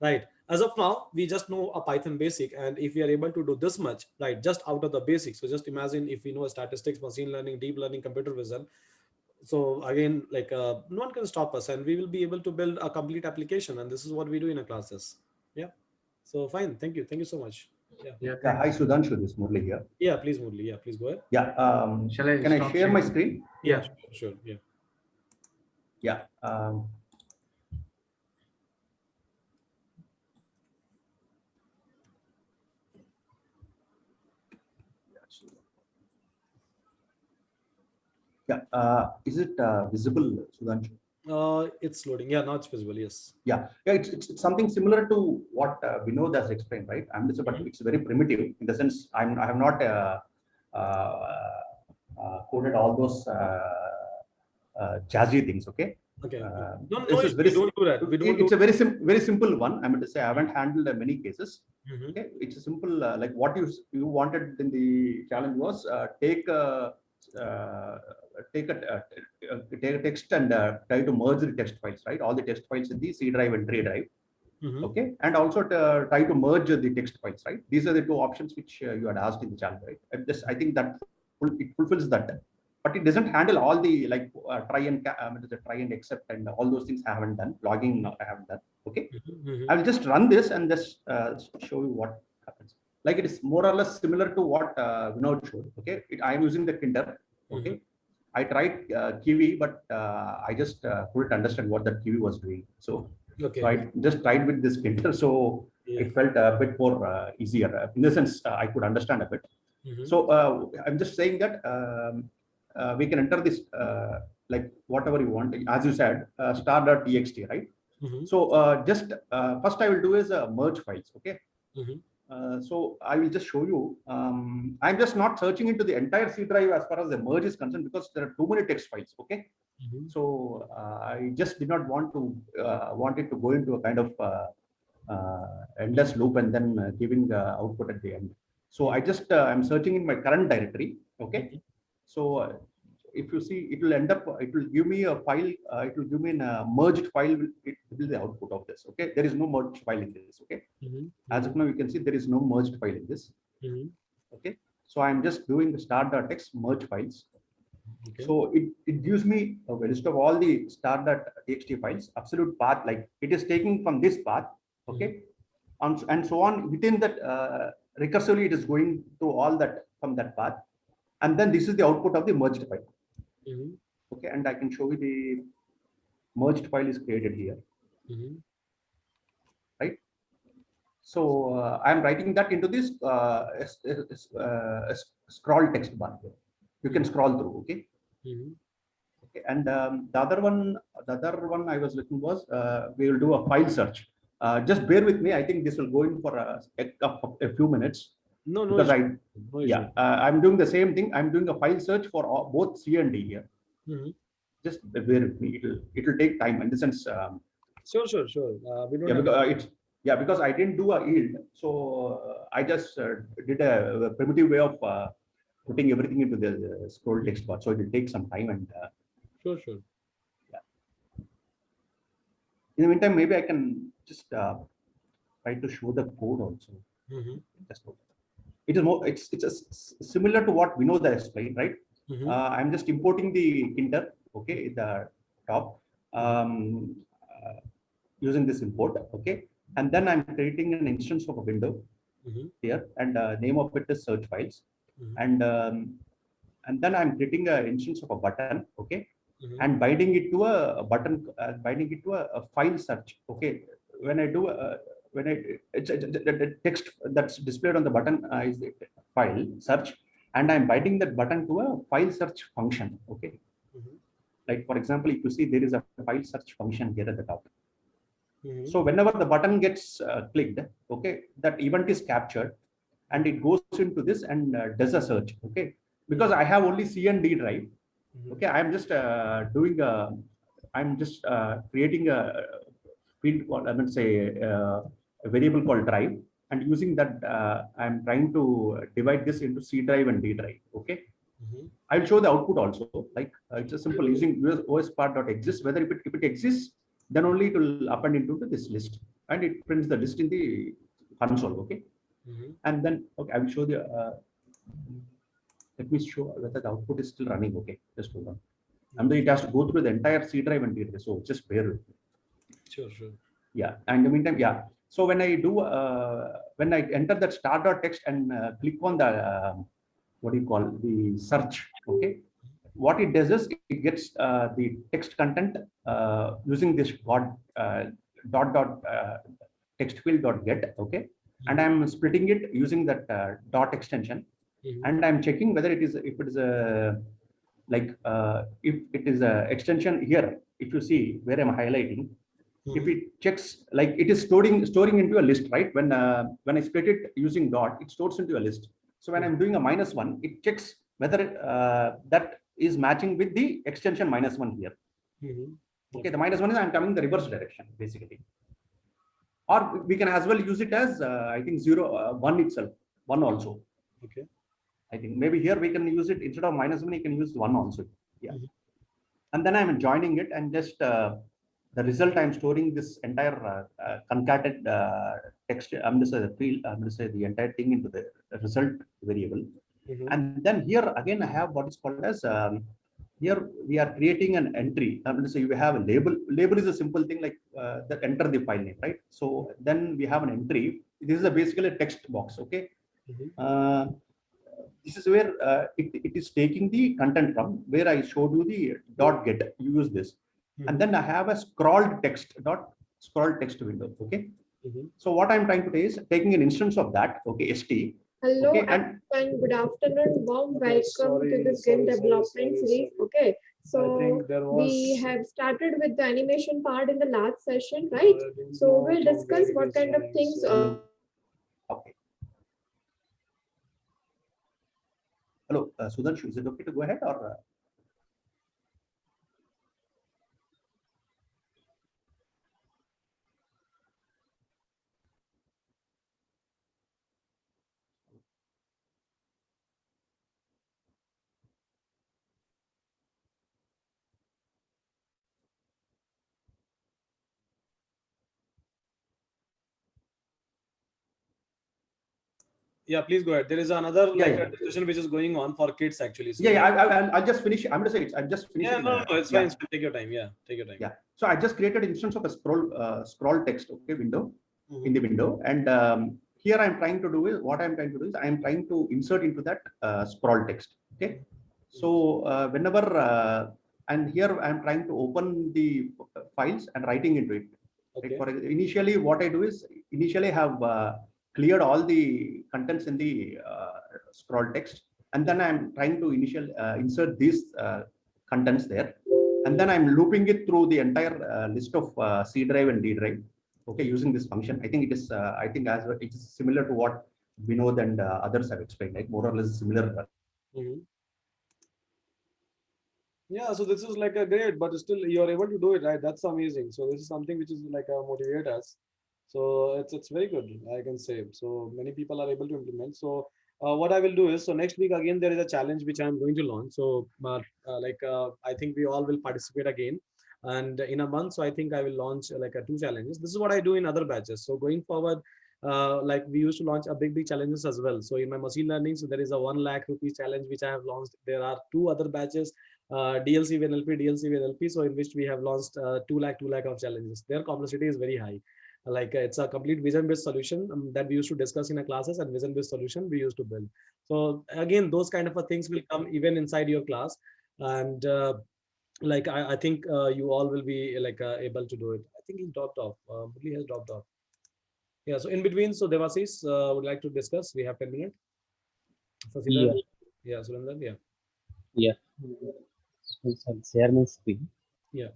right? As of now, we just know a Python basic, and if we are able to do this much, right, just out of the basics, so just imagine if we know statistics, machine learning, deep learning, computer vision. So again, like no one can stop us, and we will be able to build a complete application, and this is what we do in our classes. Yeah. So fine, thank you so much. Yeah. Yeah. Yeah. Hi, Thanks. Sudhanshu. This is Murli here. Yeah, please Murli, yeah, please go ahead. Yeah. Shall I Can I stop share my sharing? screen? Yeah, Yeah. sure, yeah. Yeah. Yeah. Is it visible, Sudhanshu? It's loading. Yeah, now it's visible. Yes. Yeah. Yeah. It's something similar to what Vinod has explained, right? But it's very primitive in the sense I have not coded all those jazzy things. Okay. Okay. No, This is very. we don't do that. We don't do. It's a very simple one. I mean to say I haven't handled many cases. Mhm. Okay, it's a simple like what you wanted in the challenge was uh, take a take a text and try to merge the text files, right? All the text files in the C drive and tray drive. Mhm. Okay, and also try to merge the text files, right? These are the two options which you had asked in the challenge, right? I think that it fulfills that, but it doesn't handle all the like try and accept and all those things I haven't done. Logging I haven't done. Okay, Mhm. I will just run this and just show you what happens. Like it is more or less similar to what Vinod showed. Okay, I am using the Kinder. Okay, I tried Kiwi, but I just couldn't understand what that Kiwi was doing. So Okay. I just tried with this Kinder. So Yeah. it felt a bit more easier. In the sense, I could understand a bit. Mhm. So I'm just saying that we can enter this like whatever you want. As you said, star.txt, right? Mhm. So just first I will do is merge files. Okay. Mhm. So I will just show you. I'm just not searching into the entire C drive as far as the merge is concerned because there are too many text files. Okay. Mhm. So I just did not want to want it to go into a kind of endless loop and then giving output at the end. So I just I'm searching in my current directory. Okay. So if you see, it will end up, it will give me a file, it will give me a merged file, it will be the output of this. Okay, there is no merged file in this. Okay, as of now you can see there is no merged file in this. Okay, so I'm just doing the start.txt merge files. So it gives me a list of all the start.txt files, absolute path, like it is taking from this path. Okay, and so on within that, recursively it is going to all that from that path, and then this is the output of the merged file. Okay, and I can show you the merged file is created here. Right, so I'm writing that into this scroll text bar here. You can scroll through. Okay, okay, and the other one I was looking was, we will do a file search. Just bear with me. I think this will go in for a few minutes. No, no Because issue. No issue. I'm doing the same thing. I'm doing a file search for both C and D here. Just bear with me. It'll take time in the sense. Sure. We don't Yeah, have because because I didn't do a yield, so I just did a primitive way of putting everything into the scroll text bar. So it will take some time, and sure. yeah. In the meantime, maybe I can just try to show the code also. Just it is more. It's similar to what Vinod explained, right? I'm just importing the kinter. Okay, the top. Using this import. Okay, and then I'm creating an instance of a window here, and name of it is search files, and then I'm creating an instance of a button. Okay, and binding it to a button, binding it to a file search. Okay, when I do when I the text that's displayed on the button is the file search, and I'm binding that button to a file search function. Okay, like for example, if you see, there is a file search function here at the top. So whenever the button gets clicked, okay, that event is captured, and it goes into this and does a search. Okay, because I have only C and D drive. Okay, I'm just creating a field called, I mean, say a variable called drive, and using that I'm trying to divide this into C drive and D drive. Okay, I'll show the output also. Like it's a simple using os part.exists. Whether if it exists, then only it will append into this list, and it prints the list in the console. Okay, and then okay, I will show the. Let me show whether the output is still running. Okay, just hold on. And then it has to go through the entire C drive and D drive. So just bear with me. Sure. Yeah, and in the meantime, yeah. So when I do, when I enter that start.txt and click on the what do you call the search? Okay, what it does is it gets the text content using this text field dot get. Okay, and I'm splitting it using that dot extension, and I'm checking whether it is, if it is a like if it is a extension here. If you see where I'm highlighting, if it checks, like it is storing into a list, right? When I split it using dot, it stores into a list. So when I'm doing a -1, it checks whether that is matching with the extension -1 here. Okay, the -1 is I'm coming the reverse direction basically, or we can as well use it as I think 0 1 itself, 1 also. Okay, I think maybe here we can use it instead of -1, you can use 1 also. Yeah, and then I'm joining it, and just the result I'm storing this entire concatenated text. I'm going to say the field. I'm going to say the entire thing into the result variable. And then here again I have what is called as here we are creating an entry. I'm going to say you have a label. Label is a simple thing like that enter the file name, right? So then we have an entry. This is basically a text box. Okay. This is where it is taking the content from, where I showed you the dot get. You use this, and then I have a scrolled text window. Okay. So what I'm trying to do is taking an instance of that. Okay, st. Hello, okay, and good afternoon. Warm welcome to this game development series. Okay, so we have started with the animation part in the last session, right? So we'll discuss what kind of things. Okay. Hello, Sudhanshu, is it okay to go ahead, or? Yeah, please go ahead. There is another Yeah, like yeah. a discussion which is going on for kids actually. So Yeah, yeah. I'll just finish. I'm gonna say it. I'm just yeah, finishing. no, no, it's Yeah, fine. Take your time. Yeah, take your time. yeah. So I just created an instance of a scroll text, okay, window in the window, and here I'm trying to do is what I'm trying to do is I'm trying to insert into that scroll text. Okay, so whenever and here I'm trying to open the files and writing into it. Like Okay. for initially, what I do is initially have cleared all the contents in the scroll text, and then I'm trying to insert these contents there, and then I'm looping it through the entire list of C drive and D drive. Okay, using this function, I think it is. I think as it is similar to what Vinod and others have explained, like more or less similar. Mhm. Yeah, so this is like a great, but still you're able to do it, right? That's amazing. So this is something which is like a motivate us. So it's very good, I can say. So many people are able to implement. So what I will do is, so next week again there is a challenge which I'm going to launch. So I think we all will participate again, and in a month, so I think I will launch like two challenges. This is what I do in other batches. So going forward, like we used to launch a big challenges as well. So in my machine learning, so there is a 1 lakh rupees challenge which I have launched. There are two other batches, DLC with NLP, DLC with NLP. So in which we have launched 2 lakh of challenges. Their complexity is very high. Like it's a complete vision-based solution that we used to discuss in our classes, and vision-based solution we used to build. So again, those kind of things will come even inside your class, and I think you all will be like able to do it. I think he dropped off. Murli has dropped off. Yeah. So in between, so Devasis would like to discuss. We have 10 minutes. Sasidhar, Yeah, yeah, Surendra, yeah, yeah. So I'll share my screen. yeah.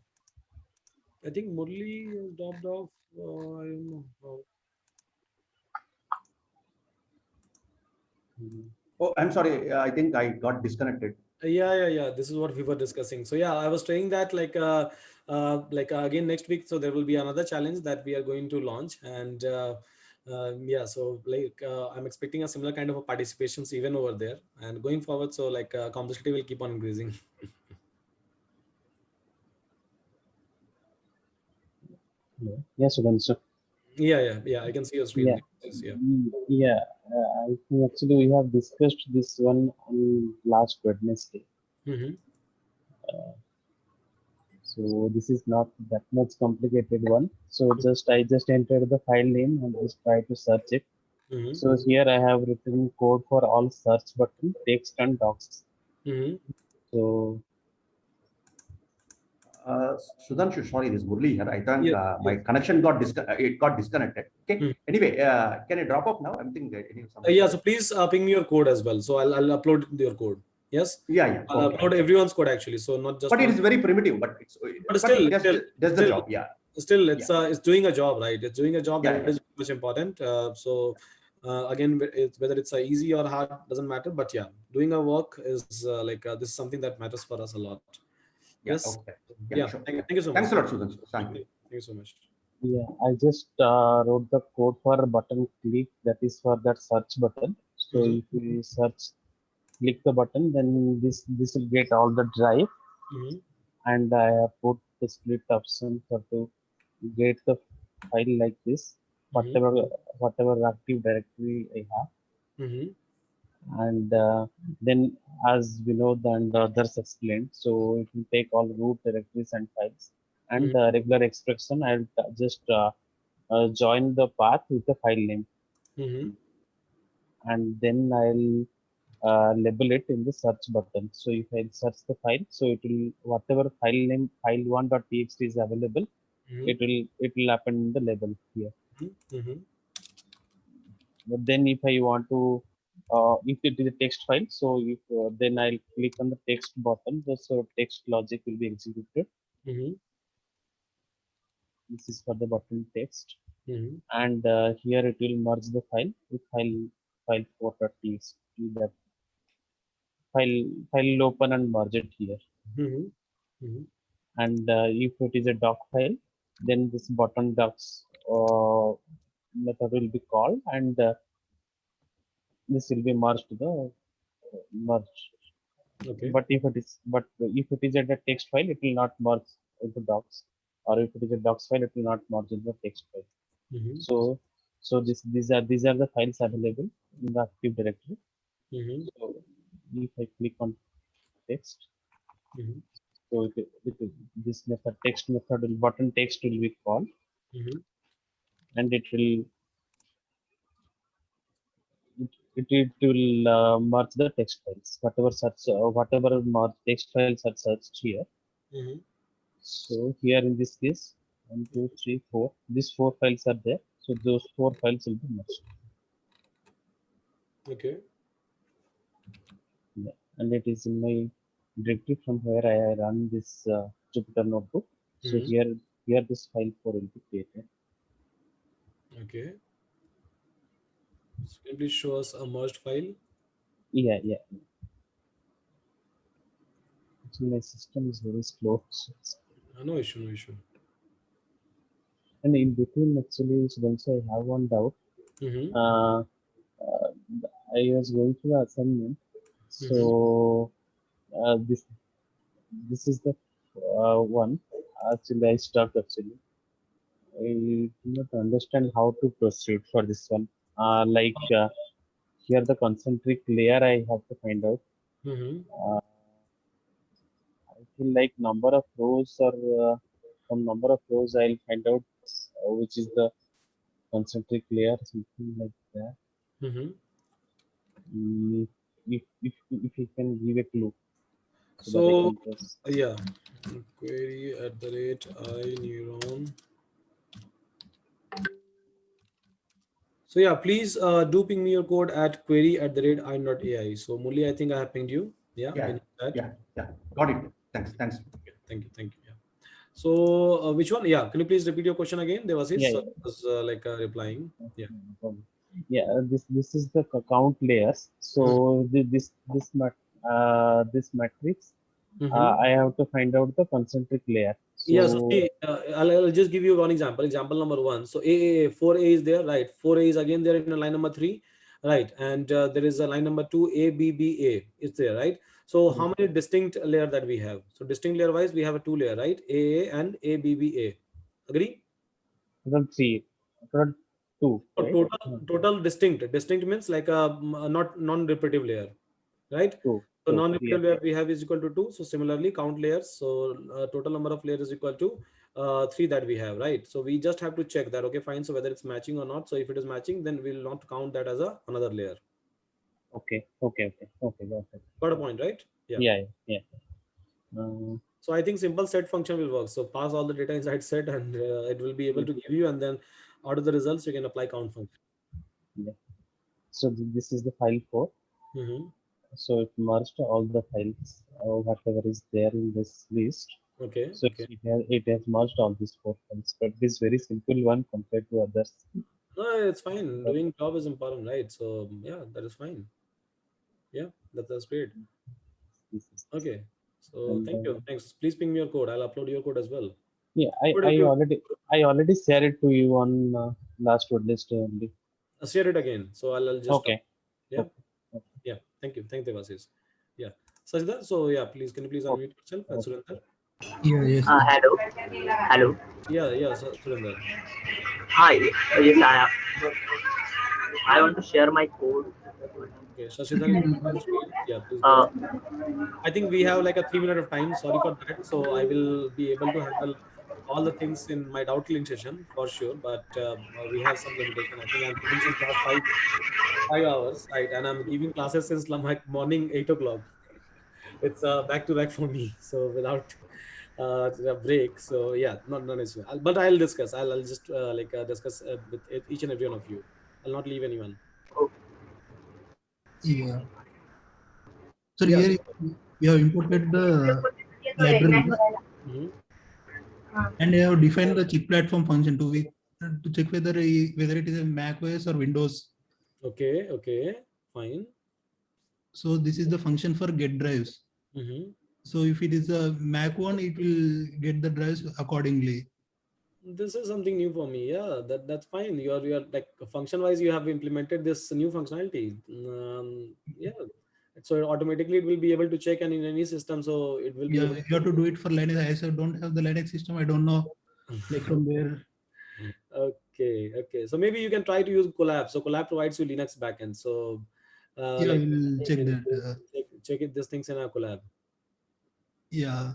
I think Murli has dropped off. I don't know. Mm, Oh, I'm sorry. I think I got disconnected. Yeah. This is what we were discussing. So yeah, I was saying that again next week, so there will be another challenge that we are going to launch, and yeah, so I'm expecting a similar kind of a participations even over there, and going forward, so complexity will keep on increasing. yeah, so Yeah. I can see your screen. yeah, Yes, yeah. yeah. I think actually we have discussed this one on last Wednesday. Mm-hmm. So this is not that much complicated one. So I just entered the file name and just try to search it. Mm-hmm. So here I have written code for all search button, text and docs. Mm-hmm. So Sudhanshu, sorry, this is Murli here. I think Yes, my yes. connection it got disconnected. Okay. Mm. Anyway, can I drop off now? I'm thinking that Yeah, so please ping me your code as well. So I'll upload your code. Yes, Yeah, yeah. I'll Okay. upload everyone's code actually. So not just But it one. is very primitive, But but still, it does the still, job. Yeah, still, yeah, it's doing a job, right? It's doing a job yeah, that yeah. is much important. Again, whether it's easy or hard doesn't matter. But yeah, doing a work is this is something that matters for us a lot. Yeah. Yes. Okay. Yeah, Yeah. sure. Thank, Yeah. thank you so much. Thanks a lot, Sudhanshu. Thank Thank you. you. Thank you so much. yeah, I just wrote the code for a button click that is for that search button. So Mm-hmm. if you click the button, then this will get all the drive, Mm-hmm. and I have put the split option for to get the file like this, Mm-hmm. whatever whatever active directory I have, Mm-hmm. and then as we know and the others explained, so it will take all root directories and files, and the regular expression I'll just join the path with the file name, Mm-hmm. and then I'll label it in the search button. So if I search the file, so it will whatever file name file1.txt is available, Mm-hmm. it will happen in the label here. Mm-hmm. But then if I want to if it is a text file, so if then I'll click on the text button, so text logic will be executed. Mm-hmm. This is for the button text, Mm-hmm. and here it will merge the file with file4.txt. That file will open and merge it here. Mm-hmm. Mm-hmm. And if it is a doc file, then this button docs method will be called, and this will be merged to the merge. Okay. But if it is a text file, it will not merge into docs, or if it is a docs file, it will not merge into the text file. Mm-hmm. So So these are the files available in the Active Directory. Mm-hmm. So if I click on text, Mm-hmm. so this method text method will button text will be called, Mm-hmm. and it will merge the text files, whatever merge text files are searched here. Mm-hmm. So here in this case, 1, 2, 3, 4. These 4 files are there. So those 4 files will be merged. Okay. Yeah. And it is in my directory from where I run this Jupyter notebook. So Mm-hmm. here this file 4 will be created. Okay. So can you please show us a merged file? Yeah. Actually, my system is very slow. No issue, no issue. And in between, actually, so I have one doubt. Mm-hmm. Uh, I was going through the assignment. Mm-hmm. So this is the one. Actually, I stuck actually. I do not understand how to proceed for this one. Here the concentric layer I have to find out. Mm-hmm. I feel like number of rows or from number of rows I'll find out which is the concentric layer, something like that. Mm-hmm. Mm, if you can give a clue so that I So can just. yeah, query at the rate iNeuron. So yeah, please do ping me your code at query at the rate i.ai. So Muli, I think I have pinged you. Yeah, Yeah, can you do that? yeah. Got it. Thanks. Okay, thank you. Yeah. So which one? Yeah, can you please repeat your question again? There was his Yeah, was like replying. Yeah. no problem. Yeah, this is the count layers. Mm-hmm. So this matrix, Mm-hmm. I have to find out the concentric layer. Yeah, so So see, I'll just give you one example. Example number one. So 4A is there, right? 4A is again there in line number 3, right? And there is a line number 2, ABBA is there, right? So how many distinct layer that we have? So distinct layer wise, we have a 2 layer, right? AA and ABBA. Agree? total 3, total 2, So right? total distinct means like a not non-repetitive layer, right? 2, So 2, yeah. non-repetitive layer we have is equal to 2. So similarly, count layers. So total number of layers is equal to 3 that we have, right? So we just have to check that, okay, fine. So whether it's matching or not. So if it is matching, then we'll not count that as another layer. Okay, got it. Got a point, right? Yeah. Yeah. So I think simple set function will work. So pass all the data inside set, and it will be able to give you, and then out of the results you can apply count function. Yeah. So this is the file 4. Mm-hmm. So it merged all the files, whatever is there in this list. Okay. So Okay. it has merged all these 4 files, but this very simple one compared to others. No, it's fine. Doing job is important, right? So yeah, that is fine. Yeah, that's great. Okay. So And thank you. Thanks. Please ping me your code. I'll upload your code as well. yeah, Code if you I already shared it to you on last Wednesday only. share it again. So I'll just stop. Okay. Yeah. Okay. Yeah. Thank you. Thank you, Devasis. Yeah. Sajda, so yeah, please can you please unmute yourself and Surinder? Yeah, yes. Hello. Yeah, Surinder. Hi. Yes, I want to share my code. Okay, Shashidhar, can you share screen? Yeah, please go Uh, ahead. I think we have like a 3 minute of time. Sorry for that. So I will be able to handle all the things in my doubt clearing session for sure. But we have some limitation. I think I'm teaching since last 5 hours, right? And I'm giving classes since like morning 8 o'clock. It's back to back for me. So without a break. So yeah, not an issue. But I'll discuss. I'll just discuss with each and every one of you. I'll not leave anyone. Yeah. So Yeah. here we have imported the libraries Mm-hmm. and we have defined the chip platform function to check whether it is a Mac OS or Windows. Okay, fine. So this is the function for get drives. Mm-hmm. So if it is a Mac one, it will get the drives accordingly. This is something new for me. Yeah, that's fine. You're like function wise, you have implemented this new functionality. Yeah, so automatically it will be able to check and in any system, so it will be Yeah, able you have to do it for Linux. I don't have the Linux system. I don't know like from where. Okay. So maybe you can try to use Collab. So Collab provides you Linux backend. So Yeah, like we'll check maybe that. check it these things in our Collab. Yeah.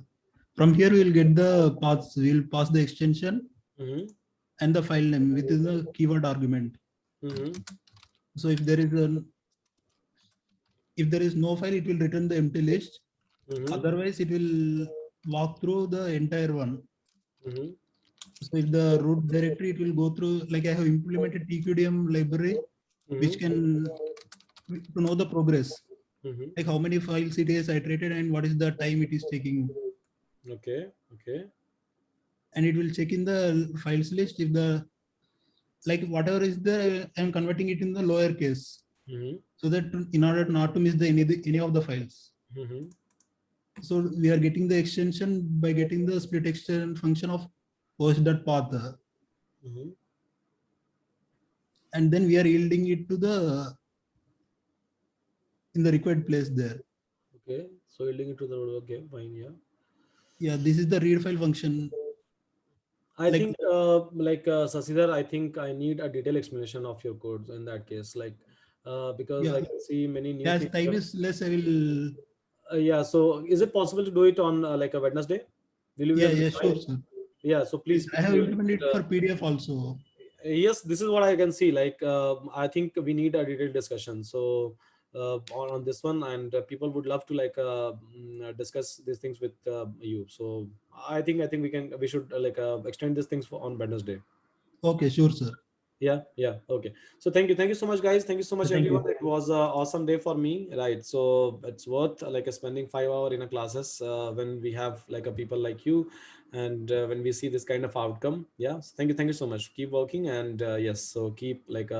From here, we'll get the paths. We'll pass the extension Mm-hmm. and the file name within the keyword argument. Mm-hmm. So if there is no file, it will return the empty list. Mm-hmm. Otherwise, it will walk through the entire one. Mm-hmm. So if the root directory, it will go through, like I have implemented TQDM library, which Mm-hmm. can to know the progress, Mm-hmm. like how many files it is iterated and what is the time it is taking. Okay. And it will check in the files list if the, like whatever is there, I'm converting it in the lower case. Mm-hmm. So that in order not to miss any of the files. Mm-hmm. So we are getting the extension by getting the split extension function of host.path. Mm-hmm. And then we are yielding it to the in the required place there. Okay. So yielding it to the node. Okay, fine. Yeah. Yeah, this is the read file function. I Like, think, Sasidhar, I think I need a detailed explanation of your codes in that case, like, because yeah, I can see many new as things. time is less, I will. Yeah. So, is it possible to do it on like a Wednesday? Will you be Yeah, able to yeah, try sure, it? sir. Yeah. So please, I please have do it. implemented it for PDF also. Yes, this is what I can see. Like, I think we need a detailed discussion. So, on this one, and people would love to like discuss these things with you. So, I think we should extend these things for on Wednesday. Okay, sure, sir. Yeah, okay. So thank you so much, guys. Thank you so much, Thank everyone. you. It was an awesome day for me, right? So it's worth like spending 5 hours in a classes when we have like a people like you, and when we see this kind of outcome. Yeah, so thank you so much. Keep working, and yes, so keep like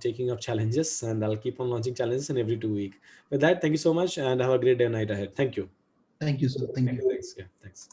taking up challenges, and I'll keep on launching challenges in every 2 week. With that, thank you so much, and have a great day and night ahead. Thank you. Thank you, sir. Thank you. Thanks. Yeah, thanks.